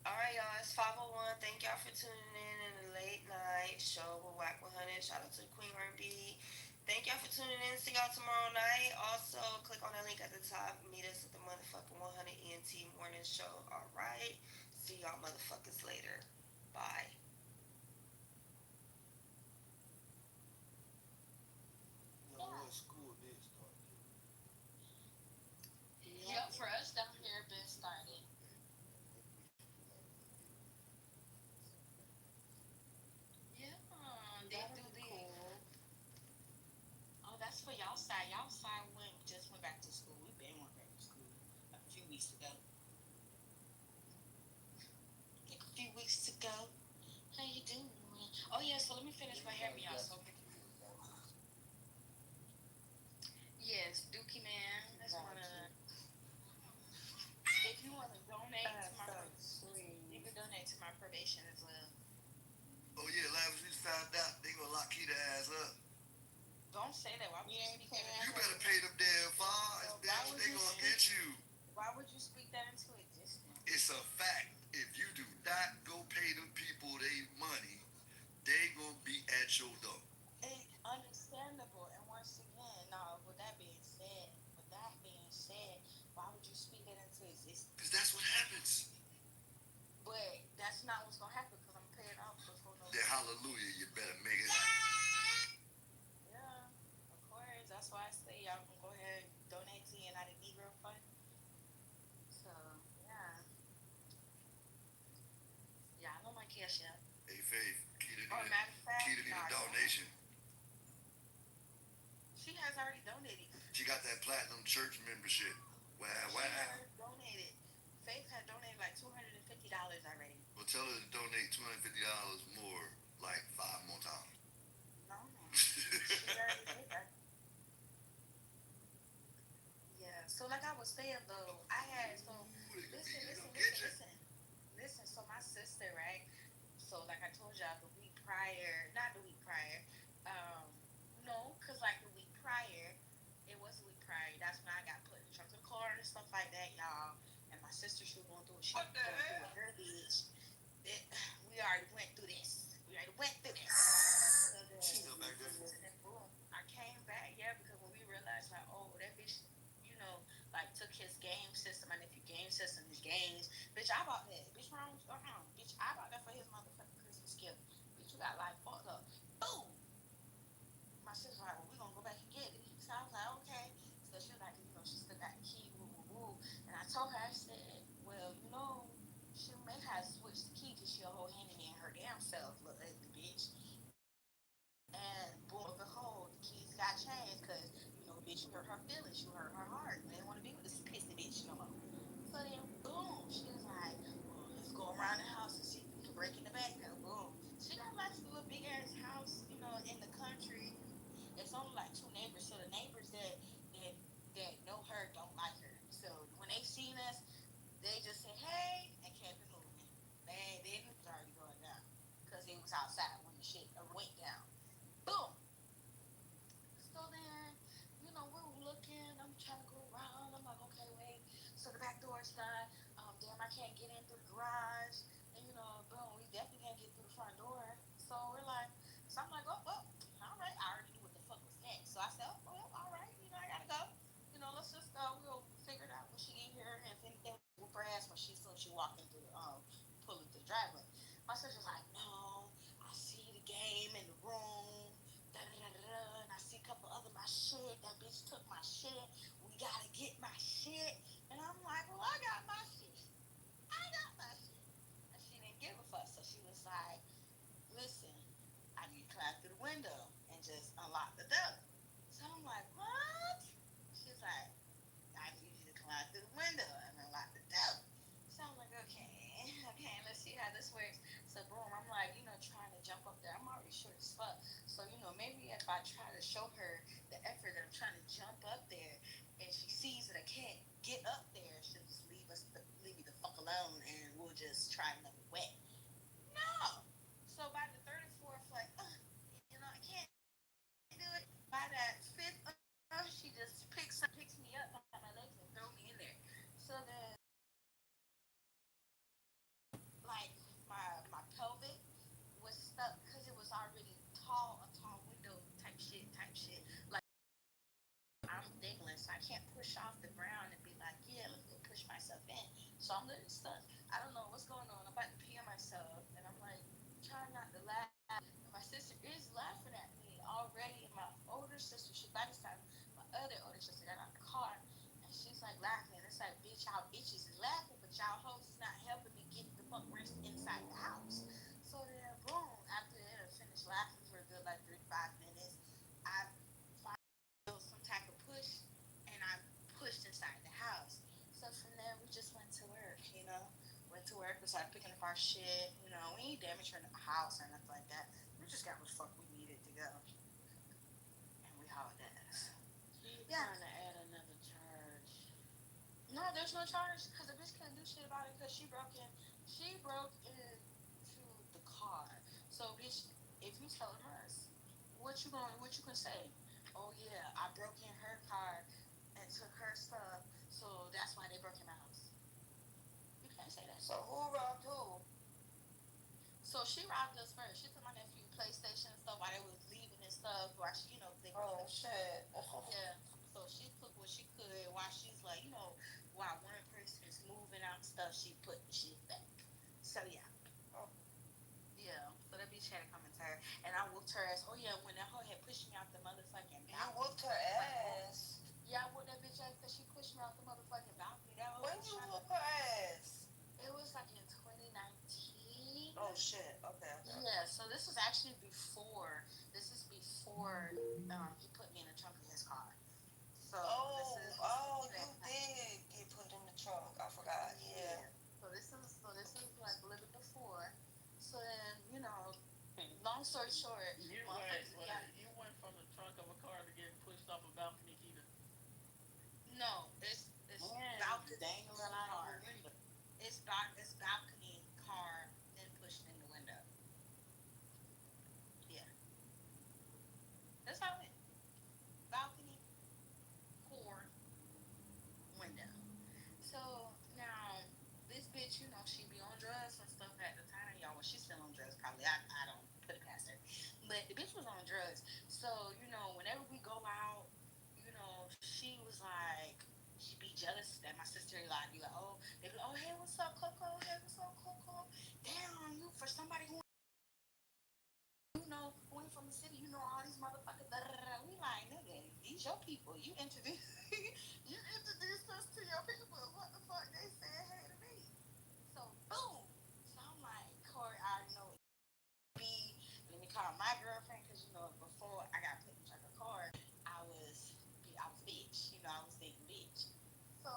Alright, y'all, it's 501. Thank y'all for tuning in the late night show with Whack 100. Shout out to the Queen R&B. Thank y'all for tuning in. See y'all tomorrow night. Also, click on that link at the top. Meet us at the motherfucking 100 ENT morning show. Alright? See y'all motherfuckers later. Bye. School did start. Yep, for us down here, been started. Yeah, they do the. Cool. Oh, that's for y'all side. Y'all side just went back to school. We been went back to school a few weeks ago. Like a few weeks ago. How you doing? Oh yeah, so let me finish my hair, y'all. So yes, Dookie Man. That's one of the. If you want to donate to my, you can donate to my probation as well. Oh yeah, Lavish, we just found out they gonna lock Keita ass up. Don't say that. Why would you speak that? You better pay them damn fines, bitch. They gonna get you. Why would you speak that into existence? It's a fact. If you do not go pay them people their money, they gonna be at your door. It's understandable. And once again, no. With that being said, why would you speak that into existence? Because that's what happens. But that's not what's gonna happen. Because I'm paying off before no. Then hallelujah, you better make it happen. Yeah, of course. That's why I say y'all can go ahead and donate to United Negro Fund. So yeah, I know my cash app. Hey Faith, Keita Matter of fact, need a donation. church membership. Wow. Donated. Faith had donated like $250 already. Well, tell her to donate $250 more, like 5 more times. No, she already did that. Yeah. So like I was saying though, I had listen. So my sister, right? So like I told y'all the week prior, not the week prior, no, cause like the week prior, it was the week prior. That's when I got put in the trunk of the car and stuff like that, y'all. And my sister, she was going through what she was going through with her bitch. We already went through this. So then, She's still back there. boom, I came back, yeah, because when we realized like, oh, that bitch, like took his game system, and if your game system is games, bitch, I bought that. Bitch, wrong, bitch, I bought that for his motherfucking Christmas gift. Bitch, you got like fucked up. Boom. My sister was like, well, we gonna go back and get it. So I was like, okay. So she was like, she still got the key, woo, woo, woo. And I told her, I said, well, she may have switched the key because she a whole handy in her damn self, look at the bitch. And boom, behold, the keys got changed because, bitch, you hurt her feelings, you hurt her heart. You didn't want to be with this pissy bitch no more. So then, boom, she was like, well, let's go around the house and see if we can break in the back door. Boom. She got like a little big ass house, in the country. It's only like 2 neighbors, so the neighbors that know her don't like her. So when they seen us, they just said hey and kept it moving. They knew it was already going down because it was outside when the shit went down. Boom. So then, we're looking. I'm trying to go around. I'm like, okay, wait. So the back door's not. Damn, I can't get in through the garage. And boom, we definitely can't get through the front door. So we're like, so I'm like, oh, well, all right. I already knew what the fuck was next. So I said, oh, well, all right. I gotta go. Let's just go. We'll figure it out when she get here. And if anything, we'll whoop her ass when she walking through pulling through the driveway. My sister's like, no, I see the game in the room. Da da da da. And I see a couple other my shit. That bitch took my shit. We gotta get my shit. And I'm like, well, I got my shit. And she didn't give a fuck. So she was like, listen, I need to climb through the window and just unlock the door. So I'm like, what? She's like, I need you to climb through the window and unlock the door. So I'm like, okay, let's see how this works. So boom, I'm like, trying to jump up there. I'm already short as fuck. So, maybe if I try to show her the effort that I'm trying to jump up there and she sees that I can't get up there, she'll just leave me the fuck alone and we'll just try another way. No. So by the third or fourth, like, I can't do it. By that fifth, she just picks me up by my legs and throw me in there. So then, like, my pelvic was stuck because it was already a tall window type shit. Like, I'm dangling, so I can't push off the ground and be like, yeah, let me push myself in. So I'm literally stuck. I don't know what's going on. I'm about to pee on myself, and I'm like, trying not to laugh. And my sister is laughing at me already. And my older sister, by this time, my other older sister got out the car, and she's like laughing. And it's like, bitch, y'all bitches is laughing, but y'all hoes is not helping me get the fuck rest inside the house. So then, boom, after they finished laughing for a good like 3 to 5 minutes, I finally some type of push, and I pushed inside the house. So from there, we just went to work, Went to work, we started picking up our shit, we ain't damaged the house or nothing like that. We just got what the fuck we needed to go. And we hauled ass. Trying to add another charge. No, there's no charge because the bitch couldn't do shit about it because she broke into the car. So bitch, if you tell us, what you can say? Oh yeah, I broke in her car and took her stuff, so that's why they broke in my house. You can't say that. So who robbed who? So she robbed us first. She took my nephew PlayStation and stuff while they was leaving and stuff. While she, they were shit. yeah. So she took what she could while she's like, while one person is moving out stuff, she put the shit back. So yeah. Yeah. So that bitch had to come and her, and I whooped her ass. Oh yeah, when that hoe had pushed me out the motherfucking balcony. You whooped her ass. Yeah, I whooped that bitch ass because she pushed me out the motherfucking balcony. That hoe When was you trying whoop her ass? It was like in 2019. Oh shit. Okay. Yeah. So this was actually before. This is before he put me in the trunk of his car. So this is story short, You motherfuckers got you went from the trunk of a car to getting pushed off a balcony, Keita. no. It's Man, balcony dangling then out of car. a window. It's balcony car then pushed in the window. Yeah, that's how it went. Balcony core window. So now this bitch, she be on drugs and stuff at the time, y'all. Well, she's still on drugs, probably. I don't put it past her. But the bitch was on drugs. So, whenever we go out, she was like, she'd be jealous that my sister like be like, oh, they be like, oh, hey, what's up, Coco? Hey, what's up, Coco? Damn, you for somebody who who ain't from the city, all these motherfuckers. Da, da, da. We like, nigga, these your people. You introduce you introduced us to your people. What the fuck? They said hey to me. So boom. So I'm like, Corey, I already know what be. Let me call my girlfriend because before I got put in check of car, I was bitch. I was dating bitch. So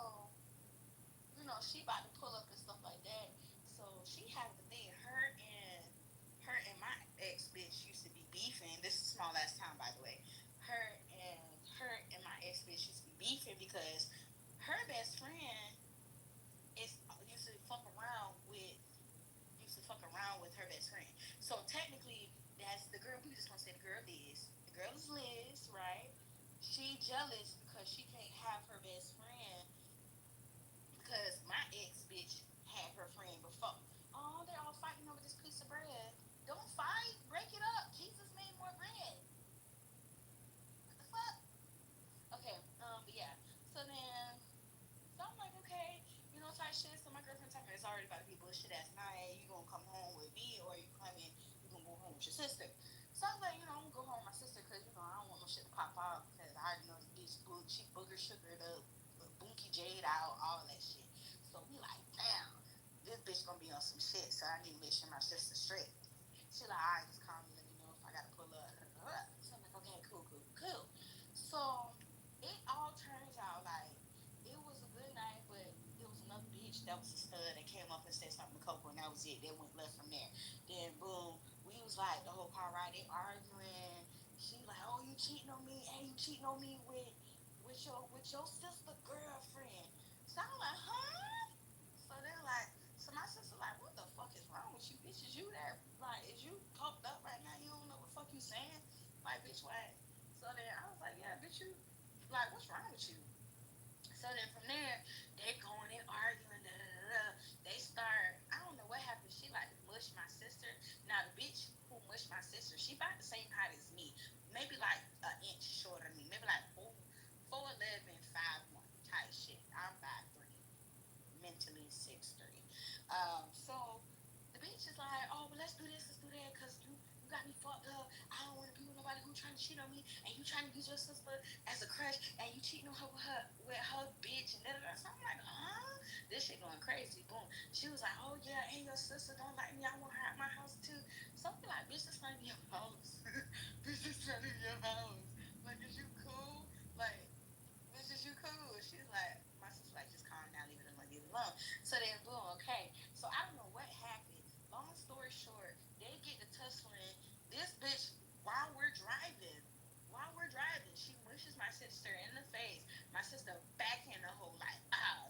she about to pull up and stuff like that. So she has the thing. Her and my ex bitch used to be beefing. This is small ass time, by the way. Her and my ex bitch used to be beefing because her best friend is used to fuck around with her best friend. So technically, that's the girl. We just gonna say the girl is. The girl is Liz, right? She jealous because she can't have her best friend because my ex bitch had her friend before. Oh, they're all fighting over this piece of bread. Don't fight. Break it up. Jesus made more bread. What the fuck? Okay. But yeah. So then, so I'm like, okay, type shit. So my girlfriend told me it's already about to be bullshit ass night. You gonna come home with me or you gonna go home with your sister? So I was like, I'm gonna go home with my sister because I don't want no shit to pop off because I already know this bitch she booger sugared up, bunky jade out, all that shit. So we like, damn, this bitch gonna be on some shit. So I need to make sure my sister's straight. She like, alright, just call me, let me know if I gotta pull up. So I'm like, okay, cool, cool, cool. So it all turns out like it was a good night, but there was another bitch that was a stud that came up and said something to Coco, and that was it. They went left from there. Then boom, we was like the whole car ride, they arguing. She like, oh, you cheating on me? Hey, you cheating on me with your sister girlfriend? So I'm like, huh? So they're like, so my sister like, what the fuck is wrong with you, bitch? Is you there? Like, is you coked up right now? You don't know what the fuck you saying? Like, bitch, what? So then I was like, yeah, bitch, you like, what's wrong with you? So then from there, they going in arguing. Da, da, da, da. They start. I don't know what happened. She like mushed my sister. Now the bitch who mushed my sister, she about the same height as me, maybe like an inch shorter than me, maybe like 4'11", 5'1" type shit. I'm 5'3", mentally 6'3". So the bitch is like, oh, well, let's do this, let's do that, cause you got me fucked up. I don't want to be with nobody who trying to cheat on me, and you trying to use your sister as a crush, and you cheating on her with her bitch, and da da da. So I'm like, huh? This shit going crazy. Boom. She was like, oh yeah, and your sister don't like me. I want her at my house too. So I'm like, bitch, that's not in your house. Bitch, that's not in your house. Like, is you cool? Like, bitch, is you cool? She's like, my sister's like, just calm down, leave it alone, leave it alone. So then, boom, okay. So I don't know what happened. Long story short, they get to tussling. This bitch, while we're driving, she mushes my sister in the face. My sister backhand the whole like,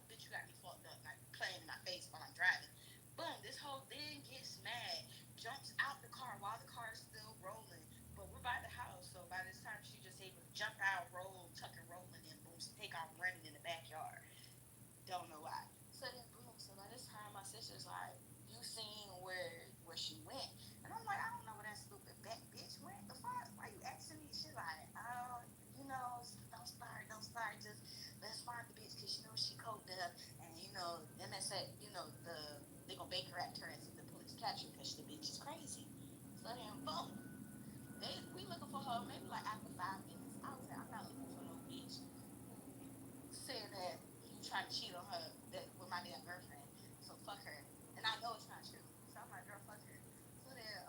bitch, you got me fucked up, like playing in my face while I'm driving. Boom, this whole thing gets mad, jumps out the car while the car is still rolling. But we're by the house, so by this time she just able to jump out, roll, tuck and roll, and then boom, take off running in the backyard. Don't know why. So then boom. So by this time, my sister's like, "You seen where she went?" And I'm like, "I don't know where that stupid back bitch went. The fuck? Why you asking me?" She's like, "Oh, don't start, don't start. Just let's find the bitch because she coked up, and then they said, they gonna Baker act her as if the police catch her because the bitch is crazy." So then boom. We looking for her maybe like after 5 minutes. I was like, I'm not looking for no bitch who saying that you trying to cheat on her with my damn girlfriend. So fuck her. And I know it's not true. So I'm like, girl, fuck her. So then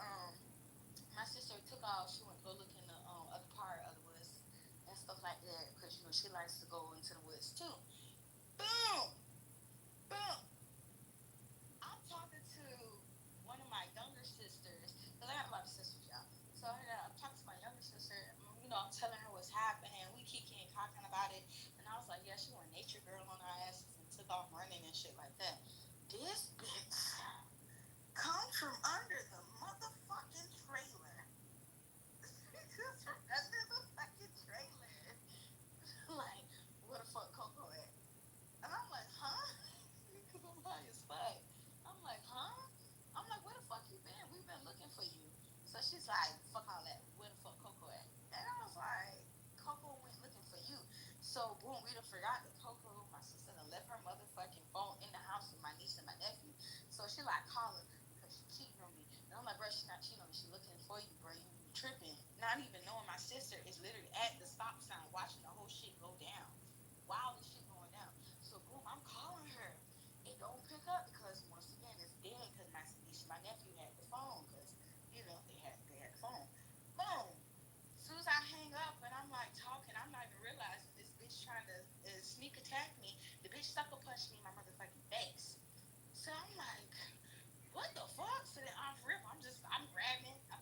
my sister took off. She went to go look in the other part of the woods and stuff like that because she likes to go into the woods too. Boom, boom. I'm talking to one of my younger sisters because I got a lot of sisters, y'all. happening. We kicking and cocking about it. And I was like, yeah, she went nature girl on our asses and took off running and shit like that. This bitch comes from under the motherfucking trailer. Just from under the fucking trailer. Like, where the fuck Coco at? And I'm like, huh? Because I'm high as fuck. I'm like, huh? I'm like, where the fuck you been? We've been looking for you. So she's like, fuck all that. Where the fuck Coco at? And I was like, Coco went looking for you. So boom, we done forgot that Coco, my sister, done left her motherfucking phone in the house with my niece and my nephew. So she like calling because she cheating on me. And I'm like, bro, she not cheating on me. She looking for you, bro. You tripping. Not even knowing my sister is literally at the stop sign watching the whole shit go down. While this shit going down. So boom, I'm calling her. It don't pick up because once again it's dead because my niece and my nephew had the phone because they had the phone. Boom. As soon as I hang up and I'm like talking, I'm not even realizing this bitch trying to sneak attack me. The bitch sucker punched me in my motherfucking face. So I'm like, what the fuck? So then off rip, I'm grabbing, I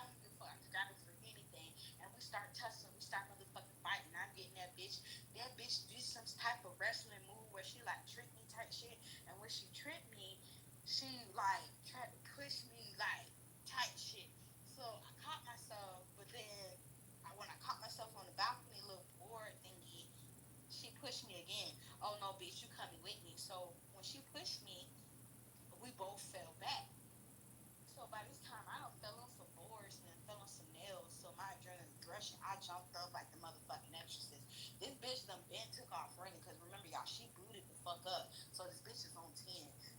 don't give a fuck, I'm just grabbing for anything. And we start tussling, we start motherfucking fighting. I'm getting that bitch. That bitch do some type of wrestling move where she like trick me type shit. And when she tripped me, she like tried to push me like type shit. So I caught myself, but then when I caught myself on the balcony little board thingy, she pushed me again. Oh no, bitch, you coming with me. So when she pushed me, we both fell back. So by this time, I done fell on some boards and then fell on some nails. So my adrenaline rushing. I jumped up like the motherfucking exorcist. This bitch done been took off running because remember y'all, she booted the fuck up. So this bitch is on 10.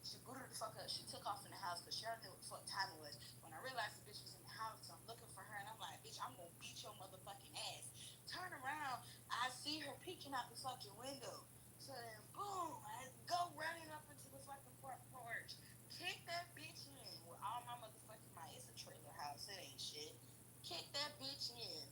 She booted the fuck up. She took off in the house because she already knew what the fuck time it was. When I realized the bitch was in the house, I'm looking for her and I'm like, bitch, I'm gonna beat your motherfucking ass. Turn around, I see her peeking out the fucking window. So then, boom, I go running up into the fucking front porch. Kick that bitch in with all my motherfucking might. It's a trailer house. It ain't shit. Kick that bitch in.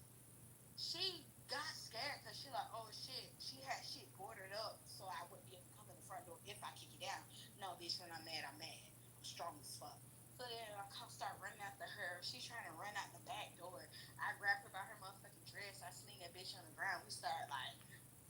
She got scared because she like, oh shit. She had shit boarded up so I wouldn't be able to come in the front door if I kick it down. No, bitch, when I'm mad, I'm mad. I'm strong as fuck. So then I come start running after her. She's trying to run out the back door. I grab her by her motherfucking dress. I sling that bitch on the ground. We start like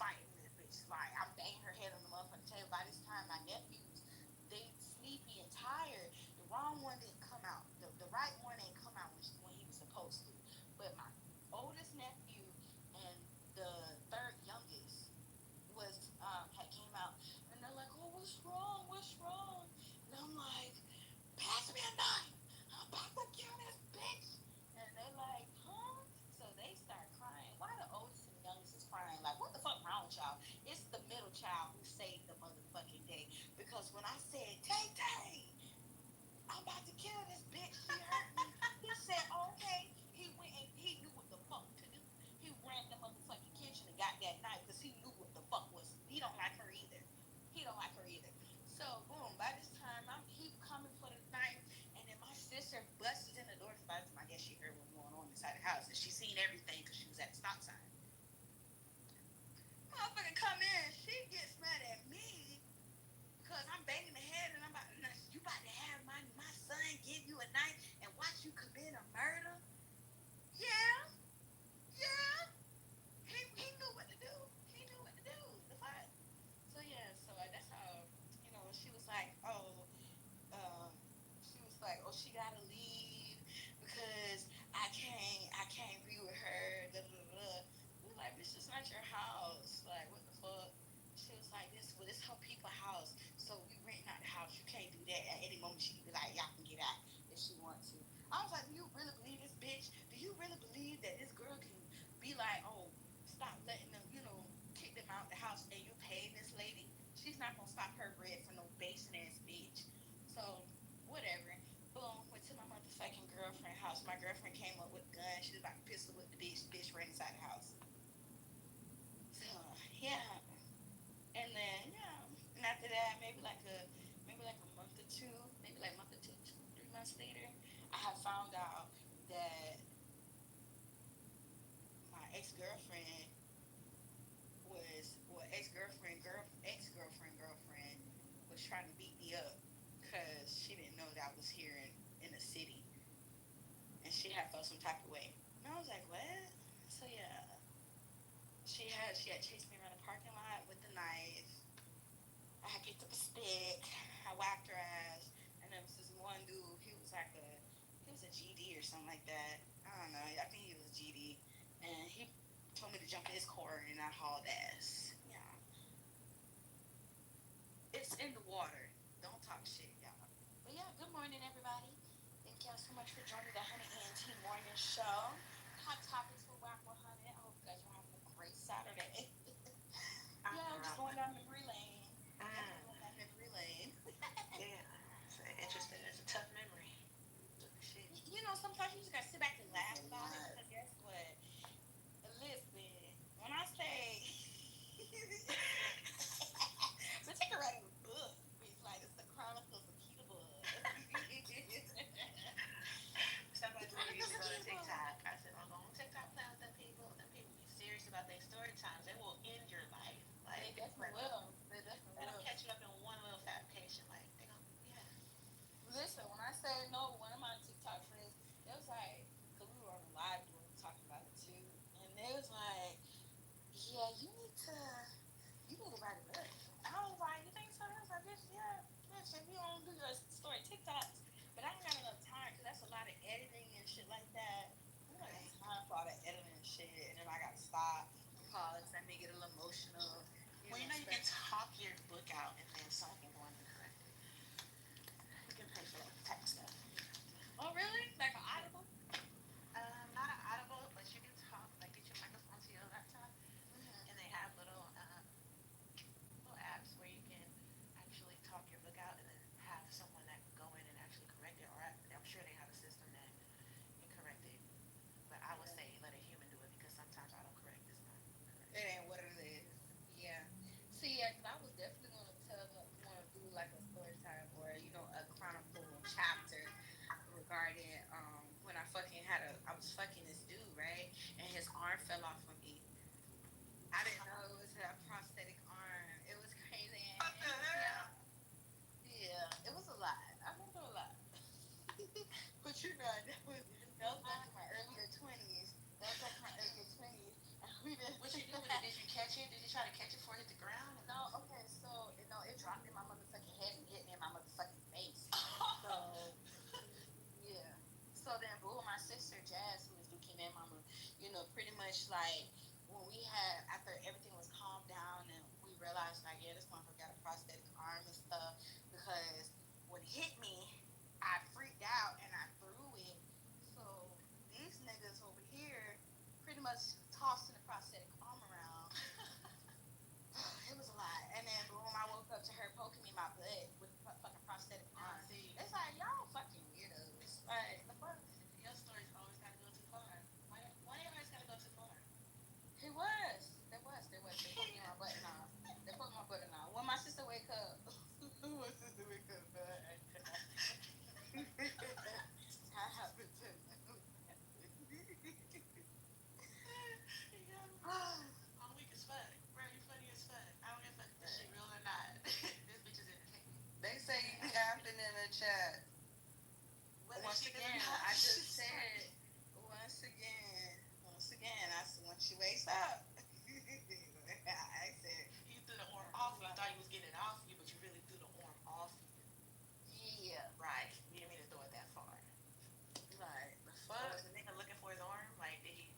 fighting this bitch. Like I'm banging her head on the motherfucking table. By this time, my nephews they sleepy and tired. The wrong one didn't come out. The right one ain't come out when he was supposed to. But my oldest nephew and the third youngest was had came out and they're like, oh, what's wrong? What's wrong? And I'm like, pass me a knife. I'm about to kill this bitch. And they like, huh? So they start crying. Why the oldest and the youngest is crying? Like, what the fuck wrong with y'all? It's the middle child who saved the motherfucking day. Because when I said, Tay Tay, I'm about to kill this bitch, she hurt me. He said, okay. He went and he knew what the fuck to do. He ran the motherfucking kitchen and got that knife because he knew what the fuck was. He don't like her either. He don't like her either. So boom, by this time he coming for the knife, and then my sister busts in the door. By the time I guess she heard what was going on inside the house, and she seen everything because she was at the stop sign. Motherfucker come in, she gets mad at me because I'm banging the head and I'm about you about to have my son give you a knife and watch you commit a murder? Yeah, yeah. He knew what to do. He knew what to do. The fuck. So yeah, so that's how she was like, she gotta leave because I can't be with her. Da, da, da, da. We like, bitch, it's not your house. Like, what the fuck? She was like, this her people house. So we renting out the house. You can't do that. At any moment she can be like, y'all can get out if she wants to. I was like, do you really believe this bitch? Do you really believe that this girl can be like, oh, stop letting them, kick them out the house and you paying this lady? She's not gonna stop her bread for no basing ass bitch. So whatever. Boom, went to my motherfucking girlfriend's house. My girlfriend came up with a gun. She was about to pistol whip the bitch. The bitch ran inside the house. So yeah. And then and after that, maybe like a month or two, maybe like a month or two, 3 months later, I have found out that my ex-girlfriend ex-girlfriend was trying to beat me up because she didn't know that I was here in the city, and she had felt some type of way. And I was like, what? So yeah, she had chased me around the parking lot with the knife. I had picked up a stick. I whacked her ass. And then was this one dude. He was a GD or something like that. I don't know. I think he was a GD. And he told me to jump in his car and I hauled ass. Yeah. It's in the water. Don't talk shit, y'all. But yeah, good morning, everybody. Thank y'all so much for joining the Honey and Tea Morning Show. Hot topics with Whack 100. I hope you guys are having a great Saturday. Yeah, I'm just going down memory lane. Going down memory lane. Yeah, it's interesting. It's a tough memory. Shit. You know, sometimes you just gotta sit back and laugh about it. Because guess what? Listen, when I say, so take a writing book. It's like it's the Chronicles of Kitover. Somebody told me to go to TikTok. I said, I'm going to TikTok now with them people. Them people be serious about their story times. They will end your life. Like, They definitely will. They definitely they don't will. catch you up in one little fabrication. Like, they don't, yeah. Listen, when I say no, one of my TikTok friends, they was like, because we were on the live, we were talking about it too, and they was like, yeah, you need to write a book. I was like, you think so? I was like, bitch, yeah, bitch, if you don't do your story TikToks, but I ain't got enough time because that's a lot of editing and shit like that. I don't have time for all that editing and shit, and then I gotta stop, pause, that may get a little emotional. Well, you know, you can talk your book out and then someone can go in and correct it. You can pay for that type of stuff. Oh, really? Like an Audible? Not an Audible, but you can talk, like get your microphone to your laptop, and they have little apps where you can actually talk your book out and then have someone that can go in and actually correct it. Or I'm sure they have a system that can correct it. But I would say let a human do it because sometimes I don't correct. It's not correct. It ain't what it is. Yeah. See, yeah, because I was definitely going to want to do like a story time or, you know, a chronicle chapter regarding when I was fucking this dude, right? And his arm fell off of me. I didn't know it was a prosthetic arm. It was crazy. What the hell? Yeah, it was a lot. I went through a lot. But you know, that was back in my earlier 20s. That was back in my earlier 20s. And we didn't. What you do with it? Did you catch it? Did you try to catch it before it hit the ground? No, okay, so it dropped in my motherfucking head and hit me in my motherfucking face. So yeah. So then boom, my sister Jazz, who is Dookie and mama, you know, pretty much like when we had after everything was calmed down and we realized like, yeah, this motherfucker got a prosthetic arm and stuff because when it hit me, I freaked out and I threw it. So these niggas over here pretty much tossing the prosthetic arm around. It was a lot. And then boom, I woke up to her poking me in my butt with a fucking prosthetic arm. It's like, y'all fucking weirdos. Like, the fuck? Your stories always gotta go too far. Why you always gotta go too far? He was. There was. They put me in my button off. They put my button off. When my sister wake up, my sister wake up, that happened to me. I'm weak as fuck. Bro, you funny as fuck. I don't give a fuck if this shit real or not. This bitch is entertaining. They say you capping in the chat. Once again, I just said, once again, when she wakes up, I said, you threw the arm off. You thought you was getting it off you, but you really threw the arm off you. yeah, Right. You didn't mean to throw it that far. right. The So fuck? was the nigga looking for his arm? Like, did he?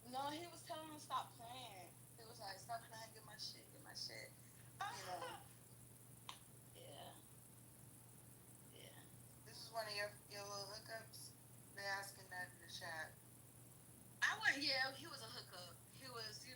No, he was telling him to stop playing. He was like, stop playing, get my shit. You know. Yeah. Yeah. This is one of your little hookups. They're asking that in the chat. I went, yeah, he was a hookup. He was, you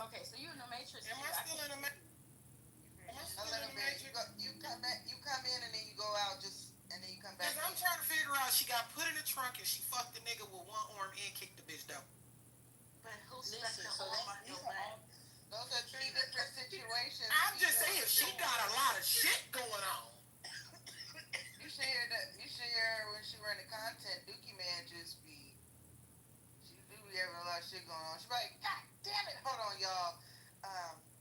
Okay, so you in the Matrix. Am I still in the Matrix? Am I A still in little the bit. Matrix? You come back. You come in and then you go out. And then you come back. Because I'm trying to figure out, she got put in the trunk and she fucked the nigga with one arm and kicked the bitch down. But who stuck Listen, the so arm that's up your butt? Those are three different situations. I'm just saying, she got a lot of shit going on. You should hear that. You should hear her when she running content. Dookie Man just be. She do be having a lot of shit going on. She be like, God damn it! Hold on, y'all.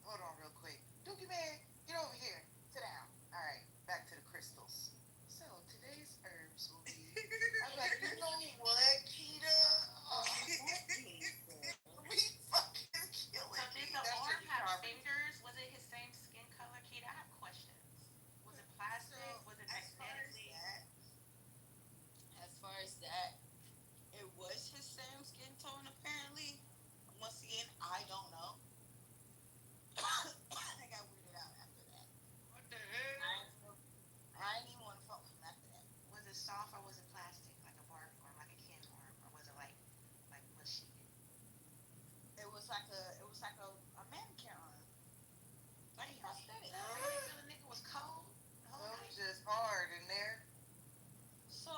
Hold on real quick. Dookie Man, get over here. Sit down. All right, back to the crystals. So today's herbs will be. I'm like, you know what, Kita? We fucking killing. So did the arm have fingers? Was it his same skin color? Kid, I have questions. Was it plastic? Was it magnetically? As far as that, it was his same skin tone apparently. Once again, I don't know. I got weirded out after that. What the hell? I didn't even want to fuck with him after that. Was it soft or was it plastic, like a Barbie arm, like a Ken arm, or was it like mushy? It was like a manicure arm. Like prosthetic. You feel the nigga was cold? So it was just hard in there. So,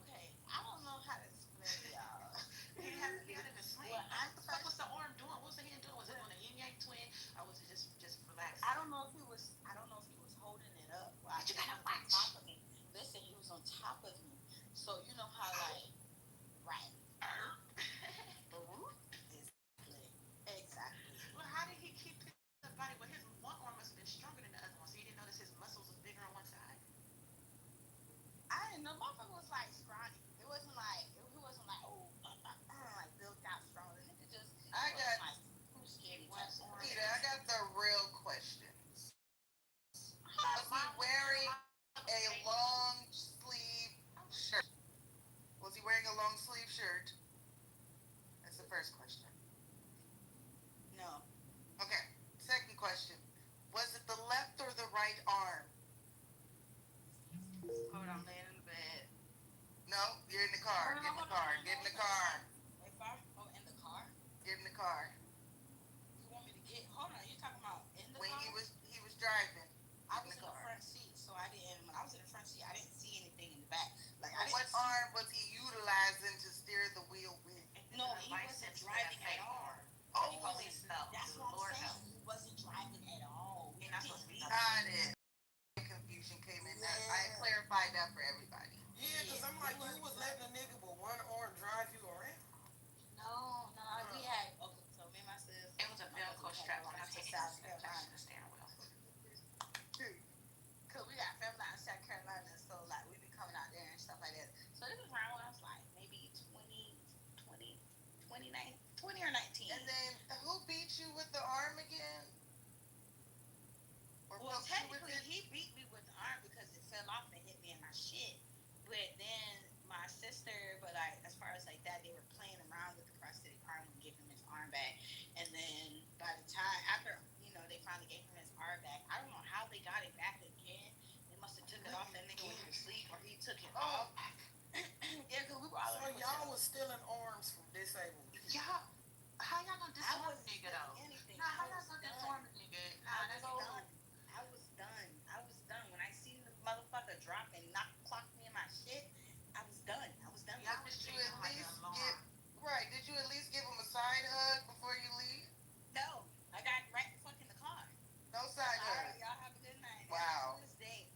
okay, I don't know how to explain to y'all. He had it in a sling. Well, What the fuck was the arm doing? What was the hand doing? Was it on a yin yang twin, or was it just relaxed? I don't know if he was holding it up. While But you gotta on watch. top of me. Listen, he was on top of me. So you know how right. Exactly. Well, how did he keep his body? Well, his one arm must have been stronger than the other one, so you didn't notice his muscles was bigger on one side. I didn't know. Motherfucker was like scrawny. It wasn't like like built out strong. The nigga just I was got. like too skinny. Peter, I got the real questions. Was he wearing a long sleeve shirt? Was he wearing a long sleeve shirt? That's the first question. No. Okay. Second question. Was it the left or the right arm? Hold on, laying in the bed. No, you're in the car. Get in the car. Get in the car. If I in the car? Get in the car. You want me to get? Hold on. You talking about in the When car? he was driving. I was in the front seat, so I didn't. When I was in the front seat, I didn't see anything in the back. Like I didn't. What arm was he utilizing to steer the wheel with? No, he wasn't driving at all. Oh, That's what I'm saying. He wasn't driving at all. You're not supposed to be. Got it. Confusion came in. I clarified that for everybody. Yeah, because I'm like, you was letting a nigga with one arm drive you around? No, we had. Okay, so me and my sis. It was a Velcro strap on the South steering Carolina. wheel. Cause we got family out in South Carolina, so like we be coming out there and stuff like that. So this was around when I was like maybe 20 or 19. And then who beat you with the arm again? Or Well, poked you with technically, it? he beat me with the arm because it fell off and hit me in my shit. But then my sister, but like as far as like that, they were playing around with the prosthetic arm and giving him his arm back. And then by the time after they finally gave him his arm back, I don't know how they got it back again. They must have took it off that nigga when he was asleep, or he took it off. Yeah, because we were all. So y'all was stealing arms from disabled people. Y'all, how y'all gonna disarm a nigga though? Anything. Nah, how y'all gonna disarm a nigga? Nah, that's so. I was done. When I seen the motherfucker drop and clock me in my shit, I was done. Y'all was Did you treating at him like least an alarm. Did you at least give him a side hug before you leave? No, I got right the fuck in the car. No side All right, hug. y'all have a good night. Wow. To this day.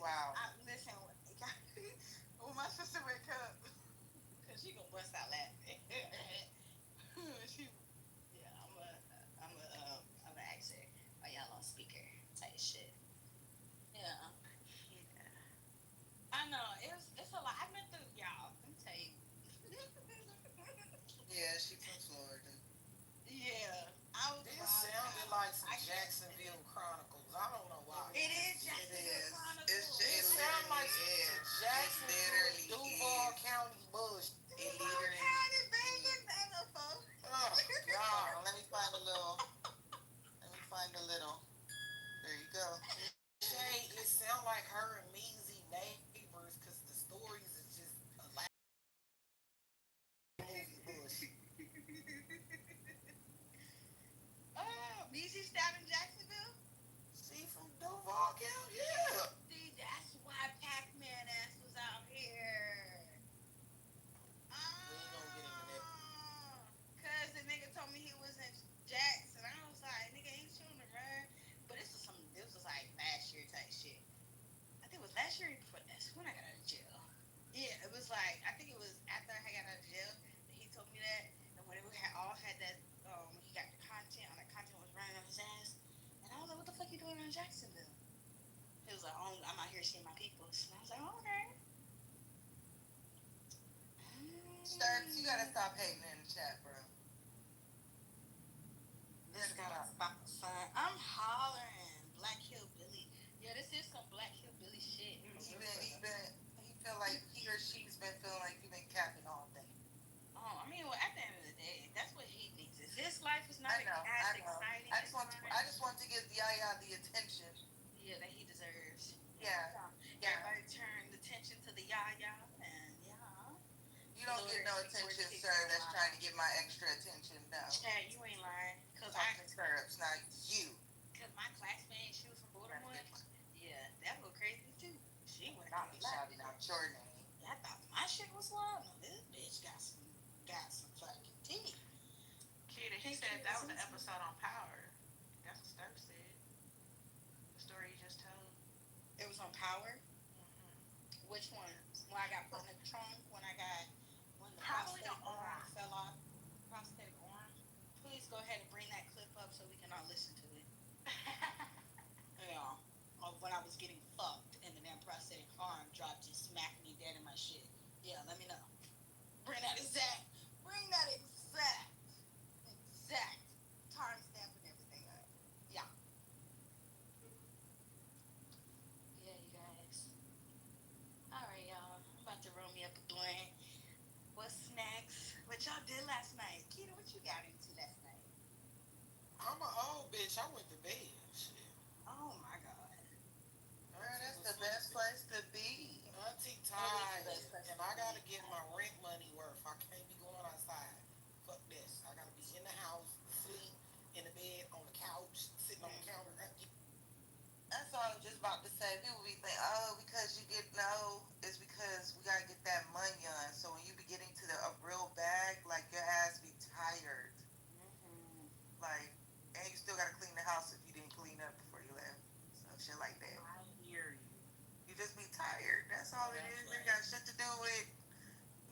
Wow. Listen, when my sister wake up, cause she gonna bust out laughing. And I was like, okay. Sturps, you gotta stop hating in the chat, bro. This got a son. I'm hollering. Black Hillbilly. Yeah, this is some Black Hillbilly shit. He feel like he or she's been feeling like you've been capping all day. Oh, I mean, well, at the end of the day, that's what he thinks. Is his life is not I know. as exciting. I just want to give Yaya the attention. Yeah, that he deserves. Yeah. Everybody turn the attention to the Yaya, and You don't get no attention, sir. That's trying to get my extra attention. No. Chad, you ain't lying. Cause Sturps, not you. Cause my classmate, she was from Baltimore. Yeah, that little crazy too. She went not be shouting out your name. I thought my shit was wild. No, this bitch got some fucking tea. Kita, he said that was an episode on Power. That's what Sturp said. The story you just told. It was on Power. Which one? When I got put in the trunk, when the Probably prosthetic the arm fell off. prosthetic arm. Please go ahead and bring that clip up so we can all listen to it. Yeah. Of when I was getting fucked and the damn prosthetic arm dropped and smacked me dead in my shit. Yeah, let me know. Bring that exact timestamp and everything up. Yeah. Yeah, you guys. Alright, y'all. I'm about to roll me up a blunt. What's next? What y'all did last night? Kita, what you got into last night? I'm an old bitch. I went to bed. Shit. Oh my god. Girl, that's the best place to be. Auntie tired, and I gotta get my rent money worth. I can't be going outside. Fuck this. I gotta be in the house, sleep in the bed, on the couch, sitting on the counter. That's all I was just about to say. People be thinking, oh, because you get no, it's because we gotta get that money on. So when you be getting to a real bag, like your ass be tired. Like, and you still gotta clean the house if you didn't clean up before you left. So shit like that. I hear you. You just be tired. That's all it is. It got shit to do with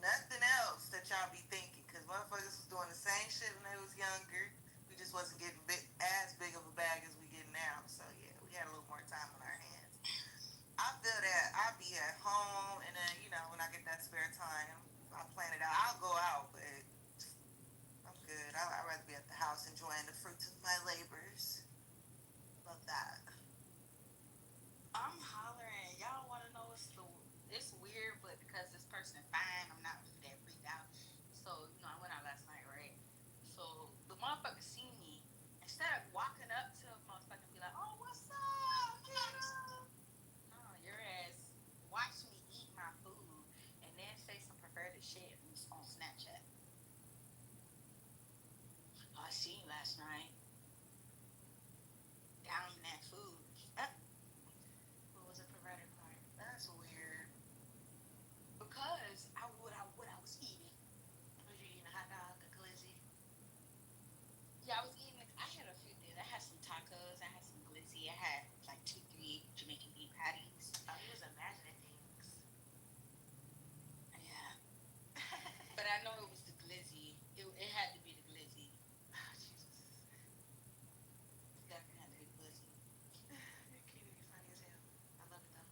nothing else that y'all be thinking. Cause motherfuckers was doing the same shit when they was younger. We just wasn't getting as big of a bag as we get now. So yeah, we had a little more time on our hands. I feel that. I be at home, and then when I get that spare time, I plan it out. I'll go out, but I'm good. I'd rather be at the house enjoying the fruits of my labors. Love that. I'm hollering. Y'all want to know it's weird, but because this person fine, I'm not really that freaked out. So, I went out last night, right? So, the motherfucker see me. Instead of walking up to a motherfucker and be like, oh, what's up, Kita? No, your ass watch me eat my food and then say some perverted shit on Snapchat. Oh, I seen you last night. Down in that food. What was a perverted part? That's weird. Because what I was eating. Was you eating a hot dog, a glizzy? Yeah, I was eating. I had a few things. I had some tacos. I had some glizzy. I had like 2-3 Jamaican beef patties. Oh, you was imagining things. Yeah. But I know it was the glizzy. It had to be the glizzy. Oh, Jesus. Definitely had to be the glizzy. You're cute. You're funny as hell. I love it though.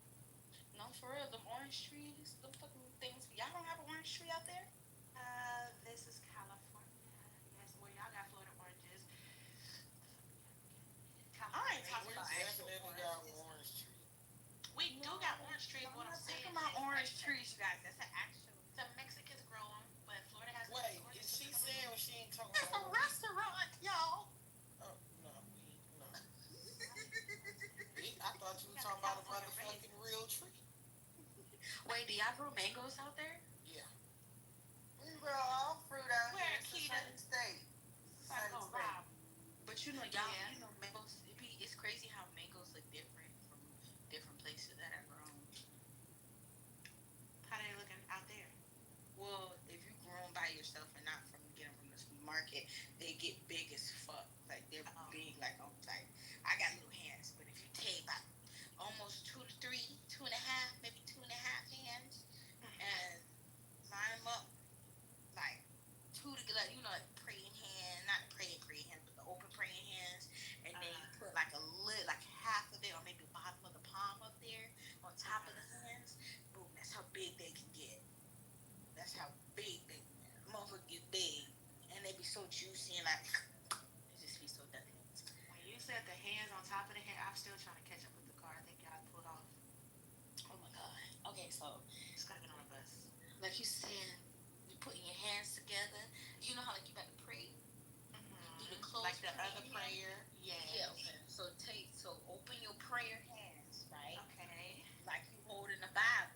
No, for real, them orange trees, them fucking things. Y'all don't have an orange tree out there? This is California. Yes, well, y'all got Florida oranges. I ain't talking We about actual definitely got oranges. orange tree. We do got orange trees. What I'm I'm not saying talking about is, orange trees, you guys. That's an actual. some Mexicans grow them, but Florida has. Wait, is she saying when she ain't talking It's a about restaurant, y'all. Oh, no, no. I thought you were talking about a motherfucking real tree. Wait, do y'all grow mangoes out there? Yeah. We grow all fruit out Where, here. It's a Kita? certain state. Certain state. But y'all, mangoes. It's crazy how mangoes look different from different places that are grown. How they looking out there? Well, if you grow them by yourself and not from getting them from the market, they get big as fuck. Like they're big, like I got little hands, but if you take like almost 2 to 3, 2.5, maybe 2.5 hands, and line them up like two to like like praying hand, not praying hands, but the open praying hands, and then you put like a lid, like half of it, or maybe the bottom of the palm up there on on top of the head. I'm still trying to catch up with the car. I think y'all pulled off. Oh my god. Okay, so Just gotta get on a bus. like you saying, you putting your hands together. You know how like you got to pray, do the close Like the prayer other hand? prayer. Yeah. Yeah. Okay. So open your prayer hands, right? Okay. Like you holding the Bible,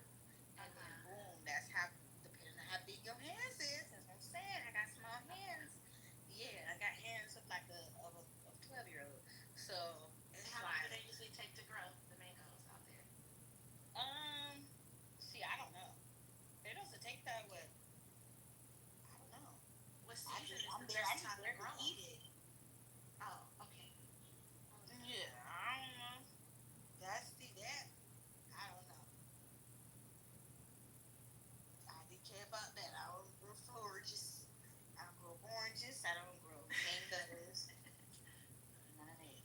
and then boom, that's how. Depending on how big your hands is, that's what I'm saying. I got small hands. Yeah, I got hands of like a 12-year-old. So it's How long do like they usually take to grow the mangoes out there? see, I don't know. It doesn't take that what. I don't know. What season is I'm the there. I best just time to there to grow eat 'em? it. Oh, okay. Yeah, I don't know. That's the that. I don't know. I didn't care about that. I don't grow florists. I don't grow oranges. I don't grow mangoes. None of that.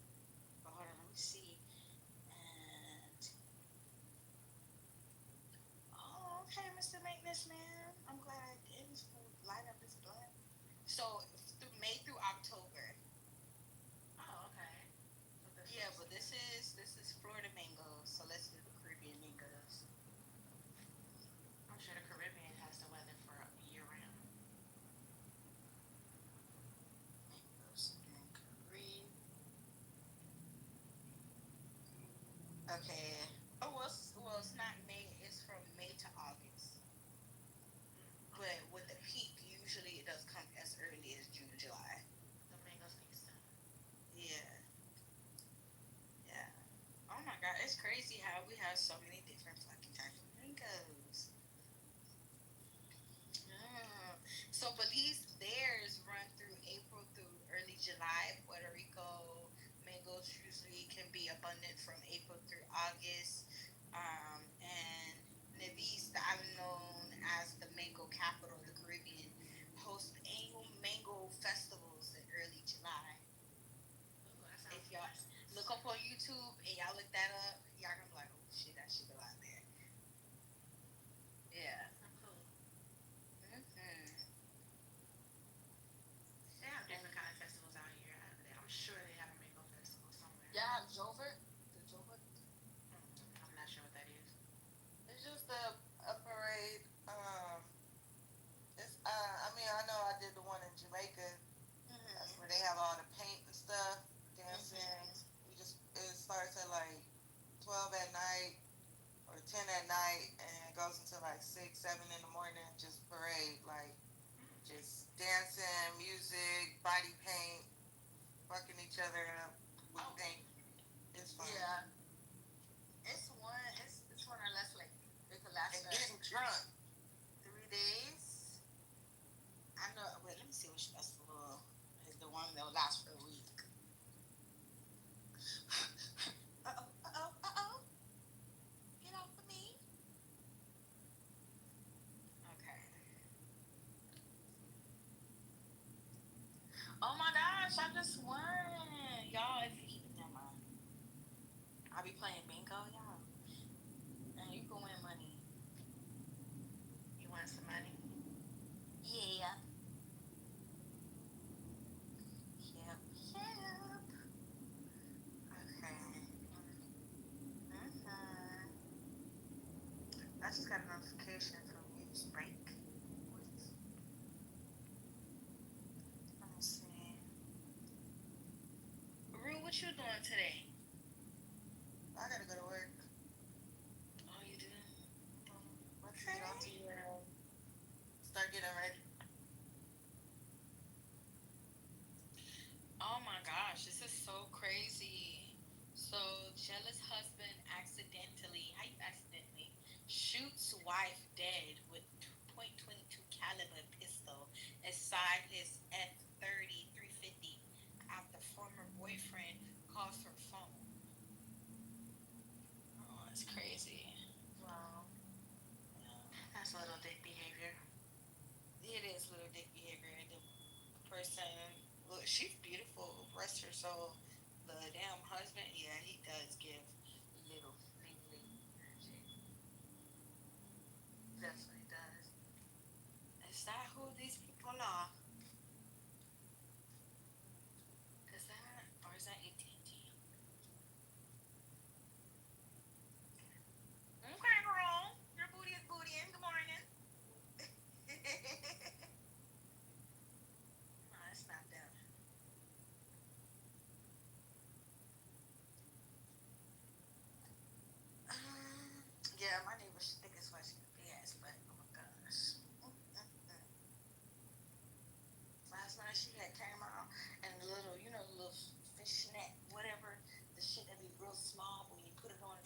But hold on, let me see. And oh, okay, Mr. Maintenance Man. I'm glad I did this food light up this blunt. So through May through October. Oh, okay. Yeah, but this is Florida mangoes. So let's do the Caribbean mangoes. I'm sure the Caribbean has the weather for year round. Mangoes and Caribbean. Okay. Oh well, it's not May. It's from May to August. But with the peak, usually it does come as early as June, July. The mango season. Yeah. Yeah. Oh my God, it's crazy how we have so many different fucking types of mangoes. Mm. So, but theirs run through April through early July. Puerto Rico mangoes usually can be abundant from April through August. And Nevis, the island known as the mango capital of the Caribbean, hosts annual mango festivals in early July. Ooh, that If sounds y'all nice. look up on YouTube and y'all look that up, y'all gonna be like, oh shit, that shit go out there. Yeah. Oh, cool. They have different kind of festivals out here. I'm sure they have a mango festival somewhere. Yeah, Jover. The Jover. I'm not sure what that is. It's just a parade. It's I mean I know I did the one in Jamaica. That's where they have all the paint and stuff, dancing. It starts at like 12 at night or 10 at night and it goes until like 6, 7 in the morning. Just parade, like just dancing, music, body paint, fucking each other up with paint. It's fun. Yeah. It's one that lasts like it could last And getting drunk. 3 days. I know. Wait, let me see which festival is the one that will last for a week. Uh-oh. Get off of me. Okay. Oh my gosh, I just won. Y'all, if you even never mind. I'll be playing bingo, y'all. And you can win money. You want some money? Yeah. Yep. Okay. I just got a notification from News Break. Let me see. Rue, what you doing today? I gotta go to work. Oh, you do? Get on to start getting ready. Oh my gosh, this is so crazy. So, jealous husband accidentally, how you accidentally, shoots wife dead with .22 caliber pistol inside his F30 350 after former boyfriend calls her phone. Oh, that's crazy. Wow. That's a little dick behavior. It is little dick behavior. The person, look, she's beautiful, bless her soul. The damn husband, yeah, he does give little fling energy. Definitely does. Is that who these people are? Is that, or is that AT&T?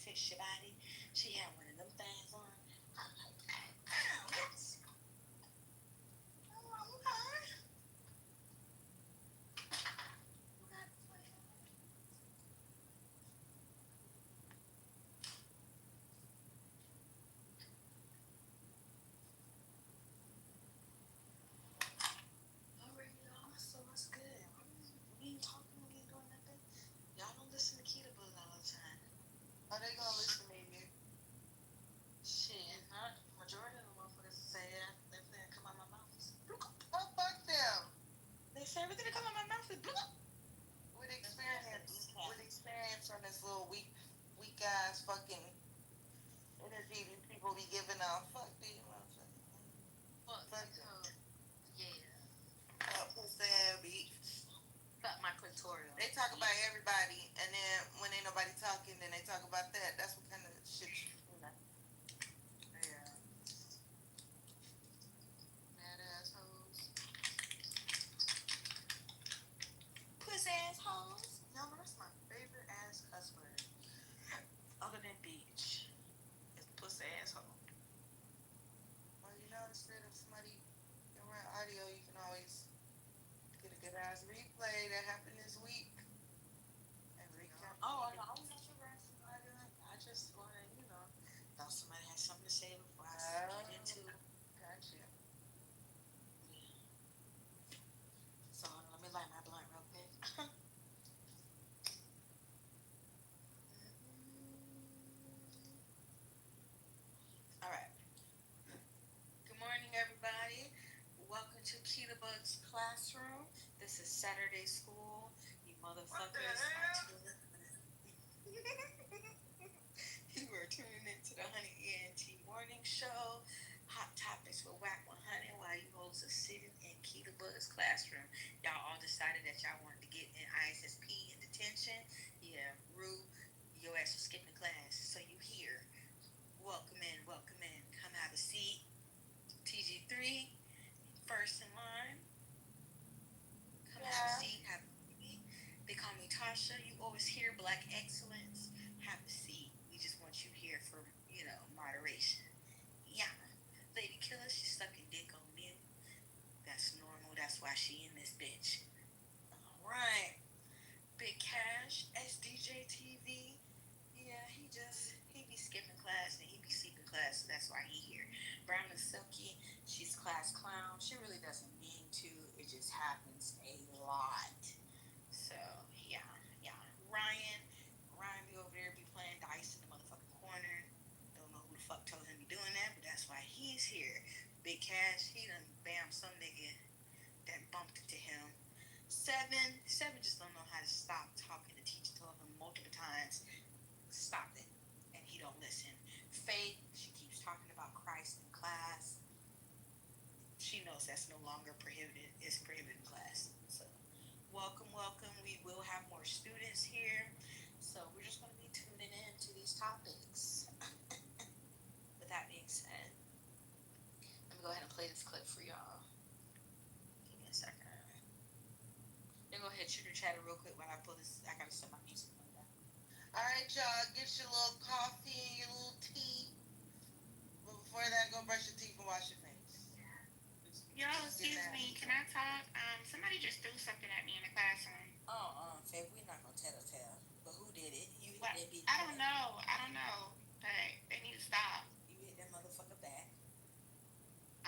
outfit, Shabati. She had one of them things on. I'm like, damn, that's. Oh, okay. Alright, y'all. So what's good? We ain't talking. We ain't doing nothing. Y'all don't listen to Kita Bug all the time. Are they gonna listen to you? Shit, not majority of the motherfuckers say that if they come out my mouth. Oh, fuck them. They say everything that come out my mouth is blue. With experience from this little weak ass fucking energy these people be giving out. Fuck these motherfuckers. Fuck them. Yeah. Fuck pussy ass bitch. Fuck my clitoral. They talk about everybody, and then when ain't nobody talking, then they talk about that. That's what kind of shit you do. Yeah. Mad assholes. Puss assholes. Y'all know that's my favorite ass cuss word. Other than bitch. It's puss asshole. Well, you know, instead of somebody can run audio, you can always get a good ass replay that happened this week. And recap. Oh, no, I'm not sure where I just want to, thought somebody had something to say before I get into it. Gotcha. Yeah. So, let me light my blunt real quick. All right. Good morning, everybody. Welcome to Kita Bug's classroom. This is Saturday school. You motherfuckers are tuning You are tuning into the Honey ENT morning show. Hot topics with Whack 100 while you hoes are sitting in Kita Bug's classroom. Y'all all decided that y'all wanted to get in ISSP in detention. Yeah, Rue, your ass was skipping class, so you here. Welcome in, welcome in. Come have a seat. TG3, first in line. Come have a seat, have a seat. They call me Tasha. You always hear Black excellence. Have a seat. We just want you here for, moderation. Yeah. Lady Killer, she's sucking dick on mute. That's normal. That's why she in this bitch. Alright. Big Cash, SDJ TV. Yeah, he be skipping class and he be sleeping class, so that's why he here. Brown and Silky, she's class clown. She really doesn't mean to. It just happens a lot. So, yeah. Ryan be over there be playing dice in the motherfucking corner. Don't know who the fuck told him to be doing that, but that's why he's here. Big Cash, he done bam some nigga that bumped into him. Seven just don't know how to stop talking. The teacher told him multiple times, stop it, and he don't listen. Faith, she keeps talking about Christ in class. She knows that's no longer prohibited. It's prohibited in class. So, welcome. We will have more students here. So, we're just going to be tuning in to these topics. With that being said, let me go ahead and play this clip for y'all. Give me a second. Then go ahead and shoot your chatter real quick while I pull this. I got to set my music on down. Alright, y'all, get your little coffee and your little tea. But before that, go brush your teeth and wash your face. Yo, excuse me, can I talk? Somebody just threw something at me in the classroom. Faith, we're not gonna tell. But who did it? You hit What? that bitch. I don't know, but they need to stop. You hit that motherfucker back.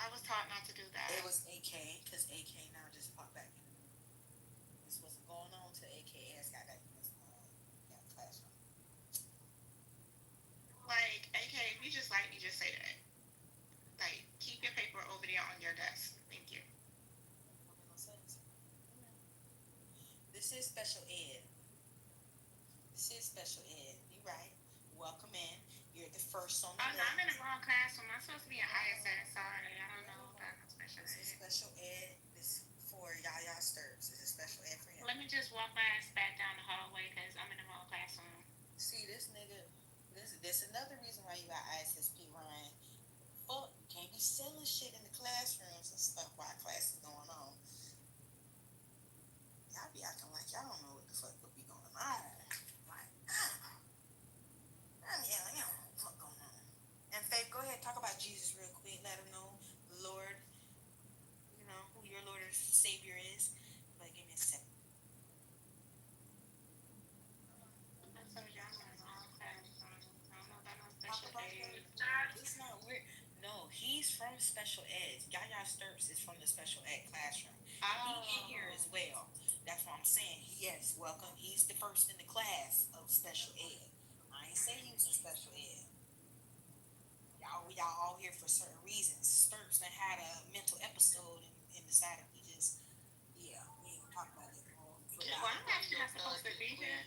I was taught not to do that. It was AK, because AK now just popped back in the room. This wasn't going on till AK ass got back in this classroom. Like, AK, if you just like me, just say that. Like, keep your paper over there on your desk. Thank you. This is special ed. You right. Welcome in. You're the first on the Oh, list. no, I'm in the wrong classroom. I'm supposed to be in ISS. Sorry, I don't know about special This is ed. special ed. This for Yaya Sturbs. This is special ed for him. Let me just walk my ass back down the hallway because I'm in the wrong classroom. See, this nigga, this another reason why you got ISSP, Ryan. Fuck, you can't be selling shit in the classrooms and stuff while class is going on. Y'all be acting like y'all don't know what the fuck would be going on. Like, let me from special ed. Yaya Sturps is from the special ed classroom. Oh. He in here as well. That's what I'm saying. Yes, welcome. He's the first in the class of special ed. I ain't say he was in special ed. Y'all all here for certain reasons. Sturps done had a mental episode and decided we just, yeah, we ain't gonna talk about it. Well, I'm actually not supposed to be here.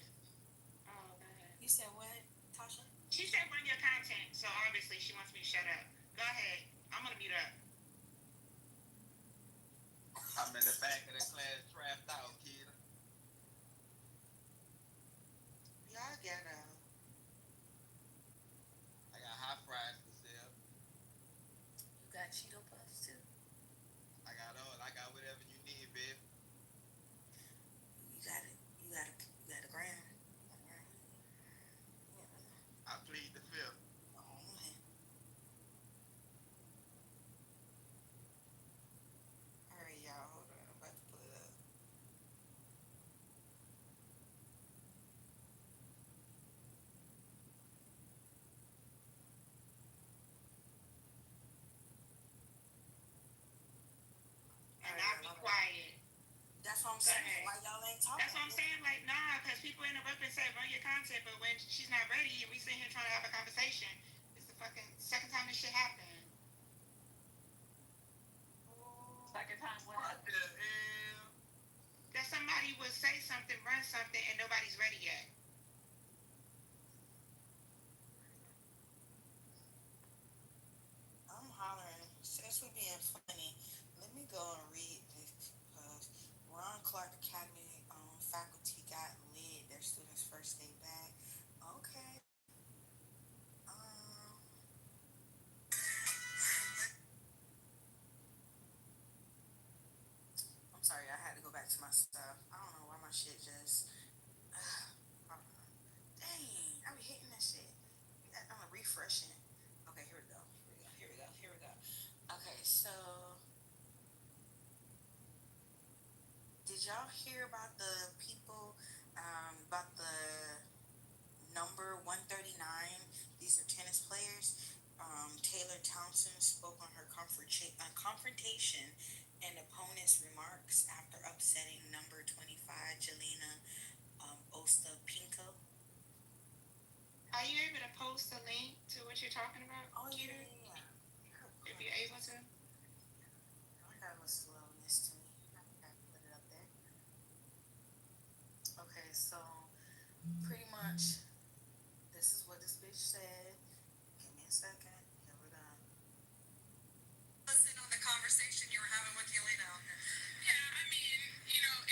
Oh, God. You said what, Tasha? She said run your content, so obviously she wants me to shut up. Go ahead. I'm gonna mute up. I'm in the back of the class, trapped out, kid. Y'all ghetto. I got hot fries for sale. You got Cheeto Puffs too? I got all. I got whatever you need, babe. You got it. You got a gram. I plead the fifth. Oh man. All right, y'all. Hold on. I'm about to pull it up. And I'll be quiet. That's what I'm saying. Why y'all ain't talking? That's what I'm saying. Like, nah, because people interrupt and say run your content, but when she's not ready and we sitting here trying to have a conversation, it's the fucking second time this shit happened. Second time what happened? That somebody would say something, run something, and nobody's ready yet. I'm hollering. Since we being funny, let me go and read this because Ron Clark Academy faculty got lit. Their students' first day back. Okay. I'm sorry, I had to go back to my stuff. I don't know why my shit just. Dang, I be hitting that shit. I'm refreshing. Okay, here we go. Okay, so did y'all hear about the people, about the number 139? These are tennis players. Taylor Townsend spoke on her confrontation and opponent's remarks after upsetting number 25 Jelena Ostapinko. Are you able to post a link to what you're talking about? Oh yeah. If you're able to. I gotta listen to this to me. I gotta put it up there. Okay, so pretty much this is what this bitch said. Give me a second. Here we go. Listen on the conversation you were having with Yelena. Yeah, I mean,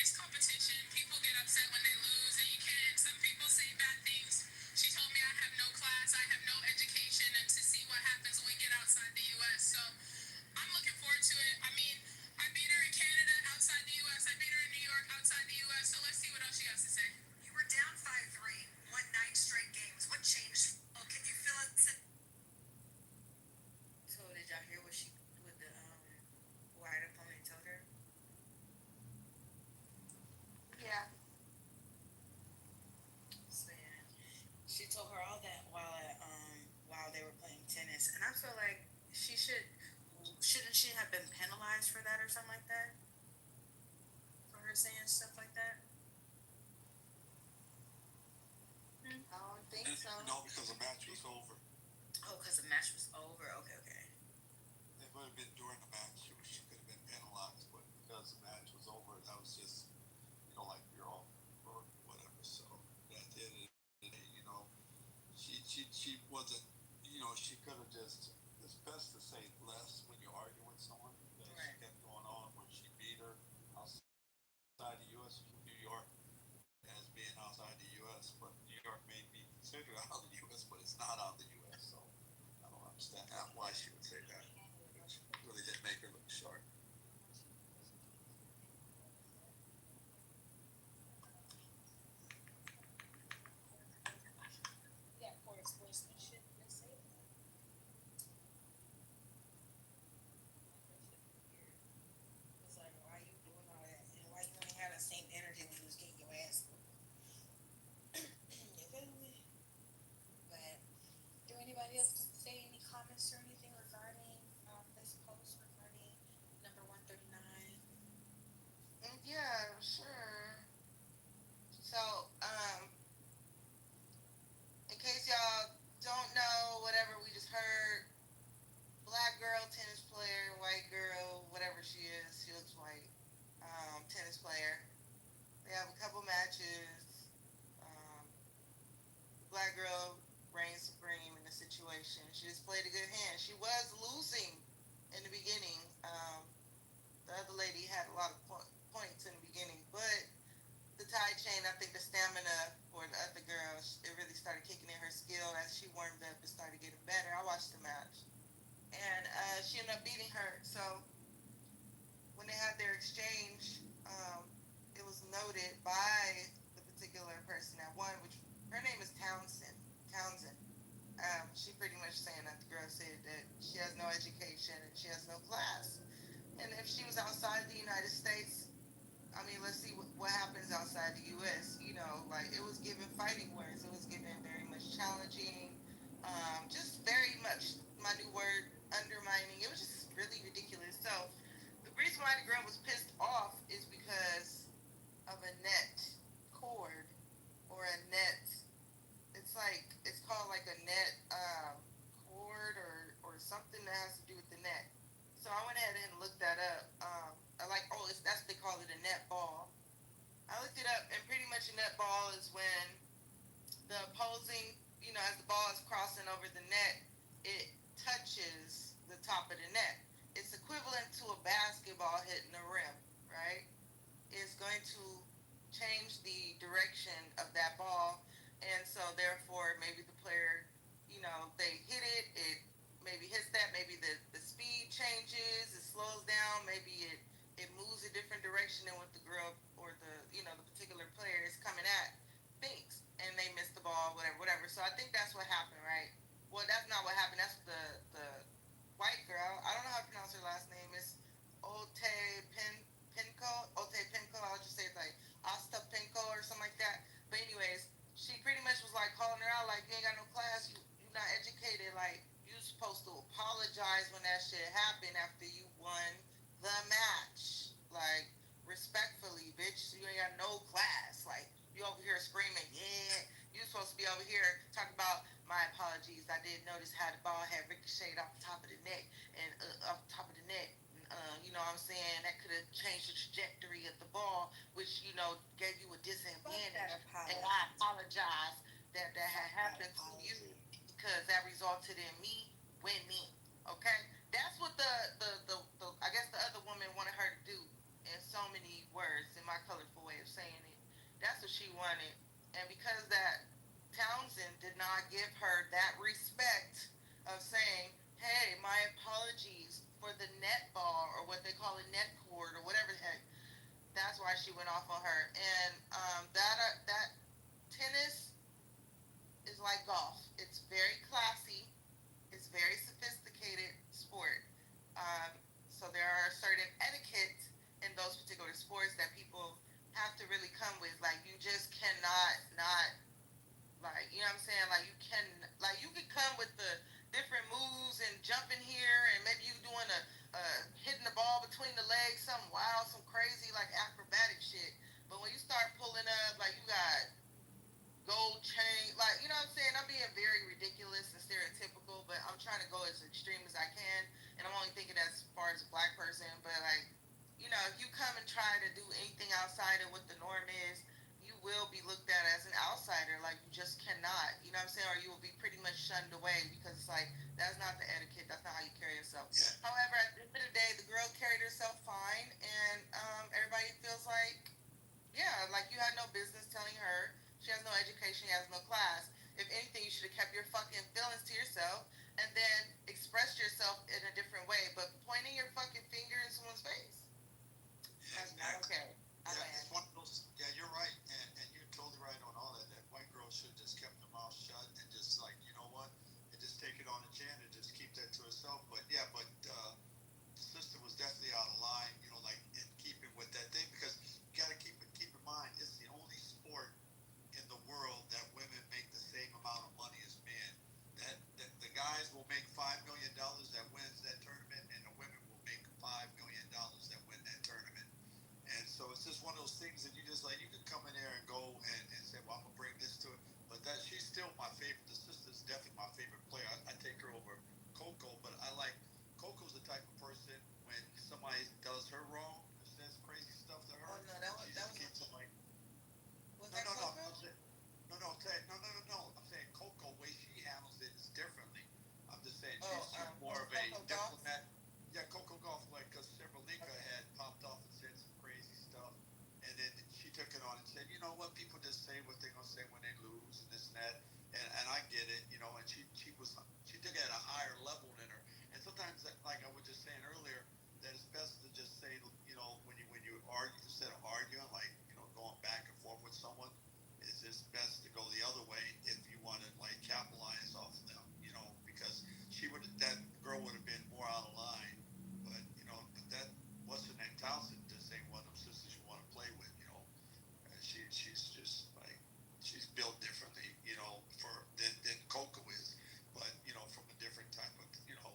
it's competition. People get upset when they lose, and you can't. Some people say bad things. She told me I have no class, I have no education, and to see what happens when we get outside the U.S. So I'm looking forward to it. I mean, I beat her in Canada outside the U.S. I beat her in New York outside the U.S. So let's see what else she has to say. You were down 5-3, won 9 straight games. What changed? Can you fill it? So did y'all hear what the white opponent told her? Yeah. Saying she told her all that while they were playing tennis, and I feel like shouldn't she have been penalized for that or something like that? For her saying stuff like that? I don't think so. No, because the match was over. Oh, because the match was over. Okay. It would have been during the match. She could have been penalized, but because the match was over, that was just, like you're off or whatever. So at the end of the day, she wasn't, she could have just. It's best to say less when you argue with someone. Because Right. She kept going on when she beat her outside the U.S. New York as being outside the U.S., but New York may be considered out of the U.S., but it's not out of the U.S. So I don't understand why she would say that. It really didn't make her look sharp. Yeah, for sportsmanship, let's say that. situation. She just played a good hand. She was losing in the beginning. The other lady had a lot of points in the beginning, but the tide chain, I think the stamina for the other girl, it really started kicking in her skill as she warmed up and started getting better. I watched the match, and she ended up beating her. So when they had their exchange, it was noted by the particular person that won, which her name is Townsend. She pretty much saying that the girl said that she has no education and she has no class. And if she was outside the United States, I mean, let's see what happens outside the U.S. You know, like it was given fighting words. It was given very much challenging, just very much, my new word, undermining. It was just really ridiculous. So the reason why the girl was pissed off is because of a net cord or a net. It's called like a net cord or something that has to do with the net. So I went ahead and looked that up. That's they call it a net ball. I looked it up, and pretty much a net ball is when the opposing, as the ball is crossing over the net, it touches the top of the net. It's equivalent to a basketball hitting the rim, right? It's going to change the direction of that ball, and so therefore maybe the player, they hit it, it maybe hits that, maybe the speed changes, it slows down, maybe it moves a different direction than what the girl or the particular player is coming at thinks, and they miss the ball, whatever. So I think that's what happened, right? Well, that's not what happened. That's the white girl. I don't know how to pronounce her last name. It's Ote Pinko. I'll just say it's like Asta Pinko or something like that. But anyways, she pretty much was like calling her out, like, you ain't got no class, you not educated, like you supposed to apologize when that shit happened after you won the match. Like, respectfully, bitch, you ain't got no class. Like, you over here screaming, yeah. You supposed to be over here talking about my apologies. I did notice how the ball had ricocheted off the top of the net and off the top of the net. You know what I'm saying? That could have changed the trajectory of the ball, which gave you a disadvantage. And I apologize that had happened to you because that resulted in me winning. Okay, that's what the I guess the other woman wanted her to do in so many words, in my colorful way of saying it. That's what she wanted, and because that Townsend did not give her that respect of saying, "Hey, my apologies for the net ball or what they call a net cord or whatever the heck." That's why she went off on her, and that tennis is like golf. It's very classy. It's very sophisticated sport. Um, so there are certain etiquette in those particular sports that people have to really come with. Like you just cannot not like you know what I'm saying. You could come with the different moves and jumping here and maybe you doing a hitting the ball between the legs, something wild, some crazy like acrobatic shit. But when you start pulling up, like you got gold chain, like you know what I'm saying. I'm being very ridiculous and stereotypical, but I'm trying to go as extreme as I can, and I'm only thinking as far as a black person. But like, if you come and try to do anything outside of what the norm is, you will be looked at as an outsider. Like you just cannot, you know what I'm saying, or you will be pretty much shunned away because it's like that's not the etiquette. That's not how you carry yourself. Yeah. However, at the end of the day, the girl carried herself fine, and everybody feels like yeah, like you had no business telling her. She has no education, she has no class. If anything, you should have kept your fucking feelings to yourself and then expressed yourself in a different way. But pointing your fucking finger in someone's face, that's not okay. It's one of those. Yeah, you're right, and you're totally right on all that. That white girl should have just kept her mouth shut and just like you know what, and just take it on the chin and just keep that to herself. But sister was definitely out of line. Like in keeping with that thing because you got to keep in mind it's the only sport in the world that women make the same amount of money as men. That the guys will make $5 million that wins that tournament, and the women will make $5 million that win that tournament. And so it's just one of those things that you just like you can come in there and you know what, people just say what they're gonna say when they lose and this and that, and I get it, you know. And she took it at a higher level than her, and sometimes like I was just saying earlier, that it's best to just say, you know, when you argue, instead of arguing, like, you know, going back and forth with someone, it's just best to go the other way if you want to like capitalize off of them, you know, because that girl would have been more out of line, but you know, but that what's her name, Townsend, just ain't one of them sisters you want to play with, you know. She's just like, she's built differently, you know, than Coco is, but you know, from a different type of, you know,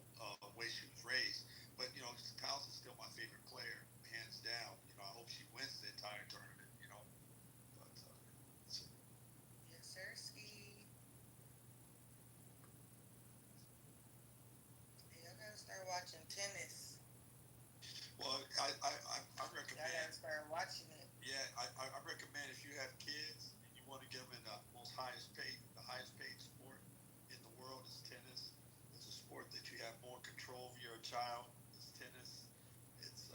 way she was raised. But you know, Townsend's still my favorite player, hands down. You know, I hope she wins the entire tournament. You know, but so, Yes, sir. Ski. Yeah, I gotta start watching tennis. well, I I recommend. gotta start watching it. Yeah, I recommend if you have kids and you want to get them in the highest paid sport in the world is tennis. It's a sport that you have more control of your child. It's tennis. It's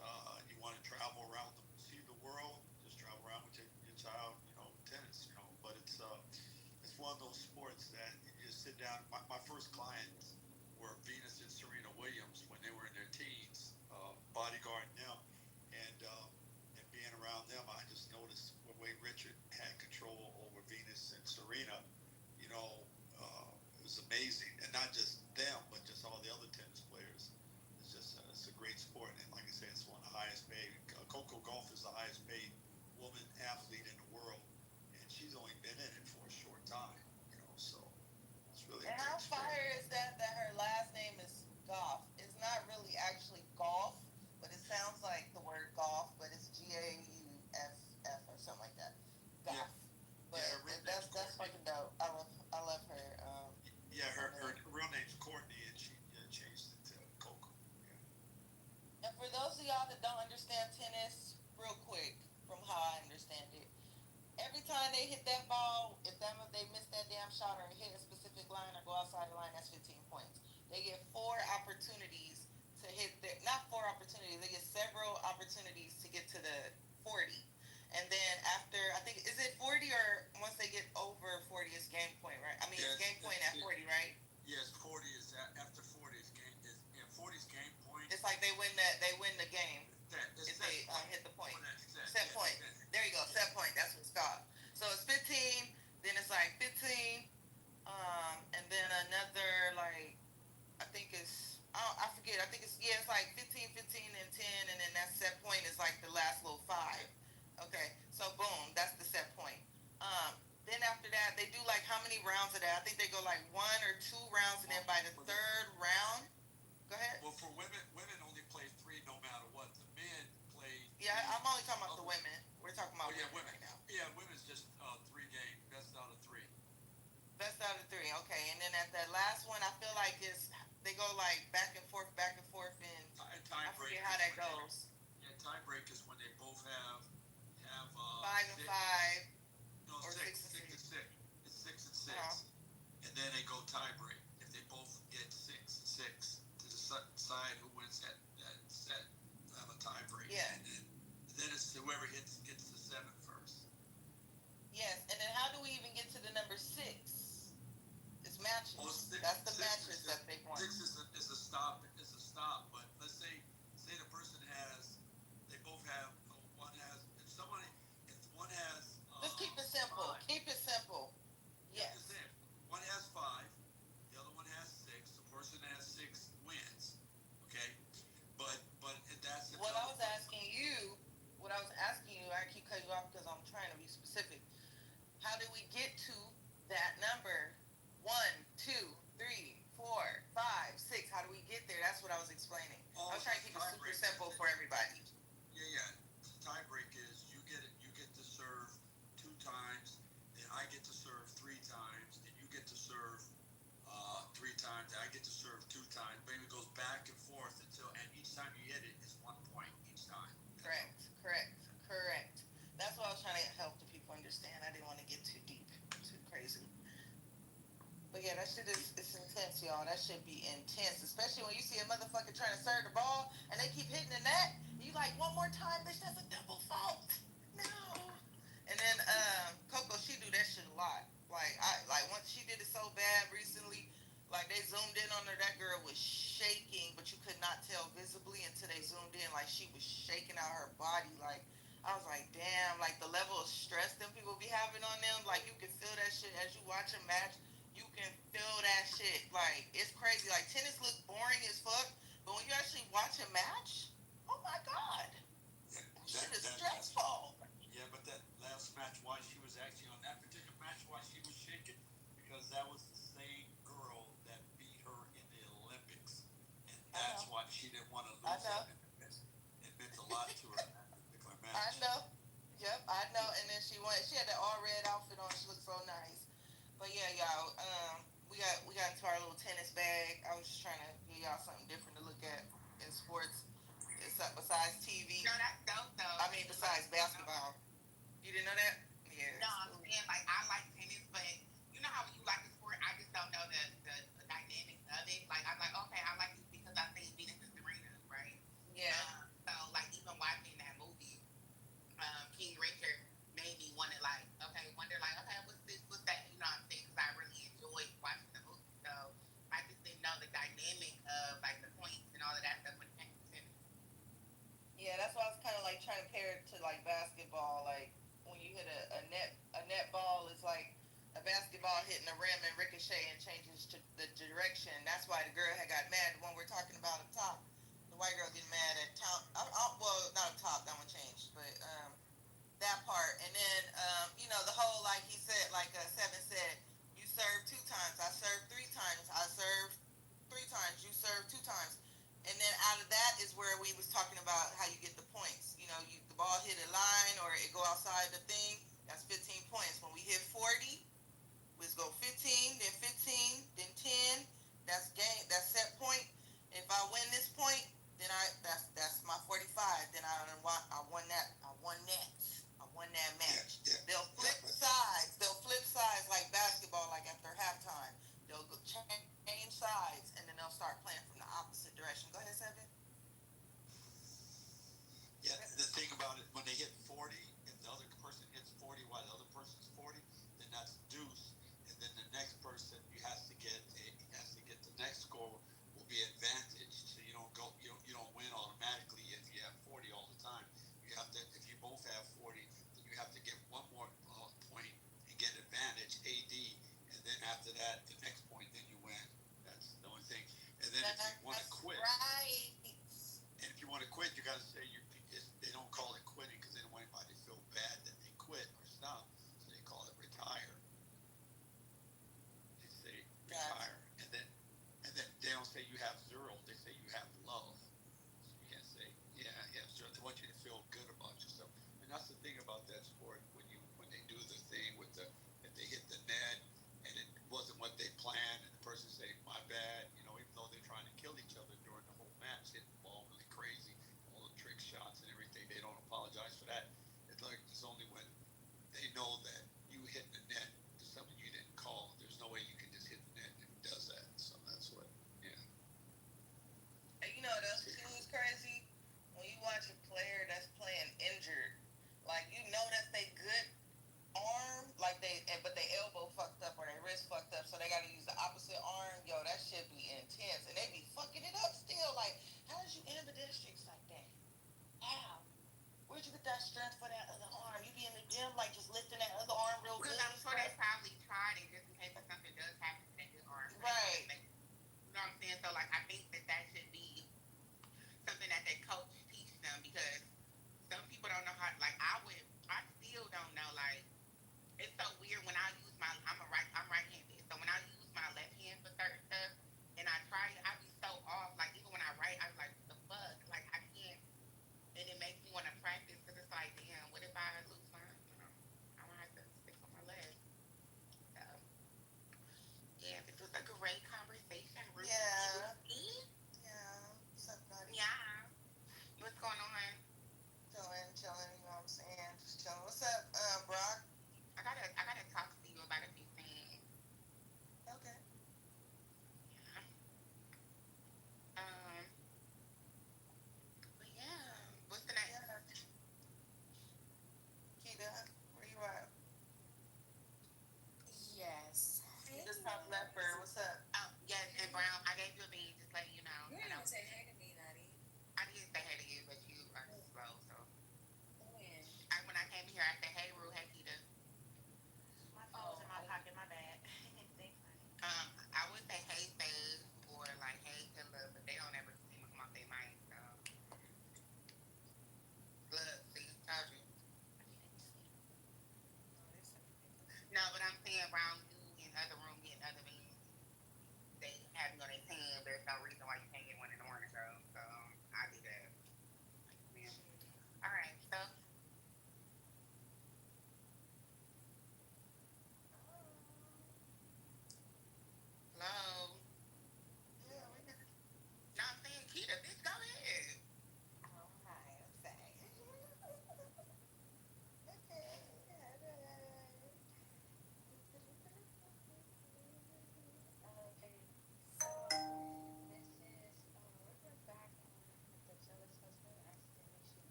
you want to travel around see the world, just travel around with your child. You know, tennis. You know, but it's one of those sports that you just sit down. My first clients were Venus and Serena Williams when they were in their teens, bodyguarding them, and being around them, I just noticed the way Richard had control over Venus and Serena. You know, it was amazing, and not just them, but just all the other tennis players. It's a great sport, and like I said, it's one of the highest paid. Coco Golf is the highest paid woman athlete in the world, and she's only been in it for a short time. You know, so it's really a And how great sport. fire is that her last name is Goff? It's not really actually golf, but it sounds like the word golf, but it's Gauff or something like that. Yeah, Goff. But yeah. Her real name's that's Courtney. fucking dope. I love her. Yeah, her real name's Courtney, and she changed it to Coco. Yeah. And for those of y'all that don't understand tennis, real quick, from how I understand it, every time they hit that ball, if they miss that damn shot or hit a specific line or go outside the line, that's 15 points. They get four opportunities to hit their, not four opportunities, they get several opportunities to get to the 40. And then after, I think, is it 40 or once they get over 40 is game point, right? I mean, it's game point at 40, right? Yes, 40 is after 40 is game is yeah, 40 is game point. It's like they win the game if they hit the point. Set point. There you go, set point. That's what it's called. So it's 15. Then it's like 15. And then another like I think it's I forget. I think it's it's like 15, 15, and 10, and then that set point is like the last little five. Okay, so boom, that's the set point. Then after that, they do like how many rounds of that? I think they go like 1 or 2 rounds, and then by the third round, go ahead. Well, for women only play 3 no matter what. The men play. Yeah, I'm only talking about the women. We're talking about women right now. Yeah, women's just 3 games, best out of 3. Best out of 3, okay. And then at that last one, I feel like they go like back and forth, and I forget how that goes. Yeah, tie break is when they both have 5 and 5. No, or 6 6 and and 6. It's 6 and 6, Uh-huh. and then they go tie break. If they both get 6 and 6 to decide who wins that set, have a tie break. Yeah. And then it's whoever gets the 7 first. Yes, and then how do we even get to the number 6? It's matches. That's the matches that they want. 6 is a stop. But let's say the person they both have one has if one has. Just keep it simple. 5. Keep it simple. Yes. One has 5, the other one has 6. The person that has 6 wins. Okay, but that's What I was asking you, I keep cutting you off because I'm trying to be specific. How do we get to that number? 1, 2, 3, 4, 5, 6. How do we get there? That's what I was explaining. I was trying to keep it super simple for everybody. Yeah. The tie break is you get to serve 2 times, then I get to serve 3 times, then you get to serve 3 times, then I get to serve 2 times. But it goes back and forth and each time you hit it is 1 point each time. Correct. That's what I was trying to help the people understand. I didn't want to get too deep, too crazy. But yeah, that shit is intense, y'all. That should be intense, especially when you see a motherfucker trying to serve the ball and they keep hitting the net. You like, one more time, bitch. That's a double fault. No. And then shaking, but you could not tell visibly until they zoomed in. Like she was shaking out her body. Like I was like, damn, like the level of stress them people be having on them. Like you can feel that shit as you watch a match. You can feel that shit. Like it's crazy. Like tennis look boring as fuck, but when you actually watch a match, oh my god, that shit is stressful. Yeah, but that last match, why she was actually on that particular match, why she was shaking, because that was the same girl that beat her in the Olympics, and that's why she didn't want to lose that. It meant a lot to her in that particular match. I know. Yep, I know. And then she went. She had that all red outfit on. She looked so nice. But yeah, y'all. We got into our little tennis bag. I was just trying to give y'all something different to look at in sports. It's besides TV. No, that's dope though. I mean, besides basketball. You didn't know that? Yeah. No, I'm saying like I like tennis, but you know how when you like the sport, I just don't know the dynamics of it. Like I'm like, okay, I like this because I think Venus is Serena, right? Yeah. So like even watching that movie, King Richard made me want to like, okay, wonder like, okay, what's this, what's that? You know what I'm saying? Because I really enjoyed watching the movie. So I just didn't know the dynamic of like the points and all of that stuff when it came to tennis. Yeah, that's why I was kind of like trying to pair it to like basketball. Like when you hit a net ball is like a basketball hitting the rim and ricochet and changes to the direction. That's why the girl had got mad. The one we're talking about up top, the white girl getting mad at top. Well, not up top. That one changed, but that part. And then the whole like he said, like Seven said, you serve 2 times. I serve 3 times. I serve 3 times. You serve 2 times. And then out of that is where we was talking about how you get the points. The ball hit a line or it go outside the thing. That's 15 points. When we hit 40, we go 15, then 15, then 10. That's game. That's set point. If I win this point, then that's my 45. Then I won that. I won that match. Yeah. They'll flip sides. They'll flip sides like basketball, like after halftime. They'll go change sides, and then they'll start playing from the opposite direction. Go ahead, Seven. Yeah, the thing about it, when they hit 40, if the other person hits 40 while the other person's 40, then that's deuce. And then the next person has to get the next score will be advantaged. So you don't win automatically if you have 40 all the time. You have to, if you both have 40, then you have to get one more point and get advantage AD, and then after that, the next point, then you win. That's the only thing. And then if you want to quit, right. and if you want to quit, you got to say they don't call it quitting because they don't want anybody to feel bad that they quit or stop. So they call it retire. They say retire, and then they don't say you have zero. They say you have love. So you can't say you have zero. They want you to feel good about yourself, and that's the thing about that sport when they do the thing with if they hit the net and it wasn't what they planned, and the person say my bad, even though they're trying to kill each other during the whole match, hitting the ball really crazy, all the trick shots and everything, they don't apologize.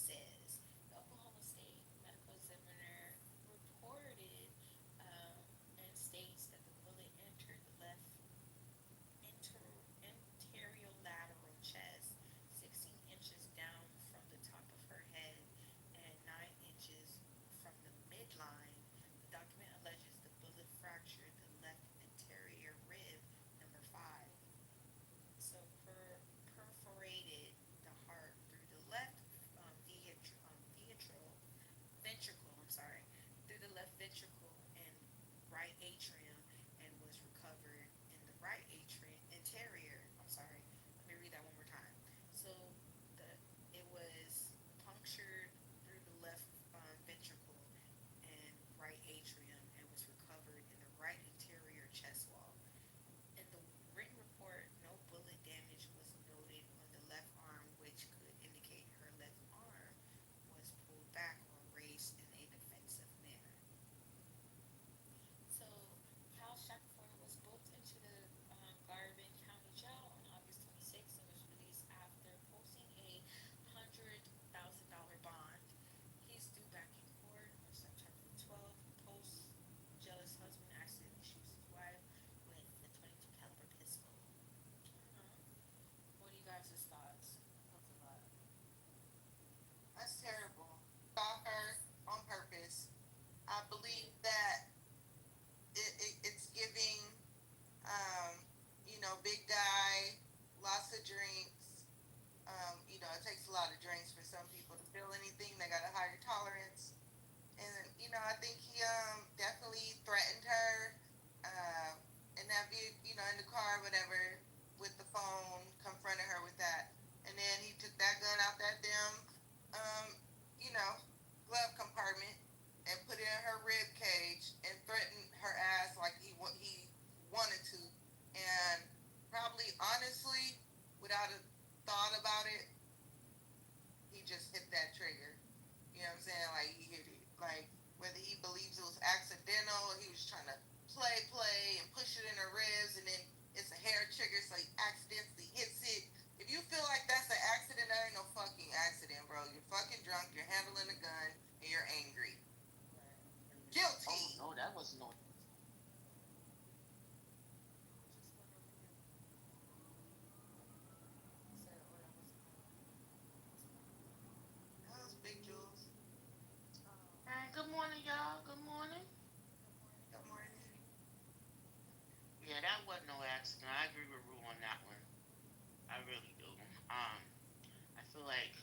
says the Oklahoma State medical examiner reported and states that the bullet entered the left anterolateral chest, 16 inches down from the top of her head and 9 inches from the midline. The document alleges the bullet fractured the left anterior rib, number 5. So perforated the heart through the left ventricle, I'm sorry, through the left ventricle and right atrium, and was recovered in the right atrium interior. I'm sorry. Let me read that one more time. So the it was punctured through the left ventricle and right atrium, and was recovered in the right interior chest wall. In the written report, no bullet damage was noted on the left arm, which could indicate her left arm was pulled back or raised in a defensive manner. So, Cal Shackelford was booked into the Garvin County Jail on August 26th and was released after posting a $100,000 bond. He's due back in court on September 12th. Post jealous husband accidentally shoots his wife with the 22 caliber pistol. Uh-huh. What are you guys' thoughts? That's a lot. That's terrible. Shot her on purpose. I believe that it's giving, um, big guy, lots of drinks. It takes a lot of drinks for some people to feel anything. They got a higher tolerance. And, I think he definitely threatened her in that vehicle, in the car, whatever, with the phone, confronted her with that. And then he took that gun out that damn, um, you know, glove compartment and put it in her rib cage and threatened her ass like he wanted to. And probably, honestly, without a thought about it, he just hit that trigger. You know what I'm saying? Like he hit it. Like whether he believes it was accidental or he was trying to play and push it in her ribs and then it's a hair trigger so he accidentally hits it. If you feel like that's an accident, that ain't no fucking accident, bro. You're fucking drunk, you're handling a gun, and you're angry. Guilty. Oh no, that was no. That was big Jules. Good morning, y'all. Good morning. Good morning. Yeah, that wasn't no accident. I agree with Rue on that one. I really do. I feel like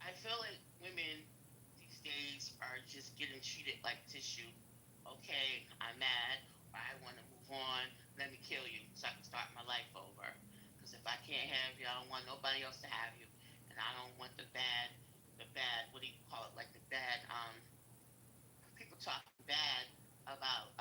I feel like women these days are just getting treated like tissue. Okay, I'm mad, or I want to move on. Let me kill you so I can start my life over. Because if I can't have you, I don't want nobody else to have you, and I don't want the bad. What do you call it? Like the bad. People talking bad about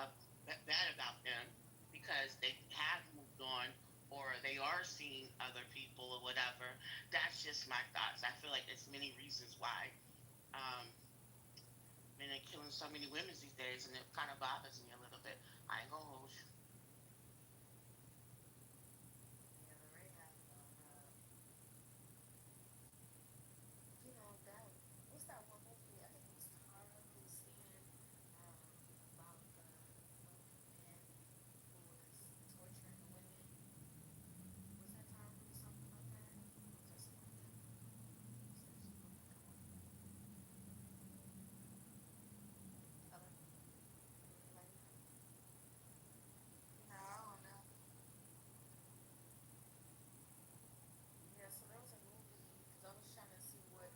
them because they have moved on or they are seeing other people or whatever. That's just my thoughts. I feel like there's many reasons why um, men are killing so many women these days, and it kind of bothers me a little bit. I ain't gonna hold you. Yeah, the rate has gone up. You know that what's that one movie? I think it was Tara who was saying um, about the man who was torturing the women. Was that Tara who was talking about that? Or was that somebody else? Said she put back on. Hello? Hello, anybody there? No, I don't know. Yeah, so there was a movie because I was trying to see what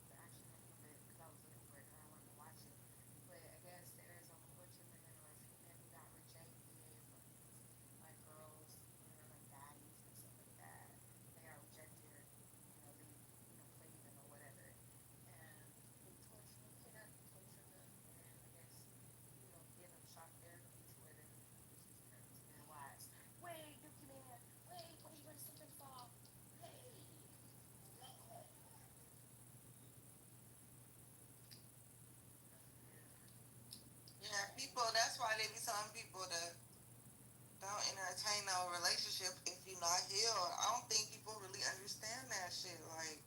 the actual name of it because I was looking for it and I wanted to watch it. But I guess there is a whole bunch of men or men who got rejected from these like girls, like baddies and stuff like that. They got rejected or they played them or whatever, and they torture them, kidnap them, torture them, and I guess give them shock therapy to where they're basically turn into their wives. Wait, Dookie man, wait, what are you gonna slip and fall? Hey. Yeah, people. That's why they be telling people to don't entertain no relationship if you're not healed. I don't think people really understand that shit. Like,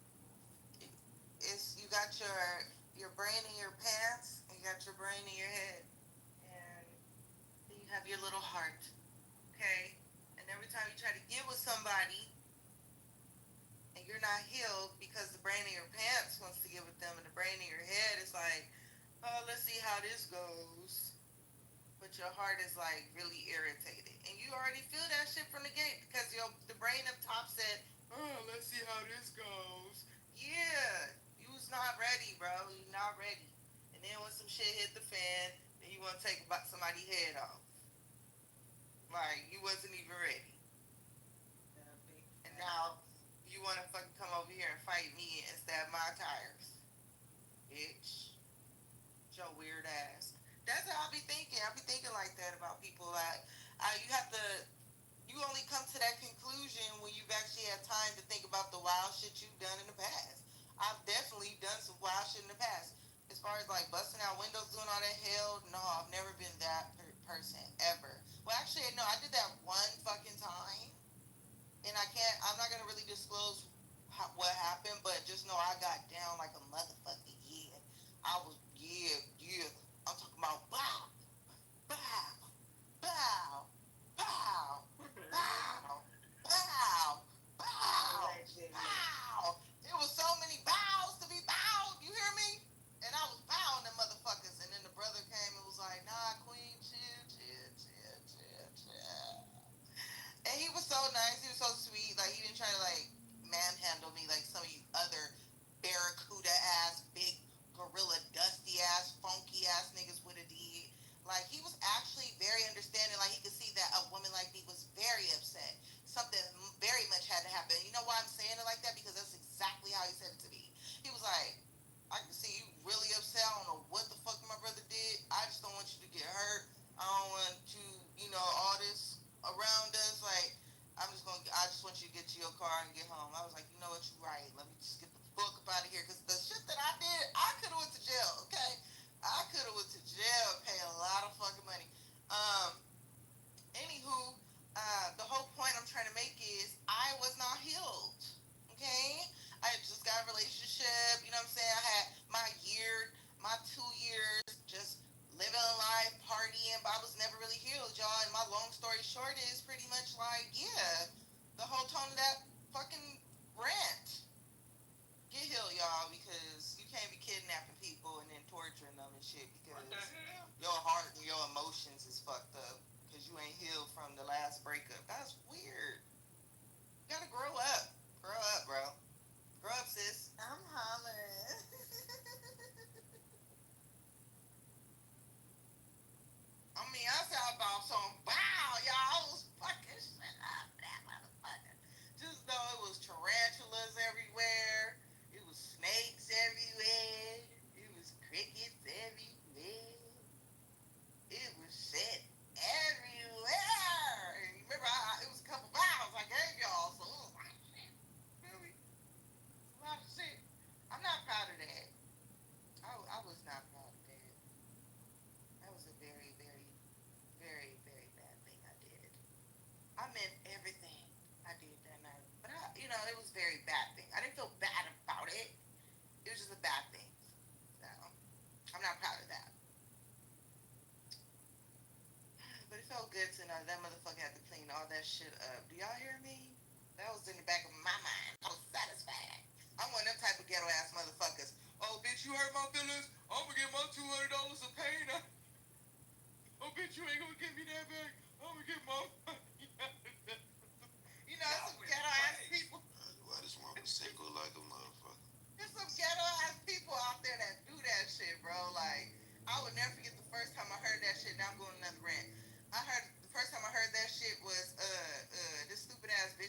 got your brain in your pants, and you got your brain in your head, and then you have your little heart, okay? And every time you try to get with somebody, and you're not healed because the brain in your pants wants to get with them, and the brain in your head is like, oh, let's see how this goes. But your heart is like really irritated, and you already feel that shit from the gate because the brain up top said, oh, let's see how this goes. Yeah, you was not ready, bro. You not ready. And then when some shit hit the fan, then you want to take somebody's head off. Like you wasn't even ready. And now you want to fucking come over here and fight me and stab my tires, bitch. Your weird ass. That's how I be thinking. I be thinking like that about people. Like, you only come to that conclusion when you've actually had time to think about the wild shit you've done in the past. I've definitely done some wild shit in the past. As far as like busting out windows, doing all that hell, no, I've never been that person ever. Well, actually, no, I did that one fucking time, and I'm not gonna really disclose what happened, but just know I got down like a motherfucking yeah. Yeah. I'm talking about wow, bow, bow, bow, bow, bow, bow, bow. It was so many bows to be bowed. You hear me? And I was bowing them motherfuckers. And then the brother came and was like, nah, queen, chill. And he was so nice. He was so sweet. Like, he didn't try to, like, manhandle me like some of you other barracuda ass, big gorilla, dusty ass, funky ass niggas would have did. Like, he was actually very understanding. Like, he could see that a woman like me was very upset. Something very much had to happen. You know why I'm saying it like that? Because that's exactly how he said it to me. He was like, I can see you really upset. I don't know what the fuck my brother did. I just don't want you to get hurt. I don't want you, all this around us. Like, I just want you to get to your car and get home. I was like, you know what, you're right. Let me just get the fuck up out of here. Because the shit that I did, I could have went to jail, okay? I could have went to jail and paid a lot of fucking money. Anywho, the whole point I'm trying to make is I was not healed, okay? I just got a relationship, you know what I'm saying? I had my 2 years just living life, partying, but I was never really healed, y'all. And my long story short is pretty much like, yeah, the whole tone of that fucking rant. Get healed, y'all, because you can't be kidnapping people and then torturing them and shit because your heart and your emotions is fucked up because you ain't healed from the last breakup. That's weird. You gotta grow up. Grow up, bro. Grow up, sis. I'm hollering. I mean, I sound about some wow, y'all. It was fucking shit up, that motherfucker. Just though it was tarantulas everywhere, it was snakes everywhere, it was crickets everywhere, it was shit everywhere. And remember, it was a couple vows I gave y'all, so it was like shit. Feel me? A lot of shit. I'm not proud of that. I was not proud of that. That was a very, very, very, very bad thing I did. I meant everything I did that night. But, it was a very bad thing. I didn't feel bad about it. It was just a bad thing. So, I'm not proud of that. But it felt good to know that motherfucker had to clean all that shit up. Do y'all hear me? That was in the back of my mind. I was satisfied. I'm one of them type of ghetto ass motherfuckers. Oh, bitch, you hurt my feelings? I'm gonna get my $200 of pain. Oh, bitch, you ain't gonna give me that back. I'm gonna get my money. Some ghetto ass people. Why this one was single like a motherfucker? There's some ghetto ass people out there that do that shit, bro. Like, I would never forget the first time I heard that shit. Now I'm going another rant. The first time I heard that shit was this stupid ass bitch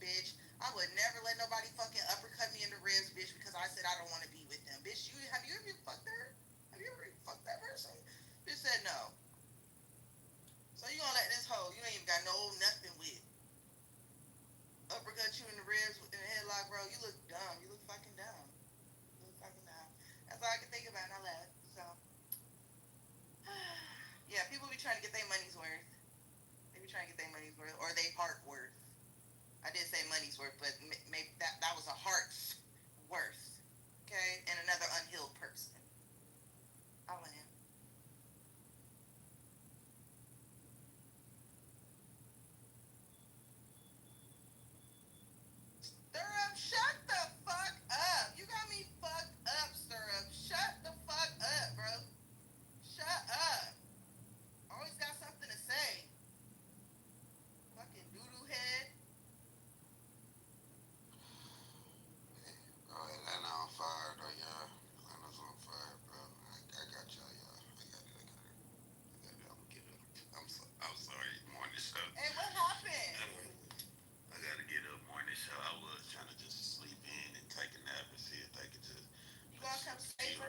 bitch. I would never let nobody fucking uppercut me in the ribs, bitch, because I said I don't want to be with them. Bitch, have you ever fucked her? Have you ever fucked that person? Bitch said no. So you gonna let this hoe you ain't even got no nothing with uppercut you in the ribs in the headlock, bro? You look dumb. You look fucking dumb. You look fucking dumb. That's all I can think about, and I laugh. So yeah, people be trying to get their money's worth. They be trying to get their money's worth or they heart worth. I did say money's worth, but maybe that was a heart's worth. Okay, and another unhealed person. I'll land. Stirrup, shut the fuck up. You got me fucked up, Stirrup. Shut the fuck up, bro. Shut up. Always got something to say. Fucking doo-doo head. Bro, Atlanta on fire though, y'all. Atlanta's on fire, bro. I got y'all, y'all. I got it. I'm gonna get up. I'm sorry, morning show. Hey, what happened? I gotta get up morning show. I was trying to just sleep in and take a nap and see if they could just. You gonna come stay for?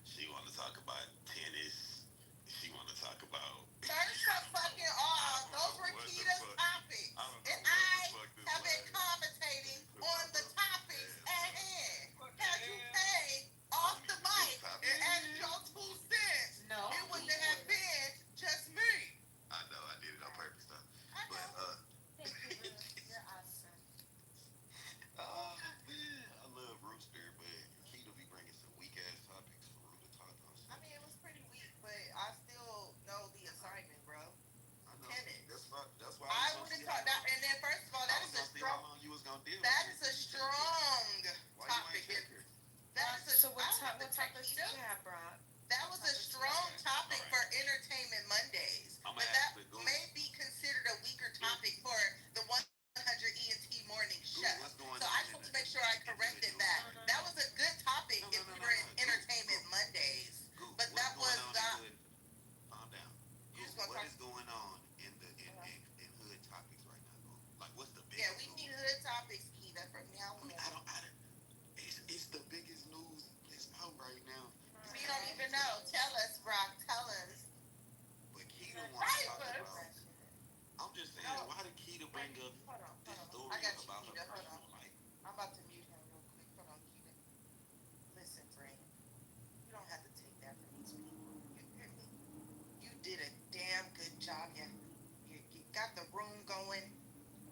She want to talk about tennis. She want to talk about. Turn some fucking off. Those were Kita's topics. And I have been commentating on the topics at hand. Had you paid off the mic and added your 2 cents, No. it wouldn't have been just me. I know, I did it on purpose though. I know. Thank you, bro. You're awesome. Oh man, I love Rooster, but Keto be bringing some weak ass topics for Rue to talk on. I mean, it was pretty weak, but I still know the assignment, bro. I know. Tennis. That's why I would have taught that, and then first of all, that is a strong. How long you was gonna deal That with is a strong Why topic. you ain't check her? That is a So what I don't topic have to did take you have, Brock? That was a strong topic for Entertainment Mondays, I'ma but ask that the Google. may be considered a weaker topic for the 100 ENT morning show. What's going So on I in just want to the- make sure I corrected that. That was a good topic if we were in Entertainment Mondays, but that was not. Calm down. You just gonna What talk. is going on in the in hood topics right now? Google? Like what's the biggest? Yeah, we need hood topics, Keita, from now on. I don't. It's the biggest news that's out right now. We don't even know. Tell us, Brock. Tell us. But Keita wants to talk about. I'm just saying, why did Keita bring up this story I got you, about her Keita. Hold personal on. life? I'm about to mute him real quick. Hold on, Keita. Listen, friend. You don't have to take that from these people. You hear me? You did a damn good job. You got the room going.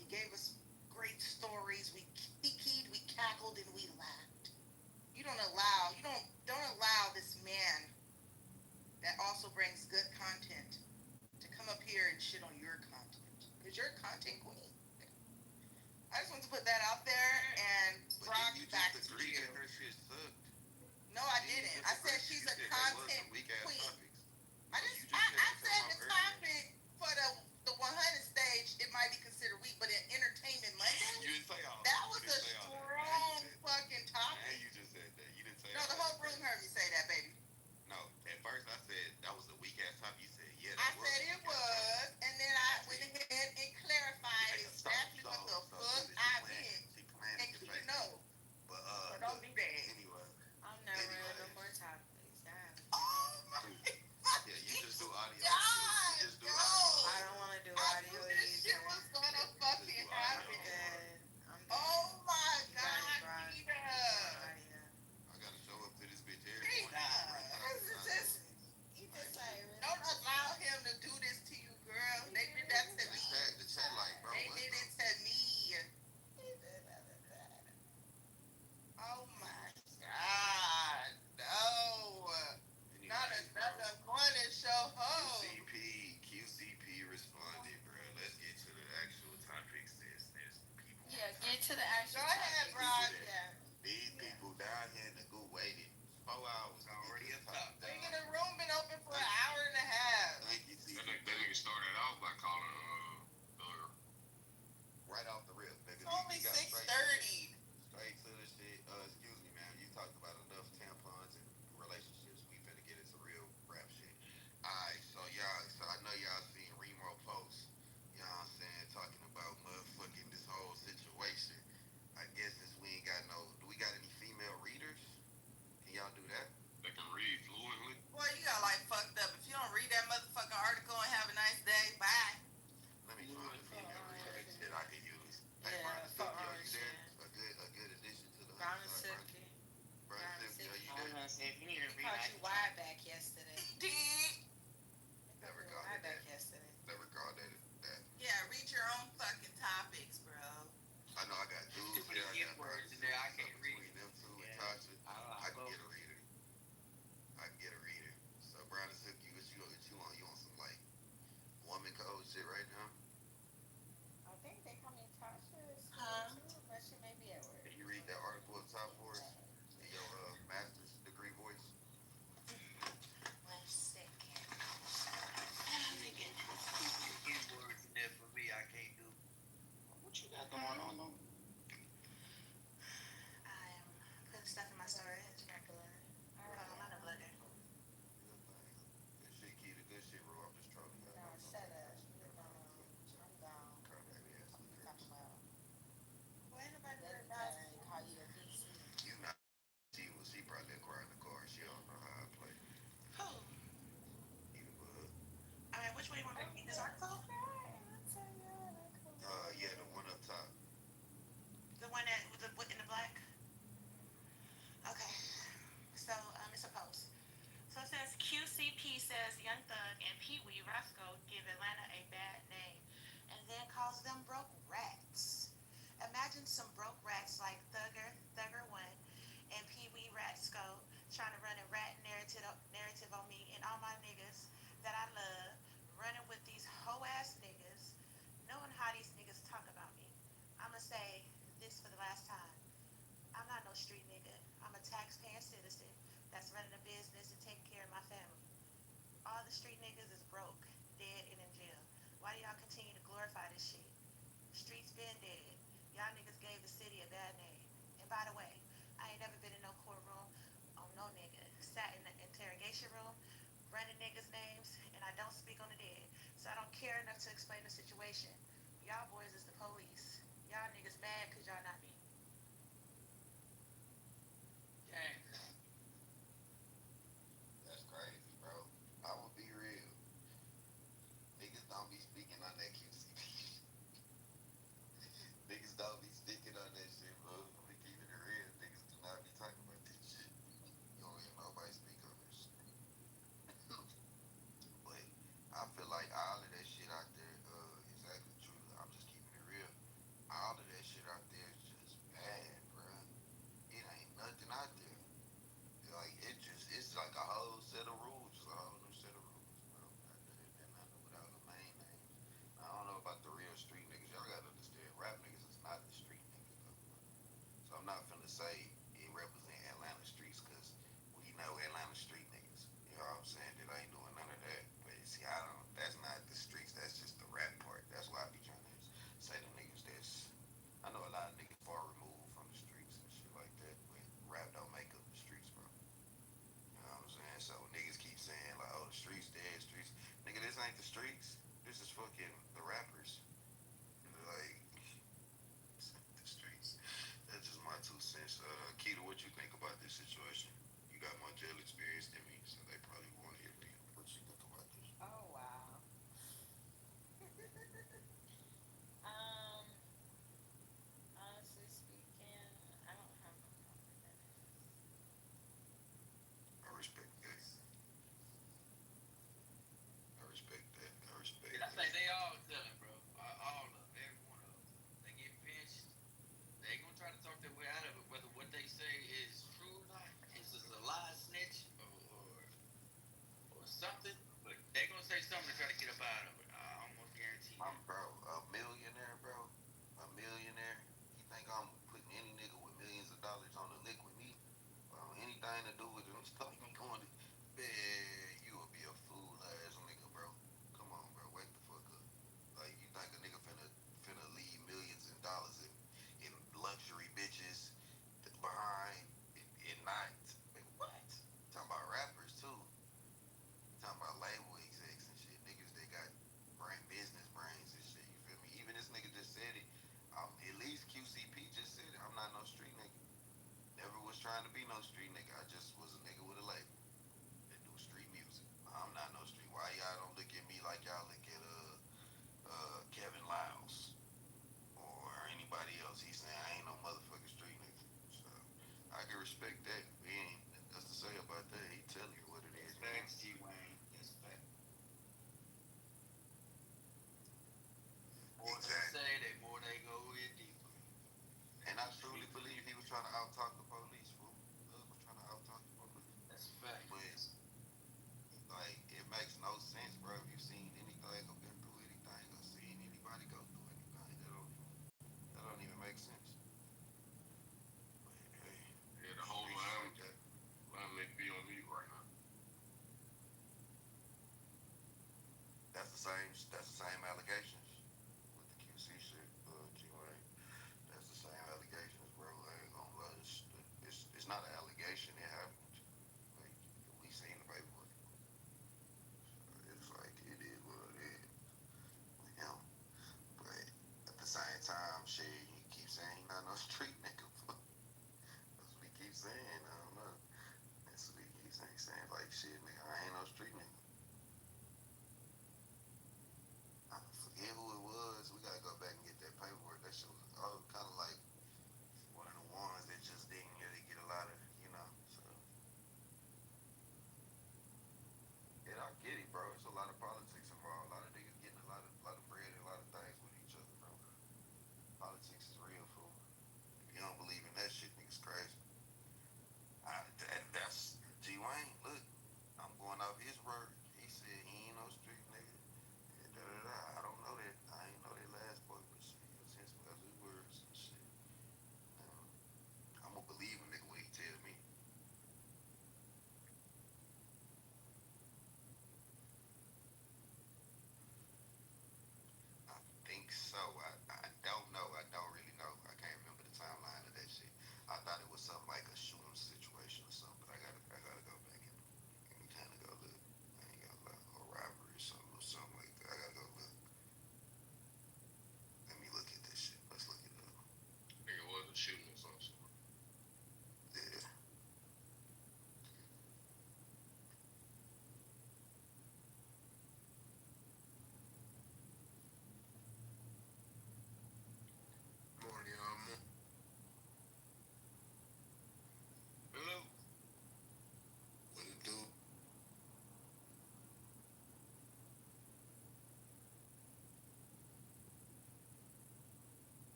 You gave us great stories. We keyed, we cackled, and we laughed. You don't allow this man that also brings good content to come up here and shit on your content. Because you're a content queen. I just want to put that out there, and Brock, You back just to agreed you. that her shit sucked. No, I didn't. I said she's a content weak ass queen. topics. I said the topic for the 100 stage, it might be considered weak, but in Entertainment Monday, You didn't say all that was a strong fucking topic. And you just said that. You didn't say No, the whole room heard me say that, baby. No, at first I said that was a weak ass topic. You said, yeah, I said it was, and then I went ahead and clarified exactly what the fuck I meant. And keep it no. But don't do that. Anyway. I'm never in no more topics. Damn. Oh my Yeah, you just do audio. God, You just do no. audio. I don't want to do I audio knew this shit either. was gonna fucking happen. last time. I'm not no street nigga. I'm a taxpaying citizen that's running a business and taking care of my family. All the street niggas is broke, dead, and in jail. Why do y'all continue to glorify this shit? Streets been dead. Y'all niggas gave the city a bad name. And by the way, I ain't never been in no courtroom on no nigga. Sat in the interrogation room, running niggas' names, and I don't speak on the dead. So I don't care enough to explain the situation. Y'all boys is the police. Y'all niggas mad cause y'all not me. Damn. That's crazy, bro. I will be real. Niggas don't be speaking on that QCP. Niggas don't be speaking on that shit, bro. We keep it real. Niggas do not be talking about this shit. You don't hear nobody speak on this shit. But I feel like all of that shit out there is actually true. I'm just keeping it real. All of that shit out there is just bad, bro. It ain't nothing out there. Like it's like a whole set of rules, just a whole new set of rules, bro. Out there, and nothing without the main names. I don't know about the real street niggas. Y'all gotta understand, rap niggas is not the street niggas though, bro. So I'm not finna say it represent Atlanta streets because we know Atlanta street niggas. You know what I'm saying? That ain't doing none of that. But see, I don't. That's not the streets. That's just the rap part. That's why I be trying to say them niggas. That's I know a lot of niggas far removed from the streets and shit like that, but rap don't make up the streets, bro. You know what I'm saying? So niggas keep saying like, "Oh, the streets dead, streets." Nigga, this ain't the streets. This is fucking the rappers. Like the streets. That's just my 2 cents. Keita, what you think about this situation? You got more jail experience than me, so they probably want to hear from you. What you think about this? Oh wow. um, honestly speaking, I don't have no problem with that. I respect that. I respect that. I respect And I that. think they all telling, bro. All of them, every one of them. They get pinched. They gonna try to talk their way out of it, whether what they say is true or not. Is this a lie, snitch, or something? But they gonna say something to try to get up out of it. I almost guarantee I'm that. bro, a millionaire, bro. A millionaire. He think I'm putting any nigga with millions of dollars on the lick with me? Anything to do with him, stop me going to man, you will be a fool ass nigga, bro. Come on, bro. Wake the fuck up. Like you think a nigga finna leave millions and dollars in luxury bitches behind and not what? Talking about rappers too. Talking about label execs and shit. Niggas that got business brains and shit. You feel me? Even this nigga just said it. At least QCP just said it. I'm not no street nigga. Never was trying to be no street nigga. I just was a nigga with a label that do street music. I'm not no street. Why y'all don't look at me like y'all look at Kevin Lyles or anybody else? He's saying I ain't no motherfucking street nigga. So I can respect that. We ain't nothing to say about that. He tell you what it is, That's man. facts, G Wayne. That's fact. More they Exactly. say, the more they go in deeper. And I truly believe he was trying to out talk the police, fool. Doug was trying to out talk the police. That's a fact. But like it makes no sense, bro. If you've seen anything or been through anything or seen anybody go through anything, that don't even make sense. But hey, Yeah, the whole line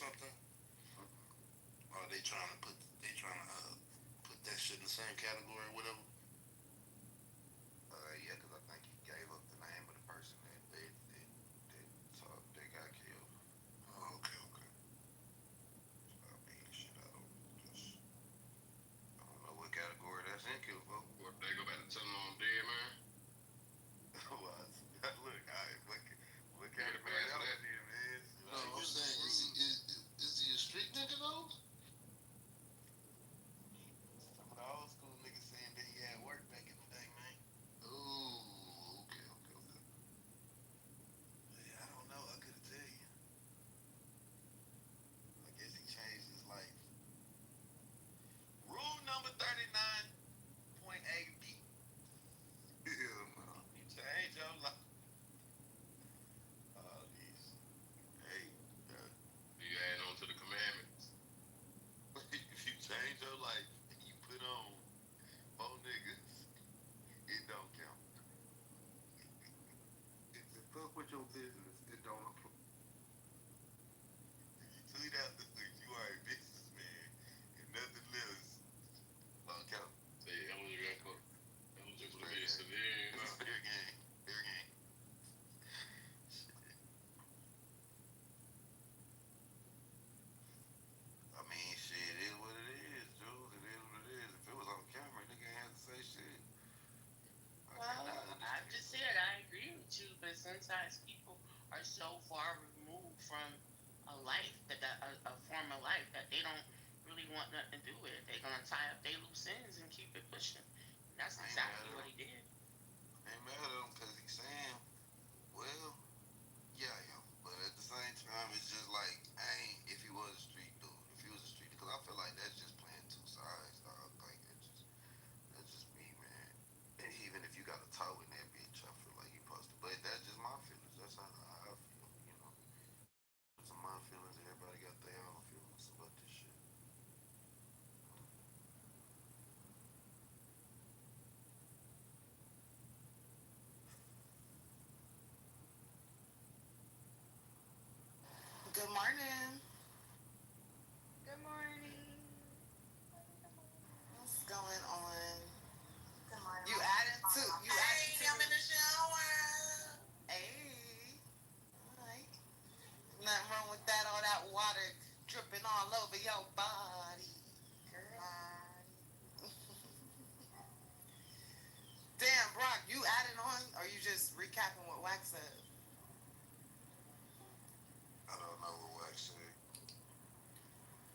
something? Or they trying to put that shit in the same category or whatever? Yeah, because I think he gave up the name of the person that got killed. Oh, okay, okay. I mean, shit, I don't know what category that's in, kill folk. Or they go back to telling on dead man. Well, look, what Get a category pass for that that. was in, man? No, I'm saying, is he a street nigga though? Some of the old school niggas saying that he had work back in the day, man. Oh, okay, okay, okay. Yeah, I don't know. I couldn't tell you. I guess he changed his life. Rule number 39.8B. Hell no. You change your life. All these. Hey, You add on to the commandments. if you change your life and you put on 4 niggas, it don't count. If it fuck with your business, it don't apply. If you tweet out the you are a businessman and nothing less, don't count. Say eligible to Fair be a game. civilian. It's fair game. Fair game. I mean, shit, it is what it is, Jules. It is what it is. If it was on camera, nigga ain't have to say shit. Well, I just said I agree with you, but sometimes people are so far removed from a life a form of life that they don't really want nothing to do with it. They're gonna tie up their loose ends and keep it pushing. That's exactly what he did. Ain't mad at him because he's saying, well, yeah, I am. But at the same time, it's just like, I ain't, if he was a street dude, if he was a street, because I feel like that's just playing two sides, dog. Like, that's just me, man. And even if you got a toe in that bitch, I feel like you supposed to. But that's just my feelings. That's how I feel, you know. It's my feelings. Everybody got their own feelings about this shit. Good morning. Good morning. What's going on? Good morning. You added to Hey, I'm in the shower. Hey. Alright. Nothing wrong with that. All that water dripping all over your body. Damn, Brock, you added on or you just recapping what Wax said? I don't know what Wax said.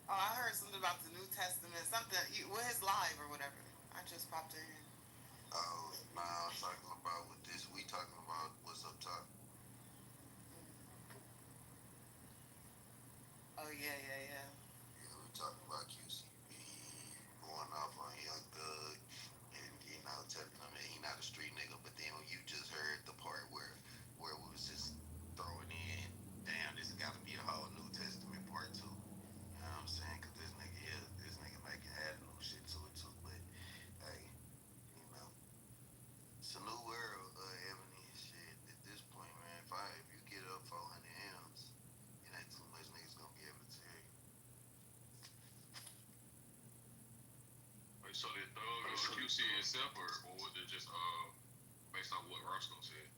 Oh, I heard something about the New Testament, something with his live or whatever. I just popped in. Oh, nah, I'm talking about with this. We talking about what's up top. Oh yeah, yeah, yeah. Yeah, we talking about QCB going off on Young Thug and telling him that he not a street nigga. But then you just heard the part where we was just throwing in, damn, this got to be a whole New Testament part too. You know what I'm saying? Cause this nigga making add new shit to it too. But hey, you know, it's a new world, Ebony. Shit, at this point, man, if you get up 400 M's, it ain't too much niggas gonna be able to tell you. Wait, so did Thug QC itself, or was it just based on what Roscoe said?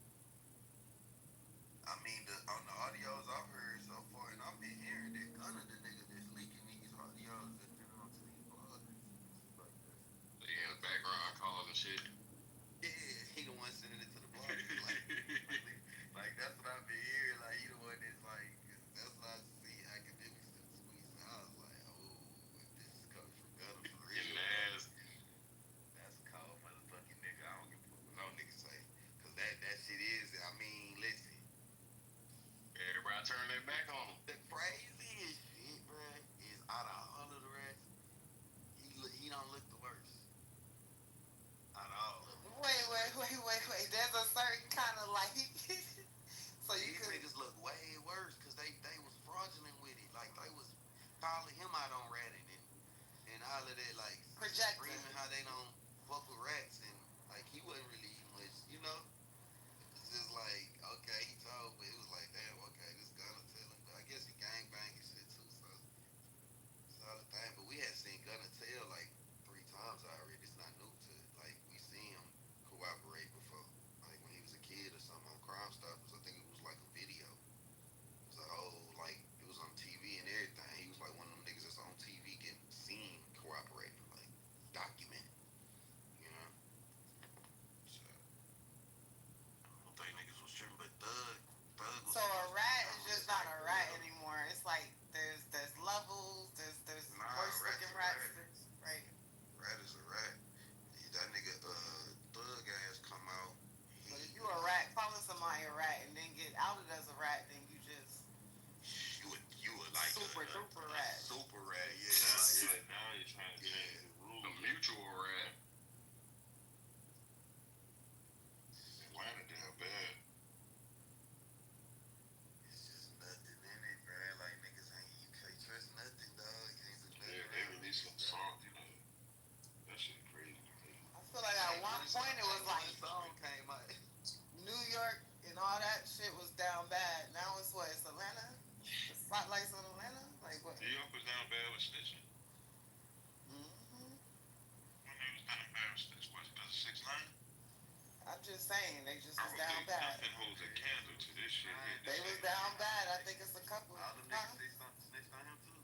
I mean, on the audios I've heard so far, and I've been hearing that Gunna, the nigga that's leaking these audios and sending them to these bloggers and stuff like that. Yeah, background calls and shit. Yeah, he the one sending it to the bloggers. like that's what I've been hearing. Like he the one that's like, that's what I see academics and tweets. And I was like, oh, this is coming from Gunna for real. Getting ass. That's a cold motherfucking nigga. I don't give a fuck what no nigga say, cause that shit is. I mean, listen. Everybody turn their back on him. The craziest shit, bruh, is out of all of the rest, he don't look the worst. At all. Wait. There's a certain kind of like. So you These niggas look way worse because they was fraudulent with it. Like they was calling him out on Reddit and all of that, like projecting, screaming how they don't fuck with rats and like he wasn't really eating much, you know. It's just like okay, he told, but it was like damn, okay, this Gunna telling, but I guess he gang banging shit too, so just saying, they just I was don't down think bad. nothing holds a candle to this shit here. They was down bad. I think it's a couple. All them niggas snitched on him too.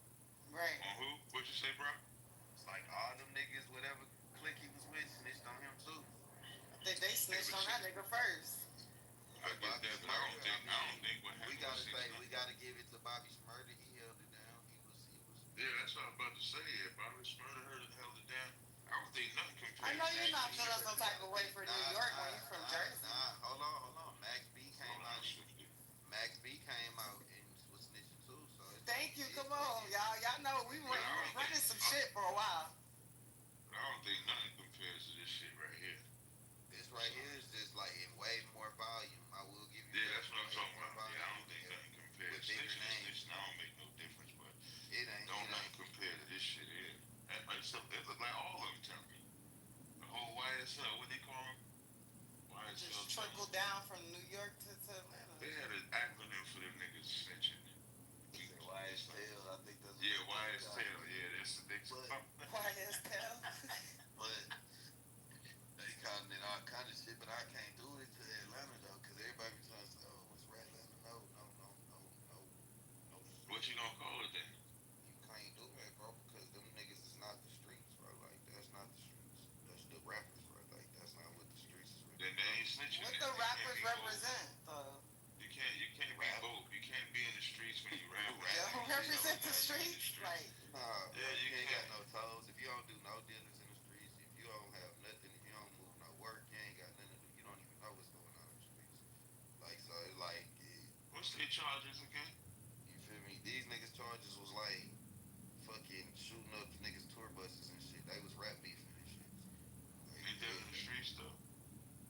Right. On who? What you say, bro? It's like all them niggas, whatever clique he was with, snitched on him too. I think they snitched on that nigga first. I get that, but I don't think what happened. We gotta give it to Bobby Shmurda. He held it down. He was. Yeah, that's what I was about to say. Yeah, Bobby Shmurda held it down. I don't think nothing compares. I know you're not feeling some type of way for New York when you from Jersey. Hold on. Max B came out and was snitching too. So thank you. Come on, y'all. Y'all know we were running some shit for a while. I don't think nothing compares to this shit right here. This right here is just like in way more volume. I will give you. Yeah, that's what I'm talking about. Yeah, I don't think nothing compares. Snitching don't make no difference, but don't nothing compare to this shit here. It look like all of them tell me. The whole YSL, what they call them? YSL. Just trickle down from New York to Atlanta. They had an acronym for them niggas snitching. YSL, I think that's. Yeah, YSL. Yeah, that's the next. YSL. But they calling it all kind of shit, but I can't do it to Atlanta though, cause everybody be trying to say, oh, it's Red Atlanta. No. What you gonna call it then? You can't do that, bro, because them niggas is not the streets, bro. Like that's not the streets. That's the rappers, bro. Like that's not what the streets is. Then they ain't snitching. What the rappers represent, though? You can't be both. You can't be in the streets when you rap. Who represent the streets? Like, you ain't got no toes. If you don't do no dealings in the streets, if you don't have nothing, if you don't move no work, you ain't got nothing to do. You don't even know what's going on in the streets. Like so, it's like. What's their charges again? You feel me? These niggas' charges was like fucking shooting up niggas' tour buses and shit. They was rap beefing and shit. Like, ain't that in the streets though?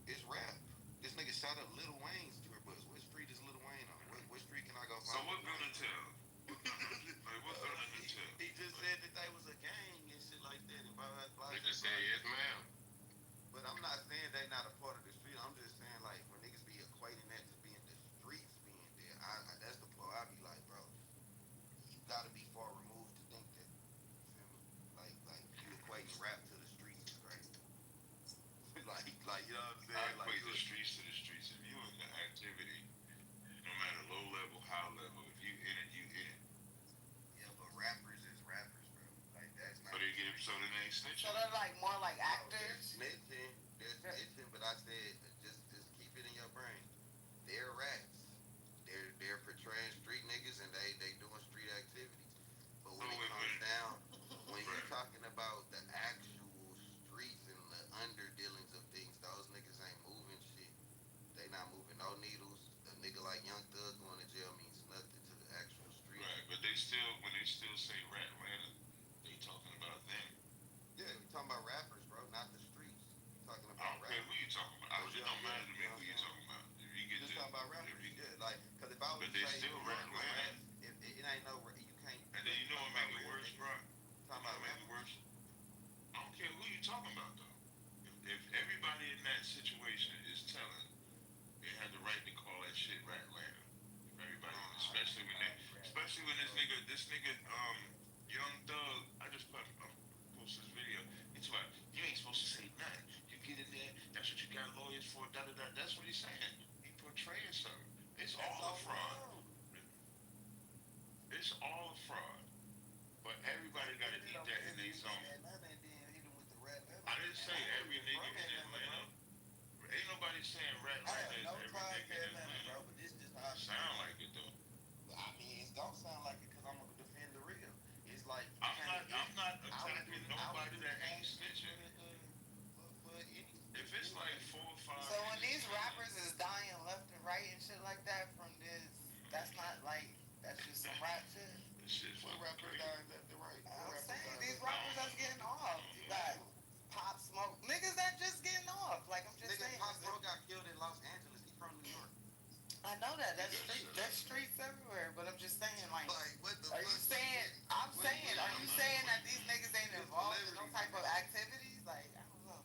It's rap. This nigga shot up Lil Wayne's tour bus. What street is Lil Wayne on? What street can I go find? So what gonna tell? What gonna tell? He just said that they was a gang and shit like that. And blah, blah, blah. They just say yes, ma'am. But I'm not saying they not a part of the street. I'm just saying like when niggas be equating that to being the streets being there, that's the part I be like, bro, you gotta be far removed to think that. You feel me? Like you equating rap to the streets is crazy. like you know what I'm saying? I equate the streets to the streets. If you in the activity, no matter low level, high level, if you in it, you in it. Yeah, but rappers is rappers, bro. Like that's not. So they ain't snitching. so they're like more like actors. They're snitching, but I said just keep it in your brain. They're rats. They're portraying street niggas and they doing street activities. But when it comes down, when you're talking about the actual streets and the under dealings of things, those niggas ain't moving shit. They not moving no needles. A nigga like Young Thug going to jail means nothing to the actual street. Right, but when they still say Rat Atlanta, they talking about them. Yeah, we talking about rappers, bro, not the streets. We talking about rappers. Okay, who you talking about? It don't matter to me who you talking about. If you get just talking about rappers, yeah. Like, cause if I was but they still Rat Atlanta. It ain't no, you can't. And then you know what make it worse, bro? Talking about make it worse. I don't care who you talking about though. If everybody in that situation is telling, they had the right to call that shit Rat Atlanta. If everybody, especially when this nigga, Young Thug, I just posted this video. It's like you ain't supposed to say nothing. You get in there. That's what you got lawyers for. Da da da. That's what he's saying. He portraying something. It's all a fraud. It's all a fraud. But everybody got to eat that in their zone. I didn't say every nigga in Atlanta. Ain't nobody saying Rat Atlanta is every nigga in Atlanta. But this just how Sound like it though. I mean, it don't sound like it because I'm gonna defend the real. It's like I'm not attacking nobody that ain't snitching. If it's like 4 or 5. So when these rappers is dying left and right and shit like that from this, that's not like that's just some rap shit. This shit's what rappers dying left and right. I'm saying these rappers that's getting off. You got Pop Smoke, niggas that just getting off. Like I'm just saying. Pop Smoke got killed in Los Angeles. He's from New York. I know that. That's streets everywhere. But I'm just saying, like, what the are you saying? Are you saying that these niggas ain't involved in no type of activities? Like, I don't know.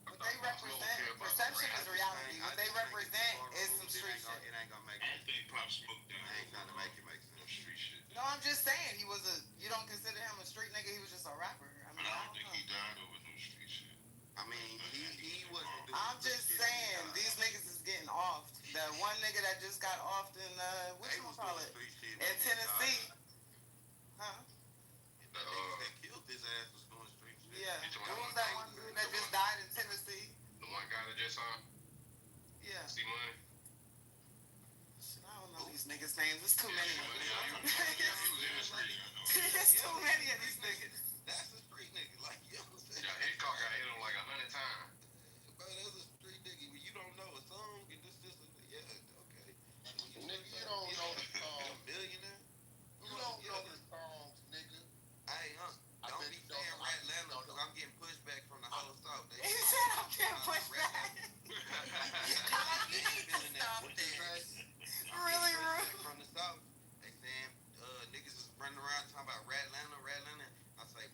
What they represent, perception is reality. What they represent is some street shit. It ain't gonna make I don't think Pop Smoke did. I ain't trying to make it make sense. Street shit. No, I'm just saying he was a. You don't consider him a street nigga. He was just a rapper. quite often. What They you was call doing it? street shit In when Tennessee. Huh? that nigga that killed his ass was doing street shit. Yeah. You Who talking was about that one dude that just died in Tennessee? the one guy that just saw? Yeah. See money? Shit, I don't know these niggas' names. It's too many. He was in the street. It's too many of these niggas. That's a street nigga. Like, you know what I'm saying? Yeah, his car got hit on like 100 times. Bro, that's a street nigga. When you don't know a song and this, yeah, okay. Nigga, you don't know the A songs. millionaire? You don't know the songs, nigga. Hey, I don't bet be you don't saying know. Rat Atlanta because I'm getting pushback from the whole South. He said I'm getting pushed back. You need to stop this. Really rude. From the South, they saying niggas is running around talking about Rat Atlanta. I say,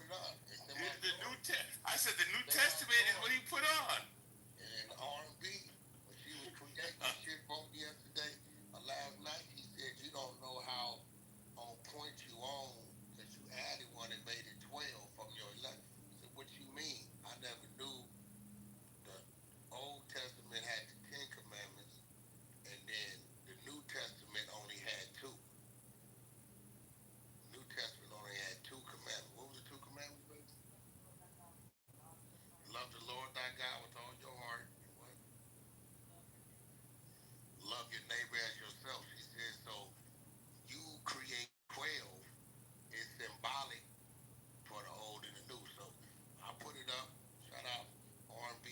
it on. I said the New Testament is what he put on. And R&B, when she was creating shit for me yesterday, last night, she said, you don't know how on point you on, because you added one and made it 12 from your 11. I said, what you mean? I never knew the Old Testament had the 10 commandments, and then the New Testament only had 2. New Testament only had 2 commandments. What was the 2 commandments, baby? Love the Lord thy God with all your heart. And what? Love your neighbor as yourself. She said, so you create 12 is symbolic for the old and the new. So I put it up. Shout out R&B.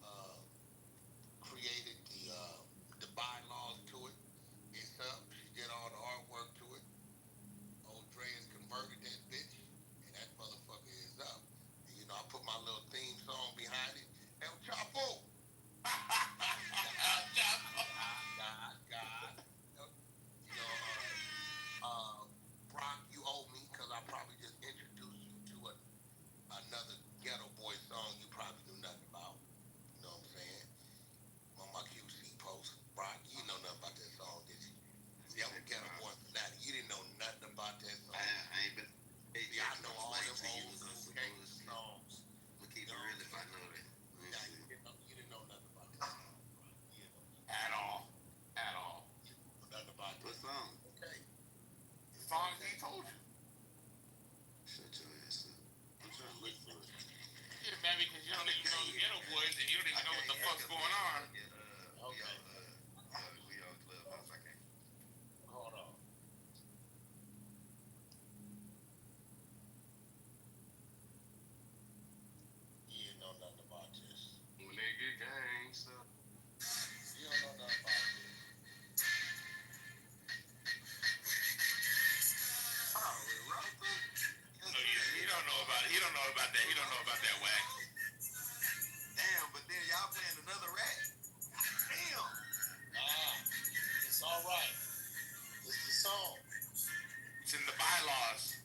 Uh, created the bylaws to it. It's up. She did all the artwork to it. Old Dre has converted that bitch, and that motherfucker is up. And, you know, I put my little theme song behind it. El Chapo. El Chapo. God. You know, Brock, you owe me because I probably just introduced you to another Ghetto Boy song you probably knew nothing about. You know what I'm saying? On my QC post. Brock, you know nothing about that song, did you? See, I'm a Ghetto Boy fanatic. You didn't know nothing about that song. I ain't been. See, I know all them old school gangster songs. Look, keep it real if I know that. Yeah, you didn't know nothing about that song. You know, At all. you didn't know nothing about What that. song? Okay. The song he told you. Shut your ass up. I'm trying to look for it. Yeah, man, because you don't even know the Ghetto Boys and you don't even know what the fuck's going on. Okay. We on Clubhouse. I can't. Hold on. You didn't know nothing about this. When they get gangsta. You don't know nothing about this. So he don't know about it. He don't know about that. He don't know about that whack. Damn, but then y'all playing another rap. Damn. It's all right. It's the song. It's in the bylaws.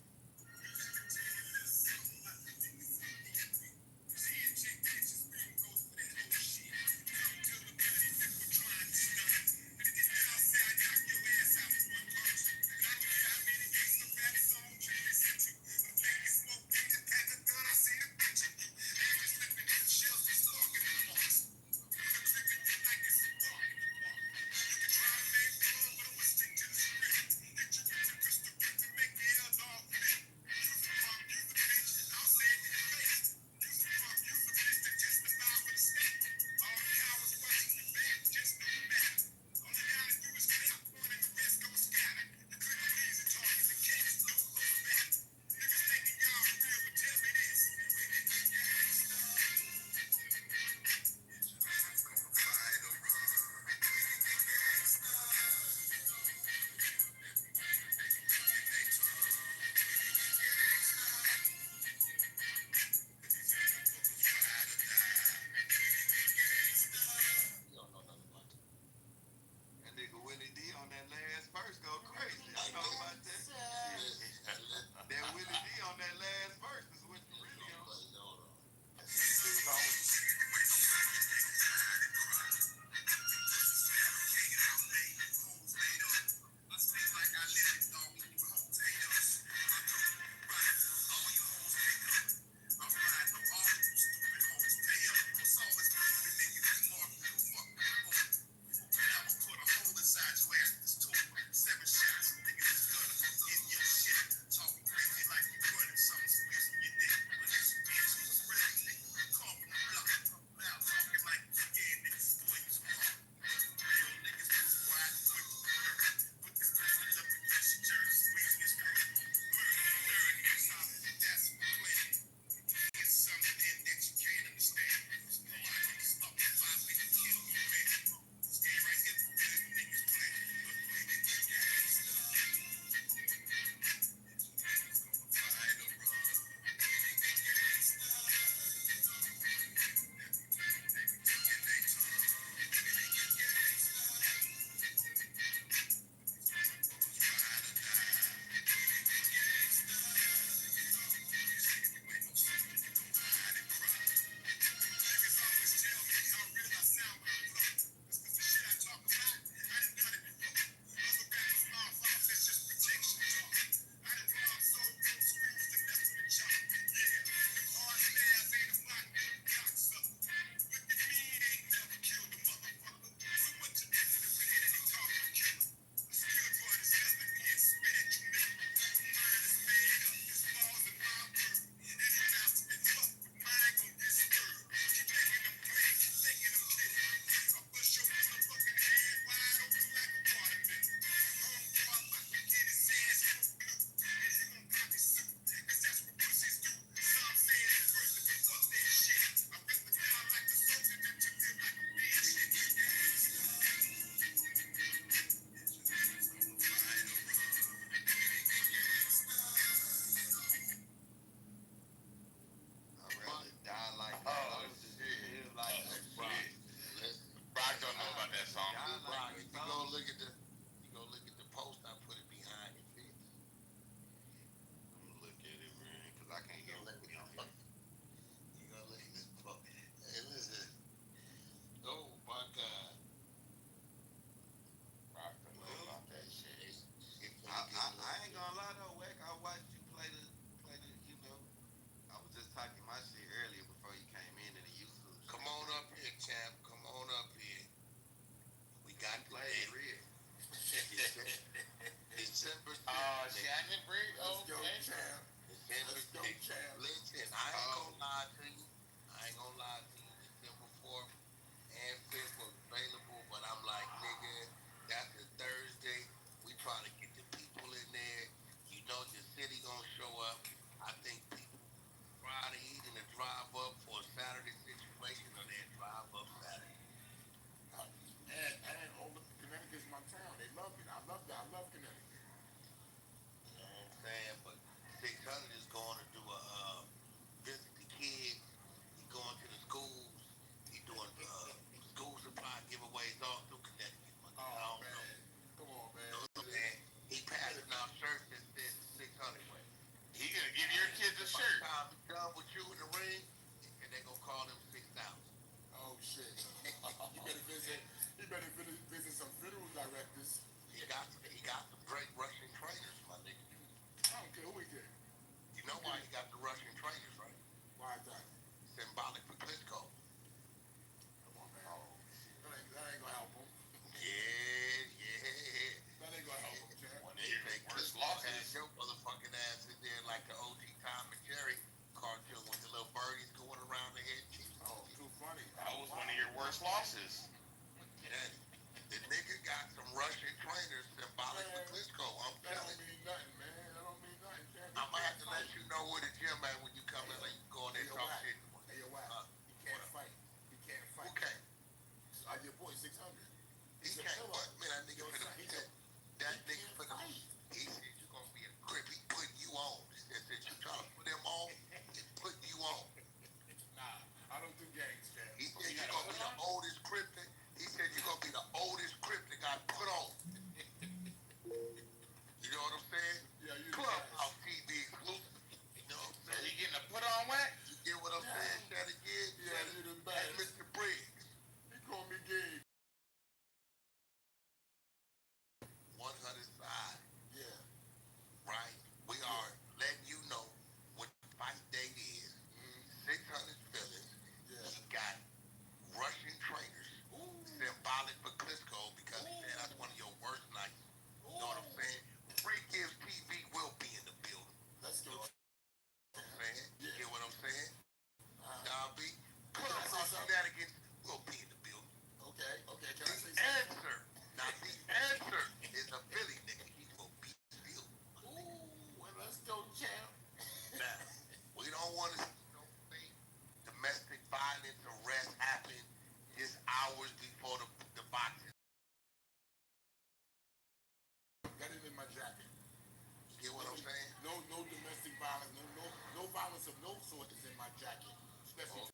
coat sword is in my jacket, especially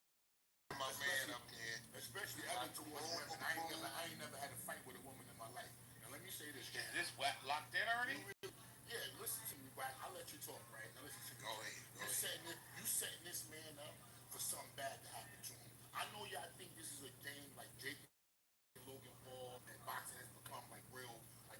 my man up there. especially ever towards women. I ain't never had a fight with a woman in my life. And let me say this, Is this locked in already? yeah, listen to me, Wack. I'll let you talk, right? Now listen to me. Go ahead. You setting this man up for something bad to happen to him. I know y'all think this is a game like Jake and Logan Paul, and boxing has become like real, like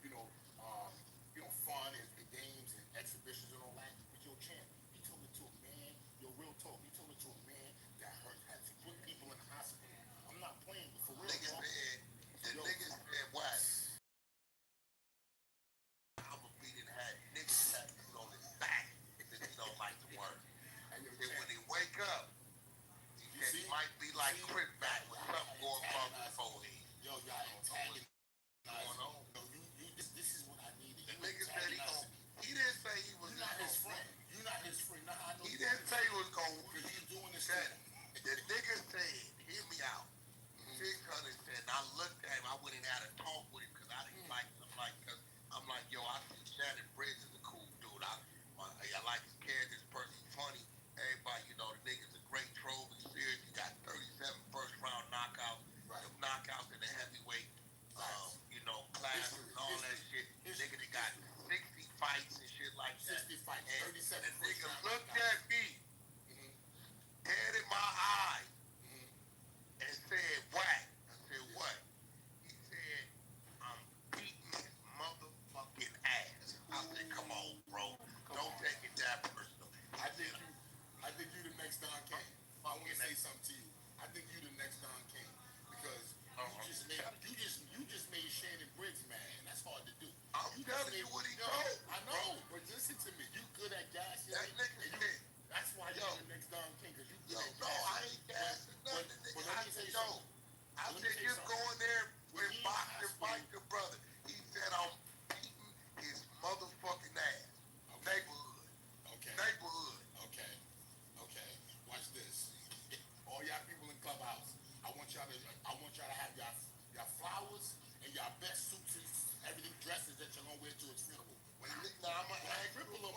fun and games and exhibitions and all that. But yo, champ, he told it to a man. Yo, real talk. He told it to a man that had to put people in the hospital. I'm not playing, but for real, Niggas said, what? I'm a beating hat. Niggas tattooed on his back that he don't like to work. And when he wake up, he said he might be like Chris back with something going on his forehead. Yo, y'all antagonizing. Going on. Yo, this is what I needed. The nigga said he didn't say he was. You're not his friend. You're not his friend. Nah, I know he didn't say he was going. Because he's doing this. The nigga said, hear me out. 600 said, and I looked at him. I went and had a talk with him because I didn't like him. I'm like, yo, I think Shannon Briggs is a cool dude. I like his character, his person, funny. Everybody, the nigga's a great trophy series. He got 37 first round knockouts. Right. Them knockouts in the heavyweight, class and all that shit. Nigga, they got 60 fights and shit like that. 60 fights, 37. And the nigga looked at me, head in my eyes, and said, "What?" I said, "What?" He said, "I'm beating his motherfucking ass." I said, "Come on, bro. Don't take it that personal." I think you the next Don King. I want to say something to you. I think you the next Don King because you just made Shannon Briggs mad, and that's hard to do. I'm telling you what he told. I know, but listen to me. You good at gassing. That nigga said. That's why you're the next Don King, because you good at gassing. No, I ain't gassing nothing. But let me say something. I said, just go in there and box and fight your brother. He said, I'm beating his motherfucking ass. Okay. Neighborhood. Okay. Watch this. All y'all people in Clubhouse, I want y'all to have y'all flowers and y'all best suits and everything, dresses that you're gonna wear to his funeral. When I cripple him,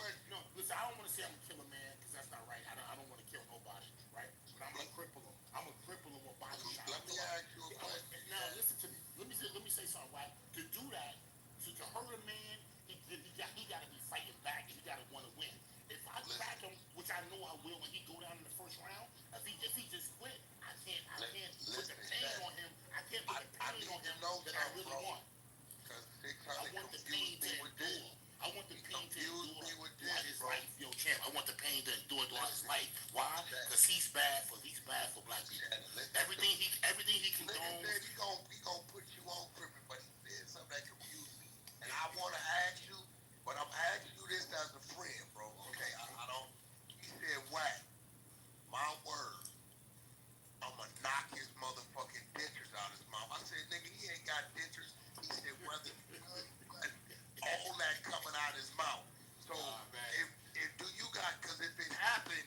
listen, I don't want to say I'm gonna kill a man because that's not right. I don't want to kill nobody, right? But I'm gonna cripple him. I'm gonna cripple him with body shots. Let me ask you a question. Now listen to me. Let me say something, right? To do that, to hurt a man, he got to be fighting back, and he got to want to win. If I crack him, which I know I will when he go down in the first round, if he just quit, I can't put the pain on him. I can't put the pain on him that I really want. I want the pain to endure. I want the pain to endure throughout his life. Yo, champ, I want the pain to endure throughout his life. Why? Because he's bad for black people. Everything he condones. He gonna put you on crippin', but he said something that confused me. And I wanna ask you, but I'm asking you this as a friend, bro. Okay, I don't. He said, "What? My word, I'ma knock his motherfucking dentures out his mouth." I said, "Nigga, he ain't got dentures." He said, "Whether all that coming out his mouth." So if do you got? Because if it happened,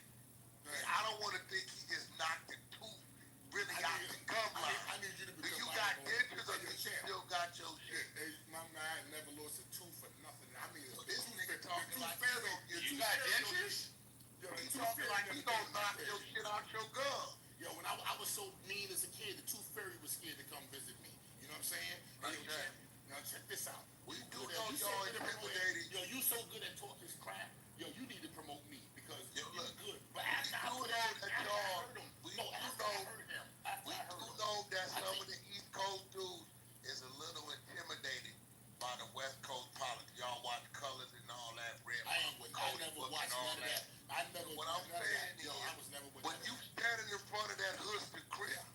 I don't want to think he just knocked the tooth really out the gum line. I need you to do you got dentures or you still got your shit? My man never lost a tooth for nothing. I mean, this nigga talking like you got dentures? Yo, he talking like he gonna knock your shit out your gum. Yo, when I was so mean as a kid, the tooth fairy was scared to come visit me. You know what I'm saying? Now check this out. We do know y'all intimidated. Yo, you so good at talking crap. Yo, you need to promote me because you're good. But after I heard him, we do know that some of the East Coast dudes is a little intimidated by the West Coast politics. Y'all watch Colors and all that, red. I never watched none of that. What I'm saying is, when you standing in front of that Husky crib,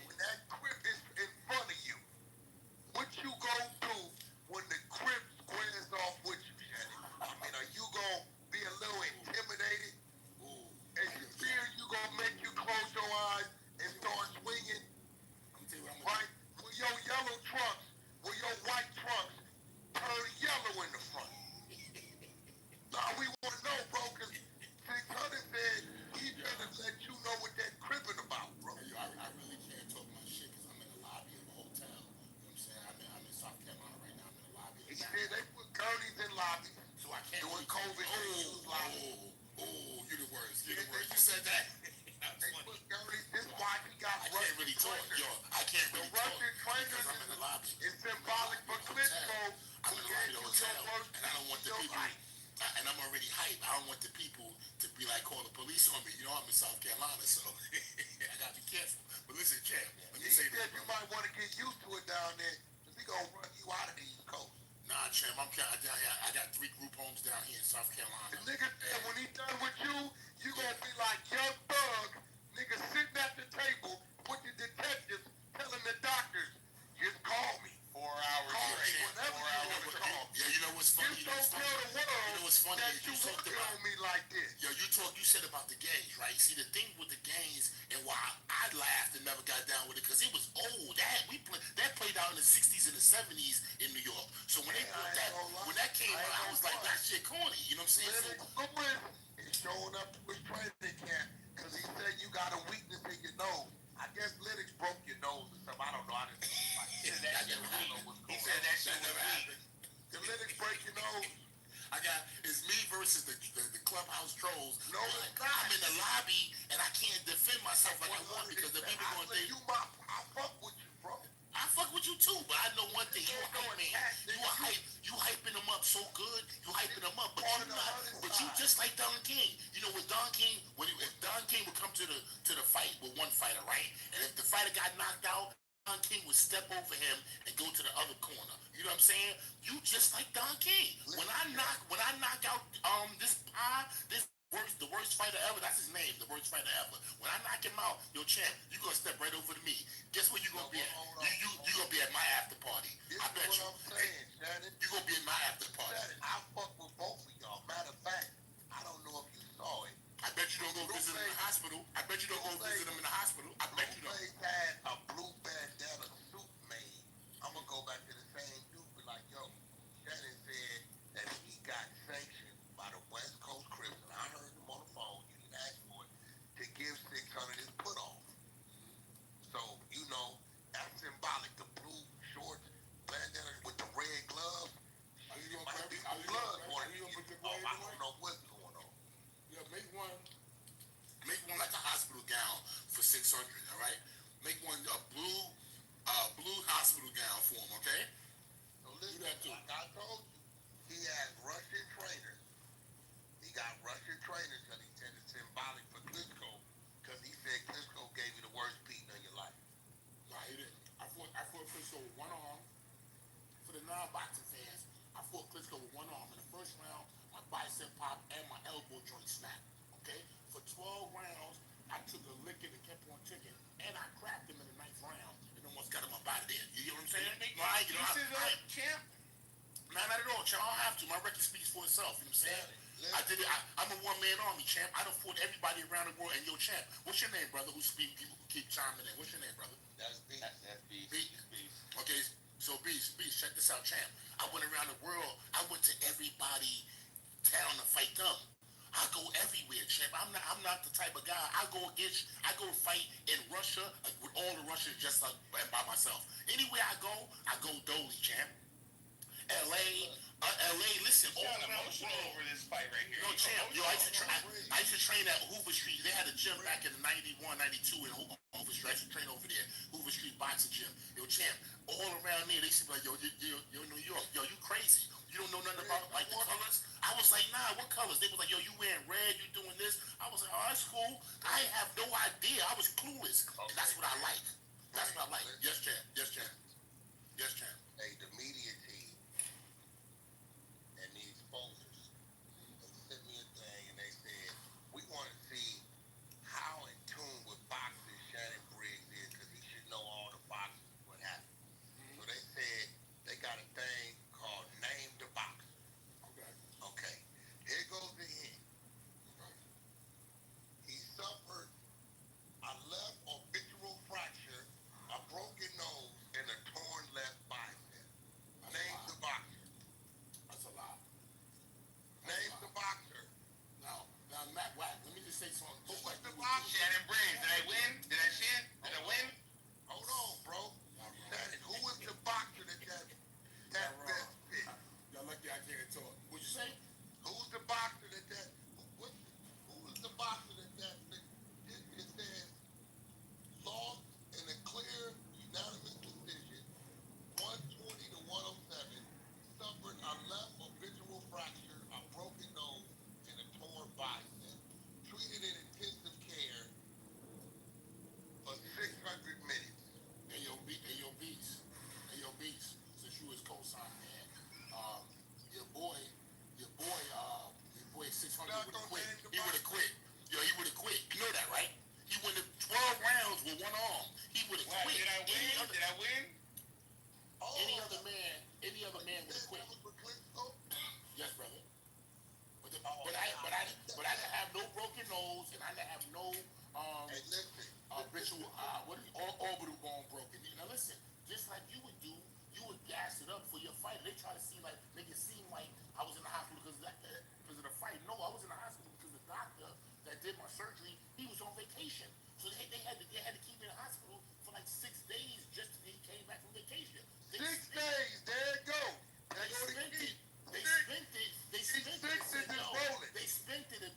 when that crib is in front of you, what you gonna do when the crib squares off with you, Shannon? I mean, are you gonna said that? They put dirty. This is why he got. I can't really talk, yo. I can't really talk because I'm in the lobby. It's symbolic for Klitschko. I'm in the lobby of the hotel, and I don't want the people. And I'm already hyped. I don't want the people to be like call the police on me. You know I'm in South Carolina, so I gotta be careful. But listen, champ, let me say this. You might want to get used to it down there, cause we gonna run you out of the East Coast. Nah, champ, I'm down here. I got 3 group homes down here in South Carolina. The nigga said when he done with you gonna be like Young Thug, nigga sitting at the table with the detectives telling the doctors, just call me. 4 hours. Call me whenever you want to call. Yeah, you know what's funny? You know what's funny? You know what's funny is you talked about me like this. Yo, you said about the gangs, right? See, the thing with the gangs and why I laughed and never got down with it, because it was old. That played out in the 60s and the 70s in New York. So when that came out, I was like, that shit corny. You know what I'm saying? Lewis is showing up to his training camp because he said you got a weakness in your nose. I guess Linux broke your nose or something. I don't know. I didn't know. He said that shit never happened. Did Linux break your nose? It's me versus the clubhouse trolls. No, I'm in the lobby and I can't defend myself like I want because the people going to think I fuck with you, bro. I fuck with you too, but I know one thing. You a hype man. You hyping them up so good. You hyping them up, but you just like Don King. You know, with Don King, if Don King would come to the fight with one fighter, right? And if the fighter got knocked out, Don King would step over him and go to the other corner. You know what I'm saying? You just like Don King. When I knock out the worst fighter ever, that's his name, the worst fighter ever. When I knock him out, yo champ, you gonna step right over to me. Guess where you gonna be at? You gonna be at my after party. I bet you. I'm saying, Shannon. You gonna be at my after party. Shannon, I fuck with both of y'all. Matter of fact, I don't know if you saw it. I bet you don't go visit him in the hospital. I bet you don't go visit him in the hospital. I bet you don't. Had a blue bandana suit made. I'm gonna go back to the same dude, be like, yo, Shannon said that he got sanctioned by the West Coast Crips, and I heard him on the phone, you didn't ask for it, to give 600 his put off. So, you know, that's symbolic. The blue shorts, bandana with the red gloves. It might be some blood on it. I don't know what's going on. Yeah, make one like a hospital gown for 600, all right? Make one a blue hospital gown for him, okay? So listen, like I told you, he has Russian trainers. He got Russian trainers because he said it's symbolic for Klitschko because he said Klitschko gave you the worst beating of your life. No, he didn't. I fought Klitschko with one arm. For the non-boxing fans, I fought Klitschko with one arm. In the first round, my bicep popped and my elbow joint snapped. Okay? For 12 rounds, I took a licking and kept on ticking. And I cracked him in the 9th round and almost got him up out of there. You hear what I'm saying? No, I ain't get him. Champ? No, not at all, champ. I don't have to. My record speaks for itself. You know what I'm saying? I did it. I'm a one-man army, champ. I done fought everybody around the world. And yo, champ, what's your name, brother? People who keep chiming in. What's your name, brother? That's B. That's B. Okay, so Beast, check this out, champ. I went around the world. I went to everybody town to fight them. I go everywhere, champ. I'm not the type of guy. I go fight in Russia with all the Russians just like by myself. Anywhere I go dolly, champ. LA, listen, all emotional over this fight right here. No, champ, yo, I used to train at Hoover Street. They had a gym back in 91, 92 in Hoover Street. I used to train over there, Hoover Street boxing gym. Yo, champ, all around there, they used to be like, yo, New York, yo, you crazy. You don't know nothing about, like, the colors? I was like, nah, what colors? They was like, yo, you wearing red, you doing this? I was like, oh, that's cool. I have no idea. I was clueless. And that's what I like. That's what I like. Yes, champ. Yes, champ. Yes, champ. Hey, the media team and the exposers, they sent me a thing and they said, we want to see how in tune with boxing Shannon Briggs is because he should know all the boxers what happened. So they said they got a thing called Name the Boxer. Okay. Here goes the hint. He suffered a left orbital fracture, a broken nose, and a torn left bicep. Name vacation. So they had to keep me in the hospital for like 6 days just till he came back from vacation. 6 days. There you go. They spent it. They spent it. They spent it. Six is just rolling. They spent it. And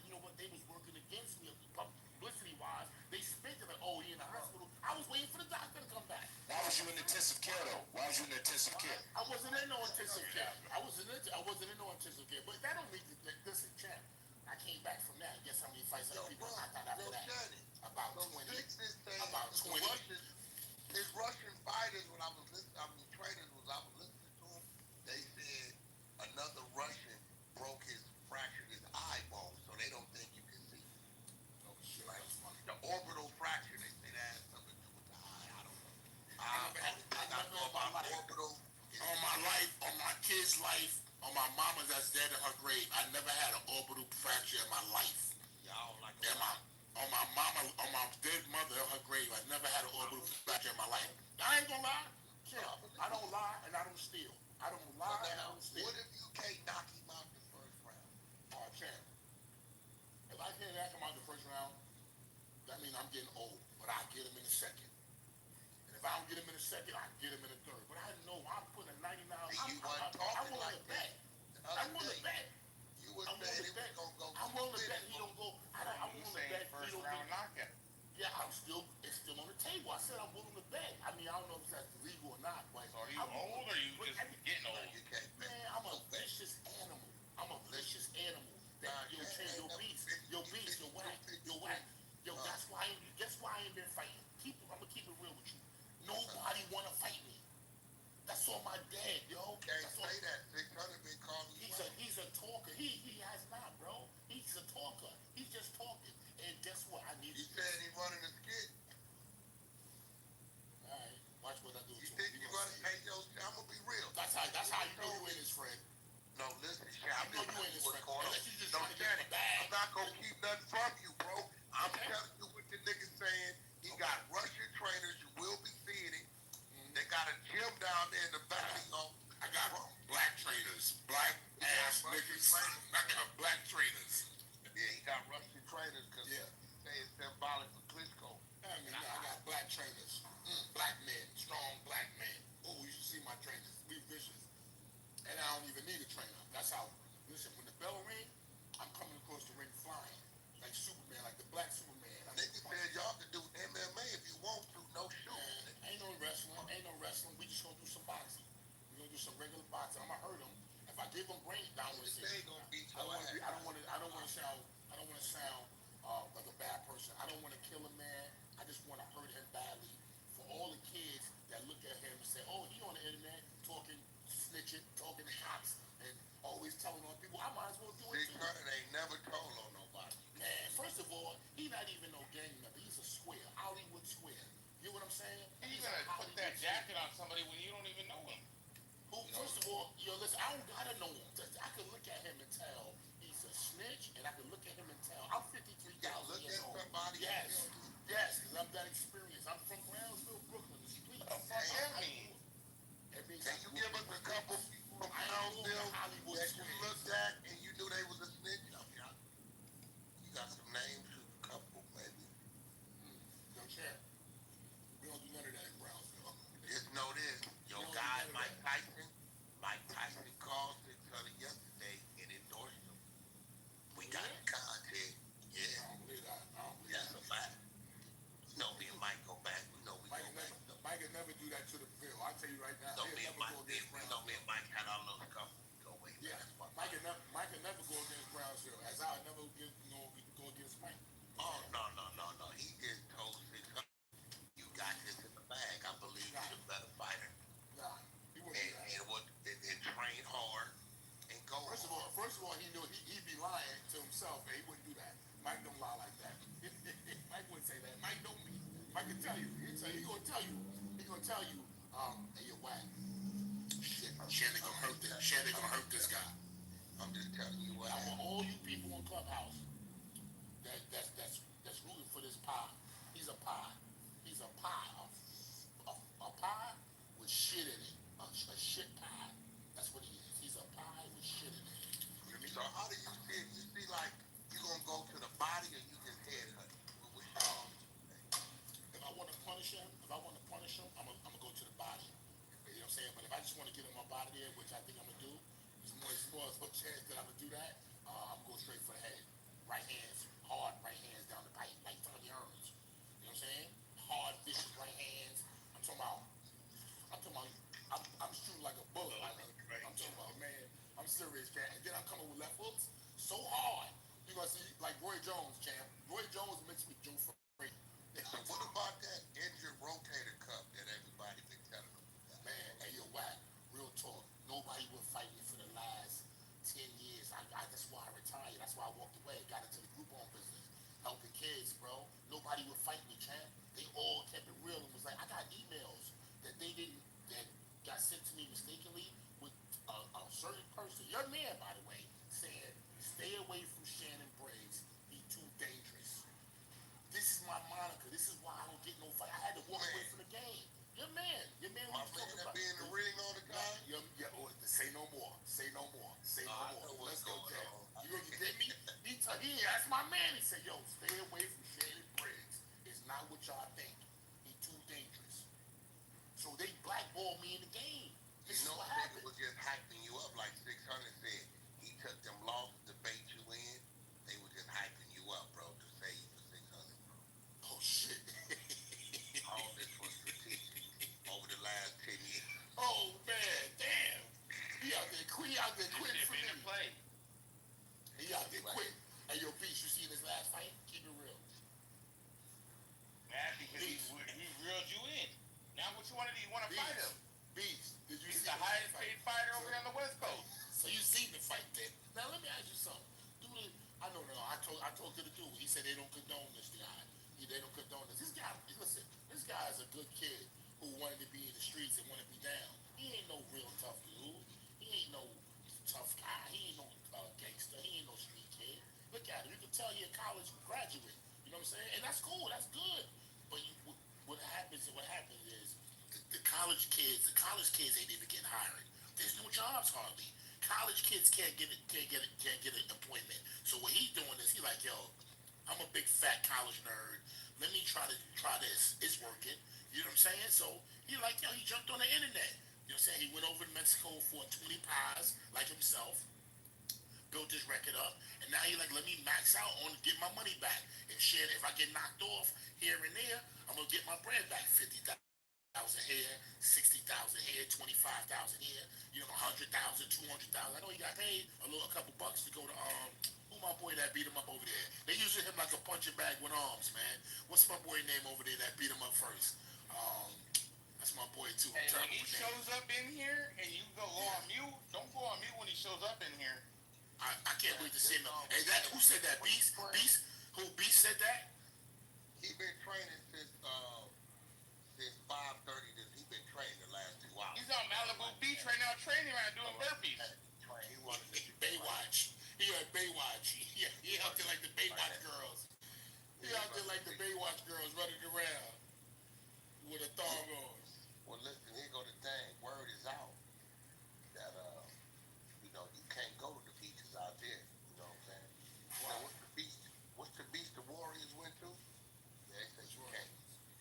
you know what? They was working against me publicity wise. They spent it like, oh, he in the hospital. I was waiting for the doctor to come back. Why was you in intensive care though? Why was you in intensive care? I wasn't in no intensive care. I wasn't in no intensive care. But that don't mean listen, champ. I came back from that. Guess how many fights I people knocked out after that? About 20. About 20. His Russian fighters, when I was listening, trainers, I was listening to them, they said another Russian fractured his eye bone, so they don't think you can see. Oh, shit, that's funny. The orbital fracture, they say that has something to do with the eye. I don't know. I know about orbital. On my life, on my kid's life, on my mama's that's dead in her grave, I never had an orbital fracture in my life. Y'all like on my mama, on my dead mother in her grave, I never had an orbital fracture in my life. I ain't gonna lie. Shit, I don't lie and I don't steal. I don't lie and I don't steal. What if you can't knock him out the first round? Oh, champ. If I can't knock him out the first round, that means I'm getting old. But I get him in the second. And if I don't get him in the second, I get him in the third. But I know I'm putting a 99. I'm willing to bet. I'm willing to bet. I'm willing to bet. I'm willing to bet he don't go. I'm willing to bet he don't get knockout. Yeah, it's still on the table. I said I'm willing to bet. I mean, I don't know if that's legal or not, but are you old or you just getting old? Man, I'm a vicious animal. Yo, beast, yo, whack. Yo, that's why I ain't been fighting. I'm gonna keep it real with you. Nobody wanna fight me. That's all my dad, yo. Can't say that. 600 been calling you. He's a talker. He has not, bro. He's a talker. He's just talking. And guess what? I need. He said he running a skit. All right, watch what I do. You think you running? Hey, yo, I'm gonna be real. That's how you know you in this, friend. No, listen, I know you in this, friend. Unless you just trying to get in the bag. I'm not gonna keep nothing from you, bro. I'm telling you what the nigga's saying. He got Russian trainers. You will be seeing it. They got a gym down there in the valley. I got black trainers, black ass niggas. I got black trainers. Yeah, he got Russian trainers because say it's symbolic for Klitschko. I mean, I got black trainers, black men, strong black men. Oh, you should see my trainers. We vicious, and I don't even need a trainer. That's how. Listen, when the bell ring, I'm coming across the ring flying like Superman, like the black Superman. Niggas said y'all can do MMA if you want to, no shooting. Ain't no wrestling. We just gonna do some boxing. We gonna do some regular boxing. I'm gonna hurt them. If I give them brain down with it, they gonna beat your ass. I don't want to sound like a bad person. I don't want to kill a man. I just want to hurt him badly. For all the kids that look at him and say, "Oh, he on the internet talking, snitching, talking to cops, and always telling on people." I might as well do it too. 600 ain't never told on nobody. Man, first of all, he not even no gang member. He's a square, Hollywood square. You know what I'm saying? You gonna put that jacket on somebody when you don't even know him. First of all, listen, I don't gotta know him. I can look at him and tell he's a snitch, and I can look at him and tell I'm 53,000 years old. Yes, because I'm that experienced. I'm from Brownsville, Brooklyn. The streets. What the fuck that mean? It means Can you give us a couple people from Brownsville that you looked at and you knew they was a snitch? You got some names, a couple maybe. Yo, champ, we don't do none of that in Brownsville. Just know this, your guy Mike Tyson called 600 yesterday and endorsed him. We got in contact. Yeah. I don't believe that. That's a fact. You know me and Mike go back. We know we go back. Mike can never do that to the bill. I'll tell you right now. Me and Mike had our little couple. Go away. Yeah. Mike can never go against Brownsville. As I'll never go against Mike. Oh, no. He just told 600, you got this in the bag. I believe you're a better fighter. Nah, he wouldn't do that. And train hard and go First of all, he knew he'd be lying to himself, and he wouldn't do that. Mike don't lie like that. Mike wouldn't say that. Mike don't be. Mike can tell you. He gonna tell you. Hey, you're whack. Shit, Shannon gonna hurt this. Shannon gonna hurt this guy. I'm just telling you what. I want all you people on Clubhouse that's rooting for this pie. He's a pie. He's a pie. A pie with shit in it. A shit pie. That's what he is. He's a pie with shit in it. So how do you see it? You see like you gonna go to the body or you just head cut? Which which I think I'm gonna do. It's more a chance that I'm gonna do that. I'm gonna go straight for the head. Right hands, hard right hands down the pipe, like Tony Hearns. You know what I'm saying? Hard, vicious right hands. I'm talking about. I'm talking about. I'm shooting like a bullet. Like I'm talking about, man. I'm serious, champ. And then I'm coming with left hooks so hard. You gonna see like Roy Jones, champ. Roy Jones mixed with Joe Frazier. So what about that injured rotator cuff that everybody been telling them about? Man, hey yo, whack. Real talk. Nobody would fight me for the last 10 years. That's why I retired. That's why I walked away. Got into the group home business, helping kids, bro. Nobody would fight me, champ. They all kept it real and was like, I got emails that they didn't that got sent to me mistakenly with a certain person, young man, by the way, saying, stay away from Shannon Briggs. He too dangerous. This is my moniker. This is why I don't get no fight. I had to walk away from the game. Your man, My we man talking that about. be in the ring all the time. Say no more. Say no more. Say no I know more. what's Let's go, going Jack. on. You get me? He asked my man. He said, "Yo, stay away from Shannon Briggs. It's not what y'all think. He too dangerous." So they blackballed me in the game. This You is know, what nigga happened. was just hyping you up like 600 said. He took them losses to bait you in. They were just hyping you up, bro, to save you for 600, bro. Oh shit. All this was strategic over the last 10 years. Oh man, damn. He out there quitting. For me. Play. He out there quitting. Hey yo, Beast, you see this last fight? Keep it real. Mad because he reeled you in. Now what you want to do? You want to fight him? Beast, did you He's see the highest paid fighter over here on the West Coast. So you seen the fight then? Now let me ask you something. Dude, I don't know. I told to the dude. He said they don't condone this guy. They don't condone this. This guy, listen. This guy is a good kid who wanted to be in the streets and wanted to be down. He ain't no real tough dude. He ain't no tough guy. He ain't no gangster. He ain't no street kid. Look at him. You can tell he a college graduate. You know what I'm saying? And that's cool. That's good. But what happens is the college kids ain't even getting hired. There's no jobs hardly. College kids can't get an appointment. So what he's doing is he like, yo, I'm a big fat college nerd. Let me try this. It's working. You know what I'm saying? So he like, yo, he jumped on the internet. You know what I'm saying? He went over to Mexico for 20 pies like himself, built his record up, and now he like, let me max out on get my money back. And shit, if I get knocked off here and there, I'm gonna get my bread back. 50,000 here, 60,000 here, 25,000 here, 100,000, 200,000. I know he got paid a couple bucks to go to who my boy that beat him up over there. They using him like a punching bag with arms, man. What's my boy name over there that beat him up first? That's my boy too. And when he shows up in here and you go on mute, don't go on mute when he shows up in here. I can't wait to see him. Hey, who said that? Beast? Who Beast said that? He been training since 5:30. He been training the last 2 hours. He's on Malibu Beach right now training around doing burpees. He wanted to Baywatch. He had Baywatch. He out there like the Baywatch girls. He out there like the Baywatch girls running around with a thong on. Well, listen, here go the thing. Word is out that you can't go to the beaches out there. You know what I'm saying? You know what's the beach? What's the beach the Warriors went to? They said you can't.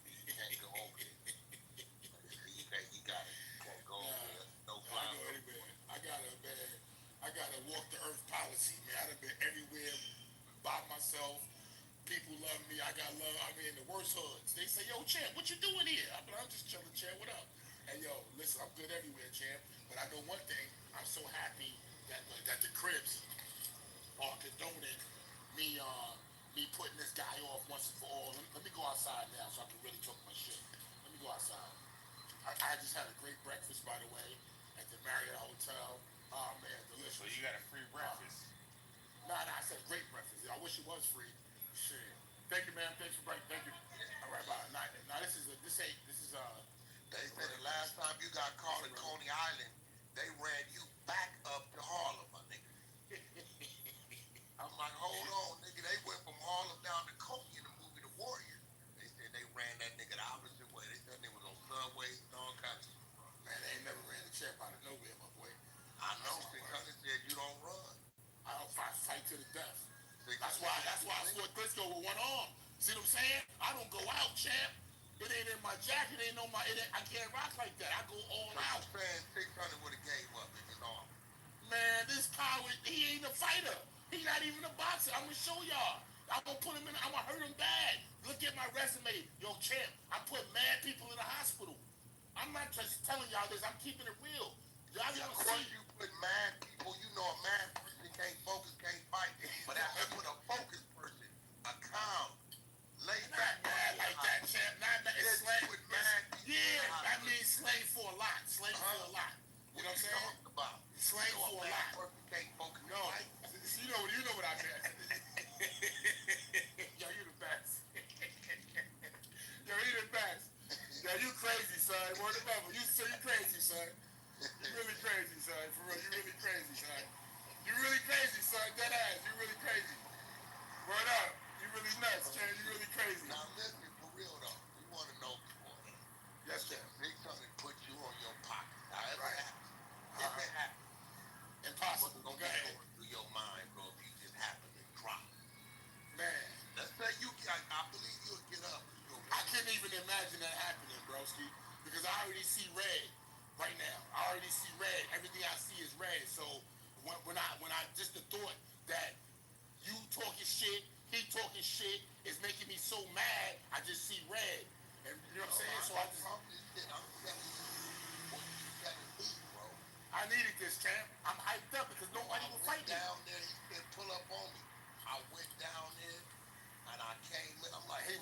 You can't go over there. You got it. You can't go over there. No fly. I got a walk the earth policy, man. I've been everywhere by myself. People love me. I got love. I mean, the worst hoods. They say, yo, champ, what you doing here? I'm just chilling, champ. What up? Hey, yo, listen, I'm good everywhere, champ. But I know one thing. I'm so happy that the Cribs are condoning me putting this guy off once and for all. Let me go outside now so I can really talk my shit. Let me go outside. I just had a great breakfast, by the way, at the Marriott Hotel. Oh, man, delicious. So you got a free breakfast. Nah, I said great breakfast. I wish it was free. Shit. Thank you, man. Thanks for breakfast. Thank you. All right, bye. Nah, this is. They say the last time you got caught in Coney Island, they ran you back up to Harlem, my nigga. I'm like, hold on, nigga. They went from Harlem down to Coney in the movie The Warriors. They said they ran that nigga the opposite way. They said they was on subways and all kinds of shit. Man, they ain't never ran the champ out of nowhere, my boy. I know. Because they said you don't run. I don't fight to the death. That's why I fought Briscoe with one arm. See what I'm saying? I don't go out, champ. It ain't in my jacket. It ain't on my. I can't rock like that. I go all out. Saying 600 would have gave up in his arm. Man, this coward, he ain't a fighter. He not even a boxer. I'm gonna show y'all. I'm gonna put him in. I'm gonna hurt him bad. Look at my resume, yo, champ. I put mad people in the hospital. I'm not just telling y'all this. I'm keeping it real. Y'all Yeah, gonna of see. course you put mad people. You know a mad person can't focus, can't fight. But after you put a focused person, a calm, laid back, Not mad like that, champ. Not mad. It's slang. with mad people. Yeah, that means slang for a lot. Slang for a lot. You know what I'm saying? Talk about Slang you know for a a mad lot. person can't focus, No, fight. you know what I meant. Yo, you the best. Yo, you the best. Yo, you crazy, son. Word of mother. You crazy, son. You really crazy, son. For real, you really crazy, son. You really crazy, son. Dead ass. You really crazy. Word up. You really nuts, man. You really crazy. Now listen, for real though, we want to know before. Yes, sir. 600 put you on your pocket. However Right. it happens. If it happens. Impossible. What's Go ahead. going through your mind, bro, if you just happen to drop? Man. Let's say I believe you'll get up. I couldn't even imagine that happening, broski, because I already see red right now. I already see red. Everything I see is red. So when I just the thought that you talking shit, he talking shit is making me so mad. I just see red, and you know what I'm saying. So I just I'm telling you what you telling me, bro. I needed this, champ. I'm hyped up because nobody will fight me. Down there, he said, pull up on me. I went down there and I came in. I'm like, he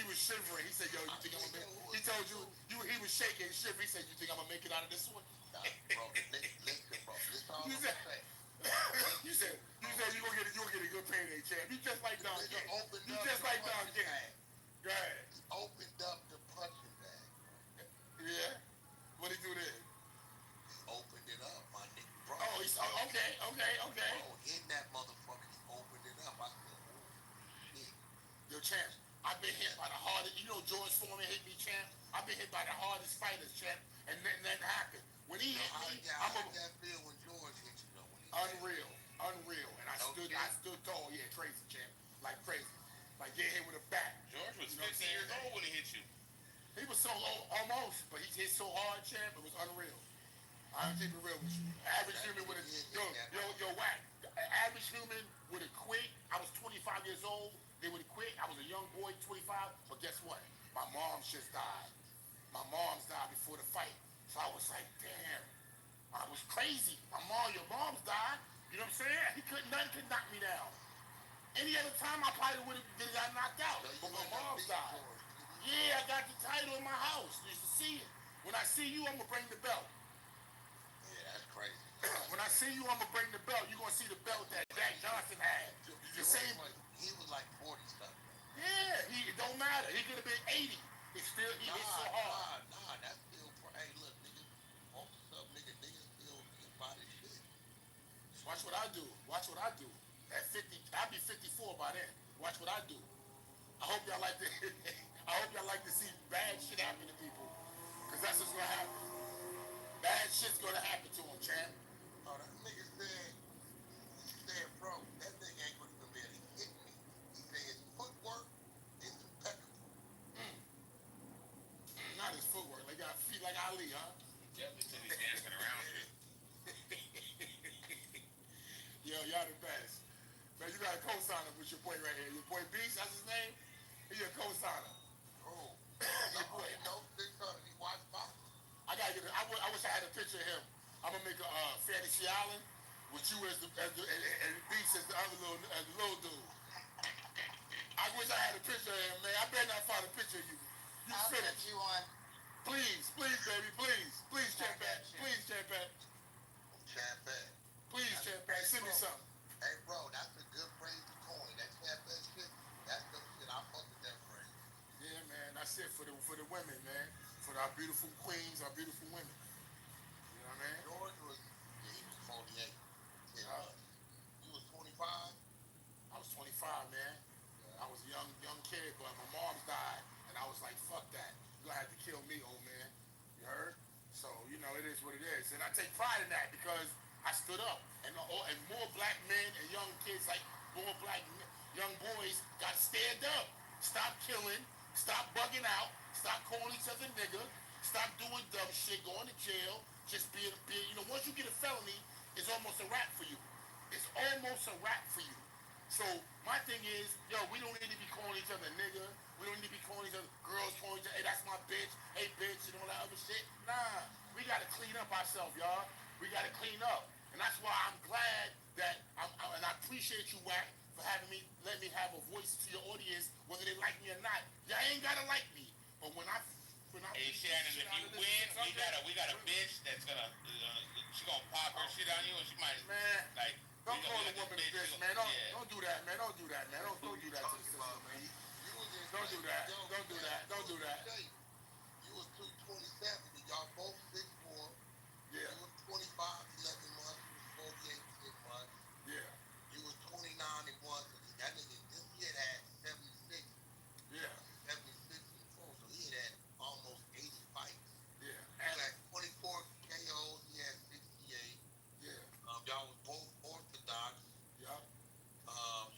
was shivering. He said, yo, you think I'm gonna make it? He told you he was shaking and shivering. He said, you think I'm gonna make it out of this one? Nah, bro, listen, bro. This all You I'm said, saying. you said you gonna get a good payday, champ. You just like Don King. You just like Don King. Go ahead. He opened up the punching bag, bro. Yeah. What he do then? He opened it up, my nigga, bro. Oh, he's okay. Bro, in that motherfucker, he opened it up. I said, oh shit. Yo, champ, I've been hit by the hardest. You know George Foreman hit me, champ. I've been hit by the hardest fighters, champ, and nothing happened. When he hit me, How did that feel when George hit you though? Unreal. And I stood tall. Yeah, crazy, champ. Like crazy. Like getting hit with a bat. George was 50 years old when he hit you. He was so low, almost, but he hit so hard, champ. It was unreal. I'm keeping it real with you. Average human would have yo whack. Average human would have quit. I was 25 years old. They would have quit. I was a young boy, 25. But guess what? My mom's just died. My mom's died before the fight. So I was like, damn. I was crazy. Your mom's died. You know what I'm saying? Nothing could knock me down. Any other time I probably would have got knocked out. But my mom's died. Yeah, I got the title in my house. You should see it. When I see you, I'm gonna bring the belt. Yeah, that's crazy. When I see you, I'm gonna bring the belt. You're gonna see the belt that Jack Johnson had. The same. He was like 40 something. Yeah, it don't matter. He could have been 80. It's still he hit so hard. Nah, that's still. Hey, look, nigga, what's up, nigga? Niggas still get by this shit. Watch what I do. At 50, I'll be 54 by then. Watch what I do. I hope y'all like to. I hope y'all like to see bad shit happen to people, cause that's what's gonna happen. Bad shit's gonna happen to them, champ. Oh, that nigga said, bro, that nigga ain't gonna even be able to hit me. He said his footwork is impeccable. Not his footwork. They got feet like Ali, huh? Definitely till he's dancing around shit. Yo, y'all the best. Man, you got a co-signer with your boy right here. Your boy Beast, that's his name? He your co-signer. Oh, your boy. No, 600, he watched boxing. I gotta get I wish I had a picture of him. I'm gonna make a Fantasy Island with you as the and Beast as the little dude. I wish I had a picture of him, man. I better not find a picture of you. I'll send you one. Please, baby, please, Champat. Please, Champat. Champat. Please, Champat, send me something. Hey, bro, that's a good phrase to coin. That Champat shit, that's the shit. I fuck with that phrase. Yeah, man, that's it for the women, man. For our beautiful queens, our beautiful women. You know what I mean? George was, he was 48. You was 25? I was 25, man. I was a young kid, but my mom died, and I was like, fuck that. You're gonna have to kill me, old man. You heard? So, you know, it is what it is. And I take pride in that because I stood up. And more black men and young kids, like more black young boys, got to stand up. Stop killing. Stop bugging out. Stop calling each other nigga. Stop doing dumb shit. Going to jail. Just be. Once you get a felony, it's almost a wrap for you. It's almost a wrap for you. So my thing is, we don't need to be calling each other nigga. We don't need to be calling each other girls calling each other, hey, that's my bitch, hey bitch, and all that other shit. Nah, we gotta clean up ourselves, y'all. We gotta clean up. And that's why I'm glad that and I appreciate you, Wack, for let me have a voice to your audience, whether they like me or not. Y'all ain't gotta like me. But when I Hey Shannon, if you win, we got a bitch that's gonna she gonna pop her shit on you, and she might like. Don't call a woman a bitch, man. Don't do that, man. Don't do that, man. Don't do that to the sister, man. Don't do that. Don't do that. Don't do that. You was 227, and y'all both 6'4". Yeah. You was 25, 11 months. You was 48, 6 months. Yeah. You was 29 and 1. So that nigga, this kid had 76. Yeah. 76 and 4. So he had almost 80 fights. Yeah. He had 24 KOs. He had 68. Yeah. Y'all was both orthodox. Yup.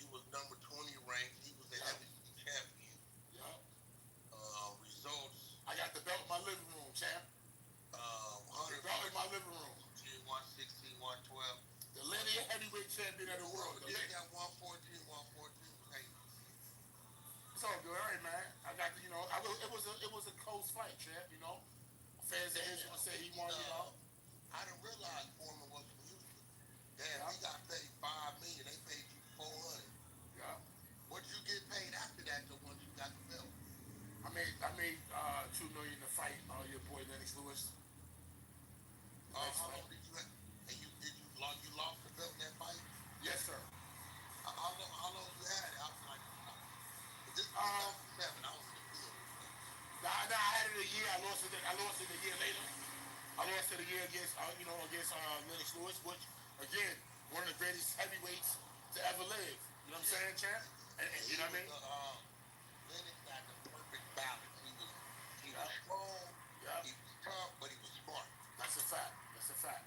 You was number 20 ranked. He was the heavyweight champion. Yup. Results. I got the belt in my living room, champ. The belt in my living room. 116, 112. The linear heavyweight champion of the world. You got 114, 114. Hey. It's all good, all right, man. I got it was a close fight, champ. Fans of his gonna say he won. I didn't realize Foreman was from Houston. Damn, he got paid $5 million. They paid you $400. Yeah. What did you get paid after that? The once you got the belt? I made $2 million to fight your boy Lennox Lewis. How long did you have? And you lost the belt in that fight? Yes, sir. How long you had it? I was like, this is 2007. I was in the field. Nah, I had it a year. I lost it a year later. I lost it a year against Lennox Lewis, which again, one of the greatest heavyweights to ever live. You know what I'm saying, champ? And you know what I mean? Lennox had the perfect balance. He was strong. Yeah. He was tough, but he was smart. That's a fact. That's a fact.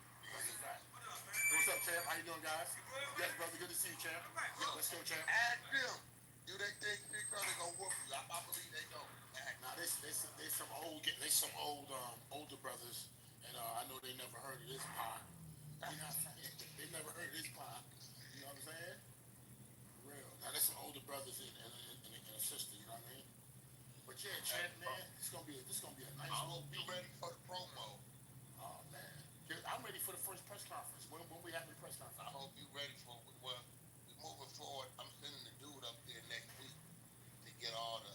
What's up, champ? How you doing, guys? Yes, brother. Good to see you, champ. Let's go, champ. Ask them. Do they think they're gonna whoop you? I believe they don't. Nah, there's some older brothers, and I know they never heard of this pod. You know what I'm saying? They never heard of this pod. You know what I'm saying? Real. Now there's some older brothers and a sister. You know what I mean? But yeah, champ, man, it's gonna be a nice. I hope you ready for the promo. Oh man, I'm ready for the first press conference. When we have the press conference? I hope you ready for it. Well, we're moving forward. I'm sending the dude up there next week to get all the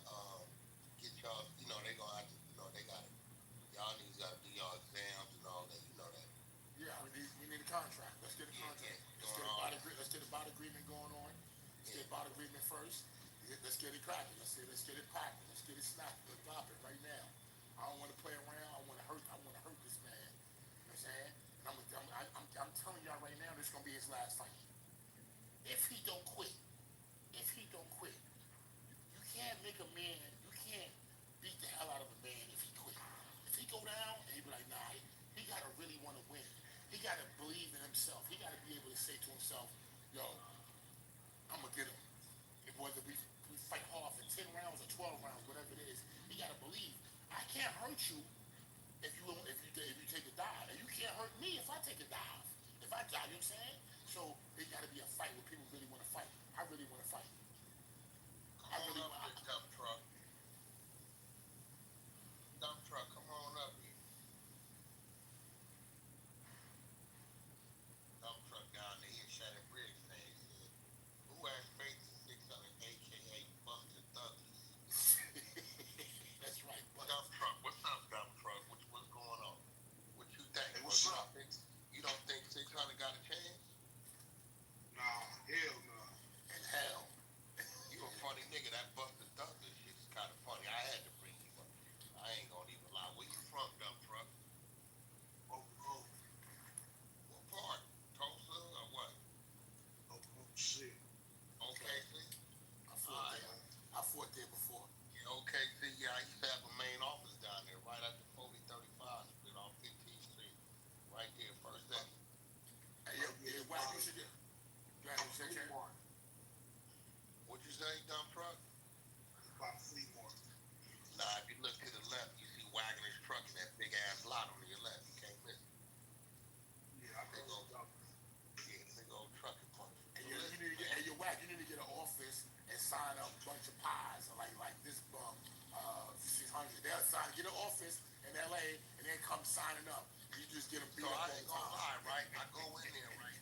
get y'all. They gonna have to. They got it. Y'all niggas gotta do y'all exams and all that. You know that. Yeah, we need a contract. Let's get a contract. Let's get a bot agreement going on. Let's get a bot agreement first. Let's get it cracking. Let's get it popping. Let's get it snapping. Let's pop it right now. I don't want to play around. I want to hurt this man. You know what I'm saying? And I'm telling y'all right now, this is gonna be his last fight. If he don't quit, you can't make a man. You can't beat the hell out of a man if he quit. If he go down and he be like, nah, he gotta really want to win. He gotta believe in himself. He gotta be able to say to himself, yo, I'm gonna get him. Whether we fight hard for 10 rounds or 12 rounds, whatever it is, he gotta believe. I can't hurt you if you take a dive, and you can't hurt me if I take a dive. If I dive, you know what I'm saying? So it gotta be a fight where people really want to fight. I really want to fight. Dump truck. Dump truck, come on up here. Dump truck down there in Shattered Bridge thing. Who has faith in 600, aka Buster Douglas? That's right, Dump truck. What's up, dump truck? What's going on? What you think? Hey, what's up? You don't think 600 got a chance? Nah, hell no. And hell. playing, and then come signing up. You just get them beat So up all I the ain't gonna time. lie, right? I go in there, right?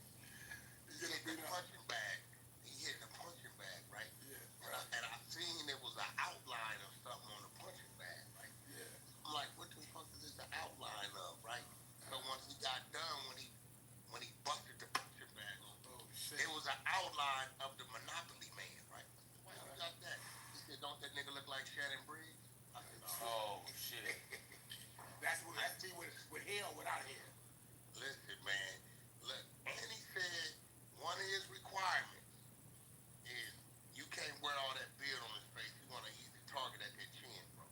You He get them hit the beat up. punching bag. He hit the punching bag, right? Yeah. And I seen there was an outline of something on the punching bag, right? Yeah. I'm like, what the fuck is this the outline of, right? So once he got done, when he busted the punching bag open, Oh shit. it was an outline of the Monopoly man, right? Why you got that? He said, don't that nigga look like Shannon Briggs? I said, Oh shit. That's me with hair or without hair. Listen, man. Look, and he said one of his requirements is you can't wear all that beard on his face. You want an easy target at that chin, bro.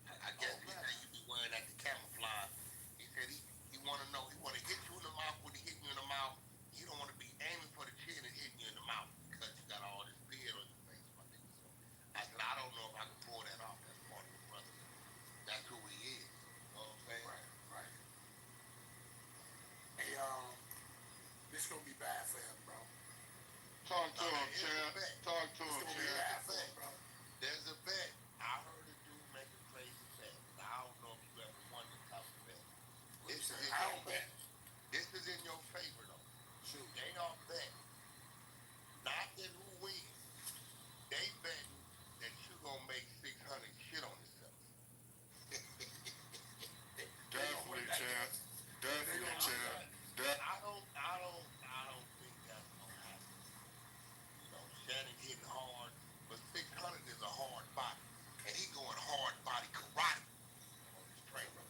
I guess he said you be wearing that to camouflage. He said he want to know, he want to hit you in the mouth when he hit you in the mouth. You don't want to be aiming for the chin and hitting you in the mouth because you got all this beard on your face, my nigga. So I said, I don't know if I can pull that off. That's part of the brother. That's who he is. You know what I'm saying? Right. Hey, this gonna be bad for him, bro. Talk to him, champ. Talk to him, It's gonna be bad for him, bro. There's a bet. I heard a dude make a crazy bet. I don't know if you ever won this type of bet. I don't bet. This is in your favor, though. Shoot. They are betting, not in who wins. They betting that you gonna make 600 shit on yourself. Definitely, champ. Definitely, champ. I don't think that's gonna happen. You know, Shannon hitting hard, but 600 is a hard body, and he going hard body karate on his trailer.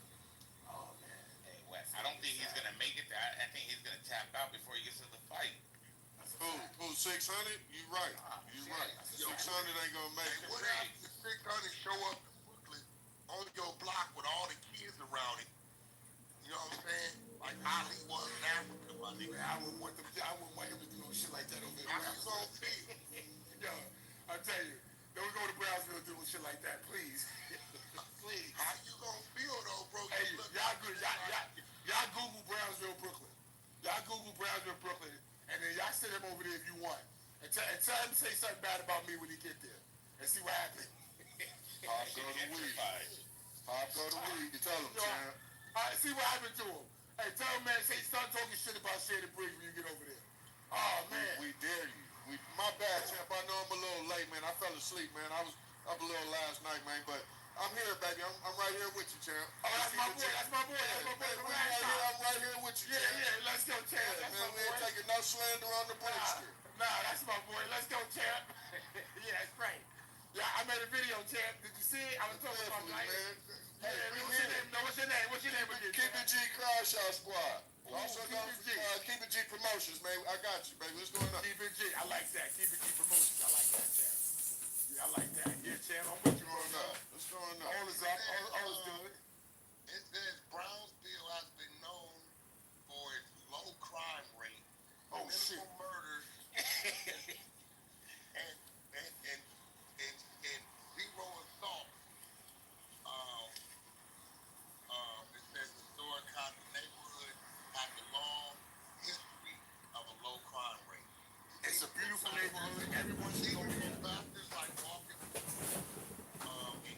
Oh man. Hey, Wes, I don't think he's gonna make it there. I think he's gonna tap out before he gets to the fight. Who 600? You right. You right. 600 ain't gonna make it. What happens if 600 show up in Brooklyn on your block with all the kids around him? You know what I'm saying? Like Ali was in Africa, my nigga. I wouldn't want him to do no shit like that over there. How you gonna feel? Yo, I tell you, don't go to Brownsville doing shit like that, please. Please. How you gonna feel though, bro? Hey, y'all Google Brownsville, Brooklyn. Y'all Google Brownsville, Brooklyn, and then y'all send him over there if you want. And tell him to say something bad about me when he get there. And see what happens. Pop go to weed. Pop go to weed. You tell him, champ. See what happened to him. Hey, tell him, man, start talking shit about Shannon Briggs when you get over there. Oh, man. We dare you. My bad, champ. I know I'm a little late, man. I fell asleep, man. I was up a little last night, man, but I'm here, baby. I'm right here with you, champ. Oh, that's my boy. That's my boy. I'm right here with you, champ. Yeah, let's go, champ. Yeah, man, we ain't taking no slander on the Brinkster. Nah, that's my boy. Let's go, champ. Yeah, that's right. Yeah, I made a video, champ. Did you see it? I was talking about it, man. Yeah, what's your name? What's your name again? Keep it G Crowdshow Squad. Also Keep it G Promotions, man. I got you, baby. What's going on? Keep it G. I like that. Keep it G Promotions. I like that, champ. Yeah, I like that. Yeah, champ. I'm with you, bro. What's going on? All is up. All is good. It says Brownsville has been known for its low crime rate, minimal murders, and zero assaults. It says historic Compton neighborhood has a long history of a low crime rate. It's a beautiful neighborhood. Everyone should go there. Factors like walking in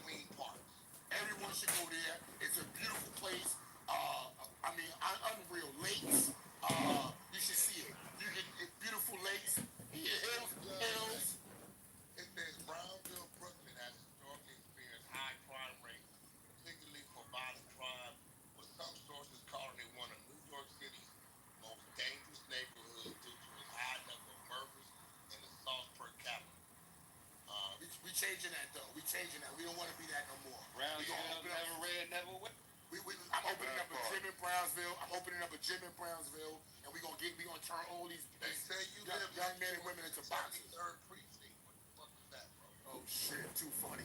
clean parks. Everyone should go there. It's a beautiful place. Unreal lakes. You should see it. Beautiful lakes. Hills. It says Brownsville, Brooklyn has historically experienced high crime rates, particularly for violent crime, with some sources calling it one of New York City's most dangerous neighborhoods due to its high number of murders and assaults per capita. We changing that though. We changing that. We don't want to be that no more. Brownsville never red, never wet. I'm opening up a gym in Brownsville. And we're gonna turn all these young men and women into boxers. Third precinct. What the fuck is that, bro? Oh shit, too funny.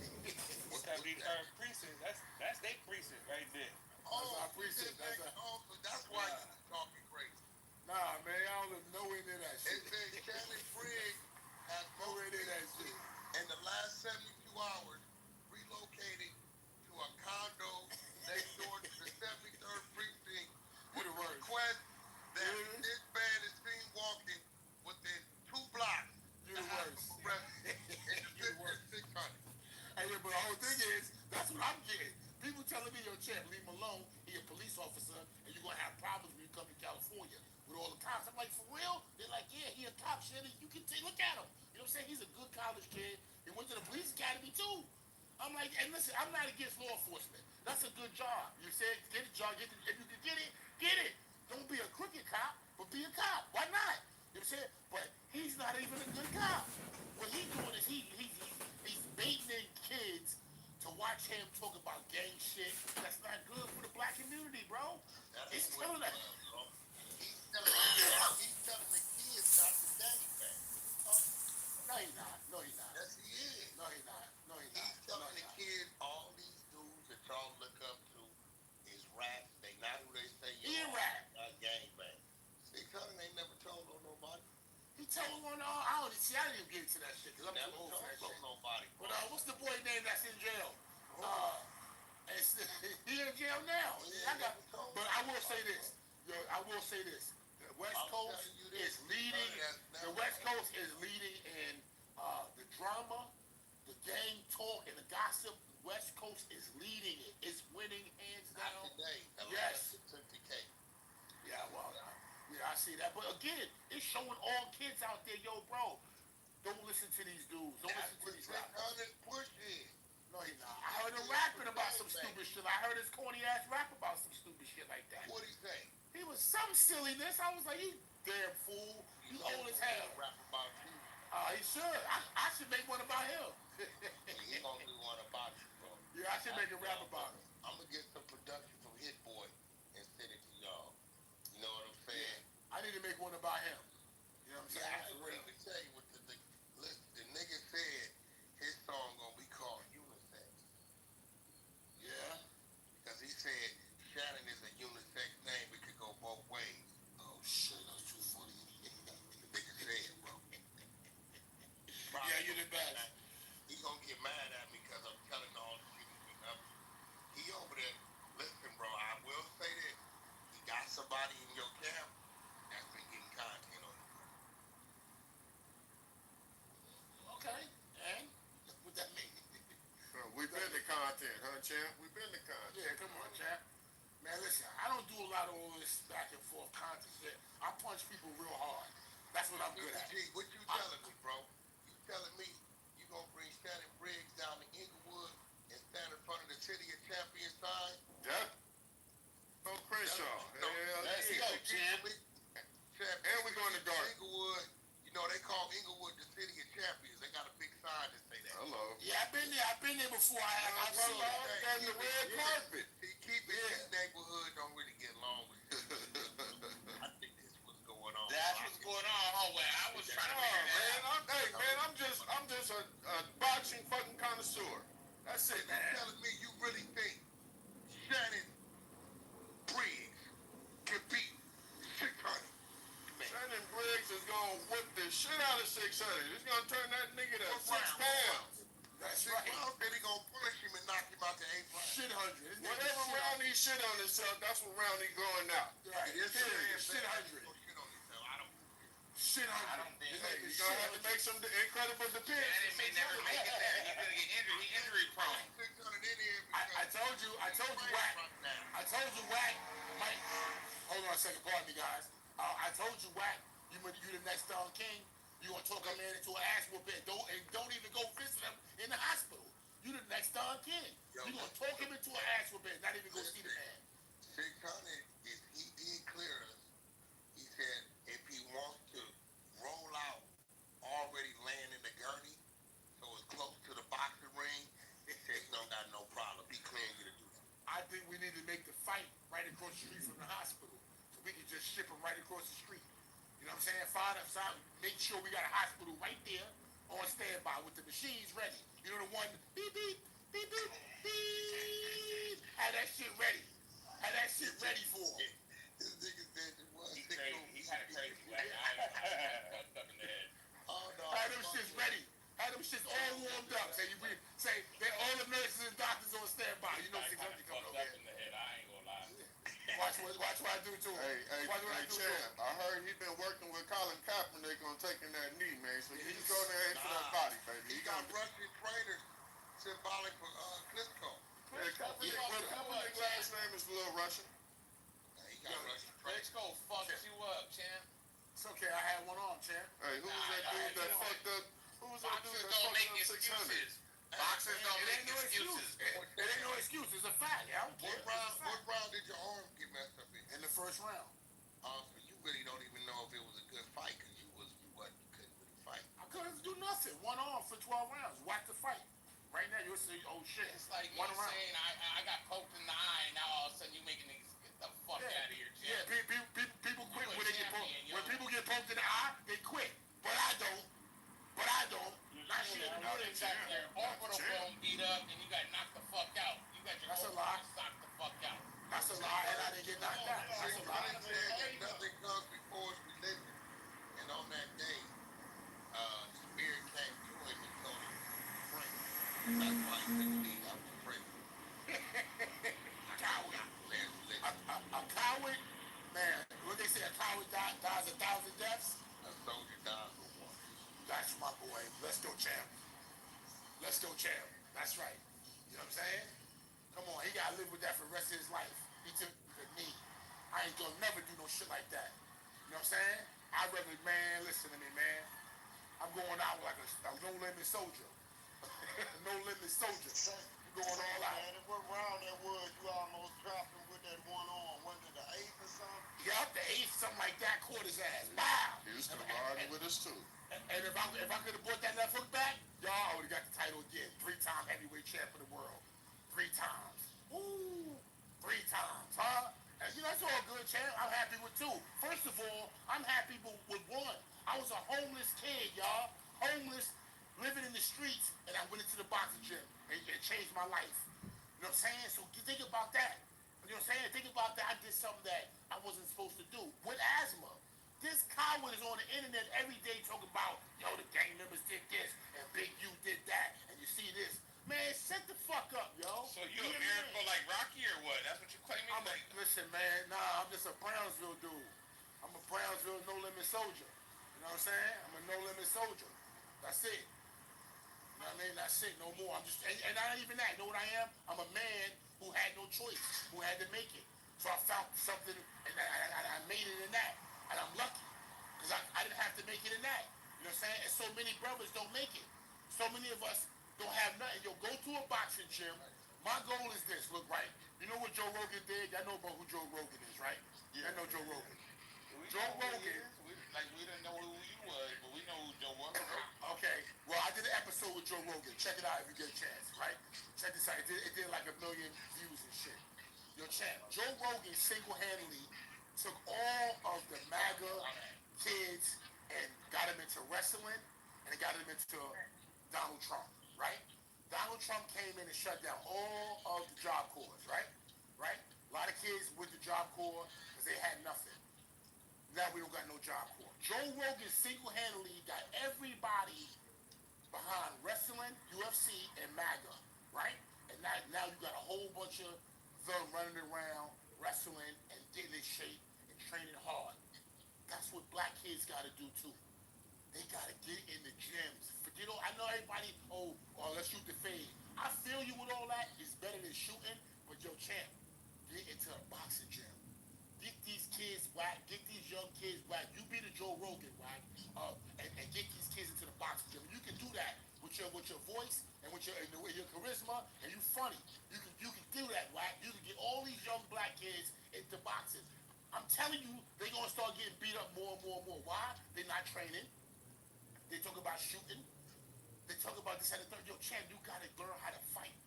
What's that? Precinct? That's their precinct right there. Oh, our precinct. That's why you talking crazy. Nah, man, I don't live nowhere near that shit. It says Shannon Briggs has nowhere near that shit. In the last 72 hours, relocated to a condo next door to the 73rd precinct with a request that this man is seen walking within 2 blocks. You're the worst. In the 600. Hey, but the whole thing is, that's what I'm getting. People telling me, yo, champ, leave him alone. He a police officer, and you're gonna have problems when you come to California with all the cops. I'm like, for real? They're like, yeah, he a cop, shit. You can look at him. You know what I'm saying? He's a good college kid. He went to the police academy too. I'm like, and listen, I'm not against law enforcement. That's a good job. You said get a job. If you can get it, get it. Don't be a crooked cop, but be a cop. Why not? You know what I'm saying? But he's not even a good cop. What he's doing is he's baiting in kids to watch him talk about gang shit. That's not good for the black community, bro. He's telling that. He's telling the kids not to gang bang. No, he's not. No, he's not. Yes, he is. No, he's not. No, he's not. He's telling the kids all these dudes that y'all look up to is rats. They not who they say you are. Rat. Not gang bang. See, Cutting ain't never told on nobody. He told on all. I don't see. I didn't even get into that shit because I'm too old for that shit. Nobody. But what's the boy name that's in jail? He in jail now. But I will say this. Yo, I will say this. The West Coast is leading. The West Coast is leading in the drama, the gang talk, and the gossip. West Coast is leading it. It's winning hands down. Yes. Yeah, well, yeah, I see that. But again, it's showing all kids out there, yo, bro. Don't listen to these dudes. Don't listen to these rappers. No, he's not. I heard him rapping about some stupid shit. I heard his corny ass rap about some stupid shit like that. What'd he say? He was some silliness. I was like, you damn fool. You old as hell. Rap about you. He should. I should make one about him. He gonna do one about you, bro. Yeah, I should make a rap about him. I'm gonna get some production from Hit Boy and send it to y'all. You know what I'm saying? Yeah. I need to make one about him. You know what I'm saying? Yeah, I really tell you what listen, the nigga said his song gonna be called Unisex. Yeah. Because he said Shannon is a unisex name. It could go both ways. Oh shit, that's too funny. The nigga said, bro. Yeah, you're the best. He gonna get mad at me because I'm telling all the shit he's been up to. He over there. Listen, bro, I will say this. He got somebody in your camp that's been getting content on you. Okay. And what that mean? We've been the content, huh, champ? We've been the content. Yeah, come on, champ. Man, listen, I don't do a lot of all this back and forth content shit. I punch people real hard. That's what I'm good at. G, what you telling me, bro? You telling me you gonna bring Shannon Briggs down to Inglewood and stand in front of the City of Champions sign? Yeah. Oh, Crenshaw. Let's go, champ. And we're going to Garden. Inglewood, you know, they call Inglewood the City of Champions. They got a big sign that say that. Hello. Yeah, I've been there. I've been there before. I saw on the red carpet. He keep it in his neighborhood, don't really get along with you. I think this was going on. That's what's going on. Oh, well, I was trying to figure that out. I'm just a boxing fucking connoisseur. That's it, man. You telling me you really think Shannon Briggs can beat 600? Shannon Briggs is gonna whip the shit out of 600. He's gonna turn that nigga to 6 pounds. That's right. Then he gonna punish him and knock him out to 8 pounds. Shit 100. Whatever round he shit on himself, that's what round he going out. Right. Shit 100. Shit 100. I don't think He's gonna have to make some incredible depends. Shannon may never make it there. He's gonna get injured. He's injury prone. I told you, Wack. I told you, Wack. Mike, hold on a second, pardon me, guys. I told you, Wack, you the next Don King. You gonna talk a man into an ass whooping? Don't even go visit him in the hospital. You the next Don King. You gonna talk him into an ass whooping, not even go see the man. 600, if he did clear us, he said if he wants to roll out already laying in the gurney, so it's close to the boxing ring, he said he don't got no problem. He clearing you to do that. I think we need to make the fight right across the street from the hospital, so we can just ship him right across the street. You know what I'm saying? Find us out, make sure we got a hospital right there on standby with the machines ready. You know the one, beep, beep, beep, beep, beep. Have that shit ready. Have that shit ready for him. This nigga said it was. He's crazy. He's kind of crazy. Like, I fucked up in the head. Oh, no. Have them shits ready. Have them shits all warmed up. Say that all the nurses and doctors on standby. You know 600 coming over here. here. In the head. I ain't gonna lie. Watch what I do to him. Hey, champ, I heard he been working with Colin Kaepernick on taking that knee, man. So you go there and hit for that body, baby. He got Russian trainers symbolic for Klitschko. Yeah, What last name is Little Russian? He got Russian crack. Let's go fuck you up, champ. It's okay, I had one arm, champ. Hey, who was that dude that fucked up? Who was that dude that don't fucked make up 600? excuses. Boxers don't make excuses. It ain't no excuse. It's a fact. I don't care. What round did your arm get messed up in? In the first round. So you really don't even know if it was a good fight because you couldn't really fight. I couldn't do nothing. One arm for 12 rounds. Whack the fight. Right now you'll say, oh shit. It's like you one round. saying I got poked in the eye and now all of a sudden you making niggas get the fuck out of here, champ. Yeah, people quit when they get poked. When people get poked in the eye, they quit. But I don't. Not shit. You got your orbital bone beat up and you got knocked the fuck out. You got your orbital knocked the fuck out. That's a lie, and I didn't get knocked out. That's a lie. Nothing comes before its religion. And on that day, Spirit came to him and told him to pray. That's why he couldn't leave out to pray. A coward, man, what they say, a coward dies 1,000 deaths? A soldier dies for one. That's my boy. Let's go, champ. Let's go, champ. That's right. You know what I'm saying? Come on, he gotta live with that for the rest of his life. He took the knee. I ain't gonna never do no shit like that. You know what I'm saying? I'd rather, man, listen to me, man. I'm going out like a no-limit soldier. No-limit soldier. Going all out. And what round that was, you almost dropped him with that one arm. Was it the 8th or something? Yup, the 8th, something like that, caught his ass. Wow. He was colliding with us too. And if I could have brought that left hook back, y'all, I would have got the title again. 3-time heavyweight champ of the world. 3 times. Woo! 3 times, huh? And you know, that's all good, champ. I'm happy with 2. First of all, I'm happy with 1. I was a homeless kid, y'all. Homeless, living in the streets, and I went into the boxing gym. And it changed my life. You know what I'm saying? So think about that. You know what I'm saying? Think about that. I did something that I wasn't supposed to do. With asthma. This coward is on the internet every day talking about, yo, the gang members did this, and Big U did that, and you see this. Man, shut the fuck up, yo. So you a miracle like Rocky or what? That's what you claiming? Listen, man, nah, I'm just a Brownsville dude. I'm a Brownsville no-limit soldier. You know what I'm saying? I'm a no-limit soldier. That's it. You know what I mean? That's it, no more. I'm just, and not even that. You know what I am? I'm a man who had no choice, who had to make it. So I found something, and I made it in that. And I'm lucky, because I didn't have to make it in that. You know what I'm saying? And so many brothers don't make it. So many of us don't have nothing. Yo, go to a boxing gym. My goal is this. Look, right. You know what Joe Rogan did? Y'all know about who Joe Rogan is, right? Yeah. I know Joe Rogan. Joe Rogan. We didn't know who you was, but we know who Joe was. Okay. Well, I did an episode with Joe Rogan. Check it out if you get a chance, right? Check this out. It did like 1 million views and shit. Yo, champ. Joe Rogan single-handedly took all of the MAGA kids and got them into wrestling and it got them into Donald Trump, right? Donald Trump came in and shut down all of the Job Corps, right? Right? A lot of kids went to Job Corps because they had nothing. Now we don't got no Job Corps. Joe Rogan single-handedly got everybody behind wrestling, UFC, and MAGA, right? And now you got a whole bunch of them running around, wrestling, and getting in shape, and training hard. That's what black kids gotta do too. They gotta get in the gyms. Forget all, I know everybody, let's shoot the fade. I feel you with all that. It's better than shooting, but yo, champ, get into a boxing gym. Get these kids whack, get these young kids whack. You be the Joe Rogan, whack, and get these kids into the boxing gym. You can do that with your voice and with your charisma, and you funny. You can do that, whack. You can get all these young black kids into boxing. I'm telling you, they're gonna start getting beat up more and more and more. Why? They're not training. They talk about shooting. They talk about this and the third. Yo, champ, you gotta learn how to fight.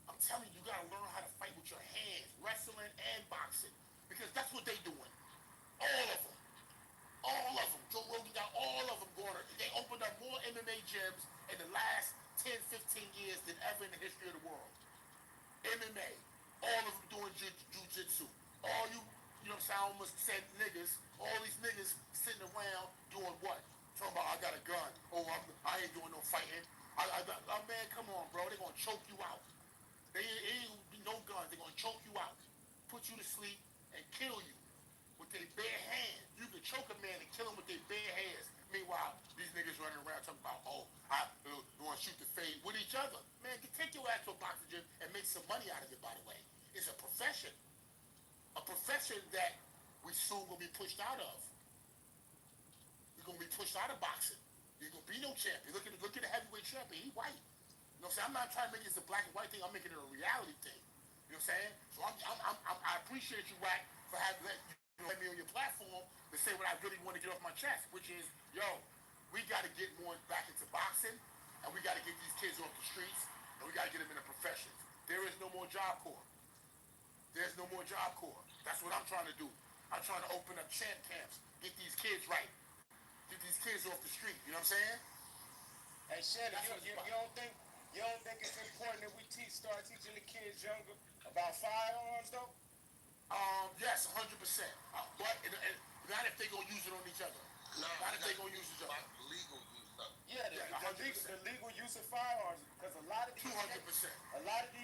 I'm telling you, you gotta learn how to fight with your hands, wrestling and boxing. Because that's what they doing. All of them. All of them. Joe Rogan got all of them going. They opened up more MMA gyms in the last 10, 15 years than ever in the history of the world. MMA. All of them doing jiu-jitsu. All you know what I'm saying, I almost said niggas. All these niggas sitting around doing what? Talking about, I got a gun. I ain't doing no fighting. Man, come on, bro. They're going to choke you out. It ain't gonna be no guns. They're going to choke you out. Put you to sleep and kill you with their bare hands. You can choke a man and kill him with their bare hands. Meanwhile, these niggas running around talking about, I want to shoot the fade with each other. Man, take your ass to a boxing gym and make some money out of it, by the way. It's a profession that we soon gonna be pushed out of. We're gonna be pushed out of boxing. There's gonna be no champion. Look at the heavyweight champion. He white. You know what I'm saying? I'm not trying to make this a black and white thing. I'm making it a reality thing. You know what I'm saying? So I appreciate you, Wack, for having let me on your platform to say what I really want to get off my chest, which is, yo, we got to get more back into boxing, and we got to get these kids off the streets, and we got to get them into professions. There is no more Job Corps. There's no more Job Corps. That's what I'm trying to do. I'm trying to open up champ camps, get these kids right, get these kids off the street. You know what I'm saying? Hey, Shannon, you don't think it's important that we start teaching the kids younger about firearms, though? Yes, 100%. But not if they gonna use it on each other. Not if they gonna use each other. Legal use of it. Yeah, the legal use of firearms, because a lot of these 200%.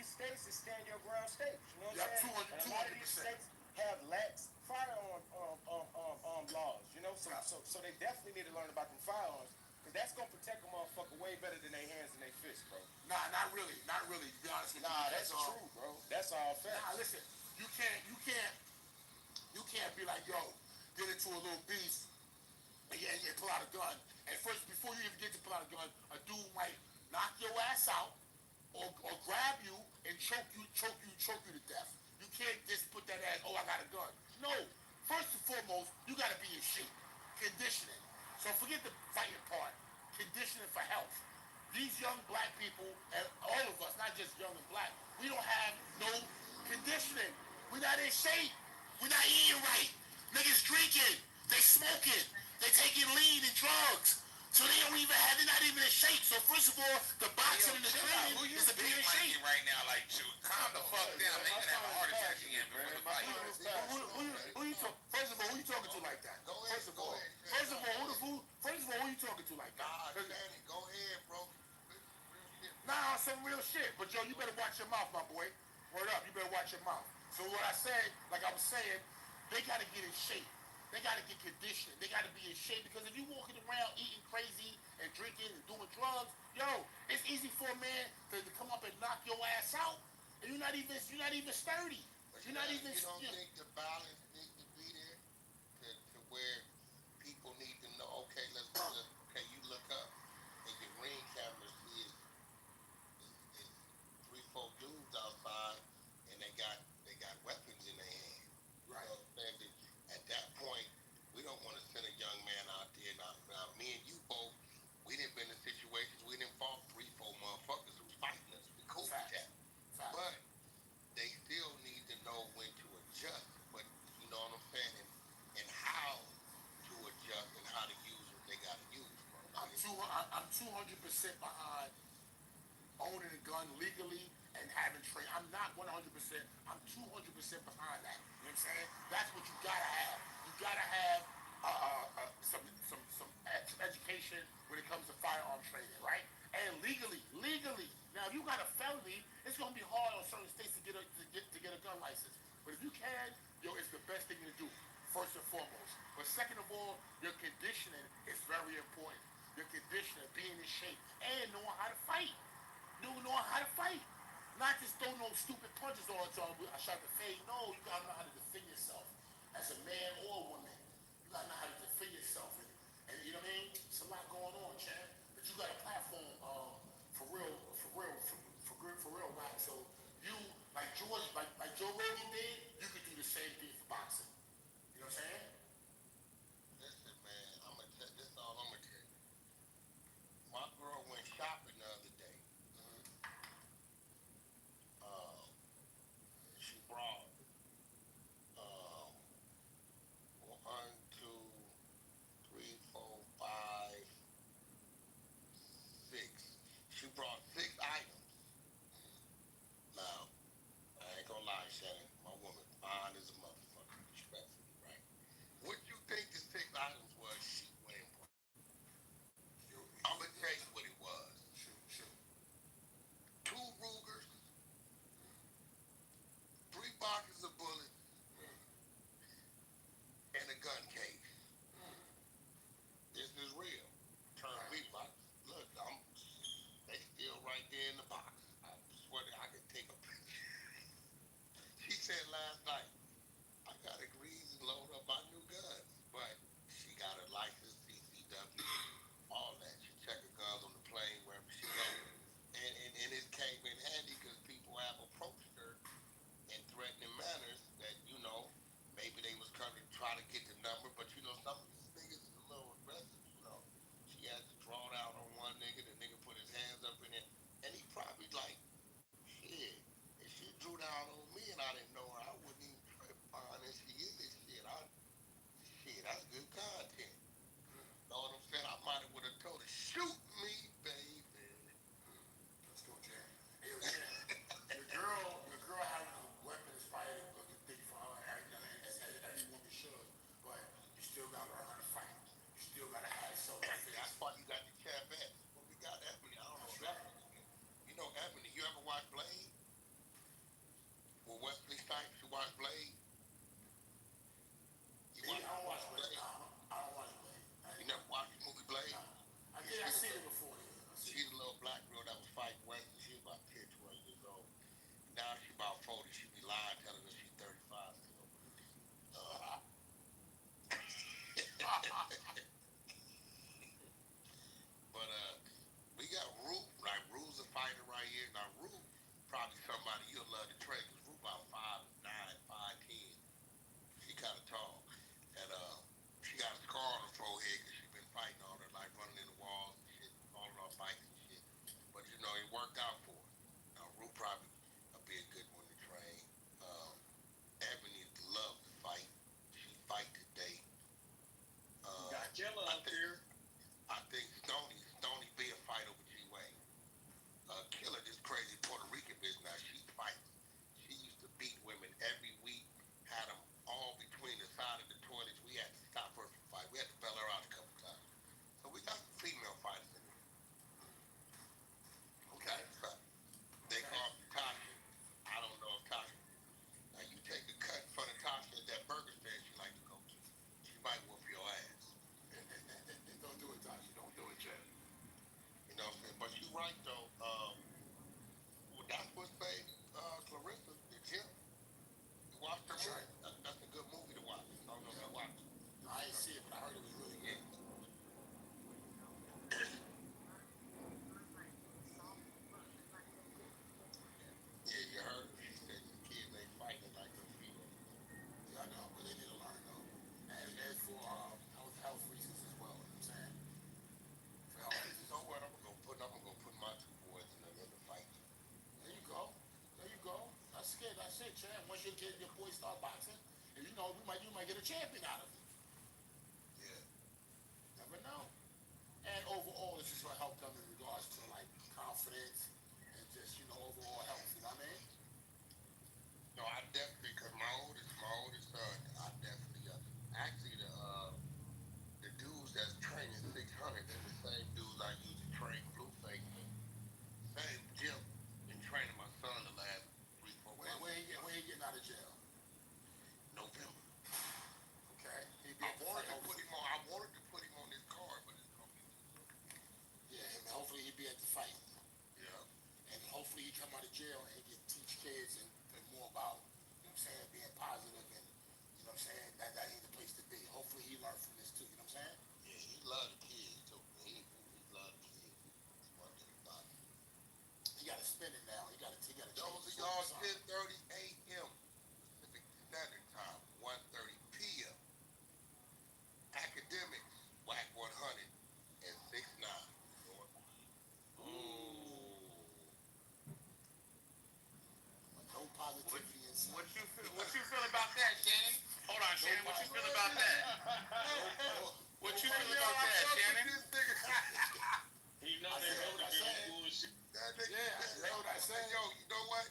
States is stand your ground states. You know what I'm saying? And a lot of these states have lax firearm laws. You know, so they definitely need to learn about them firearms, because that's gonna protect a motherfucker way better than their hands and their fists, bro. Nah, not really. To be honest with you. Nah, that's true, bro. That's all fact. Nah, listen. You can't be like, yo, get into a little beef and pull out a gun. And first, before you even get to pull out a gun, a dude might knock your ass out or grab you and choke you to death. You can't just put that as, oh, I got a gun. No. First and foremost, you got to be in shape. Conditioning. So forget the fighting part. Conditioning for health. These young black people, and all of us, not just young and black, we don't have no conditioning. We're not in shape. We're not eating right. Niggas drinking. They smoking. They taking lean and drugs. So they're not even in shape. So first of all, the boxing and the training is to be in shape. Right now, like, calm the fuck down. They gonna have a heart attack again before the fight. First of all, who you talking to like that? First of all, who you talking to like that? Go ahead, bro. Nah, some real shit. But yo, you better watch your mouth, my boy. Word up, you better watch your mouth. So what I said, like I was saying, they gotta get in shape. They gotta get conditioned. They gotta be in shape, because if you walking around eating crazy and drinking and doing drugs, yo, it's easy for a man to come up and knock your ass out, and you're not even sturdy. But you don't think the balance needs to be there to where people need to know, okay, you look up and your ring camera sees is 3-4 dudes outside, and they got weapons in their hand. Right. You know what I'm saying? At that point, we don't want to send a young man out there. Now me and you both, we done been in situations, we done fought 3-4 motherfuckers who was fighting us. We cool with that. But they still need to know when to adjust. But you know what I'm saying? And how to adjust and how to use what they got to use, bro. I'm 200% behind owning a gun legally and having training. I'm not 100%. I'm 200% behind that. You know what I'm saying? That's what you gotta have. You gotta have some education when it comes to firearm training, right? And legally. Now, if you got a felony, it's gonna be hard on certain states to get a gun license. But if you can, yo, it's the best thing to do. First and foremost. But second of all, your conditioning is very important. Your conditioning, being in shape, and knowing how to fight. Knowing how to fight. Not just throw no stupid punches all the time. I shot the fade. No, you gotta know how to defend yourself. As a man or a woman, you gotta know how to defend yourself. And you know what I mean? It's a lot going on, champ. But you got a platform, for real, right? So you, like George, like Joe Rogan did, you could do the same thing for boxing. You know what I'm saying? Listen, man, this is all I'm gonna tell you. My girl went shopping the other day. She brought 1, 2, 3, 4, 5, 6. She brought 6 items. champ. Once your kid, your boys start boxing, and you know, you might get a champion out of it. Yeah. Never know. And overall, it's just gonna help them in regards to like confidence and just overall health. You know what I mean? No, I definitely, cause my oldest son, I definitely actually the dudes that's training 600, they're the same dudes I used to train Blueface in. Same gym. Been training my son the last 3-4 months. Where he getting out of jail? November. Okay. I wanted to put him on this card, but it's gonna be too soon. Yeah, and hopefully he'll be at the fight. Yeah. And hopefully he come out of jail and can teach kids and more about, you know what I'm saying, being positive and, you know what I'm saying, that ain't the place to be. Hopefully he learned from this too, you know what I'm saying? Yeah, he loved the kids too. He loved the kids. That's one thing about it. He got to spin it now. He got to Those of y'all 10:30 a.m. Pacific Standard Time, 1:30 p.m. Academics, Whack 100 and 6ix9ine. Ooh. No positivity inside. What you feel about that, Shannon? Hold on, Shannon. What you feel about that? What you feel about that, Shannon? You know they wrote it in bullshit. Yeah, that's what I said. Yo, you know what?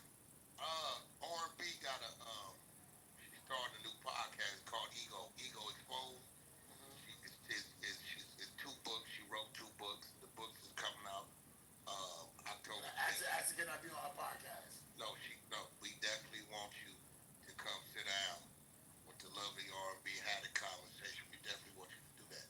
R&B got she started a new podcast called Ego Exposed. It's 2 books. She wrote 2 books. The books is coming out October. Ask again, I'll be on her podcast. No, we definitely want you to come sit down with the lovely R&B, had a conversation. We definitely want you to do that.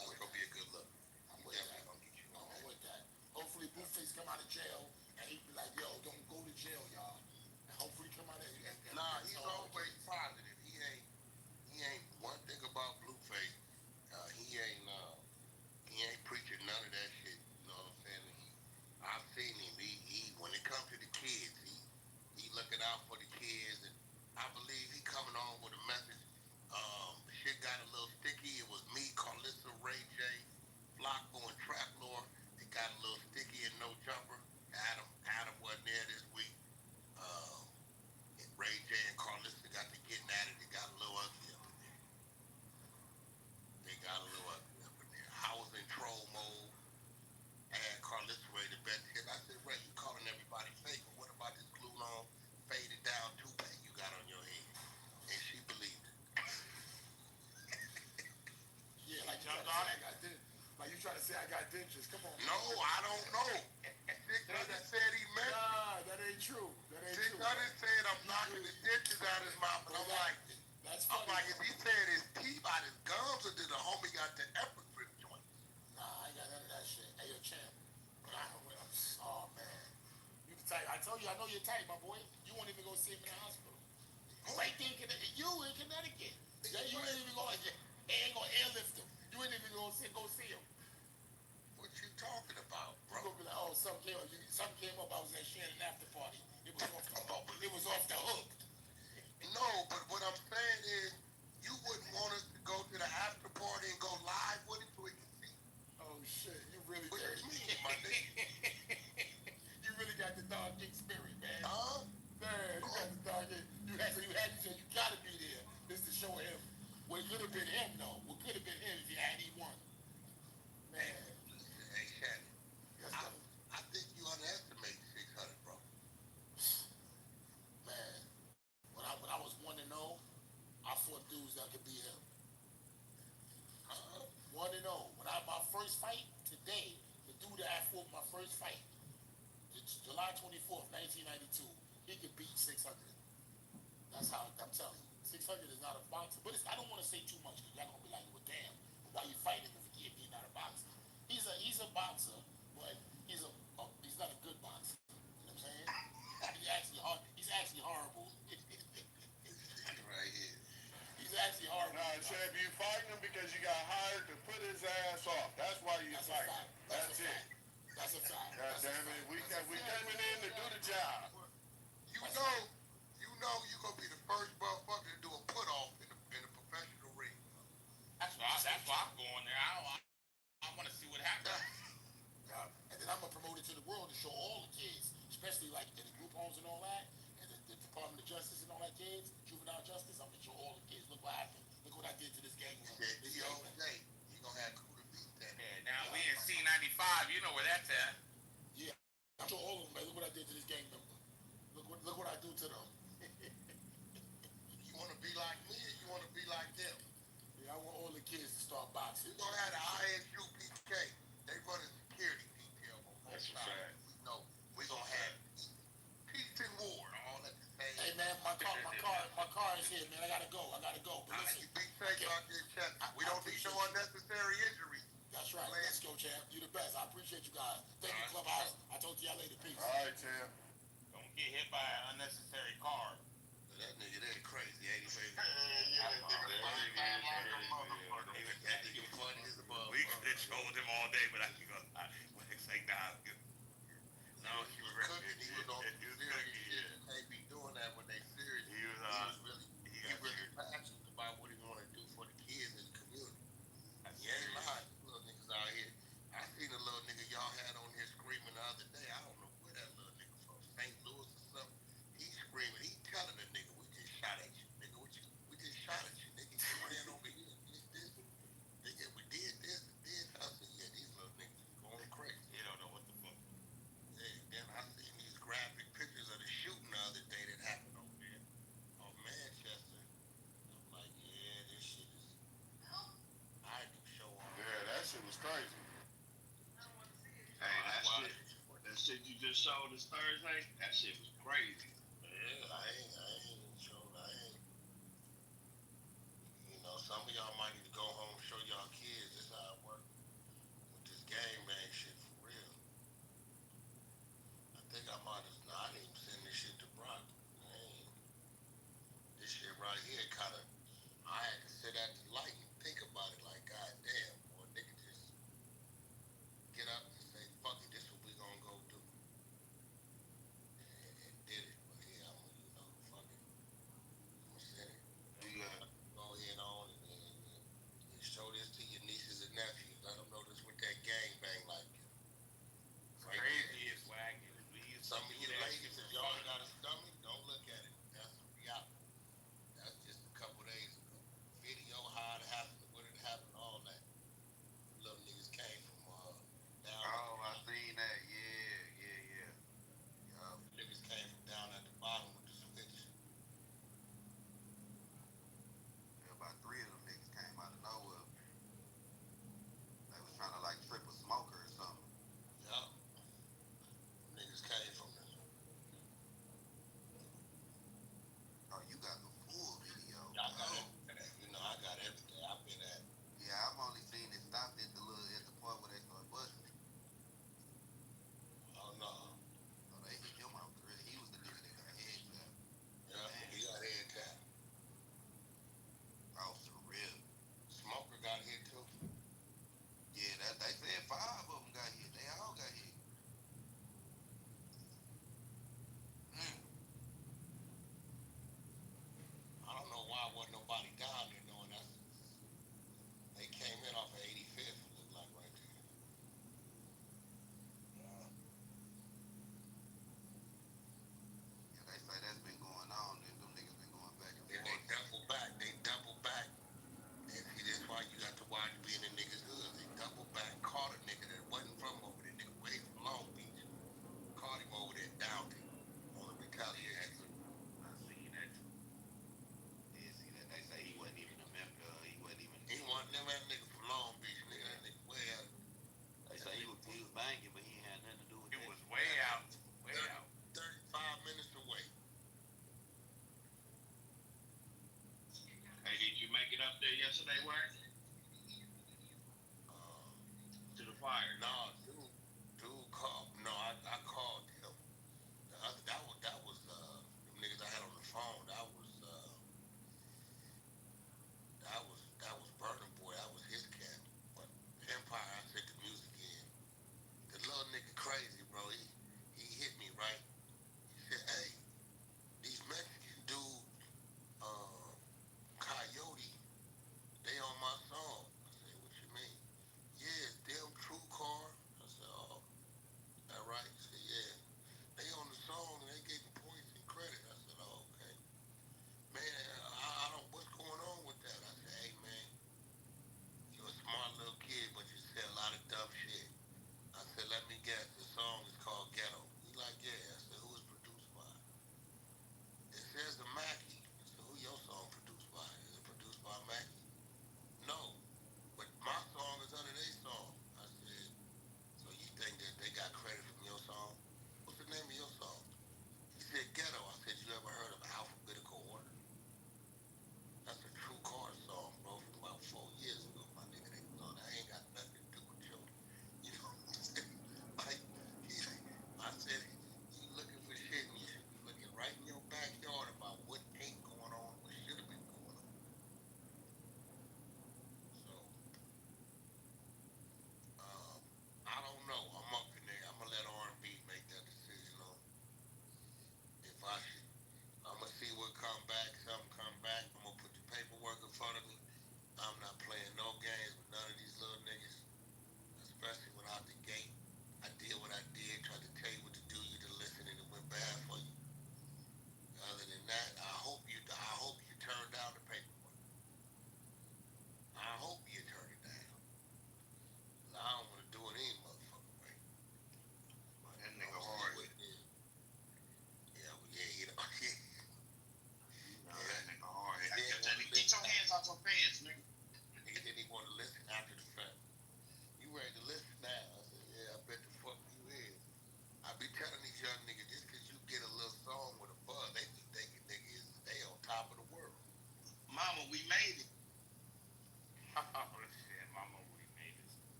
That's gonna be a good look. I'm definitely gonna get you on that. I'm with that. Hopefully Blueface come out of jail and he be like, yo, don't go to jail, y'all. And hopefully come out of Nah, he's always positive. He ain't one thing about Blueface. He ain't preaching none of that shit. You know what I'm saying? I've seen him. He when it comes to the kids, he looking out for the kids, and I believe he coming on with a message. The shit got a little sticky. It was me, Carlissa, Ray J, Flocko, and Trap Lord. It got a little sticky and no jumper. Adam wasn't there this week. Ray J and Carlissa got to getting at it. It got a little ugly up in there. I was in troll mode. I had Carlissa ready to bet him. I said, Ray, you calling everybody fake, but what about this glued on, faded down toupee you got on your head? And she believed it. Yeah, like you trying to say I got dentures. Come on. No, I don't know. 600 said he meant it. Nah, that ain't true. 600 said I'm knocking the dentures out his mouth. But I'm like, if he said his teeth out his gums, or did the homie got the Epigrip joint? Nah, I ain't got none of that shit. Hey, yo, champ. Oh, man. You can tight. I told you, I know you're tight, my boy. You won't even go see him in the hospital. Right there in Connecticut. You in Connecticut. You ain't even going to airlift him. You ain't even going to go see him. What you talking about, bro? You gonna be like, oh, something came up. I was at Shannon after party. It was off the hook. No, but what I'm saying is, you wouldn't want us to go to the after party and go live with it so we can see. Oh shit, you really What dirty. you mean, my nigga? You really got the dog king spirit, man. Huh? Man, you got the dog king. You gotta be there. This to show him. Well, it could have been him, though. What could have been him if he won. Man. Hey, Shannon. I think you underestimate 600, bro. Man, when I was 1-0, I fought dudes that could beat him. 1-0. My first fight today, the dude that I fought my first fight, July 24th, 1992, he could beat 600. That's how I'm telling you. 600 is not a boxer, but I don't want to say too much because y'all gonna be like, well, damn, why you fighting him if he's not a boxer? He's a boxer, but he's not a good boxer. You know what I'm saying? He's actually horrible. Right here. He's actually horrible. Nah, Chad, you fighting him because you got hired to put his ass off. That's why you fighting him. That's it. That's a fact. God damn it. We coming in to do the job. You know you're going to be the first motherfucker to do a put-off in a professional ring. That's why I'm going there. I want to see what happens. Yeah. And then I'm going to promote it to the world to show all the kids, especially like in the group homes and all that, and the Department of justice and all that kids, juvenile justice, I'm gonna show all the kids, look what happened. Look what I did to this gang member. You gonna have Kuda beat that. Yeah, now we in C95, you know where that's at. Yeah, I'm sure all of them, man. Look what I did to this gang member. Look what I do to them. You wanna be like me or you wanna be like them? Yeah, I want all the kids to start boxing. We're gonna have the ISU PK. They run a security detail on both sides. We know we're gonna have peace and war all at the same time. Hey man, my car is here, man. I gotta go. But listen, you be safe out there, Chad. We don't need no unnecessary injuries. That's right. Let's go, champ. You the best. I appreciate you guys. Thank you, Clubhouse. I told you y'all later. Peace. All right, champ. Don't get hit by an unnecessary car. That nigga, that crazy, ain't he, baby? That nigga funny as a bug. We could have trolled him all day, but I can go. It's like, nah. No, he was cooking. He was on serious. You can't be doing that when they serious. He really passionate about what he want to do for the kids in the community. He ain't lying. Little niggas out here. I seen a little nigga y'all had on here screaming the other day. I don't know where that little nigga from, St. Louis or something. He's screaming. He telling the nigga, we just shot at you, nigga. We just shot at you, nigga. You ran over here and did this. Nigga, we did this and did something. Yeah, these little niggas is going crazy. They don't know what the fuck. Yeah, then I seen these graphic pictures of the shooting the other day that happened over there on Manchester. I'm like, yeah, this shit is. I do show off. Yeah, that shit was crazy. Hey, that shit you just showed this Thursday, that shit was crazy. Yeah, I ain't showed. You know, some of y'all might need to go home and show y'all kids this how it work with this gang bang shit for real. I think I might have. I didn't even send this shit to Brock. This shit right here kind of. I had to sit at the light and think about it. Like, goddamn, boy, nigga, just get up and say, fuck it, this what we gonna go do, and did it.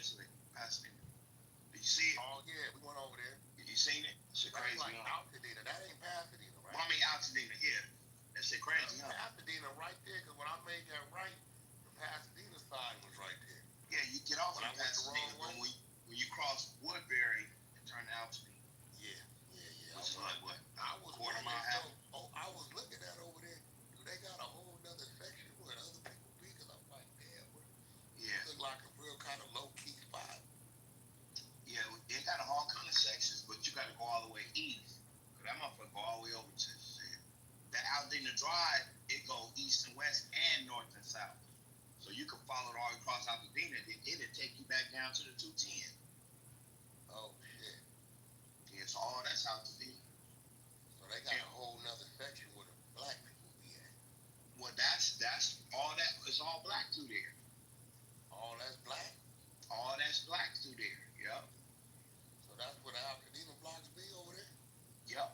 yesterday. Pasadena. Did you see it? Oh yeah, we went over there. You seen it? Shit crazy. That's like huh? Altadena. That ain't Pasadena, right? I mean Altadena, yeah. That shit crazy, huh? Pasadena right there, because when I made that right, the Pasadena sign was right there. Yeah, you get off when in Pasadena, but when you cross Woodbury and turn to Altadena. Yeah. Which is like what? I was quarter mile half. I was looking at over there. They got a whole nother section where other people be, because I'm like, damn, Yeah. It look like a real kind of low key spot. Yeah, they got all kind of sections, but you got to go all the way east. Cause that motherfucker go all the way over to the Altadena Drive. It go east and west and north and south. So you can follow it all across Altadena. It'll take you back down to the 210. Oh shit. Yeah, so all that's Altadena. So they got a whole nother section where the black people be at. Well, that's all that. It's all black through there. All that's black? All that's black through there. Yep. So that's where the Altadena blocks be over there? Yep.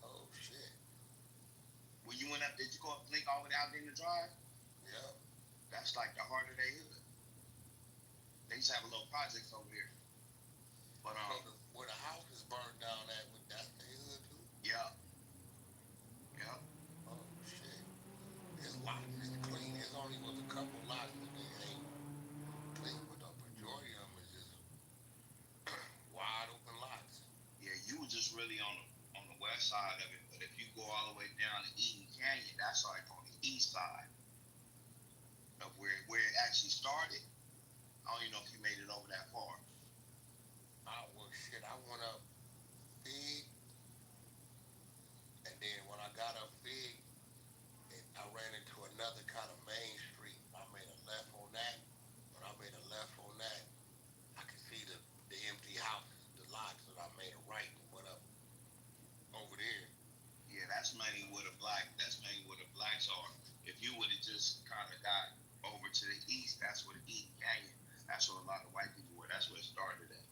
Oh shit. When you went up, did you go up Link all the way down Altadena Drive? Yep. That's like the heart of their hood. They used to have a little projects over here. But so where the house is burned down at, that's their hood too? Yeah. Yeah. Oh shit. This lot is clean. There's only was a couple lots that they ain't clean, but the majority of them is just wide open lots. Yeah, you were just really on the west side of it, but if you go all the way down to Eden Canyon, that's like on the east side of where it actually started. I don't even know if you made it over that far. I went up Big, and then when I got up Big, I ran into another kind of main street. I made a left on that. When I made a left on that, I could see the empty houses, the lots, and I made a right and went up over there. Yeah, that's mainly where the blacks are. If you would have just kind of got over to the east, that's where the Eden Canyon. That's where a lot of white people were. That's where it started at.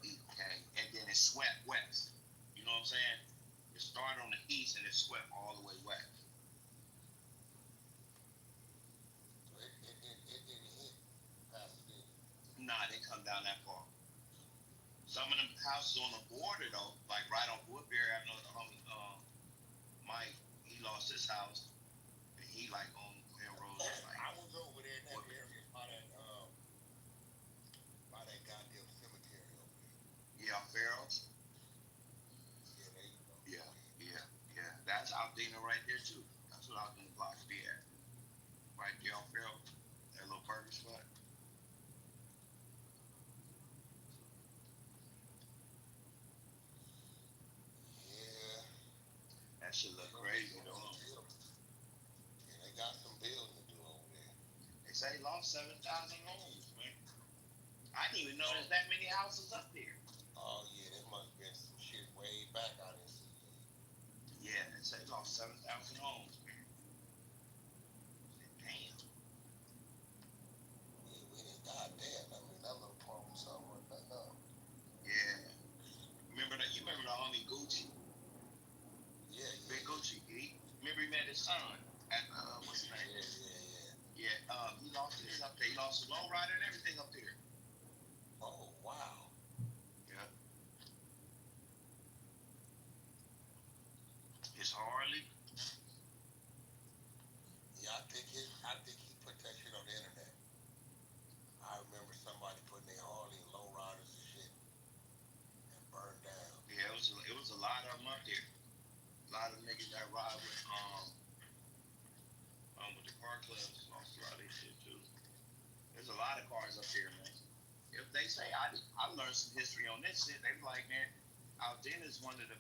Eden Canyon, and then it swept west. You know what I'm saying? It started on the east and it swept all the way west. It didn't hit Pasadena. Nah, they come down that far. Some of them houses on the border though, like right on Woodbury. I know the homie Mike, he lost his house, and he like on railroad. Like, I was over there in that area by that goddamn cemetery over there. Yeah, Pharaohs. Yeah, there you go. Yeah. That's Altadena right there too. That's what Altadena blocks be at. Right there on Pharaohs, that little burger spot. Yeah. That shit look crazy though. Yeah, they got some building to do over there. They say they lost 7,000 homes, man. I didn't even know there's that many houses up there. Oh yeah, there must have been some shit way back I didn't see. Yeah, they say they lost 7,000 homes, man. Damn. We didn't goddamn. I mean, that little part was something right back up. Yeah. You remember the homie Gucci? Yeah. Big Gucci. Remember he met his son at what's his name? Yeah. Yeah. He lost his up there. He lost his low rider and everything up there. Oh wow. Yeah. His Harley. Yeah, I think he put that shit on the internet. I remember somebody putting their Harley and low riders and shit and burned down. Yeah, it was a lot of them up there. A lot of niggas that ride with the car clubs lost a lot of their shit too. There's a lot of cars up there, man. If they say I learned some history on this shit, they be like, man, Altadena is one of the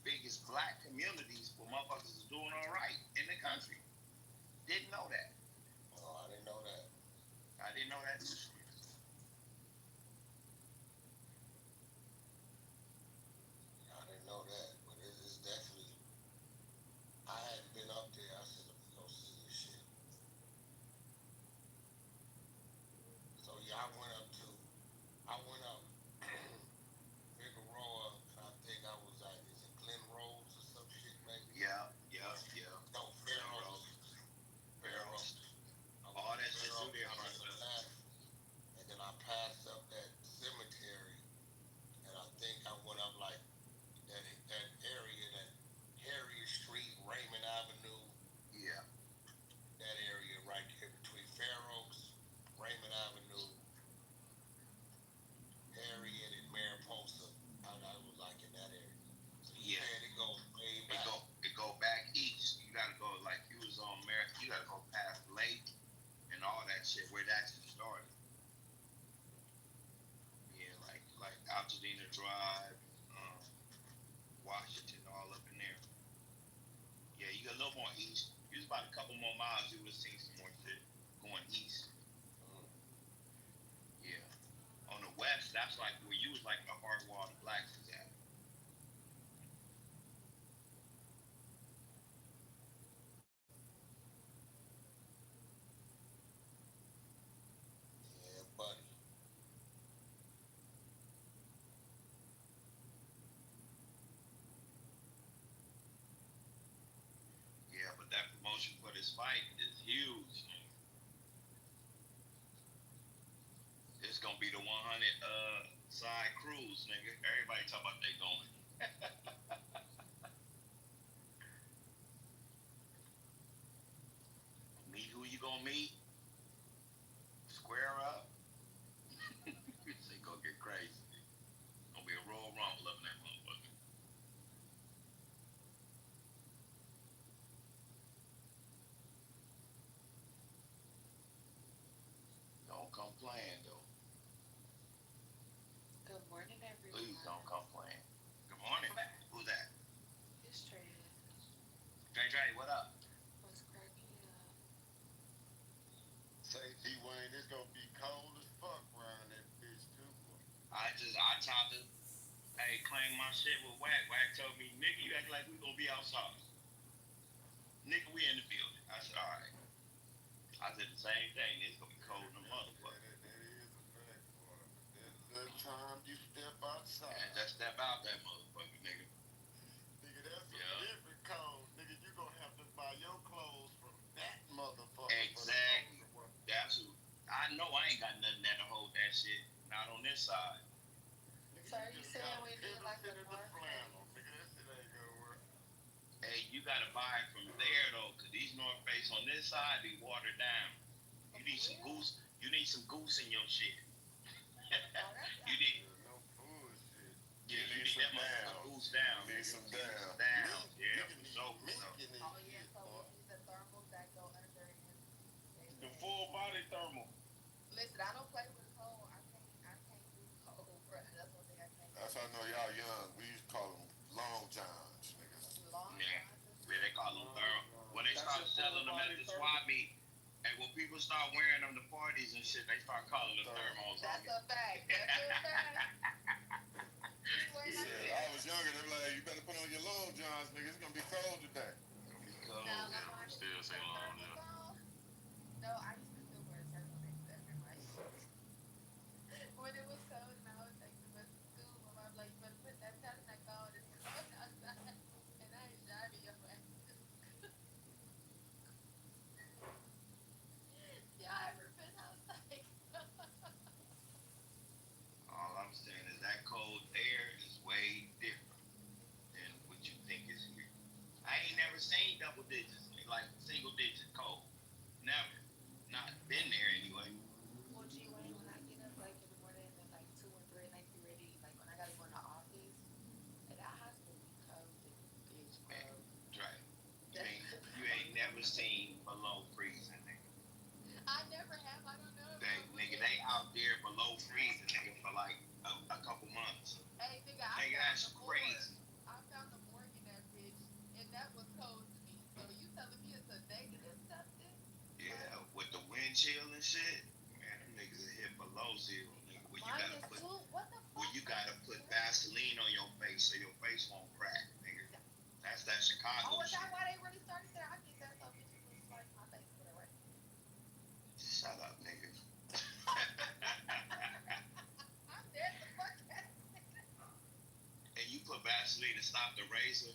biggest black communities where motherfuckers is doing all right in the country. Didn't know that. Oh, I didn't know that. I didn't know that. I didn't know that, but it's definitely. I hadn't been up there. I said, let me go see this shit. So yeah, I went up Figueroa, and I think I was at, is it Glen Rose or some shit maybe? Yeah. No, Fair Rose. All that shit through there, I bro. must have Drive, Washington, all up in there. Yeah, you got a little more east. You was about a couple more miles, you would have seen some more shit going east. Yeah. On the west, that's like where you was like the hard wall the blacks is at. Yeah, buddy. Yeah, but that promotion for this fight is huge. It's gonna be the 100 side cruise, nigga. Everybody talk about they going. Meet who you gonna meet? Square up. They gonna get crazy. Gonna be a Royal Rumble up in that motherfucker. Don't come playing though. Good morning, everyone. Please don't come playing. Good morning. Who's that? It's Trey. Dre, what up? What's cracking up? Say, D-Wayne, it's gonna be cold as fuck around that bitch, too, boy. I tried to, claim my shit with Wack. Wack told me, nigga, you act like we gonna be outside. Nigga, we in the building. I said, all right. I said the same thing. It's gonna be cold in the motherfucker. That is a fact, boy. That time you step outside. And just step out that motherfucker, nigga. Nigga, that's a different cold. Nigga, you gonna have to buy your clothes from that motherfucker. Exactly. That's who. I know I ain't got nothing there to hold that shit. Not on this side. So are you saying we need like a North flannel? Nigga, that shit ain't gonna work. Hey, you gotta buy it from there though, cause these North Face on this side be watered down. You need some goose. You need some goose in your shit. You need. No bullshit. Yeah, you need that motherfucker goose down. You need some down. Down. Yeah, for sure. Oh yeah, so we need the thermals that go under it. The full body thermal. Listen, I don't play with cold. I can't do cold, bro. That's one thing I can't do. That's how I know y'all young. We used to call them long johns, niggas. Long Yeah. Yeah, they call them thermal. When they start selling them at the swap meet, and when people start wearing them to parties and shit, they start calling them thermals. That's a fact. That's a fact. Yeah, I was younger. They were like, you better put on your long johns, nigga. It's gonna be cold today. Cold. Now, Still say long john. no, I used to still wear turtlenecks every night. When it was cold and I would take the bus to school, my mom was like, you better put that turtleneck on. It's cold outside. And I ain't driving your ass. Y'all ever been outside? All I'm saying is that cold air is way different than what you think is here. I ain't never seen double digits, like single digit cold. Never. Not been there anyway. Well, G Wayne, when I get up like in the morning at like 2 or 3 and I be ready, like when I gotta go in the office, like that hospital be cold, bitch, bro. Right. You ain't never seen below freezing, nigga. I never have. I don't know. They out there below freezing, nigga, for like a couple months. Hey, nigga, That's crazy. I found the morgue in that bitch, and that was cold to me. So you telling me it's a negative something? Yeah, with the wind chill and shit, man, them niggas are hit below zero, nigga. Where you gotta put Vaseline on your face so your face won't crack, nigga. That's that Chicago Oh, is shit. that why they really started there? I get that so bitches will slice my face with it, right? Shut up, nigga. I'm dead the fuck out. And you put Vaseline to stop the razor.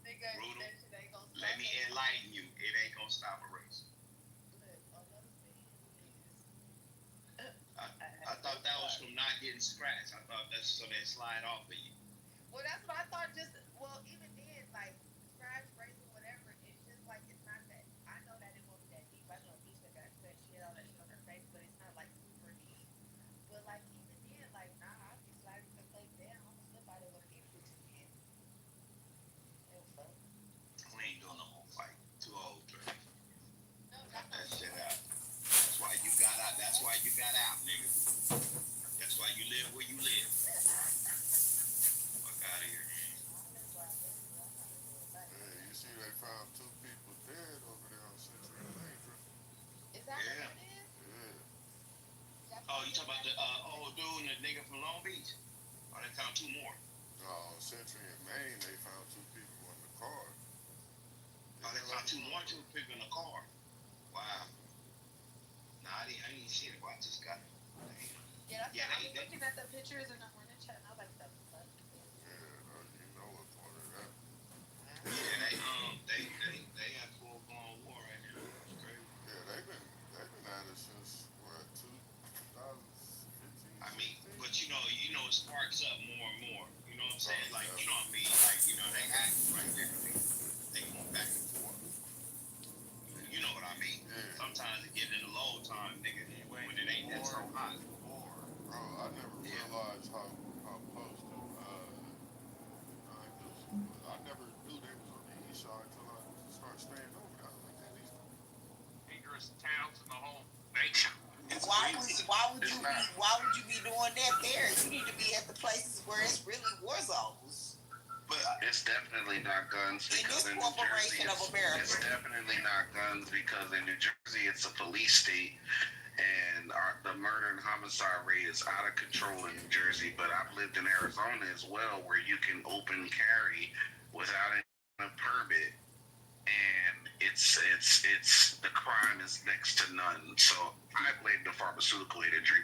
Nigga, Brutal. that shit ain't gonna stop. Let me enlighten you. It ain't gonna stop a razor. I thought that was from not getting scratched. I thought that's so they slide off of you. Well, that's what I thought. Even then, like scratch, razor, whatever. It's just like it's not that. I know that it won't be that deep. I know a bitch that got that shit on her face, but it's not like super deep. But like even then, like nah, I be sliding the face down. I'm gonna slip out of what it is again. We ain't doing no more fight. Too old, Dre. No, Cut that shit out. That's why you got out. That's why you got out, nigga. That's why you live where you live. two more. Century and Maine, they found 2 people in the car. Oh, they found 2 more people in the car. Wow. Nah, I didn't see it, but I just got it. Yeah, I was looking at the pictures and I'm running chat and I was like, the fuck? Yeah, you know what part of that. Yeah, they had full blown war right now. It's crazy. Yeah, they've been at it since what 2015. I mean, but you know, it sparks up more and more. You know what I'm saying? Like, you know what I mean? Like, they act right there. They going back and forth. You know what I mean? Yeah. Sometimes it get in a low time, nigga, when it ain't that so hot. Bro, I never realized how close to I never knew they was on the east side until I started staying over there. I was like, man, these dangerous towns in the whole nation. Why would you be doing that there? You need to be at the places where it's really war zones. But it's definitely not guns because in New Jersey, it's definitely not guns because in New Jersey it's a police state, and the murder and homicide rate is out of control in New Jersey. But I've lived in Arizona as well, where you can open carry without a permit, and it's the crime is next to none. So I blame the pharmaceutical industry